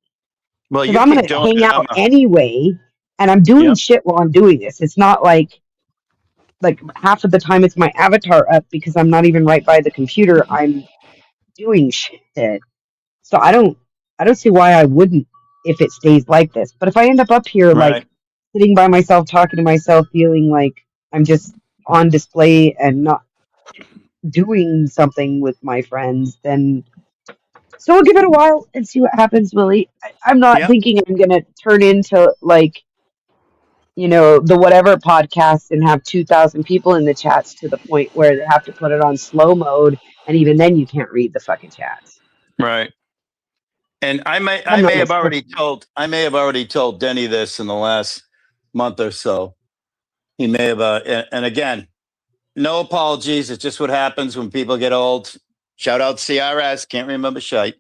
Well, Because you I'm keep going to doing hang it. out anyway, and I'm doing Yep. shit while I'm doing this. It's not like half of the time it's my avatar up because I'm not even right by the computer. I'm doing shit. So I don't see why I wouldn't if it stays like this. But if I end up here like Right. sitting by myself, talking to myself, feeling like I'm just on display and not doing something with my friends, then so we'll give it a while and see what happens, Willie. I'm not Yep. thinking I'm gonna turn into like you know, the whatever podcast and have 2,000 people in the chats to the point where they have to put it on slow mode, and even then you can't read the fucking chats. Right. And I I'm not may have listening. already told Denny this in the last month or so. He may have, and again, no apologies. It's just what happens when people get old. Shout out CRS. Can't remember shite.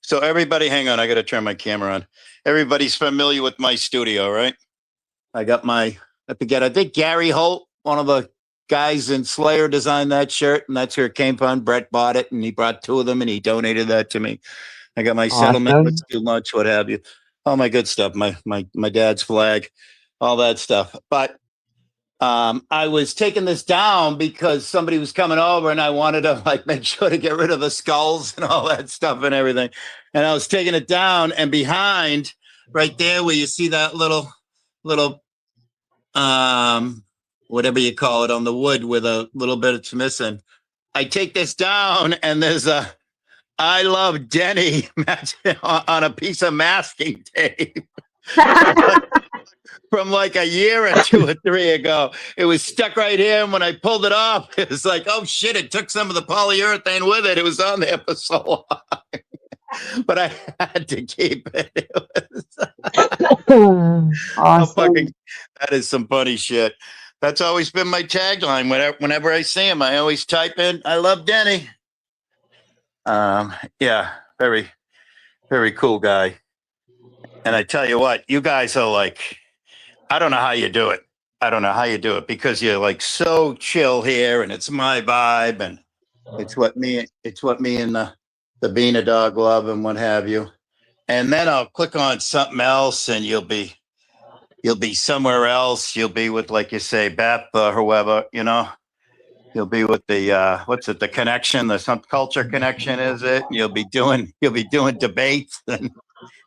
So everybody, hang on. I got to turn my camera on. Everybody's familiar with my studio, right? I got I think Gary Holt, one of the guys in Slayer, designed that shirt, and that's where it came from. Brett bought it, and he brought 2 of them, and he donated that to me. I got my settlement, Awesome. let's do lunch, what have you. All my good stuff, my dad's flag, all that stuff. But I was taking this down because somebody was coming over and I wanted to like make sure to get rid of the skulls and all that stuff and everything. And I was taking it down, and behind right there where you see that little whatever you call it on the wood with a little bit it's missing. I take this down and there's a I love Denny on a piece of masking tape. From like a year or 2 or 3 ago. It was stuck right here. And when I pulled it off, it was like, oh shit, it took some of the polyurethane with it. It was on there for so long. But I had to keep it. Awesome. That is some funny shit. That's always been my tagline. Whenever I see him, I always type in, I love Denny. Yeah, very, very cool guy. And I tell you what, you guys are like, I don't know how you do it. Because you're like so chill here, and it's my vibe, and it's what me and the Bean Dog love and what have you. And then I'll click on something else, and you'll be somewhere else. You'll be with, like you say, Beth or whoever, you know. You'll be with the what's it? The connection, the some culture connection, is it? You'll be doing debates,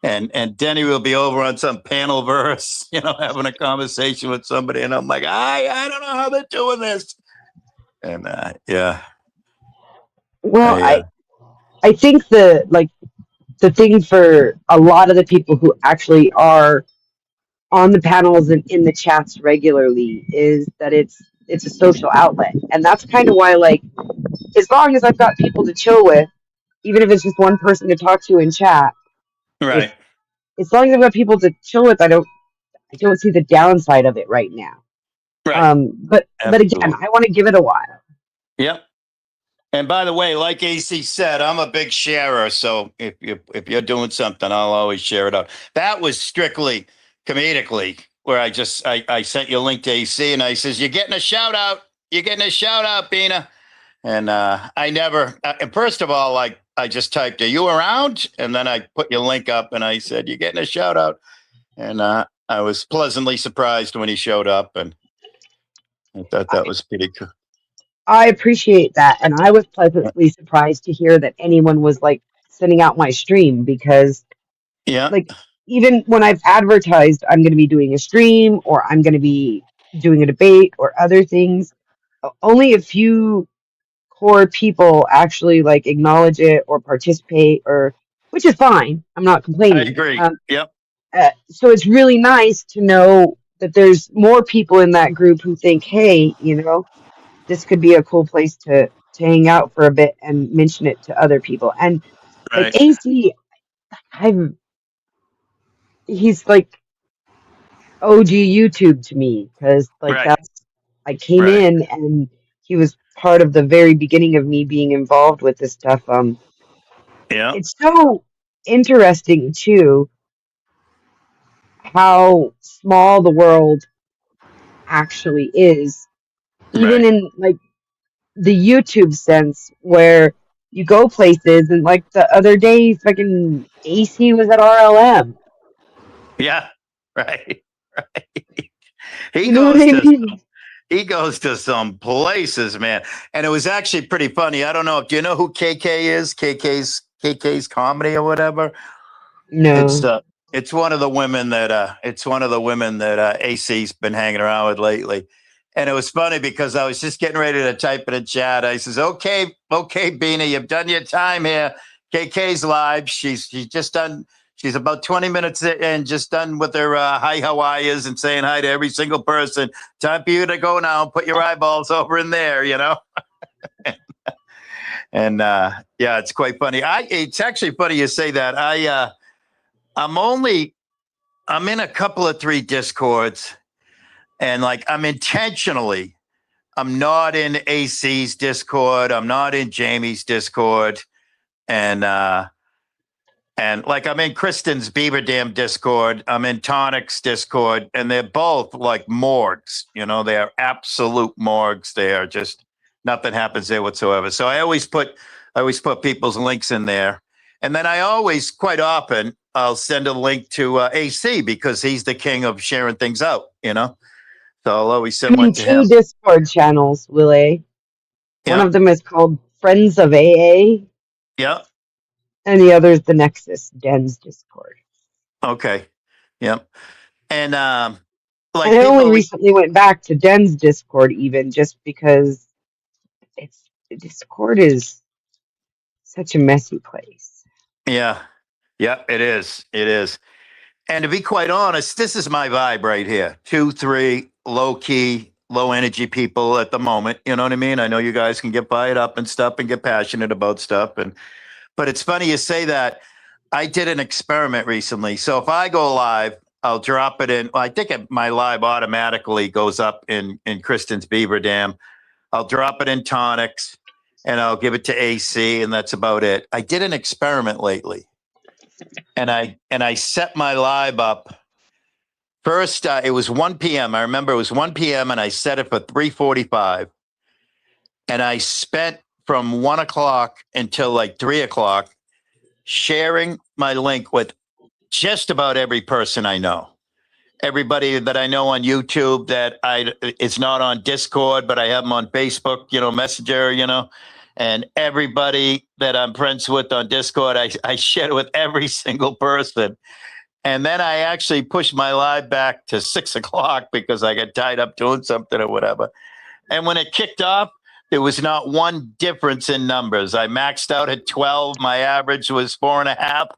and Denny will be over on some panel verse, you know, having a conversation with somebody, and I'm like, I don't know how they're doing this, and yeah. Well, I think the thing for a lot of the people who actually are on the panels and in the chats regularly is that it's a social outlet, and that's kind of why, like, as long as I've got people to chill with, even if it's just one person to talk to in chat, Right. as long as I've got people to chill with, I don't see the downside of it right now. Right. But again, I want to give it a while. Yep. And by the way, like AC said, I'm a big sharer, so if you're doing something, I'll always share it out. That was strictly comedically, where I sent you a link to AC, and I says, "You're getting a shout out. You're getting a shout out, Bina." And I never. First of all, like I just typed, "Are you around?" And then I put your link up, and I said, "You're getting a shout out." And I was pleasantly surprised when he showed up, and I thought that was pretty cool. I appreciate that, and I was pleasantly surprised to hear that anyone was like sending out my stream, because like, even when I've advertised I'm going to be doing a stream or I'm going to be doing a debate or other things, only a few core people actually like acknowledge it or participate, or which is fine. I'm not complaining. I agree. Yep. So it's really nice to know that there's more people in that group who think, hey, you know, this could be a cool place to hang out for a bit and mention it to other people. And like AC, he's like OG YouTube to me, because like I came in and he was part of the very beginning of me being involved with this stuff. It's so interesting too how small the world actually is, even in like the YouTube sense, where you go places, and like the other day, fucking AC was at RLM. Yeah, right. He goes to some places, man. And it was actually pretty funny. I don't know. Do you know who KK is? KK's comedy or whatever? No. It's one of the women that AC's been hanging around with lately. And it was funny because I was just getting ready to type it in chat. I says, okay, Bina, you've done your time here. KK's live. She's She's about 20 minutes in, just done with her hi, how are yous and saying hi to every single person. Time for you to go now. Put your eyeballs over in there, you know? And yeah, it's quite funny. It's actually funny you say that. I'm in a couple of 3 Discords, and like I'm not in AC's Discord. I'm not in Jamie's Discord. And like I'm in Kristen's Beaver Dam Discord. I'm in Tonic's Discord, and they're both like morgues. You know, they are absolute morgues. They are just nothing happens there whatsoever. So I always put people's links in there. And then I always, quite often, I'll send a link to AC because he's the king of sharing things out, you know? So I'll always send I'm in one to him. 2 Discord channels, Willie. One Yeah. of them is called Friends of AA, Yeah. and the other is the Nexus Den's Discord. Okay. Yep. And like And I only people, recently went back to Den's Discord, even just because Discord is such a messy place. yeah. Yeah, it is. It is. And to be quite honest, this is my vibe right here. 2, 3, low key, low energy people at the moment. You know what I mean? I know you guys can get fired up and stuff and get passionate about stuff. But it's funny you say that. I did an experiment recently. So if I go live, I'll drop it in. Well, I think my live automatically goes up in Kristen's Beaver Dam. I'll drop it in Tonics and I'll give it to AC, and that's about it. I did an experiment lately. And I set my live up. First, it was 1 p.m. I remember it was 1 p.m. and I set it for 3:45. And I spent from 1 o'clock until like 3 o'clock sharing my link with just about every person I know. Everybody that I know on YouTube that it's not on Discord, but I have them on Facebook, you know, Messenger, you know. And everybody that I'm friends with on Discord, I share it with every single person. And then I actually pushed my live back to 6 o'clock because I got tied up doing something or whatever. And when it kicked off, there was not one difference in numbers. I maxed out at 12. My average was 4.5.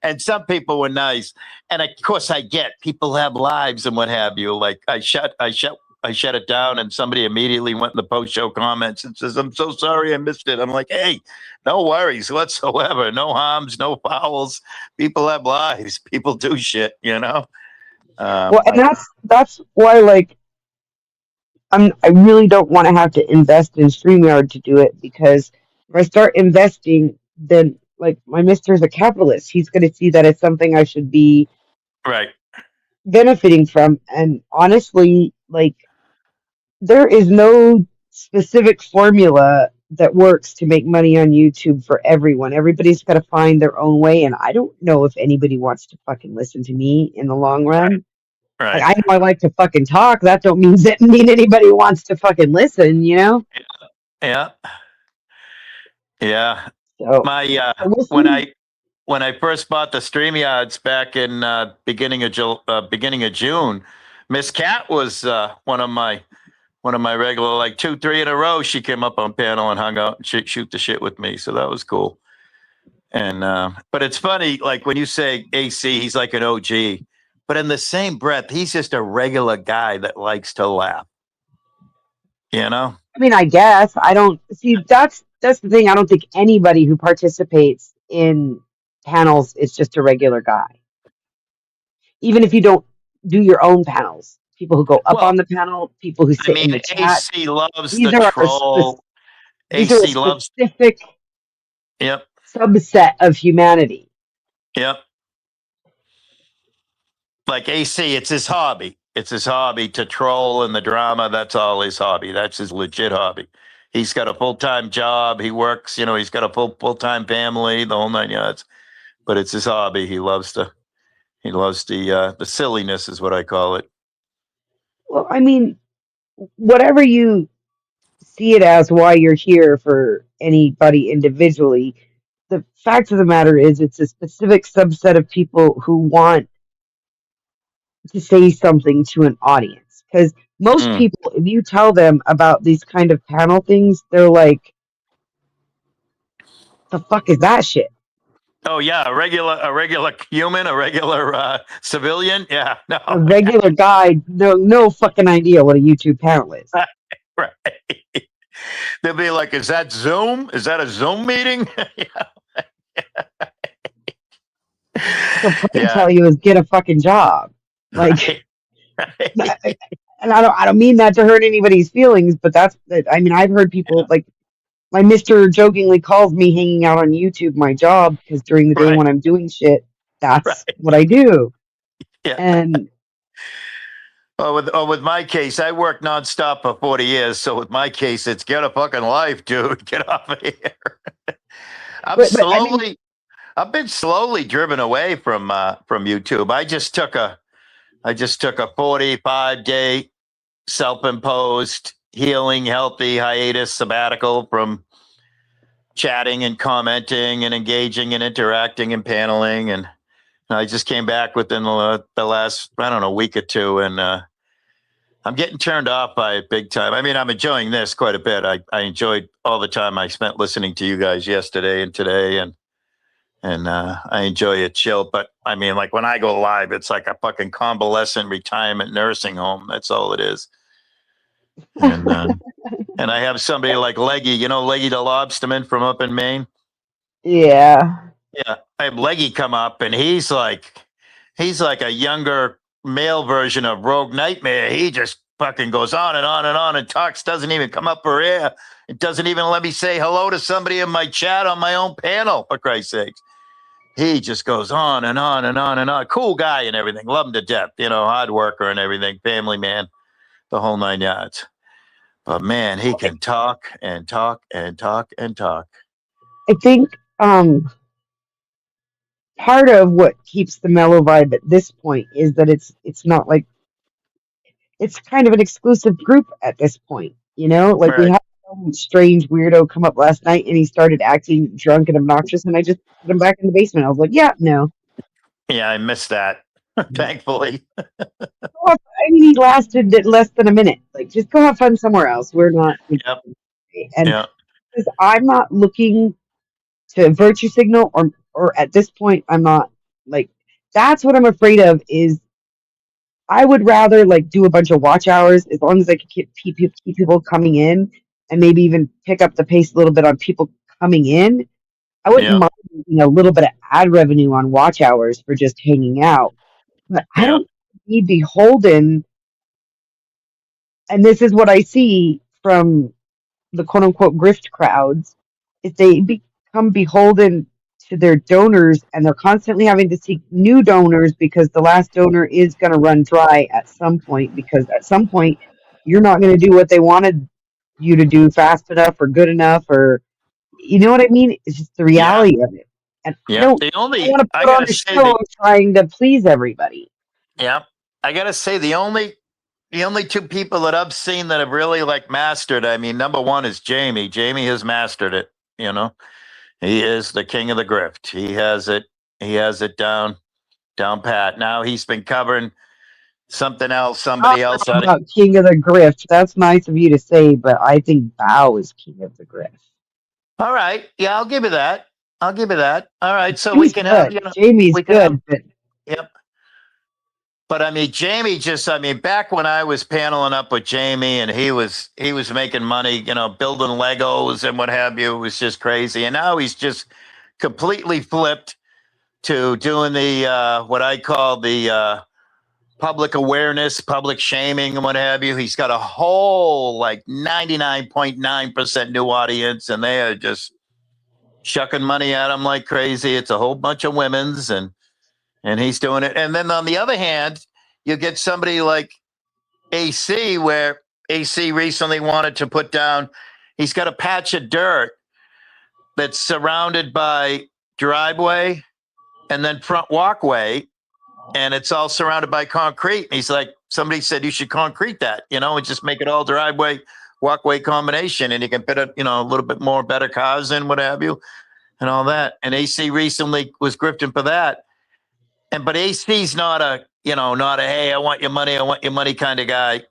And some people were nice. And of course I get people have lives and what have you. Like I shut it down, and somebody immediately went in the post-show comments and says, "I'm so sorry I missed it." I'm like, hey, no worries whatsoever. No harms, no fouls. People have lives. People do shit, you know? Well, and that's why, like, I really don't want to have to invest in StreamYard to do it, because if I start investing, then, like, my mister's a capitalist. He's going to see that it's something I should be right benefiting from. And honestly, like, there is no specific formula that works to make money on YouTube for everyone. Everybody's got to find their own way, and I don't know if anybody wants to fucking listen to me in the long run. Right. Like, I know I like to fucking talk. That don't mean anybody wants to fucking listen, you know? Yeah. Yeah. So, My we'll when I first bought the StreamYards back in beginning of June, Miss Cat was one of my regular, like 2, 3 in a row. She came up on panel and hung out and shoot the shit with me. So that was cool. And but it's funny, like when you say AC, he's like an OG, but in the same breath, he's just a regular guy that likes to laugh. You know? I mean, I guess I don't see. That's the thing. I don't think anybody who participates in panels is just a regular guy. Even if you don't do your own panels, people who go up on the panel, people who sit in the chat. AC loves These the are troll. These are a specific subset of humanity. Yep. Like AC, it's his hobby. It's his hobby to troll and the drama. That's all his hobby. That's his legit hobby. He's got a full-time job. He works, you know, he's got a full-time family, the whole 9 yards. But it's his hobby. He loves the silliness is what I call it. Well, I mean, whatever you see it as, why you're here for anybody individually, the fact of the matter is it's a specific subset of people who want to say something to an audience. Because most people, if you tell them about these kind of panel things, they're like, the fuck is that shit? Oh yeah, a regular human, a regular civilian. Yeah, no, A regular guy, no fucking idea what a YouTube panel is. right. They'll be like, "Is that Zoom? Is that a Zoom meeting?" They'll probably Yeah, tell you is get a fucking job. Like, right. and I don't mean that to hurt anybody's feelings, but I mean, I've heard people like my Mister jokingly calls me hanging out on YouTube my job because during the day Right, when I'm doing shit, that's right. what I do. Yeah. And With my case, I worked nonstop for 40 years. So with my case, it's get a fucking life, dude. Get off of here. but I mean, I've been slowly driven away from YouTube. I just took a 45-day self-imposed healing, healthy hiatus sabbatical from chatting and commenting and engaging and interacting and paneling. And I just came back within the last, I don't know, week or two. And I'm getting turned off by it big time. I mean, I'm enjoying this quite a bit. I enjoyed all the time I spent listening to you guys yesterday and today. And I enjoy it chill. But I mean, like when I go live, it's like a fucking convalescent retirement nursing home. That's all it is. And I have somebody like Leggy, Leggy the lobsterman from up in Maine. yeah. Yeah, I have Leggy come up, and he's like a younger male version of Rogue Nightmare. He just fucking goes on and on and on and talks. Doesn't even come up for air. It doesn't even let me say hello to somebody in my chat on my own panel. For Christ's sakes, he just goes on and on and on and on. Cool guy and everything. Love him to death. Hard worker and everything. Family man, the whole 9 yards. But man, he can talk and talk and talk and talk. I think part of what keeps the mellow vibe at this point is that it's not like it's kind of an exclusive group at this point. Like we Right. had some strange weirdo come up last night and he started acting drunk and obnoxious, and I just put him back in the basement. I was like, yeah, no. Yeah, I missed that. Thankfully. I mean, he lasted less than a minute. Like, just go have fun somewhere else. We're not. Yep. And Yeah. because I'm not looking to virtue signal, or at this point, I'm not like. That's what I'm afraid of. Is I would rather like do a bunch of watch hours as long as I can keep people coming in, and maybe even pick up the pace a little bit on people coming in. I wouldn't Yeah. mind making a little bit of ad revenue on watch hours for just hanging out, but I Yeah. don't be beholden. And this is what I see from the quote unquote grift crowds, is they become beholden to their donors, and they're constantly having to seek new donors because the last donor is going to run dry at some point, because at some point you're not going to do what they wanted you to do fast enough or good enough, or you know what I mean? It's just the Yeah. reality of it. And I Yeah. don't The only want to I put on gotta a say show trying to please everybody. yeah. I gotta say the only two people that I've seen that have really like mastered, I mean, number one is Jamie. Jamie has mastered it, He is the king of the grift. He has it down pat. Now he's been covering something else, somebody else on it. About king of the grift. That's nice of you to say, but I think Bao is king of the grift. All right. Yeah, I'll give you that. All right. So Jamie's we can have, good. Jamie's we can have, good, but yep. But I mean, Jamie back when I was paneling up with Jamie and he was making money, building Legos and what have you, it was just crazy. And now he's just completely flipped to doing the, what I call the, public awareness, public shaming and what have you. He's got a whole like 99.9% new audience, and they are just shucking money at him like crazy. It's a whole bunch of women's, and he's doing it. And then on the other hand, you get somebody like AC, where AC recently wanted to put down, he's got a patch of dirt that's surrounded by driveway and then front walkway, and it's all surrounded by concrete. And he's like, somebody said you should concrete that, and just make it all driveway, walkway combination, and you can put a little bit more better cars in, what have you, and all that. And AC recently was grifting for that. But AC's not a hey, I want your money kind of guy,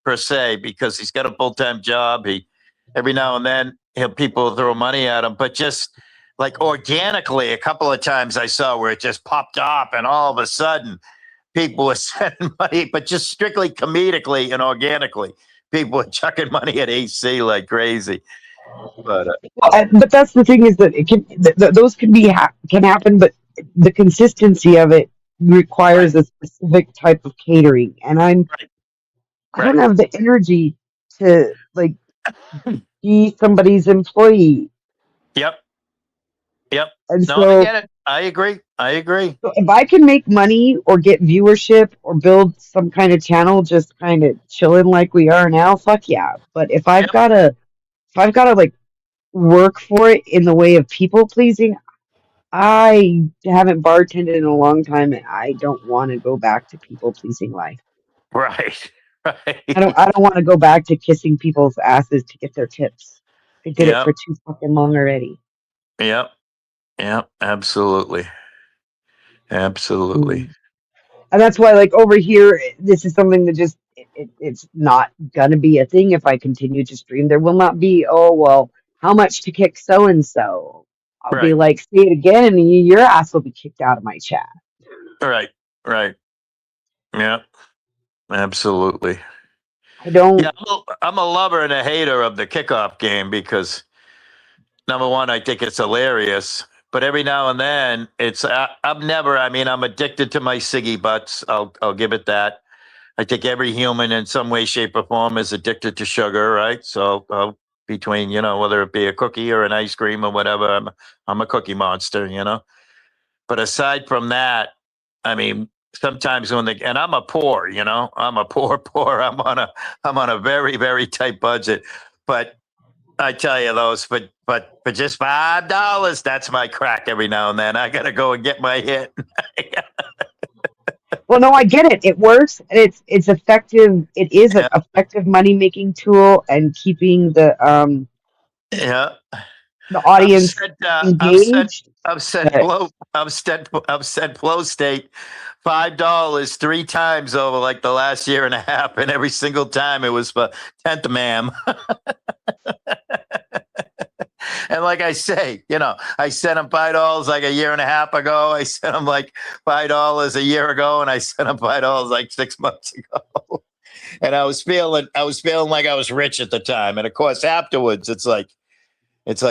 per se, because he's got a full-time job. He every now and then people throw money at him, but just like organically, a couple of times I saw where it just popped off, and all of a sudden, people were sending money, but just strictly comedically and organically, people were chucking money at AC like crazy. But But that's the thing is that it can those can be can happen, but the consistency of it right, requires a specific type of catering, and right, I don't right. have the energy to like be somebody's employee, Yep, yep. and No, I so get it. I agree. I agree. so if I can make money or get viewership or build some kind of channel, just kind of chilling like we are now, fuck yeah. But Yep. if I've gotta like work for it in the way of people pleasing, I haven't bartended in a long time, and I don't want to go back to people pleasing life. Right. I don't want to go back to kissing people's asses to get their tips. I did it Yep. for too fucking long already. Yep. Yep. Absolutely. Absolutely. And that's why, like over here, this is something that just it's not gonna be a thing if I continue to stream. There will not be, oh well, how much to kick so and so. I'll be Right. like, say it again, and your ass will be kicked out of my chat. Right. Right. Yep. Absolutely. I don't. Yeah, I'm a lover and a hater of the kickoff game because number one, I think it's hilarious. But every now and then, I'm never. I mean, I'm addicted to my ciggy butts. I'll give it that. I think every human in some way, shape, or form is addicted to sugar, right? So between whether it be a cookie or an ice cream or whatever, I'm a cookie monster, But aside from that, I mean, sometimes and I'm a poor, I'm a poor. I'm on a very very tight budget, but I tell you those, but for just $5, that's my crack every now and then. I gotta go and get my hit. Well, no, I get it. It works, and it's effective. It is an Yeah, effective money making tool, and keeping yeah. the I've audience said, engaged. But I've said flow state $5 3 times over like the last year and a half, and every single time it was for 10th, ma'am. And like I say, I sent him $5 like a year and a half ago. I sent him like $5 a year ago, and I sent him $5 like 6 months ago. And I was feeling like I was rich at the time. And of course, afterwards, it's like,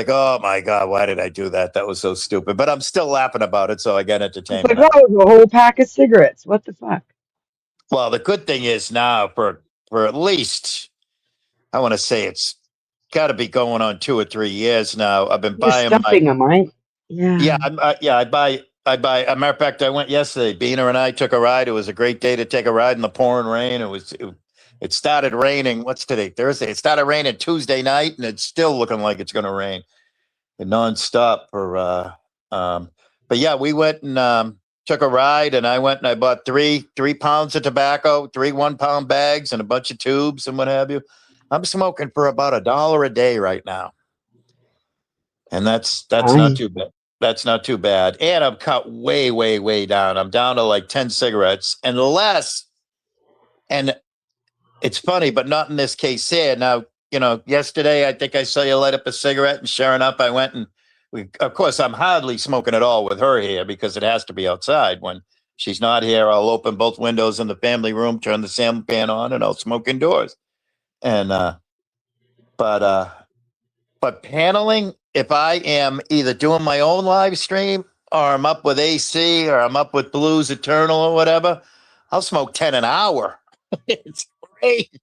oh my God, why did I do that? That was so stupid. But I'm still laughing about it, so I get it's like, entertainment. oh, it was a whole pack of cigarettes. What the fuck? Well, the good thing is now for at least I want to say it's got to be going on 2 or 3 years now. I've been You're buying my stuffing them, right? Yeah. yeah yeah I buy. As a matter of fact, I went yesterday. Bina and I took a ride. It was a great day to take a ride in the pouring rain. It started raining. What's today? Thursday. It started raining Tuesday night, and it's still looking like it's going to rain nonstop for but yeah, we went and took a ride, and I went and I bought 3 pounds of tobacco, 3 1-pound bags, and a bunch of tubes and what have you. I'm smoking for about $1 a day right now, and that's not Nice. too bad. That's not too bad. And I'm cut way, way, way down. I'm down to like 10 cigarettes and less. And it's funny, but not in this case here. Now, yesterday I think I saw you light up a cigarette, and sure enough, I went and of course, I'm hardly smoking at all with her here because it has to be outside. When she's not here, I'll open both windows in the family room, turn the sound fan on, and I'll smoke indoors. And but paneling, if I am either doing my own live stream or I'm up with AC or I'm up with Blues Eternal or whatever, I'll smoke 10 an hour. It's great.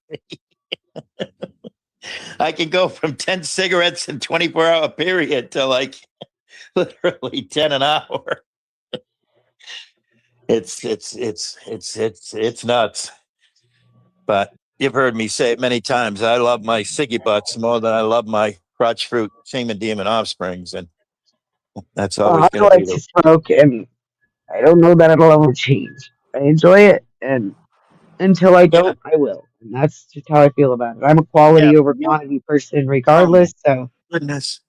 I can go from 10 cigarettes in 24-hour period to like literally 10 an hour. It's nuts. But you've heard me say it many times. I love my ciggy butts more than I love my crotch fruit Shaman Demon offsprings, and that's always I going to be like to smoke, and I don't know that it'll ever change. I enjoy it, and until I yeah, don't, I will. And that's just how I feel about it. I'm a yeah. quality over quantity person, Oh my regardless. So goodness.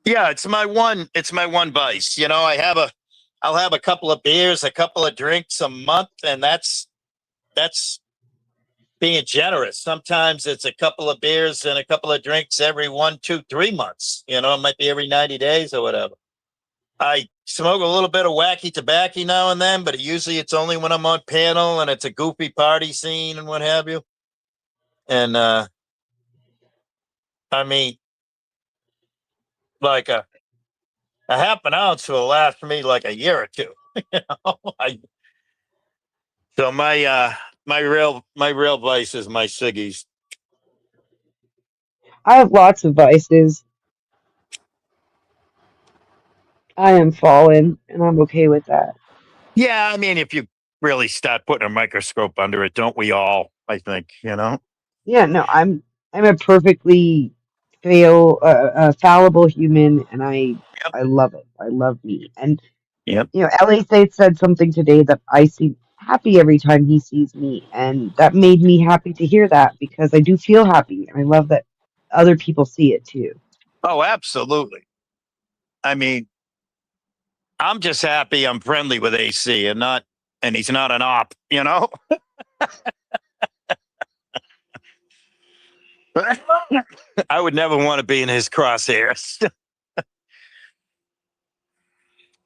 Yeah, it's my one vice. I'll have a couple of beers, a couple of drinks a month, and that's being generous. Sometimes it's a couple of beers and a couple of drinks every 1, 2, 3 months. You know, it might be every 90 days or whatever. I smoke a little bit of wacky tobacco now and then, but usually it's only when I'm on panel and it's a goofy party scene and what have you. And I mean, like a half an ounce will last me like a year or two. You know, so my real vice is my ciggies. I have lots of vices. I am fallen, and I'm okay with that. Yeah, I mean, if you really start putting a microscope under it, don't we all? I think, you know. Yeah, no, I'm a perfectly fallible human, and I love it. I love me, and Yep. you know, LA State said something today that I seem happy every time he sees me, and that made me happy to hear that because I do feel happy, and I love that other people see it too. Oh, absolutely. I mean, I'm just happy I'm friendly with AC and he's not an op, you know? I would never want to be in his crosshairs.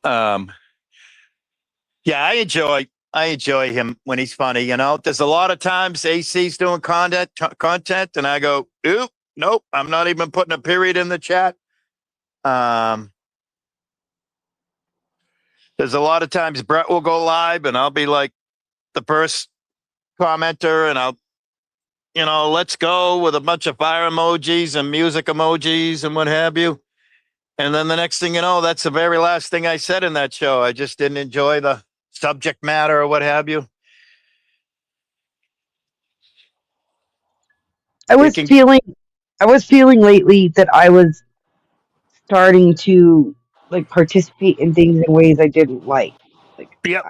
Yeah, I enjoy him when he's funny, you know. There's a lot of times AC's doing content and I go, "Oop, nope, I'm not even putting a period in the chat." There's a lot of times Brett will go live and I'll be like the first commenter and I'll, you know, let's go with a bunch of fire emojis and music emojis and what have you. And then the next thing you know, that's the very last thing I said in that show. I just didn't enjoy the subject matter or what have you. I was feeling lately that I was starting to like participate in things in ways I didn't like. Yep.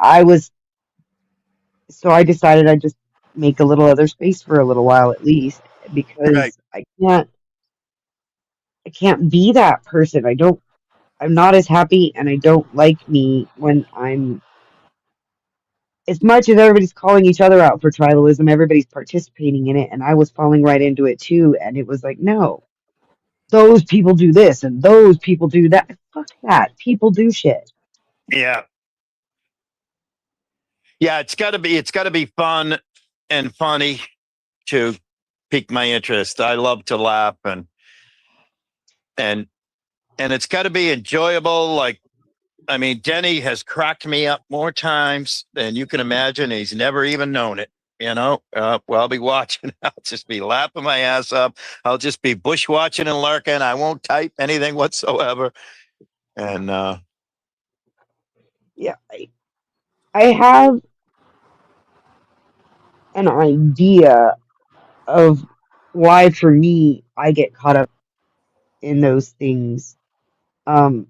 I was, so I decided I'd just make a little other space for a little while at least because Right. I can't be that person. I'm not as happy and I don't like me when I'm, as much as everybody's calling each other out for tribalism, everybody's participating in it and I was falling right into it too. And it was like, no, those people do this and those people do that. Fuck that. People do shit. Yeah. Yeah, it's gotta be fun and funny to pique my interest. I love to laugh and it's gotta be enjoyable. Like, I mean, Denny has cracked me up more times than you can imagine. He's never even known it. You know, well, I'll be watching. I'll just be laughing my ass up. I'll just be bush watching and lurking. I won't type anything whatsoever. And Yeah. I have an idea of why, for me, I get caught up in those things. And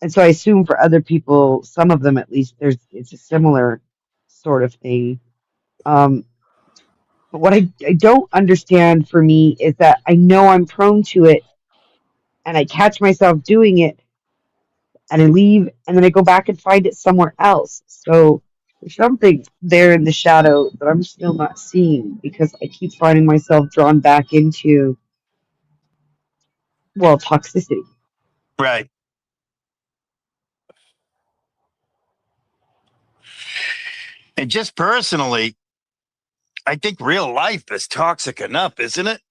so I assume for other people, some of them at least, it's a similar sort of thing. But what I don't understand for me is that I know I'm prone to it and I catch myself doing it and I leave and then I go back and find it somewhere else. So there's something there in the shadow that I'm still not seeing because I keep finding myself drawn back into, well, toxicity. right. And just personally, I think real life is toxic enough, isn't it?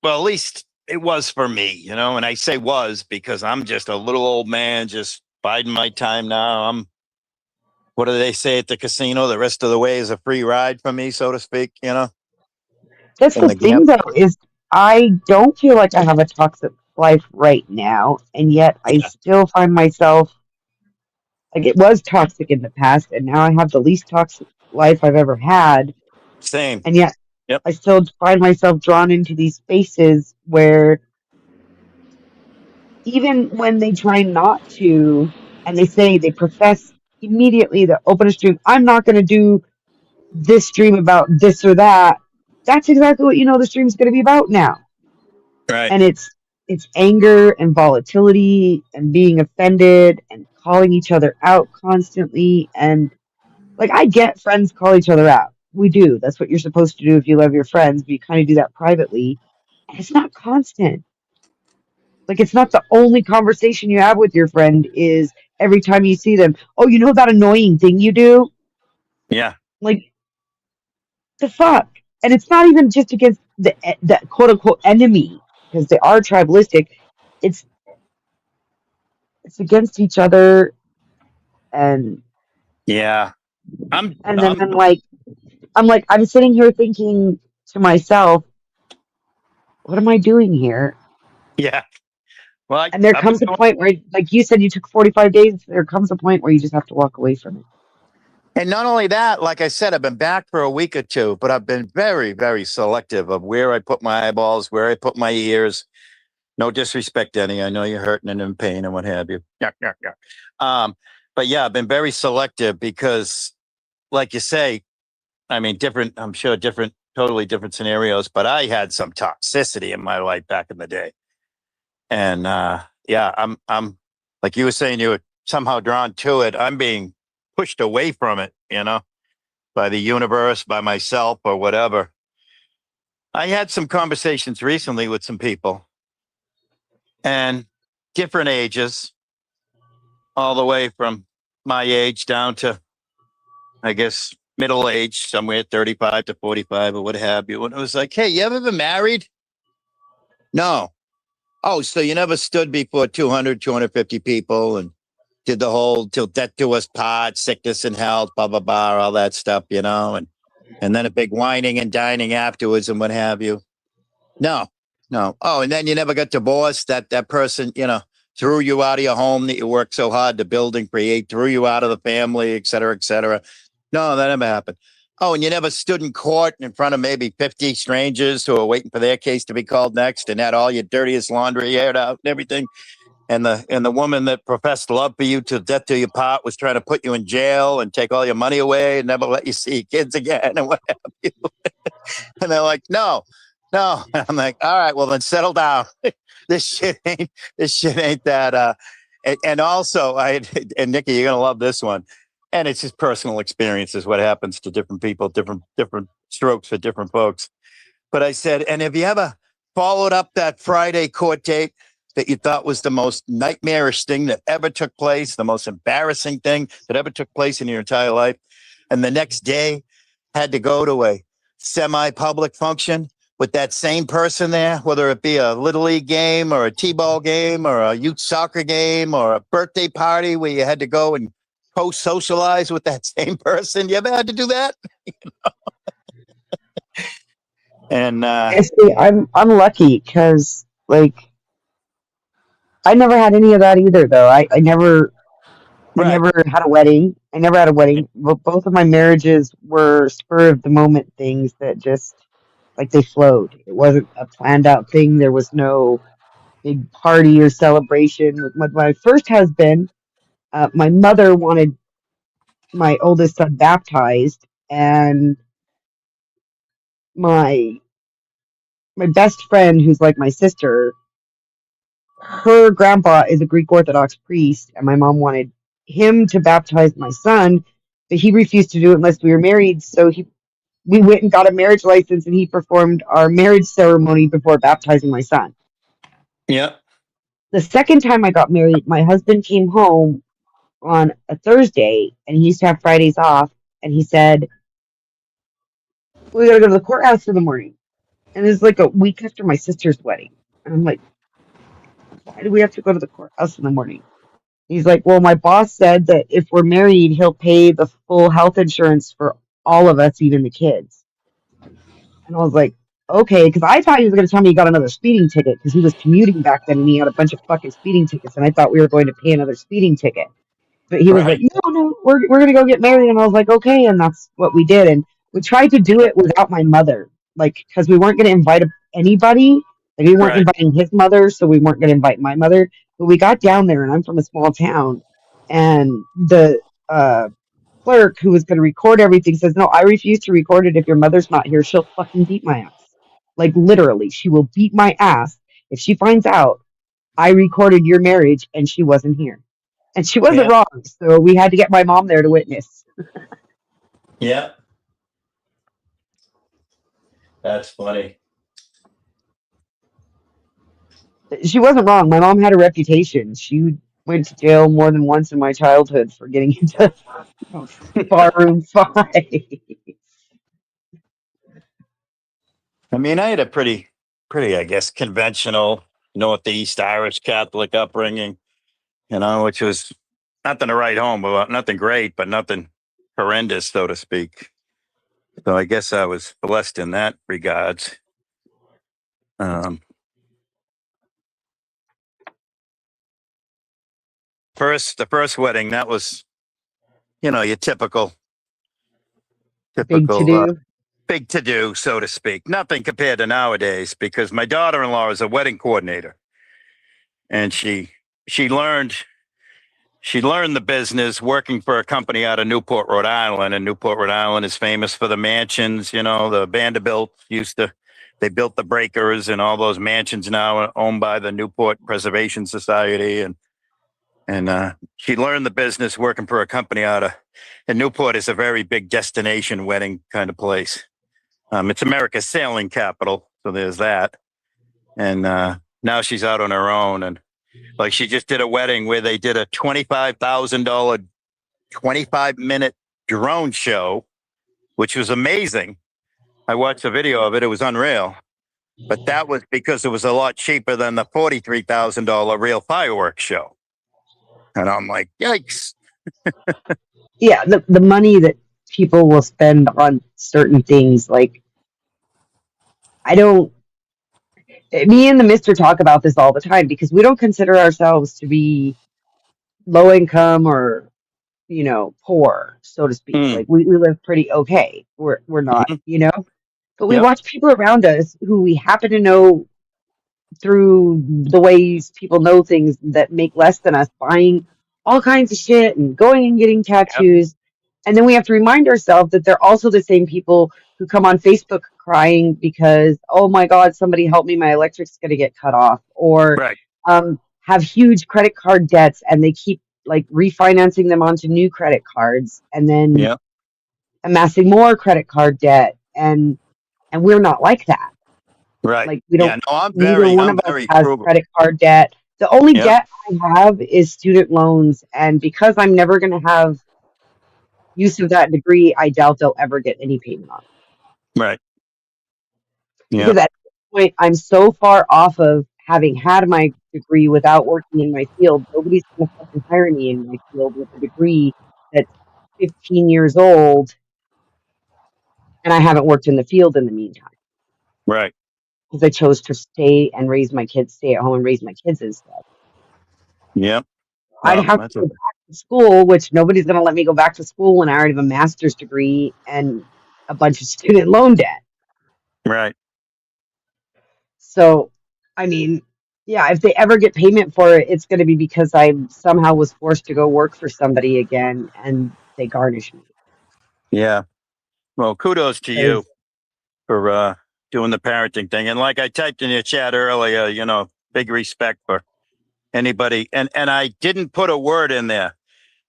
Well, at least it was for me, you know, and I say was because I'm just a little old man just biding my time now. What do they say at the casino? The rest of the way is a free ride for me, so to speak, you know? That's And the thing, though, is I don't feel like I have a toxic life right now, and yet I still find myself like it was toxic in the past, and now I have the least toxic life I've ever had. Same. And yet I still find myself drawn into these spaces where even when they try not to, and they profess immediately to open a stream, I'm not going to do this stream about this or that. That's exactly what you know the stream's going to be about now. Right. And it's anger and volatility and being offended and calling each other out constantly. And like, I get friends call each other out. we do. That's what you're supposed to do if you love your friends, but you kind of do that privately. And it's not constant. Like, it's not the only conversation you have with your friend is every time you see them. Oh, you know that annoying thing you do? Yeah. Like, the fuck? And it's not even just against the quote unquote enemy, because they are tribalistic. It's it's against each other, and Yeah. I'm, then I'm sitting here thinking to myself, what am I doing here? yeah. Well, And there I've been comes a going, point where, like you said, you took 45 days. There comes a point where you just have to walk away from it. and not only that, like I said, I've been back for a week or two, but I've been very, very selective of where I put my eyeballs, where I put my ears. No disrespect, Denny. I know you're hurting and in pain and what have you. Yeah, yeah, yeah. But yeah, I've been very selective because, like you say, I mean, different. I'm sure different, totally different scenarios. But I had some toxicity in my life back in the day, and yeah, I'm like you were saying, you were somehow drawn to it. I'm being pushed away from it, by the universe, by myself, or whatever. I had some conversations recently with some people, and different ages, all the way from my age down to, I guess, middle age, somewhere 35 to 45 or what have you. And it was like, hey, you ever been married? No. Oh, so you never stood before 200, 250 people and did the whole till death do us part, sickness and health, blah, blah, blah, all that stuff, and then a big whining and dining afterwards and what have you. No, no. Oh, and then you never got divorced. That person, threw you out of your home that you worked so hard to build and create, threw you out of the family, et cetera, et cetera. No, that never happened. Oh, and you never stood in court in front of maybe 50 strangers who are waiting for their case to be called next and had all your dirtiest laundry aired out and everything. And the woman that professed love for you till death do you part was trying to put you in jail and take all your money away and never let you see your kids again and what have you. And they're like, no. And I'm like, all right, well then settle down. this shit ain't that. And also, and Nikki, you're gonna love this one. And it's just personal experiences. What happens to different people, different strokes for different folks. But I said, and have you ever followed up that Friday court date that you thought was the most nightmarish thing that ever took place, the most embarrassing thing that ever took place in your entire life, and the next day had to go to a semi-public function with that same person there, whether it be a little league game or a t-ball game or a youth soccer game or a birthday party where you had to go and co-socialize with that same person? You ever had to do that? And See, I'm lucky because like I never had any of that either. Though I never had a wedding. I never had a wedding. Both of my marriages were spur of the moment things that just like they flowed. It wasn't a planned out thing. There was no big party or celebration. With my first husband, my mother wanted my oldest son baptized, and my best friend, who's like my sister, her grandpa is a Greek Orthodox priest, and my mom wanted him to baptize my son, but he refused to do it unless we were married. So we went and got a marriage license, and he performed our marriage ceremony before baptizing my son. yeah. The second time I got married, my husband came home on a Thursday, and he used to have Fridays off, and he said, we gotta go to the courthouse in the morning. And it's like a week after my sister's wedding. And I'm like, why do we have to go to the courthouse in the morning? He's like, well, my boss said that if we're married, he'll pay the full health insurance for all of us, even the kids. And I was like, okay, because I thought he was going to tell me he got another speeding ticket because he was commuting back then and he had a bunch of fucking speeding tickets. And I thought we were going to pay another speeding ticket. But he was like, no, we're going to go get married. And I was like, okay. And that's what we did. And we tried to do it without my mother, like, because we weren't going to invite anybody. Like, we weren't inviting his mother, so we weren't going to invite my mother. But we got down there, and I'm from a small town. And the clerk who was going to record everything says, no, I refuse to record it. If your mother's not here, she'll fucking beat my ass. Like, literally, she will beat my ass if she finds out I recorded your marriage and she wasn't here. And she wasn't wrong, so we had to get my mom there to witness. Yeah. That's funny. She wasn't wrong. My mom had a reputation. She went to jail more than once in my childhood for getting into barroom fights. I mean, I had a pretty, I guess, conventional Northeast Irish Catholic upbringing, which was nothing to write home about, nothing great, but nothing horrendous, so to speak. So I guess I was blessed in that regards. The first wedding, that was, your typical, Big to do. big to do, so to speak. Nothing compared to nowadays, because my daughter-in-law is a wedding coordinator, and she learned the business working for a company out of Newport, Rhode Island, and Newport, Rhode Island is famous for the mansions. The Vanderbilt they built the breakers, and all those mansions now are owned by the Newport Preservation Society, and she learned the business working for a company and Newport is a very big destination wedding kind of place. It's America's sailing capital, so there's that. And now she's out on her own, and like she just did a wedding where they did a $25,000, 25-minute drone show, which was amazing. I watched a video of it; it was unreal. But that was because it was a lot cheaper than the $43,000 real fireworks show. And I'm like, yikes. Yeah, the money that people will spend on certain things, like me and the mister talk about this all the time because we don't consider ourselves to be low income or, poor, so to speak. Like we live pretty okay. We're not, but we Yep. watch people around us who we happen to know through the ways people know things that make less than us, buying all kinds of shit and going and getting tattoos. And then we have to remind ourselves that they're also the same people who come on Facebook crying because, oh my God, somebody help me, my electric's going to get cut off, or Right. Have huge credit card debts and they keep like refinancing them onto new credit cards and then Yeah. amassing more credit card debt. And we're not like that. Right. Like we don't. Yeah, no, Neither one of us very has frugal. credit card debt. The only Yep. debt I have is student loans, and because I'm never going to have use of that degree, I doubt they'll ever get any payment on it. Right. Yeah. Because at this point, I'm so far off of having had my degree without working in my field. Nobody's going to fucking hire me in my field with a degree that's 15 years old, and I haven't worked in the field in the meantime. Right. Because I chose to stay at home and raise my kids instead. Yep. I'd Well, have that's to go back to school, which nobody's going to let me go back to school when I already have a master's degree and a bunch of student loan debt. right. So, I mean, yeah, if they ever get payment for it, it's going to be because I somehow was forced to go work for somebody again and they garnish me. Yeah. Well, kudos to you 'Cause- for doing the parenting thing. And like I typed in your chat earlier, big respect for anybody. And I didn't put a word in there.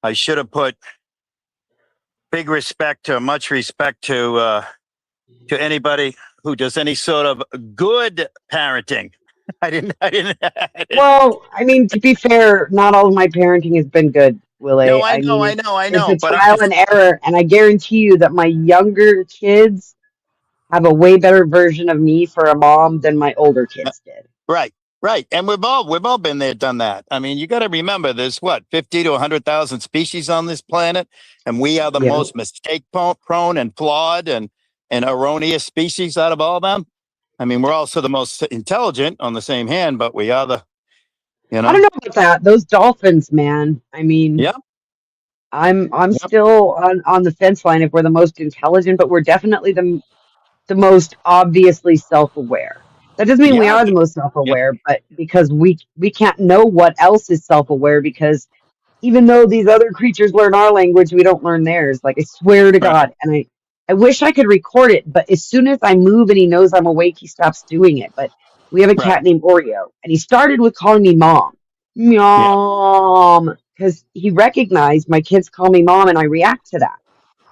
I should have put big respect to much respect to anybody who does any sort of good parenting. I didn't. Well, I mean, to be fair, not all of my parenting has been good, Willie. No, I know. It's a But trial and error, and I guarantee you that my younger kids have a way better version of me for a mom than my older kids did. Right. And we've all been there, done that. I mean, you got to remember there's 50 to 100,000 species on this planet, and we are the Yeah. most mistake prone and flawed and erroneous species out of all of them. I mean, we're also the most intelligent on the same hand, but we are the, I don't know about that. Those dolphins, man. I mean, Yeah. I'm still on the fence line if we're the most intelligent, but we're definitely the most obviously self-aware. That doesn't mean we Yeah. are the most self-aware, but because we can't know what else is self-aware, because even though these other creatures learn our language, we don't learn theirs. Like, I swear to Right. God. And I wish I could record it, but as soon as I move and he knows I'm awake, he stops doing it. But we have a Right. cat named Oreo, and he started with calling me mom. Mom. Because he recognized my kids call me mom, and I react to that.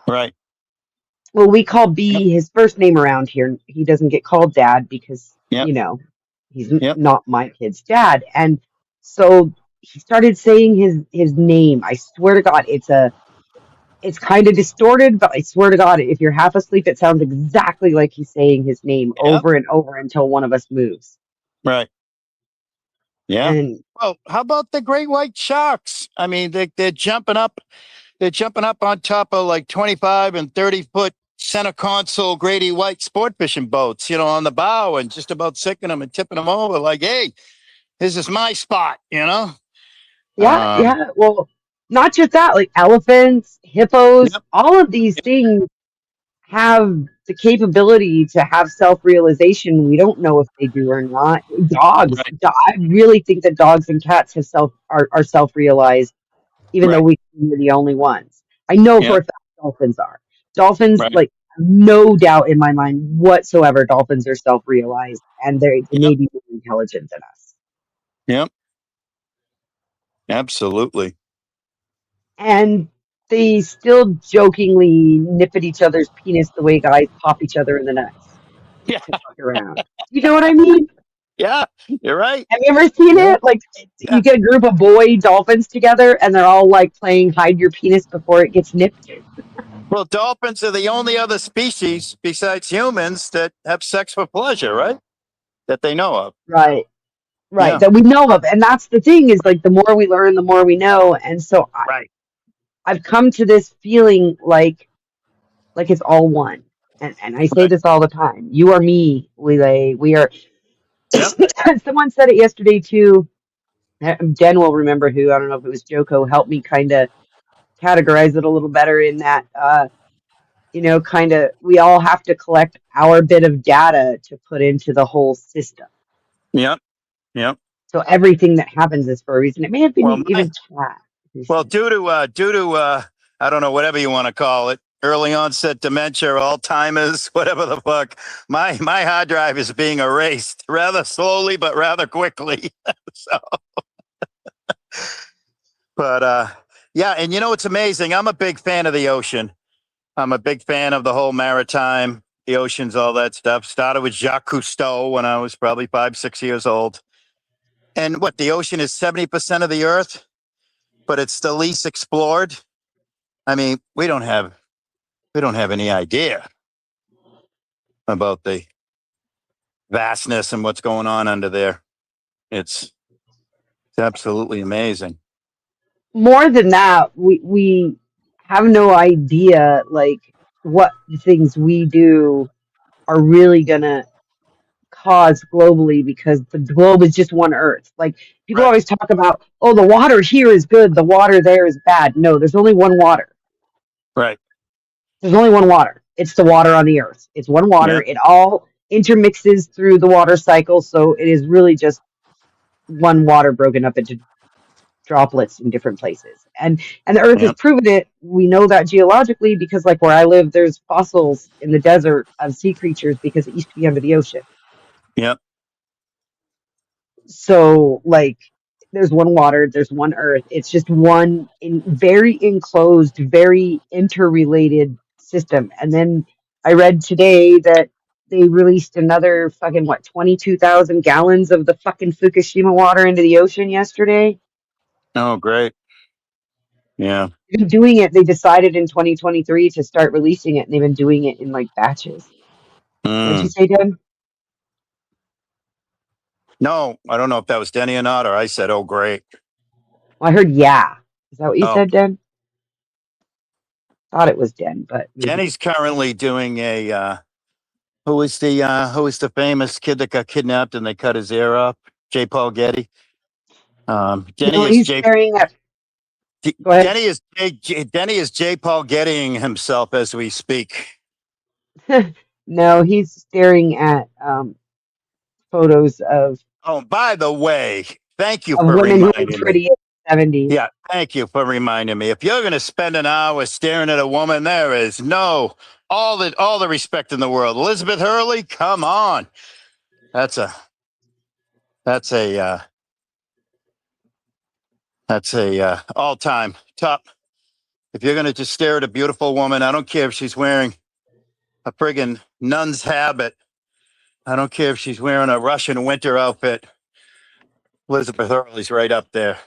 Right. Well, we call B his first name around here. He doesn't get called dad because, Yep. he's Yep. not my kid's dad. And so he started saying his name. I swear to God, it's kind of distorted, but I swear to God, if you're half asleep, it sounds exactly like he's saying his name Yep. over and over until one of us moves. Right. Yeah. And Well, how about the great white sharks? I mean, they're jumping up. They're jumping up on top of like 25 and 30-foot center console Grady White sport fishing boats, on the bow and just about sicking them and tipping them over. Like, hey, this is my spot, yeah, Um, yeah. Well, not just that, like elephants, hippos, yep. all of these things have the capability to have self-realization. We don't know if they do or not. Dogs, Right. I really think that dogs and cats are self-realized, even though Right. we're the only ones. I know for Yep. a fact dolphins are. Dolphins, Right. like, no doubt in my mind whatsoever, dolphins are self-realized and they Yep. may be more intelligent than us. Yep. Absolutely. And they still jokingly nip at each other's penis the way guys pop each other in the nuts Yeah. to fuck around. You know what I mean? Yeah. You're right. Have you ever seen Yeah. it? Like, Yeah. you get a group of boy dolphins together and they're all like playing hide your penis before it gets nipped. Well, dolphins are the only other species besides humans that have sex for pleasure, right? That they know of. Right. Right. Yeah. That we know of. And that's the thing is like the more we learn, the more we know. And so Right. I've come to this feeling like it's all one. And I say Right. this all the time. You are me, Lele. We are. Yep. Someone said it yesterday too. Jen will remember who. I don't know if it was Joko. Helped me kind of categorize it a little better in that, kind of we all have to collect our bit of data to put into the whole system. Yep. Yep. So everything that happens is for a reason. It may have been Well, even Cat who well, said due to I don't know, whatever you want to call it, early onset dementia, Alzheimer's, whatever the fuck, my hard drive is being erased rather slowly but rather quickly. So, but yeah, and it's amazing. I'm a big fan of the ocean. I'm a big fan of the whole maritime, the oceans, all that stuff. Started with Jacques Cousteau when I was probably 5, 6 years old. And what, the ocean is 70% of the earth, but it's the least explored. I mean, we don't have any idea about the vastness and what's going on under there. It's absolutely amazing. more than that, we have no idea like what the things we do are really gonna cause globally because the globe is just one earth. Like people Right. always talk about, oh, the water here is good, the water there is bad. No, there's only one water. Right. There's only one water. It's the water on the earth. It's one water. Yeah. It all intermixes through the water cycle, so it is really just one water broken up into droplets in different places. And the earth has Yeah. proven it. We know that geologically because like where I live, there's fossils in the desert of sea creatures because it used to be under the ocean. Yep. So like there's one water, there's one earth. It's just one very enclosed, very interrelated system. And then I read today that they released another fucking 22,000 gallons of the fucking Fukushima water into the ocean yesterday. Oh, great. Yeah. They've been doing it. They decided in 2023 to start releasing it, and they've been doing it in like batches. What'd you Mm. say, Dan? No, I don't know if that was Denny or not, or I said, oh, great. Well, I heard yeah. Is that what you Oh. said, Dan? Thought it was Den, but maybe. Denny's currently doing a who is the famous kid that got kidnapped and they cut his ear off? J. Paul Getty. Denny No, is he's J. staring at. Go ahead. Denny is J. Paul Gettying himself as we speak. No, he's staring at photos of Oh, by the way, thank you for women who were reminding me. pretty in the 70s. Yeah, thank you for reminding me. If you're going to spend an hour staring at a woman, there is all the respect in the world. Elizabeth Hurley, come on. That's a all-time top. If you're going to just stare at a beautiful woman, I don't care if she's wearing a friggin' nun's habit. I don't care if she's wearing a Russian winter outfit. Elizabeth Hurley's right up there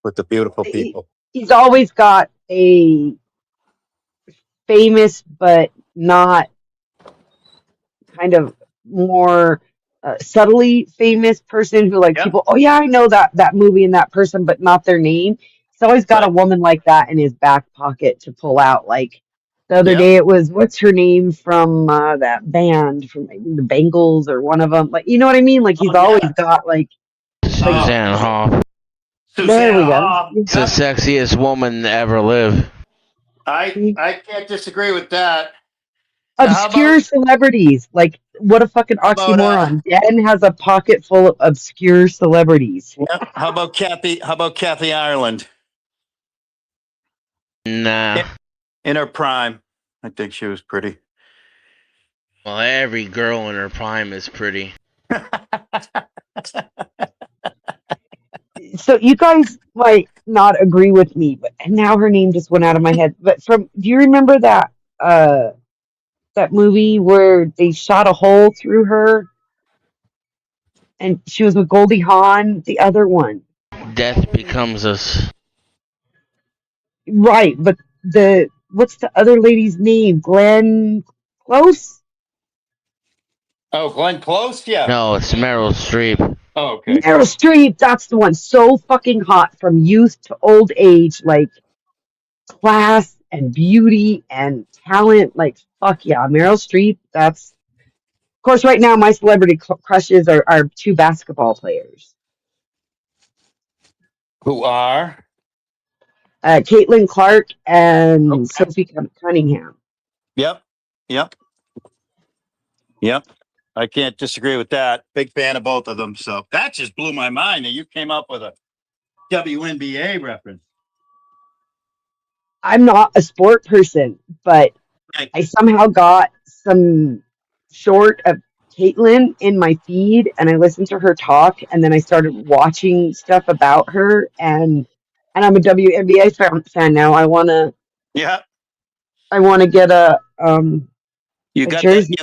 with the beautiful people. He's always got a famous but not kind of more subtly famous person who like Yep. people, oh yeah, I know that movie and that person, but not their name. He's always got a Right. woman like that in his back pocket to pull out. Like the other Yep. day, it was what's her name from that band from maybe the Bengals or one of them. Like you know what I mean? Like he's Oh, always yeah. got like Suzanne Hoff. there we Susanna go. Hoff. It's the sexiest woman to ever live. I can't disagree with that. Now, how Obscure about celebrities. Like what a fucking how about oxymoron. Den has a pocket full of obscure celebrities. how about Kathy Ireland Nah. in her prime? I think she was pretty. Well, every girl in her prime is pretty. So you guys might not agree with me, but and now her name just went out of my head. But do you remember that that movie where they shot a hole through her and she was with Goldie Hawn, the other one? Death Becomes Us. Right, but what's the other lady's name? Glenn Close? Oh, Glenn Close? Yeah. No, it's Meryl Streep. Oh, okay. Meryl Streep, that's the one. So fucking hot from youth to old age, like class and beauty and talent. Like fuck yeah, Meryl Streep. That's of course right now my celebrity crushes are two basketball players, Who are? Caitlin Clark and Okay. Sophie Cunningham. Yep. I can't disagree with that. Big fan of both of them. So that just blew my mind that you came up with a WNBA reference. I'm not a sport person, but Right. I somehow got some short of Caitlin in my feed, and I listened to her talk, and then I started watching stuff about her, and I'm a WNBA fan now. I wanna Yeah. get a You a got jersey.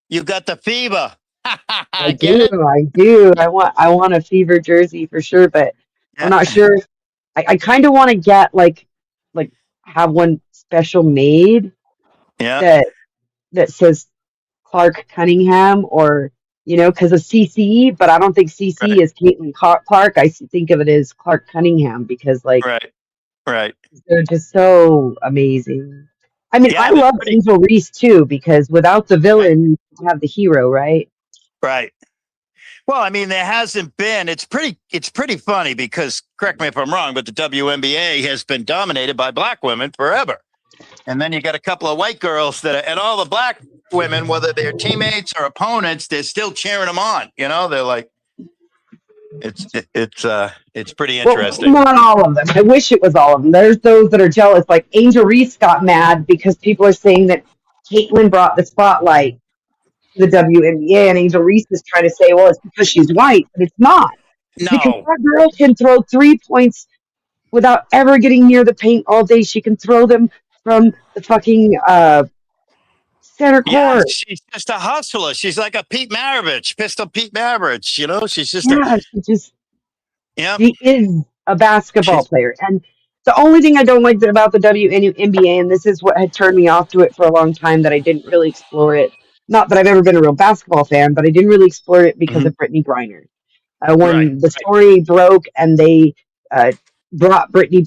you got the fever. I Get it? do. I want a Fever jersey for sure, but I'm not sure. I kind of want to get like have one special made Yeah. that says Clark Cunningham or because of CC, but I don't think CC Right. is Caitlin Clark. I think of it as Clark Cunningham because like Right. they're just so amazing. I mean, Yeah, I they're love pretty. Angel Reese too because without the villain, you have the hero, right? Right. Well, I mean, there hasn't been. It's pretty funny because, correct me if I'm wrong, but the WNBA has been dominated by black women forever. And then you got a couple of white girls and all the black women, whether they're teammates or opponents, they're still cheering them on. They're like, it's pretty interesting. Well, not all of them. I wish it was all of them. There's those that are jealous. Like Angel Reese got mad because people are saying that Caitlyn brought the spotlight to the WNBA, and Angel Reese is trying to say, well, it's because she's white, but it's not. Because No. that girl can throw 3 points without ever getting near the paint all day. She can throw them from the fucking center Yeah, court. she's just a hustler. She's like a Pete Maravich, Pistol Pete Maravich. She's just She is a basketball player. And the only thing I don't like about the WNBA, and this is what had turned me off to it for a long time, that I didn't really explore it. Not that I've ever been a real basketball fan, but I didn't really explore it because of Brittany Griner. When the story broke and they brought Brittany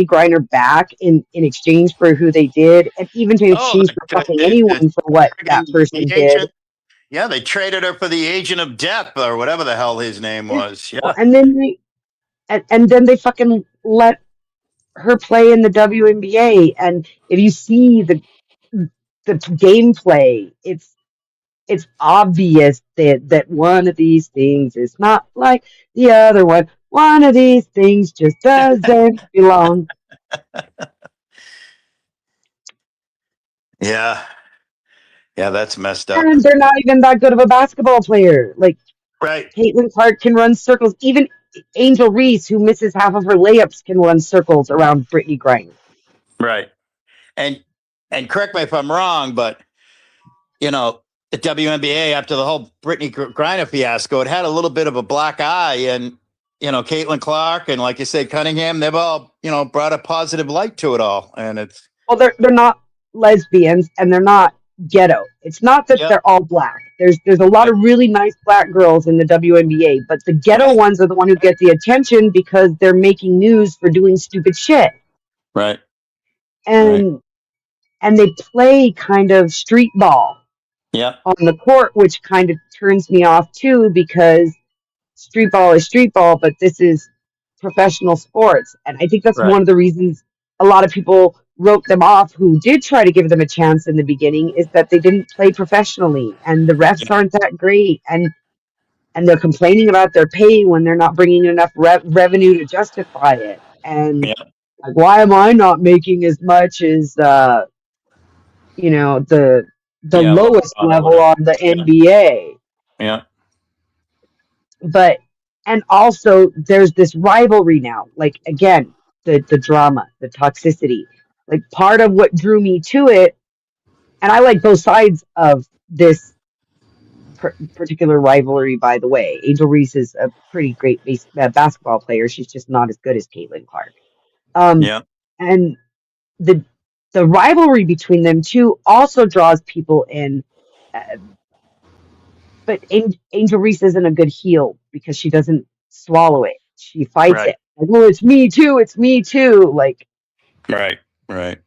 Griner back in exchange for who they did, and even to exchange for fucking anyone for what that person did. Yeah, they traded her for the agent of death or whatever the hell his name was. Yeah. And then they fucking let her play in the WNBA. And if you see the gameplay, it's obvious that one of these things is not like the other one. One of these things just doesn't belong. Yeah. Yeah, that's messed up. And they're not even that good of a basketball player. Like, right. Caitlin Clark can run circles. Even Angel Reese, who misses half of her layups, can run circles around Brittany Griner. Right. And correct me if I'm wrong, but you know, the WNBA after the whole Brittany Griner fiasco, it had a little bit of a black eye, and you know, Caitlin Clark and like you say, Cunningham, they've all, you know, brought a positive light to it all, and it's Well, they're not lesbians and they're not ghetto. It's not that yep, they're all black. There's a lot of really nice black girls in the WNBA, but the ghetto right, ones are the one who get the attention because they're making news for doing stupid shit. right, right, And they play kind of street ball yep, on the court, which kind of turns me off too, because street ball is street ball, but this is professional sports. And I think that's right, one of the reasons a lot of people wrote them off who did try to give them a chance in the beginning, is that they didn't play professionally and the refs yep, aren't that great, and they're complaining about their pay when they're not bringing enough revenue to justify it. And yep, like, why am I not making as much as the yeah, lowest LeBron or level whatever. on the Yeah, NBA? yeah, But and also there's this rivalry now. Like, again, the drama, the toxicity. Like, part of what drew me to it, and I like both sides of this particular rivalry, by the way. Angel Reese is a pretty great basketball player. She's just not as good as Caitlin Clark. Um, yeah, and the rivalry between them two also draws people in. Uh, but Angel Reese isn't a good heel because she doesn't swallow it. She fights right, it. Like, well, it's me too. It's me too. right, right,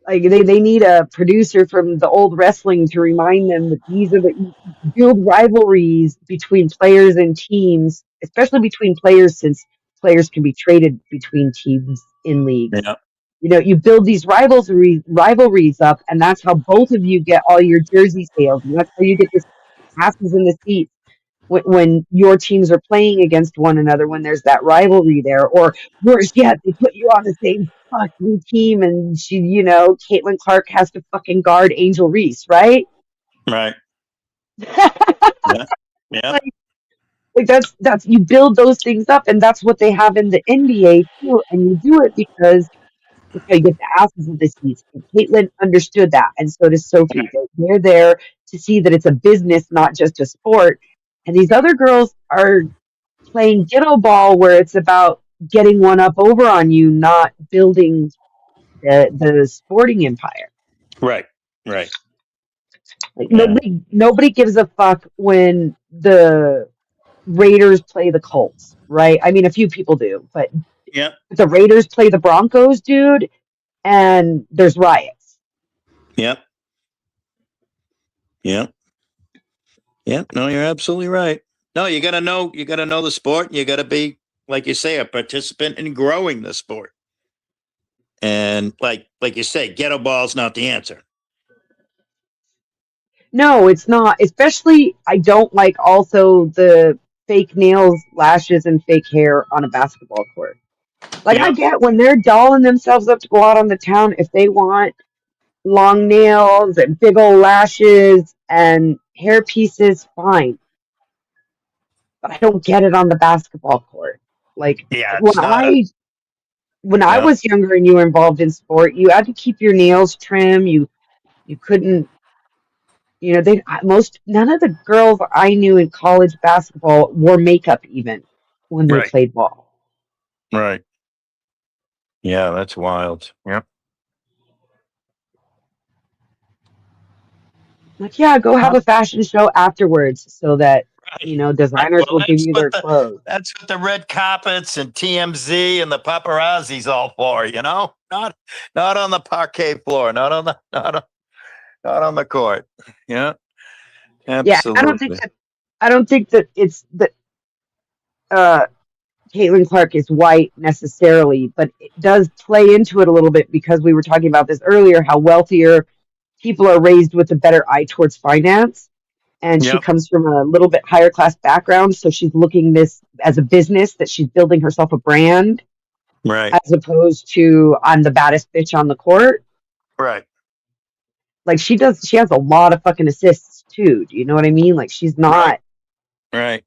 Like they need a producer from the old wrestling to remind them that these are you build rivalries between players and teams, especially between players, since players can be traded between teams in leagues. yeah, You build these rivalries up, and that's how both of you get all your jersey sales, and that's how you get this asses in the seats when your teams are playing against one another, when there's that rivalry there. Or worse yet, they put you on the same fucking team, and Caitlin Clark has to fucking guard Angel Reese, right? right, yeah, yeah, Like, that's you build those things up, and that's what they have in the NBA too. And you do it because you get the asses of the seats. And Caitlin understood that, and so does Sophie. They're there to see that it's a business, not just a sport. And these other girls are playing ghetto ball, where it's about getting one up over on you, not building the sporting empire. right, right, Like, yeah, nobody gives a fuck when the Raiders play the Colts, right? I mean, a few people do, but yep, the Raiders play the Broncos, dude, and there's riots. yep, yep, yep. No, you're absolutely right. No, you gotta know the sport. You gotta be, like you say, a participant in growing the sport. And like you say, ghetto ball's not the answer. No, it's not. Especially, I don't like also the fake nails, lashes, and fake hair on a basketball court. Like, I Yep, get when they're dolling themselves up to go out on the town, if they want long nails and big old lashes and hair pieces, fine. But I don't get it on the basketball court. Like, yeah, when it's not a I yep, was younger and you were involved in sport, you had to keep your nails trim. You couldn't, none of the girls I knew in college basketball wore makeup even when they right, played ball. right. Yeah, that's wild. Yep. Like, yeah, go have a fashion show afterwards so that, Right. Right. designers Well, will give you their clothes. that's what the red carpets and TMZ and the paparazzi's all for, you know? Not on the parquet floor, not on the court. Yeah, Yeah, absolutely. I don't think that it's that uh Caitlin Clark is white necessarily, but it does play into it a little bit because we were talking about this earlier, how wealthier people are raised with a better eye towards finance. And she Yep. comes from a little bit higher class background, so she's looking this as a business, that she's building herself a brand, Right. as opposed to I'm the baddest bitch on the court. Right. Like, she has a lot of fucking assists too. Do you know what I mean? Like, she's not Right.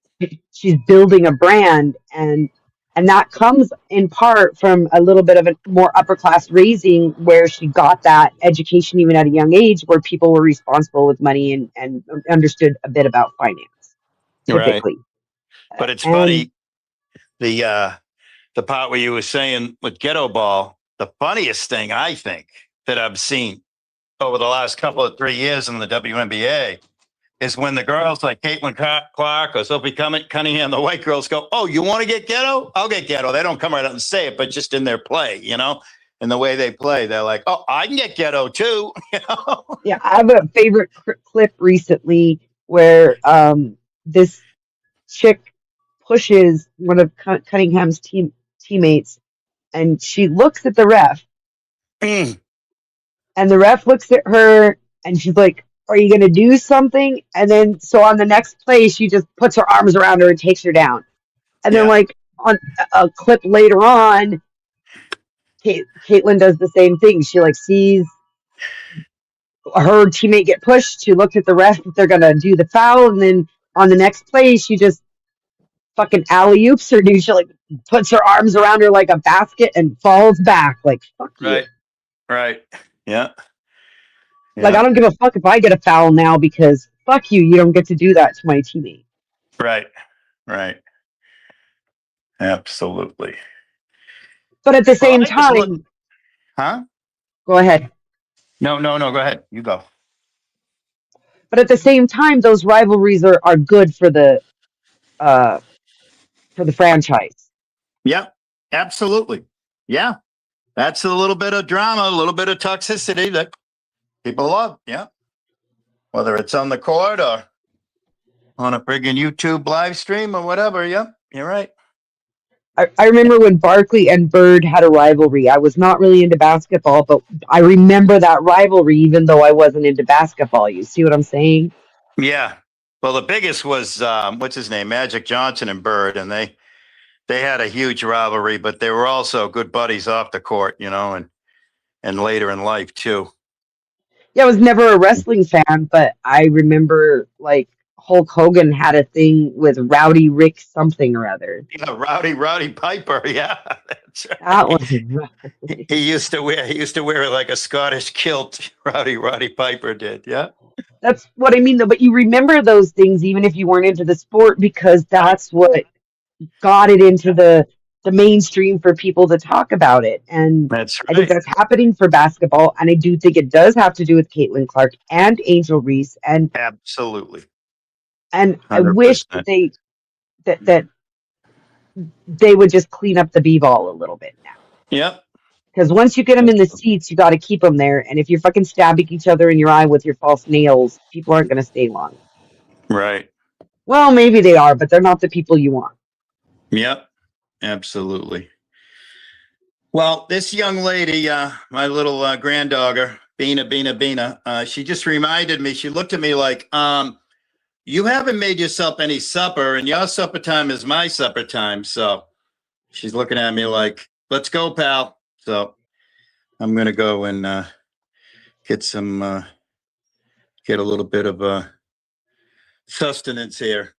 she's building a brand, and And that comes in part from a little bit of a more upper class raising where she got that education even at a young age where people were responsible with money and understood a bit about finance, Right. typically. But it's And funny, the part where you were saying with Ghetto Ball, the funniest thing I think that I've seen over the last couple of 3 years in the WNBA is when the girls like Caitlin Clark or Sophie Cunningham, the white girls go, "Oh, you want to get ghetto? I'll get ghetto." They don't come right out and say it, but just in their play, in the way they play, they're like, "Oh, I can get ghetto too." yeah, I have a favorite clip recently where this chick pushes one of Cunningham's teammates and she looks at the ref Mm, and the ref looks at her and she's like, "Are you going to do something?" And then, so on the next play, she just puts her arms around her and takes her down. And then, yeah, like, on a clip later on, Caitlin does the same thing. She, like, sees her teammate get pushed. She looks at the ref if they're going to do the foul. And then on the next play, she just fucking alley oops her, dude. She, like, puts her arms around her like a basket and falls back. Like, fuck you. right, yeah, Like, I don't give a fuck if I get a foul now because fuck you. You don't get to do that to my teammate. right, absolutely. But at the Well, same I just look, time, huh? go ahead. No, go ahead. You go. But at the same time, those rivalries are good uh for the franchise. Yep, absolutely. Yeah, that's a little bit of drama, a little bit of toxicity that people love. Yeah, whether it's on the court or on a friggin' YouTube live stream or whatever. Yep, you're right. I remember when Barkley and Bird had a rivalry. I was not really into basketball, but I remember that rivalry even though I wasn't into basketball. You see what I'm saying? Yeah. Well, the biggest was what's his name, Magic Johnson and Bird, and they had a huge rivalry, but they were also good buddies off the court, and later in life too. Yeah, I was never a wrestling fan, but I remember like Hulk Hogan had a thing with Rowdy Rick something or other. Yeah, Rowdy Piper. Yeah, that's That right. was right. He used to wear like a Scottish kilt. Roddy Piper did. Yeah. That's what I mean, though. But you remember those things even if you weren't into the sport because that's what got it into the mainstream for people to talk about it. And That's I think right. that's happening for basketball. And I do think it does have to do with Caitlin Clark and Angel Reese. And Absolutely. I wish 100%. that they would just clean up the b-ball a little bit now. Yep. Because once you get them in the seats, you got to keep them there. And if you're fucking stabbing each other in your eye with your false nails, people aren't going to stay long. Right. Well, maybe they are, but they're not the people you want. Yep. Absolutely. Well, this young lady, my little granddaughter, Bina, she just reminded me, she looked at me like, you haven't made yourself any supper, and your supper time is my supper time. So she's looking at me like, let's go, pal. So I'm going to go and get a little bit of sustenance here.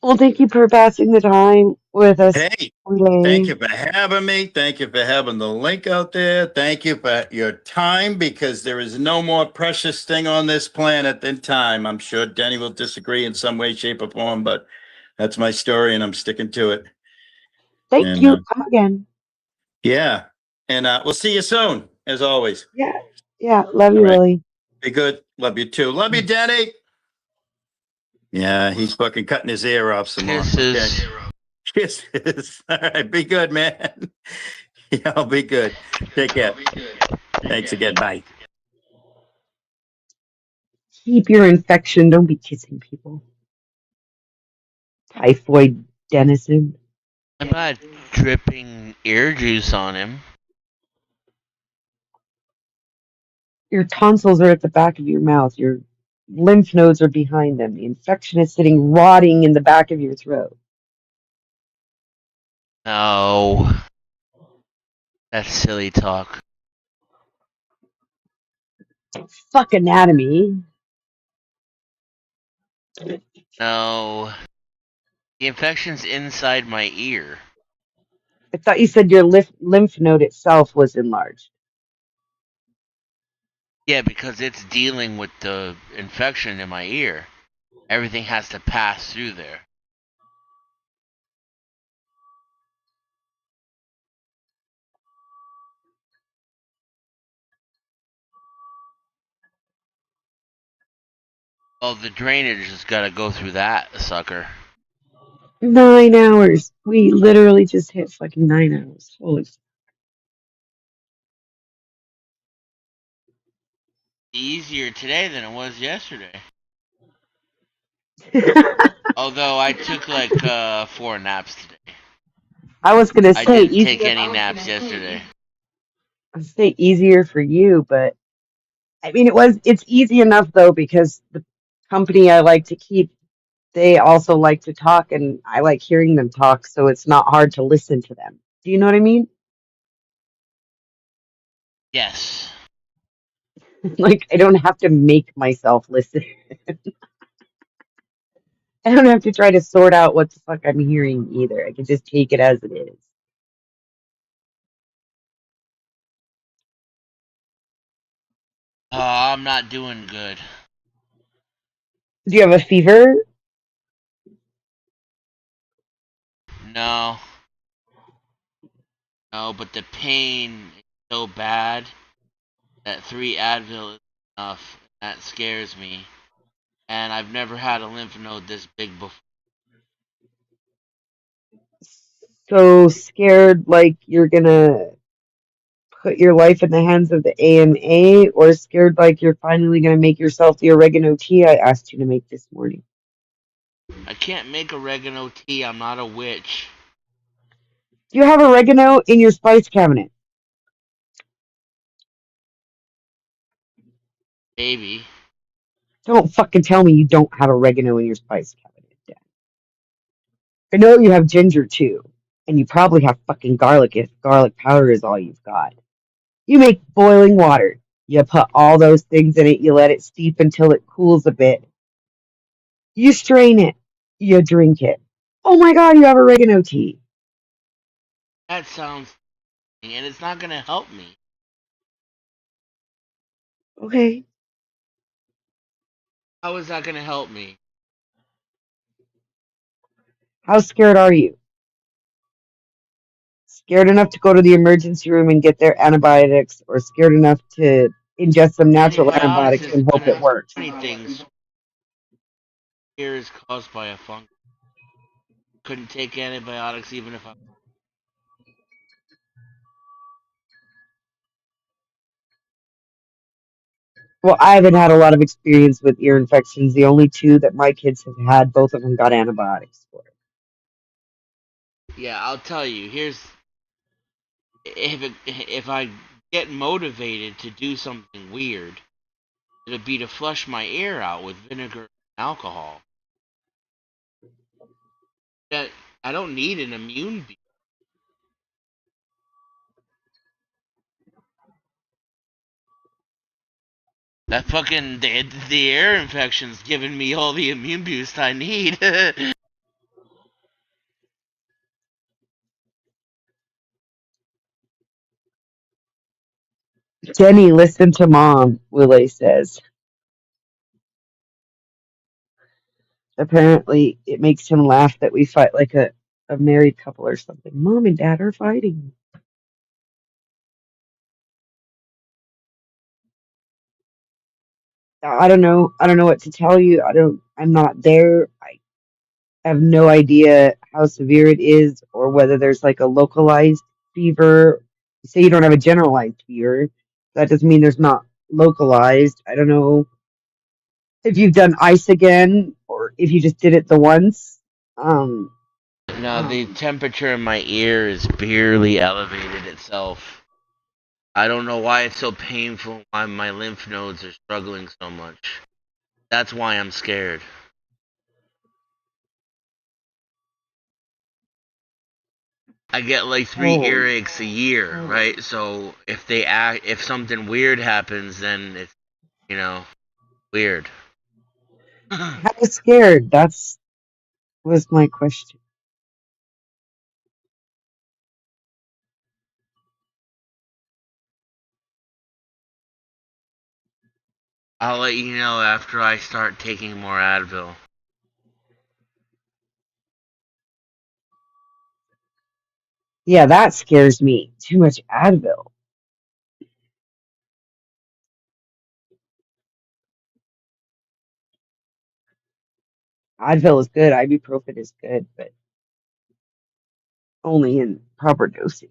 Well, thank you for passing the time with us. Hey, today. thank you for having me. Thank you for having the link out there. Thank you for your time because there is no more precious thing on this planet than time. I'm sure Denny will disagree in some way, shape, or form, but that's my story and I'm sticking to it. Thank you. Come again. Yeah. And we'll see you soon, as always. Yeah. Yeah. Love you, All right. Willie. Be good. Love you too. Love you, Denny. Yeah, he's fucking cutting his ear off some more. Kisses. Okay. Kisses. All right. Be good, man. Yeah, I'll be good. Take care. Thanks again. Bye. Keep your infection. Don't be kissing people. Typhoid denizen. I'm not dripping ear juice on him. Your tonsils are at the back of your mouth. Your lymph nodes are behind them. The infection is sitting rotting in the back of your throat. No. That's silly talk. Fuck anatomy. No. The infection's inside my ear. I thought you said your lymph node itself was enlarged. Yeah, because it's dealing with the infection in my ear. Everything has to pass through there. Well, the drainage has got to go through that sucker. 9 hours. We literally just hit fucking 9 hours. Holy. Easier today than it was yesterday. Although I took like 4 naps today. I was gonna I say didn't take easier. any naps yesterday. I say easier for you, but I mean it's easy enough though because the company I like to keep, they also like to talk and I like hearing them talk, so it's not hard to listen to them. Do you know what I mean? Yes. Like I don't have to make myself listen. I don't have to try to sort out what the fuck I'm hearing either. I can just take it as it is. I'm not doing good. Do you have a fever? No. No, but the pain is so bad that 3 Advil is enough. That scares me. And I've never had a lymph node this big before. So scared like you're gonna put your life in the hands of the AMA, or scared like you're finally gonna make yourself the oregano tea I asked you to make this morning? I can't make oregano tea. I'm not a witch. Do you have oregano in your spice cabinet? Maybe. Don't fucking tell me you don't have oregano in your spice cabinet, Dan. I know you have ginger too, and you probably have fucking garlic if garlic powder is all you've got. You make boiling water. You put all those things in it. You let it steep until it cools a bit. You strain it. You drink it. Oh my god, you have oregano tea. That sounds. And it's not gonna help me. Okay. How is that gonna help me? How scared are you? Scared enough to go to the emergency room and get their antibiotics, or scared enough to ingest some natural Antibiotics antibiotics is and hope it gonna. works? Funny things. Fear is caused by a fungus. Couldn't take antibiotics even if I. Well, I haven't had a lot of experience with ear infections. The only 2 that my kids have had, both of them got antibiotics for it. Yeah, I'll tell you. Here's if I get motivated to do something weird, it'll be to flush my ear out with vinegar and alcohol. That I don't need an immune boost. That fucking the air infection's giving me all the immune boost I need. Jenny, listen to mom, Willie says. Apparently, it makes him laugh that we fight like a married couple or something. Mom and dad are fighting. I don't know. I don't know what to tell you. I'm not there. I have no idea how severe it is or whether there's like a localized fever. You say you don't have a generalized fever. That doesn't mean there's not localized. I don't know if you've done ice again or if you just did it the once. Now the temperature in my ear is barely elevated itself. I don't know why it's so painful, why my lymph nodes are struggling so much. That's why I'm scared. I get like 3 Oh, earaches a year, right? So if something weird happens, then it's, you know, weird. how scared? That's was my question. I'll let you know after I start taking more Advil. Yeah, that scares me. Too much Advil. Advil is good. Ibuprofen is good, but only in proper dosing.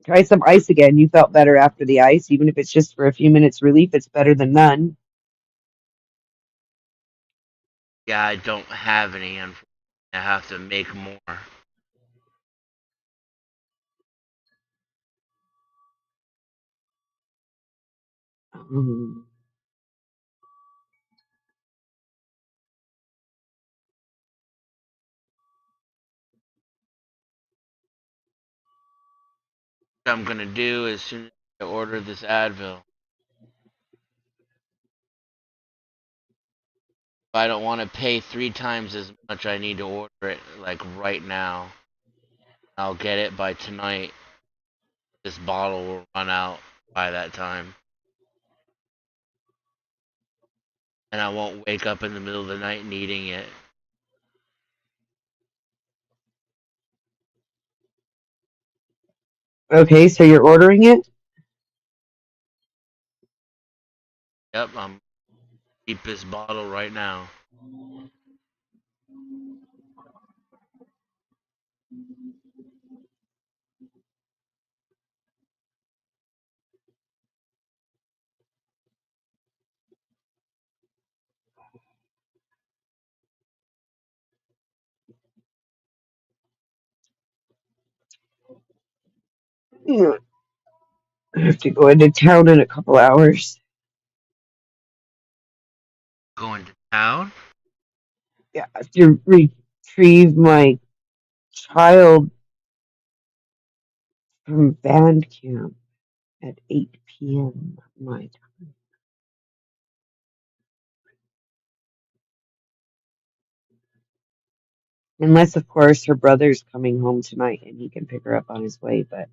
Try some ice again. You felt better after the ice, even if it's just for a few minutes relief. It's better than none. Yeah, I don't have any. I have to make more. Mm. What I'm gonna do as soon as I order this Advil, if I don't want to pay 3 times as much, I need to order it like right now. I'll get it by tonight. This bottle will run out by that time. And I won't wake up in the middle of the night needing it. Okay, so you're ordering it? Yep, I'm keep this bottle right now. Yeah. I have to go into town in a couple hours. Going to town? Yeah, I have to retrieve my child from band camp at 8 p.m. my time. Unless, of course, her brother's coming home tonight and he can pick her up on his way, but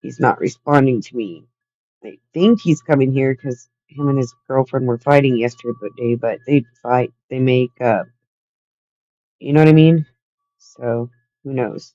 he's not responding to me. I think he's coming here because him and his girlfriend were fighting yesterday, but they fight, they make up. You know what I mean? So, who knows?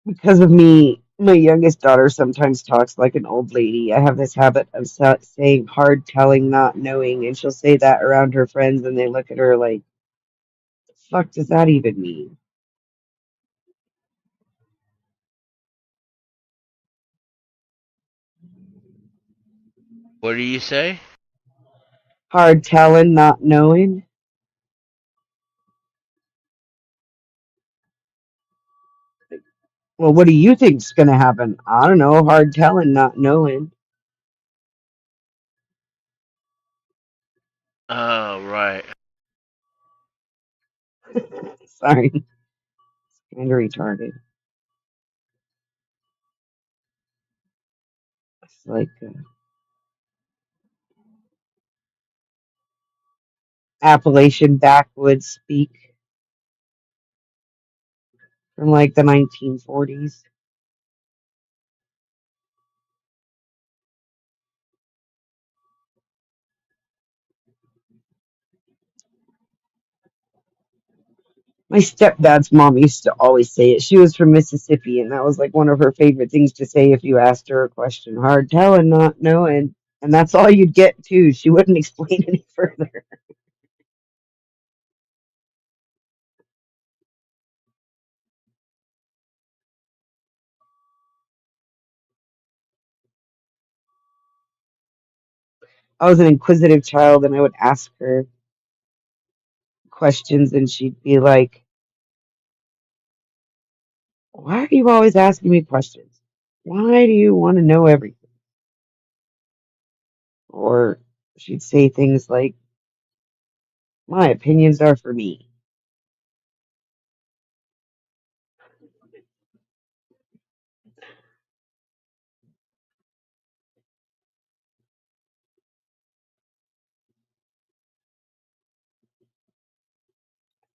Because of me, my youngest daughter sometimes talks like an old lady. I have this habit of saying hard telling, not knowing, and she'll say that around her friends, and they look at her like, the fuck does that even mean? What do you say? Hard telling, not knowing. Well, what do you think's gonna happen? I don't know. Hard telling, not knowing. Oh, right. Sorry, kind of retarded. It's like Appalachian backwoods speak from like the 1940s. My stepdad's mom used to always say it. She was from Mississippi, and that was like one of her favorite things to say if you asked her a question. Hard telling, not knowing. And that's all you'd get, too. She wouldn't explain any further. I was an inquisitive child, and I would ask her questions, and she'd be like, Why are you always asking me questions? Why do you want to know everything? Or she'd say things like, my opinions are for me.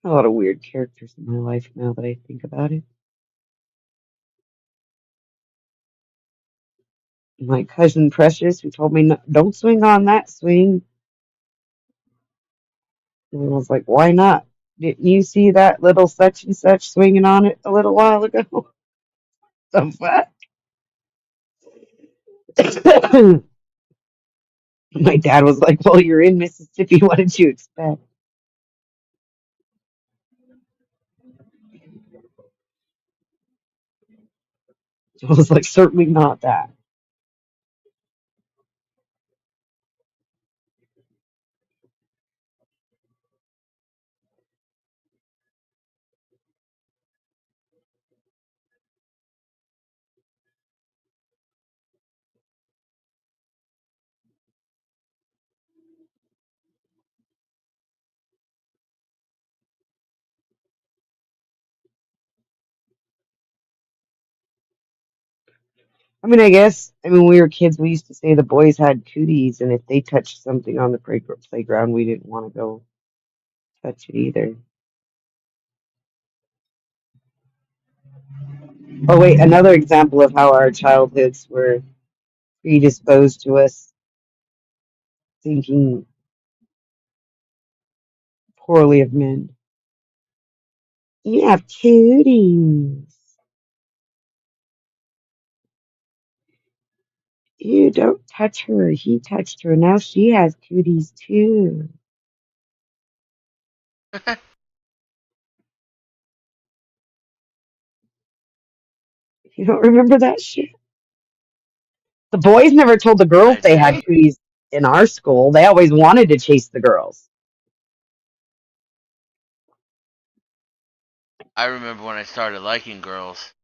A lot of weird characters in my life now that I think about it. My cousin Precious, who told me, "No, don't swing on that swing." And I was like, why not? Didn't you see that little such and such swinging on it a little while ago? The fuck? My dad was like, well, you're in Mississippi. What did you expect? I was like, certainly not that. I mean, I guess, when we were kids, we used to say the boys had cooties, and if they touched something on the playground, we didn't want to go touch it either. Oh, wait, another example of how our childhoods were predisposed to us thinking poorly of men. You have cooties. You don't touch her. He touched her. Now she has cooties too. You don't remember that shit? The boys never told the girls I they had do. cooties in our school. They always wanted to chase the girls. I remember when I started liking girls.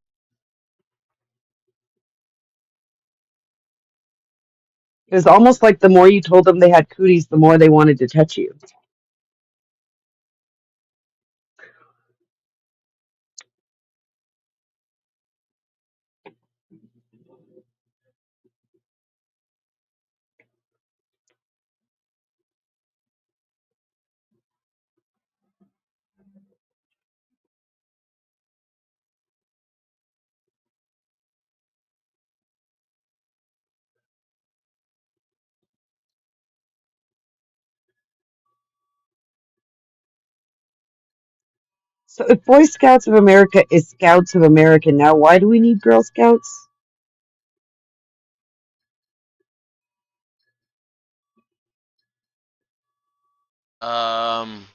It was almost like the more you told them they had cooties, the more they wanted to touch you. So if Boy Scouts of America is Scouts of America now, why do we need Girl Scouts? Um,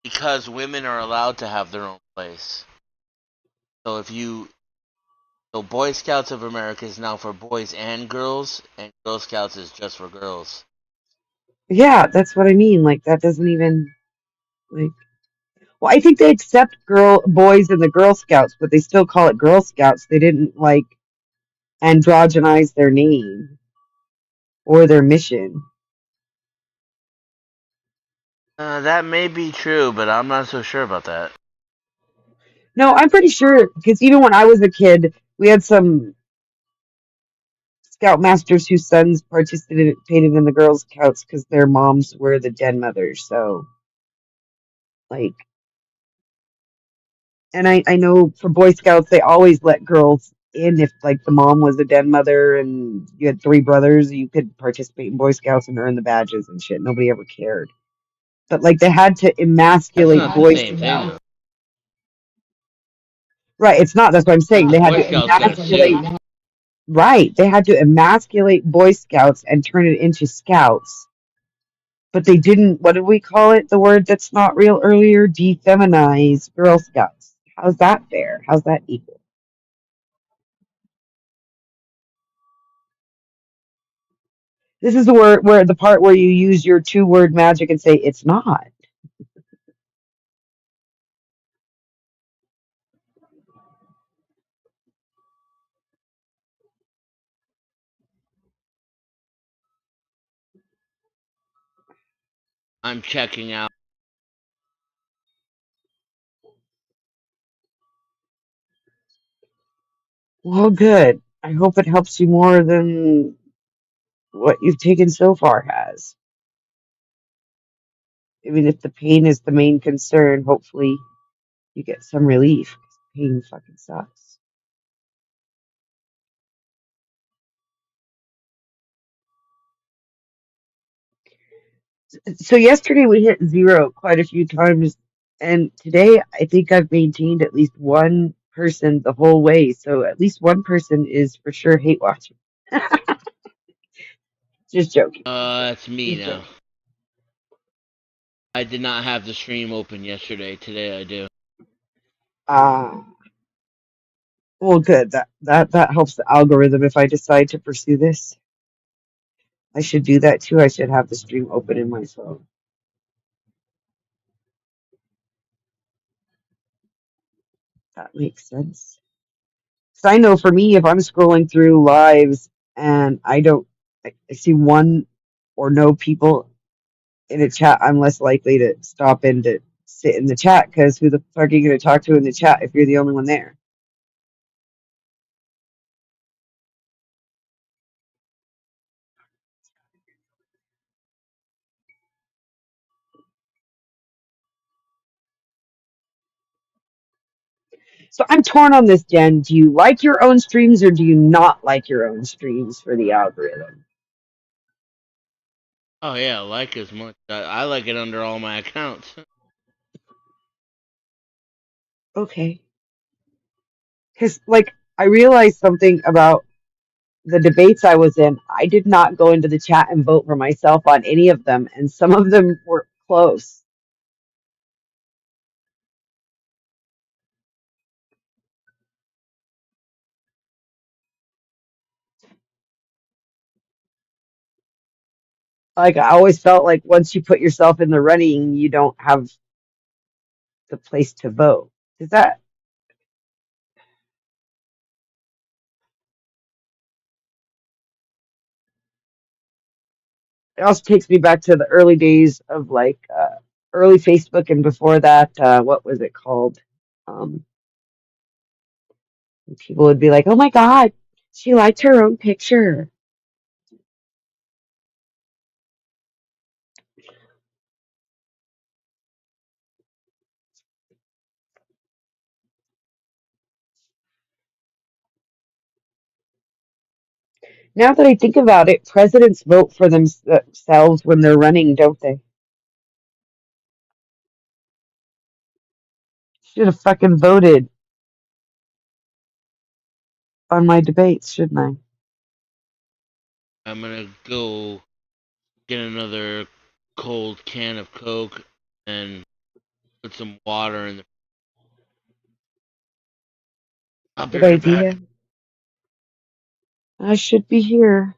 because women are allowed to have their own place. So Boy Scouts of America is now for boys and girls, and Girl Scouts is just for girls. Yeah, that's what I mean. Like that doesn't even like. Well, I think they accept boys in the Girl Scouts, but they still call it Girl Scouts. They didn't like androgynize their name or their mission. That may be true, but I'm not so sure about that. No, I'm pretty sure because even when I was a kid, we had some Scoutmasters whose sons participated in the Girl Scouts because their moms were the den mothers. So, like, and I know for Boy Scouts, they always let girls in if, like, the mom was a den mother and you had 3 brothers, you could participate in Boy Scouts and earn the badges and shit. Nobody ever cared. But, like, they had to That's emasculate not the Boy same thing, Scouts. though. Right, it's not. That's what I'm saying. They had Boy to Scouts got emasculate. sued. Right, they had to emasculate Boy Scouts and turn it into Scouts. But they didn't, what did we call it? The word that's not real earlier? Defeminize Girl Scouts. How's that fair? How's that equal? This is the word where the part where you use your 2-word magic and say it's not. I'm checking out. Well, good. I hope it helps you more than what you've taken so far has. I mean, if the pain is the main concern, hopefully you get some relief. 'Cause pain fucking sucks. So yesterday we hit zero quite a few times, and today I think I've maintained at least one person the whole way. So at least one person is for sure hate watching. Just joking. That's me Just now. joking. I did not have the stream open yesterday. Today I do. Well, good. That helps the algorithm if I decide to pursue this. I should do that too. I should have the stream open in my phone. That makes sense. So I know for me, if I'm scrolling through lives and I see one or no people in a chat, I'm less likely to stop in to sit in the chat because who the fuck are you going to talk to in the chat if you're the only one there? So I'm torn on this, Jen. Do you like your own streams or do you not like your own streams for the algorithm? Oh yeah, like as much. I like it under all my accounts. Okay. Because, like, I realized something about the debates I was in. I did not go into the chat and vote for myself on any of them, and some of them were close. Like, I always felt like once you put yourself in the running, you don't have the place to vote. Is that? It also takes me back to the early days of like early Facebook, and before that, what was it called? Um, and people would be like, "Oh my God, she liked her own picture." Now that I think about it, presidents vote for themselves when they're running, don't they? Should have fucking voted on my debates, shouldn't I? I'm gonna go get another cold can of Coke and put some water in the. I'll be Good right back. idea. I should be here.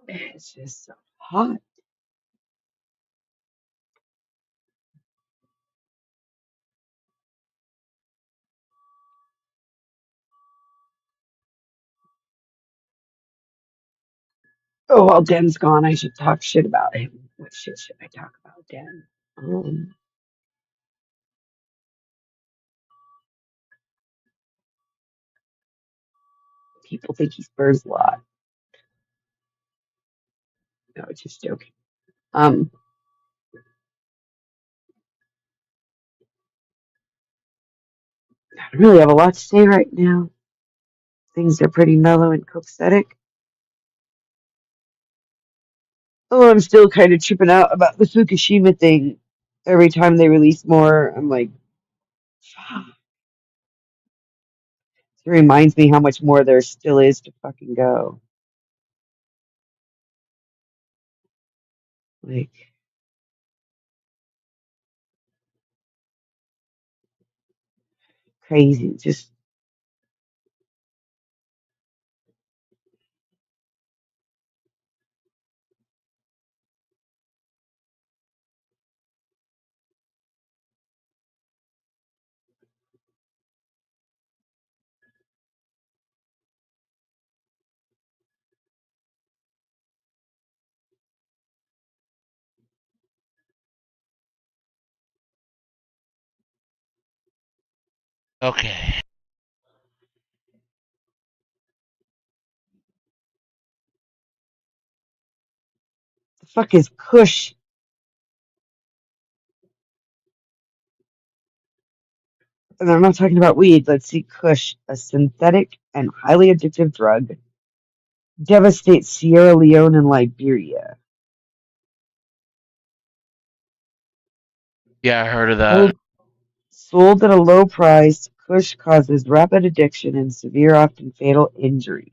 It's just so hot. Oh, while Den's gone, I should talk shit about him. What shit should I talk about, Den? Um, People think he spurs a lot. No, just joking. Um, I don't really have a lot to say right now. Things are pretty mellow and copacetic. Oh, I'm still kind of tripping out about the Fukushima thing. Every time they release more, I'm like, fuck. It reminds me how much more there still is to fucking go. Like, crazy. Just, Okay. The fuck is Kush? And I'm not talking about weed. Let's see. Kush, a synthetic and highly addictive drug, devastates Sierra Leone and Liberia. Yeah, I heard of that. Sold at a low price, Kush causes rapid addiction and severe, often fatal injuries.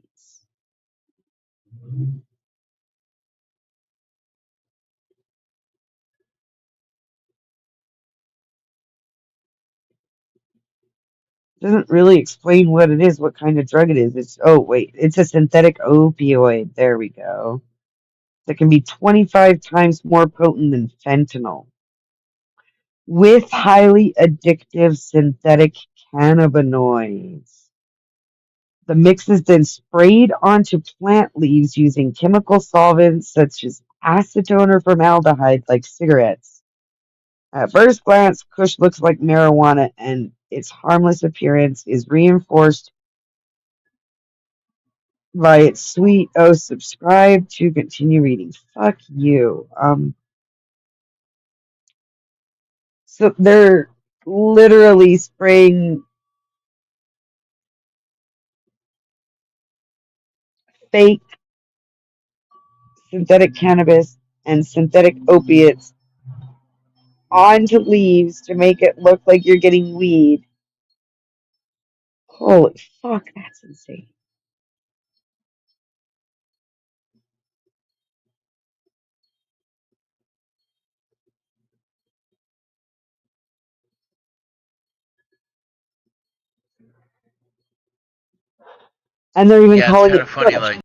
Doesn't really explain what it is, what kind of drug it is. It's a synthetic opioid. There we go. That can be 25 times more potent than fentanyl. With highly addictive synthetic cannabinoids. The mix is then sprayed onto plant leaves using chemical solvents such as acetone or formaldehyde, like cigarettes. At first glance, Kush looks like marijuana, and its harmless appearance is reinforced by its sweet. Oh, subscribe to continue reading. Fuck you. So they're literally spraying fake synthetic cannabis and synthetic opiates onto leaves to make it look like you're getting weed. Holy fuck, that's insane. And they're even Yeah, it's calling kind it of funny, Kush.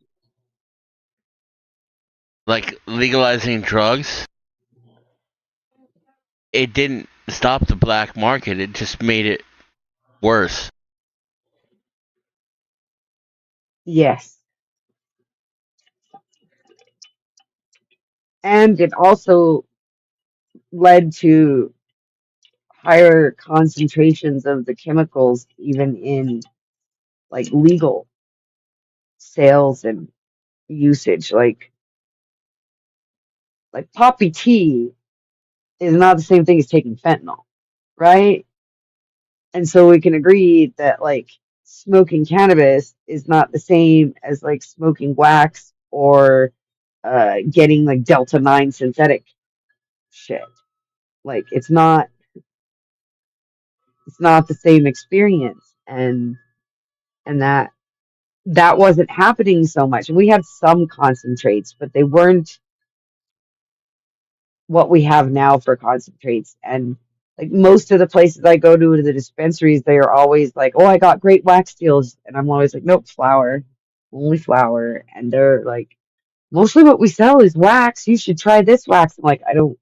like legalizing drugs. It didn't stop the black market. It just made it worse. Yes. And it also led to higher concentrations of the chemicals, even in like legal sales and usage. Like poppy tea is not the same thing as taking fentanyl, right? And so we can agree that like smoking cannabis is not the same as like smoking wax or getting like Delta 9 synthetic shit. Like it's not the same experience, and that wasn't happening so much. And we had some concentrates, but they weren't what we have now for concentrates. And like most of the places I go to the dispensaries, they are always like, "Oh, I got great wax deals," and I'm always like, "Nope, flour, only flour." And they're like, "Mostly what we sell is wax. You should try this wax." I'm like, I don't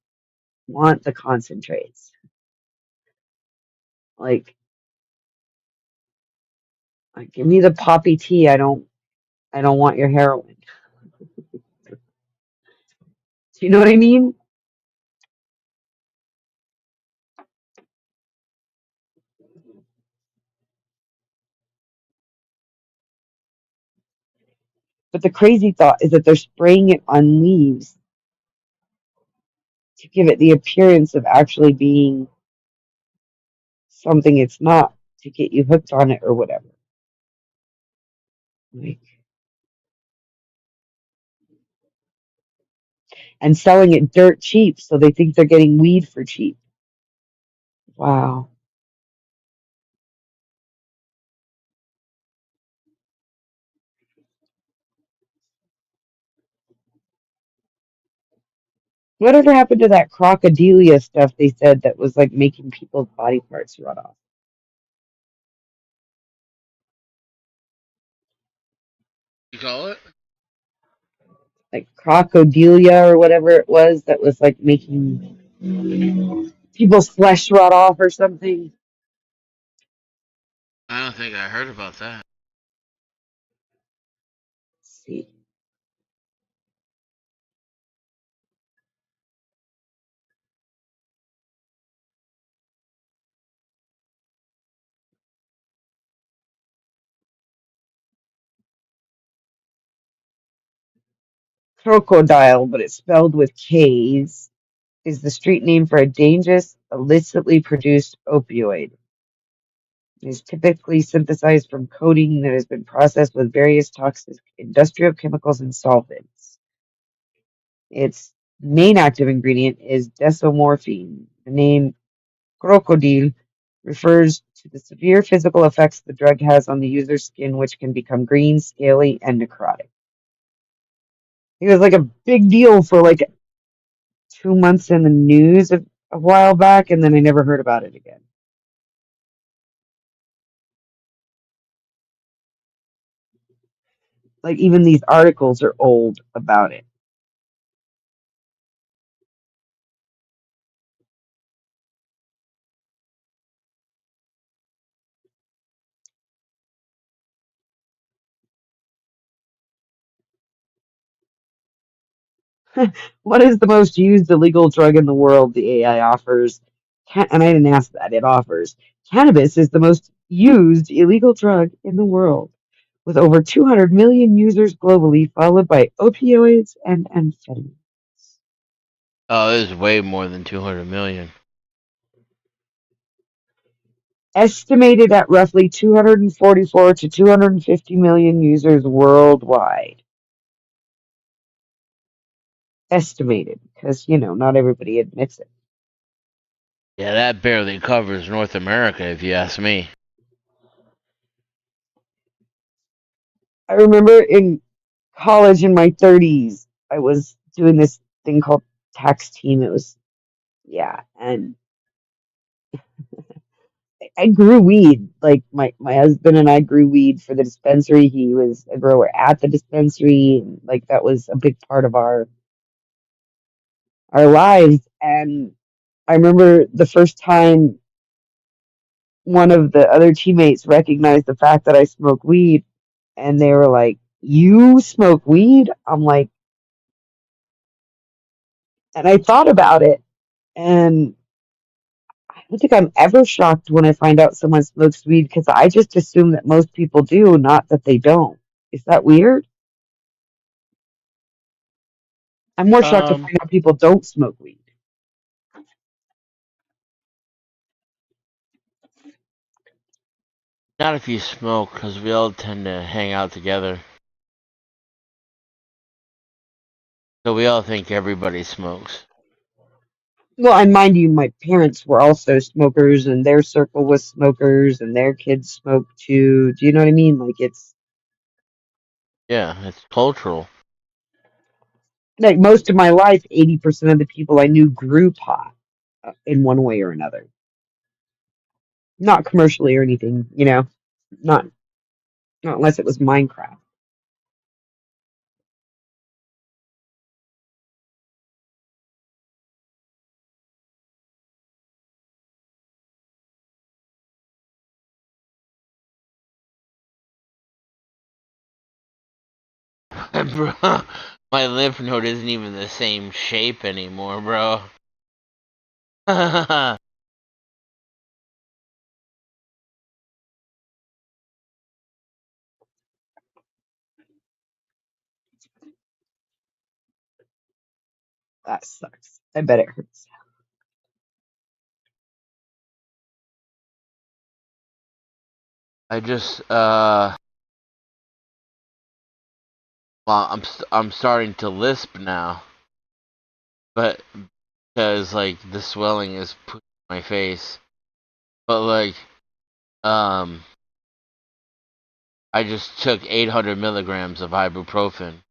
want the concentrates. Like give me the poppy tea. I don't want your heroin. Do you know what I mean? But the crazy thought is that they're spraying it on leaves to give it the appearance of actually being something it's not, to get you hooked on it or whatever. Like, and selling it dirt cheap, so they think they're getting weed for cheap. Wow. Whatever happened to that crocodilia stuff they said that was like making people's body parts rot off? You call it? Like crocodilia or whatever it was that was like making people's flesh rot off or something. I don't think I heard about that. Let's see. Crocodile, but it's spelled with K's, is the street name for a dangerous, illicitly produced opioid. It is typically synthesized from codeine that has been processed with various toxic industrial chemicals and solvents. Its main active ingredient is desomorphine. The name crocodile refers to the severe physical effects the drug has on the user's skin, which can become green, scaly, and necrotic. It was like a big deal for like 2 months in the news a while back, and then I never heard about it again. Like even these articles are old about it. What is the most used illegal drug in the world? The AI offers. And I didn't ask that. It offers. Cannabis is the most used illegal drug in the world, with over 200 million users globally, followed by opioids and amphetamines. Oh, there's way more than 200 million. Estimated at roughly 244 to 250 million users worldwide. Estimated, because, not everybody admits it. Yeah, that barely covers North America, if you ask me. I remember in college in my 30s, I was doing this thing called tax team. It was, yeah, and I grew weed. Like my husband and I grew weed for the dispensary. He was a grower at the dispensary. And, like that was a big part of our lives. And I remember the first time one of the other teammates recognized the fact that I smoke weed, and they were like, "You smoke weed?" I'm like, and I thought about it, and I don't think I'm ever shocked when I find out someone smokes weed because I just assume that most people do, not that they don't. Is that weird? I'm more shocked to Um, find out people don't smoke weed. Not if you smoke, because we all tend to hang out together. So we all think everybody smokes. Well, and mind you, my parents were also smokers, and their circle was smokers, and their kids smoked too. Do you know what I mean? Like it's Yeah, it's cultural. like most of my life, 80% of the people I knew grew pot in one way or another. Not commercially or anything, not not unless it was Minecraft. Bro, my lymph node isn't even the same shape anymore, bro. That sucks. I bet it hurts. I just well, I'm starting to lisp now, but because like the swelling is pushing my face. But like um I just took 800 milligrams of ibuprofen.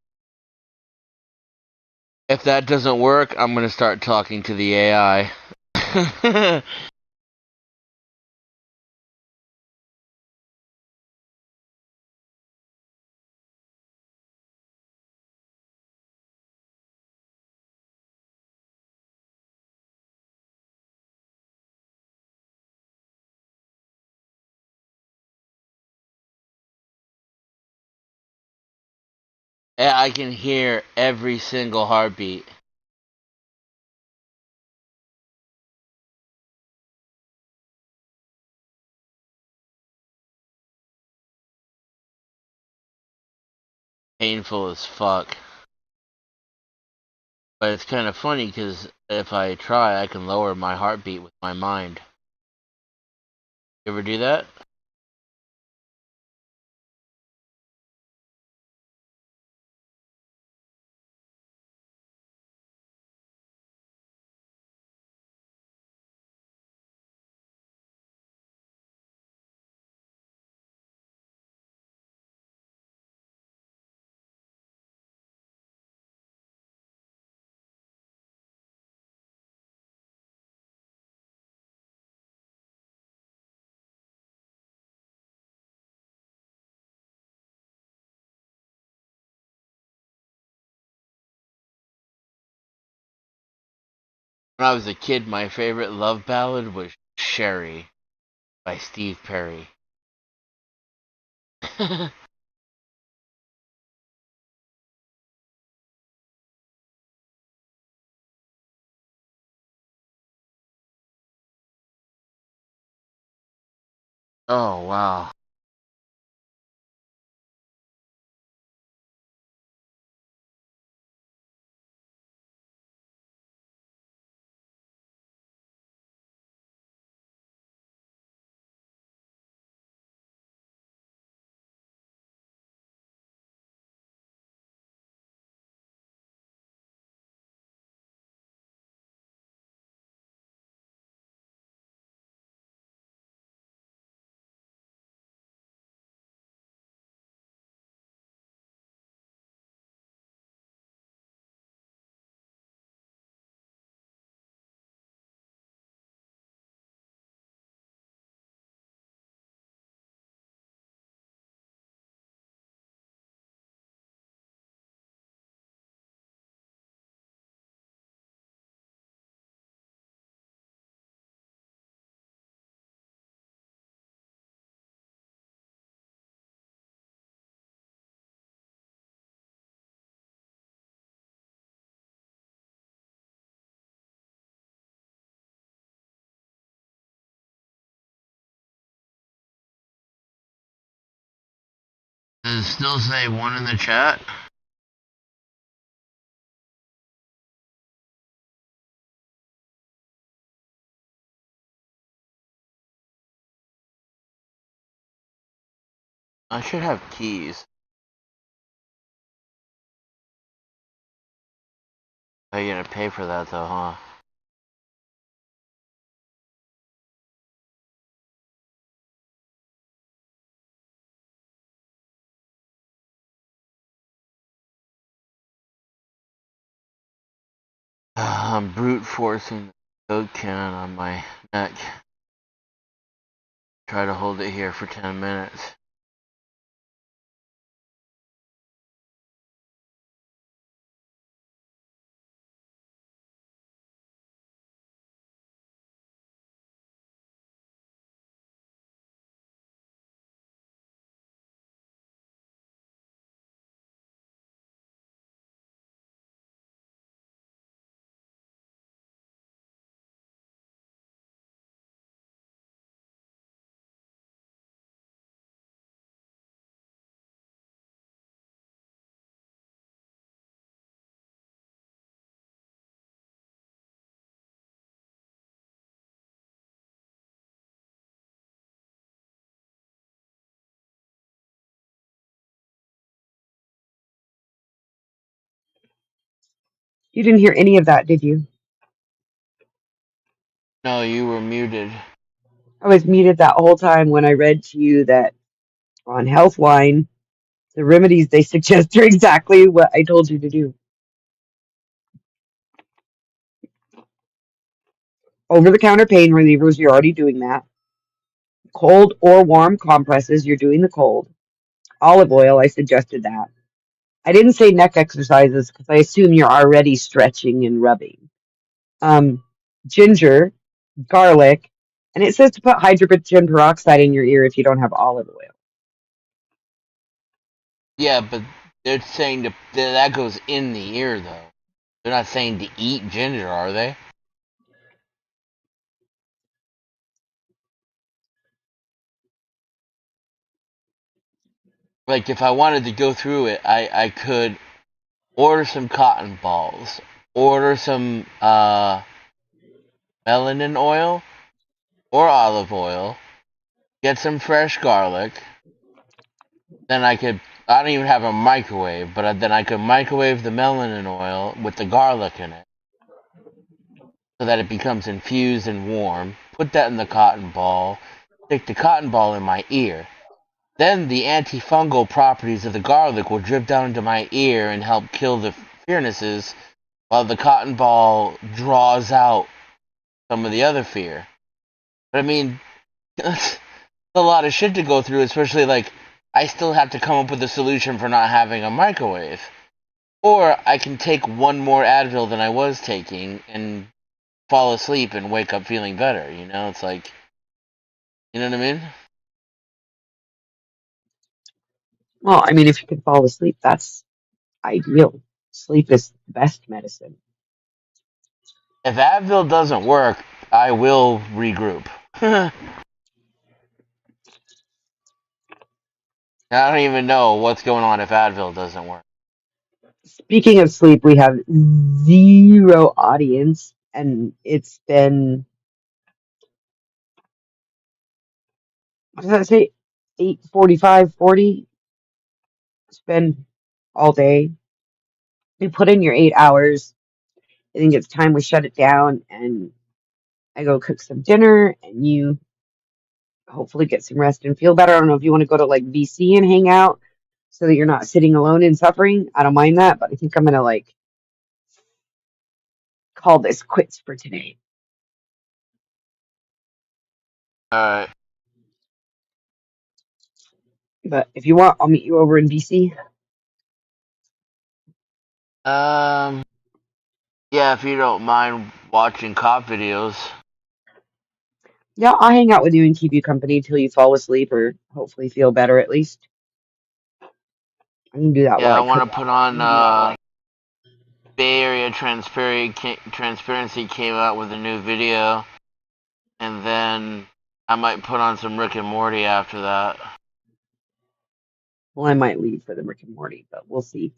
If that doesn't work, I'm gonna start talking to the AI. Yeah, I can hear every single heartbeat. Painful as fuck. But it's kind of funny because if I try, I can lower my heartbeat with my mind. You ever do that? When I was a kid, my favorite love ballad was Sherry by Steve Perry. Oh, wow. Does it still say one in the chat? I should have keys. Are you gonna pay for that though, huh? I'm brute forcing the Coke can on my neck. Try to hold it here for 10 minutes. You didn't hear any of that, did you? No, you were muted. I was muted that whole time when I read to you that on Healthline, the remedies they suggest are exactly what I told you to do. Over the counter pain relievers, you're already doing that. Cold or warm compresses, you're doing the cold. Olive oil, I suggested that. I didn't say neck exercises because I assume you're already stretching and rubbing. Ginger, garlic, and it says to put hydrogen peroxide in your ear if you don't have olive oil. Yeah, but they're saying that goes in the ear though. They're not saying to eat ginger, are they? Like if I wanted to go through it, I could order some cotton balls order some melanin oil or olive oil, get some fresh garlic. Then I don't even have a microwave, but then I could microwave the melanin oil with the garlic in it so that it becomes infused and warm. Put that in the cotton ball, stick the cotton ball in my ear. Then the antifungal properties of the garlic will drip down into my ear and help kill the fearnesses while the cotton ball draws out some of the other fear. But I mean, that's a lot of shit to go through, especially like I still have to come up with a solution for not having a microwave. Or I can take one more Advil than I was taking and fall asleep and wake up feeling better, you know? It's like, you know what I mean? Well, I mean, if you can fall asleep, that's ideal. Sleep is the best medicine. If Advil doesn't work, I will regroup. I don't even know what's going on if Advil doesn't work. Speaking of sleep, we have 0 audience, and it's been, what does that say? 8:45, 40. It's been all day. You put in your 8 hours. I think it's time we shut it down, and I go cook some dinner, and you hopefully get some rest and feel better. I don't know if you want to go to like BC and hang out so that you're not sitting alone and suffering. I don't mind that, but I think I'm gonna like call this quits for today. Alright. But if you want, I'll meet you over in BC. Yeah, if you don't mind watching cop videos. Yeah, I'll hang out with you and keep you company till you fall asleep or hopefully feel better at least. I can do that while Yeah, I I want cook. to put on, Bay Area Transparency came out with a new video, and then I might put on some Rick and Morty after that. Well, I might leave for the Rick and Morty, but we'll see.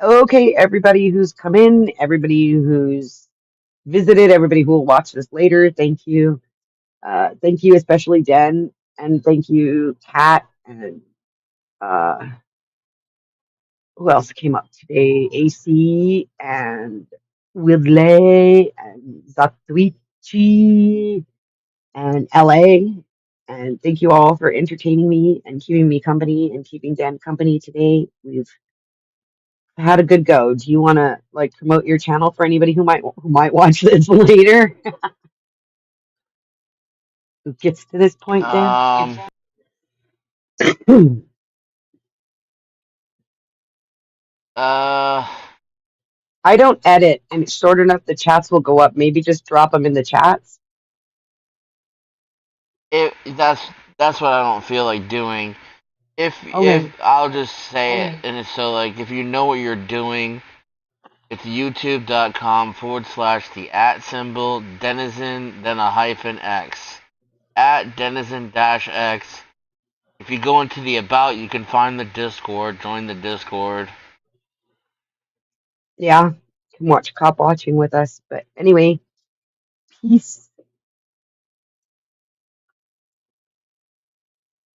Okay, everybody who's come in, everybody who's visited, everybody who will watch this later, thank you. Thank you, especially Den, and thank you, Kat, and who else came up today? AC and Widley and Zatwichi and LA. And thank you all for entertaining me and keeping me company and keeping Dan company today. We've had a good go. Do you want to like promote your channel for anybody who might watch this later? Who gets to this point, Dan? I don't edit, and it's short enough the chats will go up. Maybe just drop them in the chats. That's what I don't feel like doing. If I'll just say it, and it's so like if you know what you're doing, it's youtube.com/the @ denizen then a -x @denizen-x. If you go into the about, you can find the Discord. Join the Discord. Yeah, you can watch cop watching with us. But anyway, peace.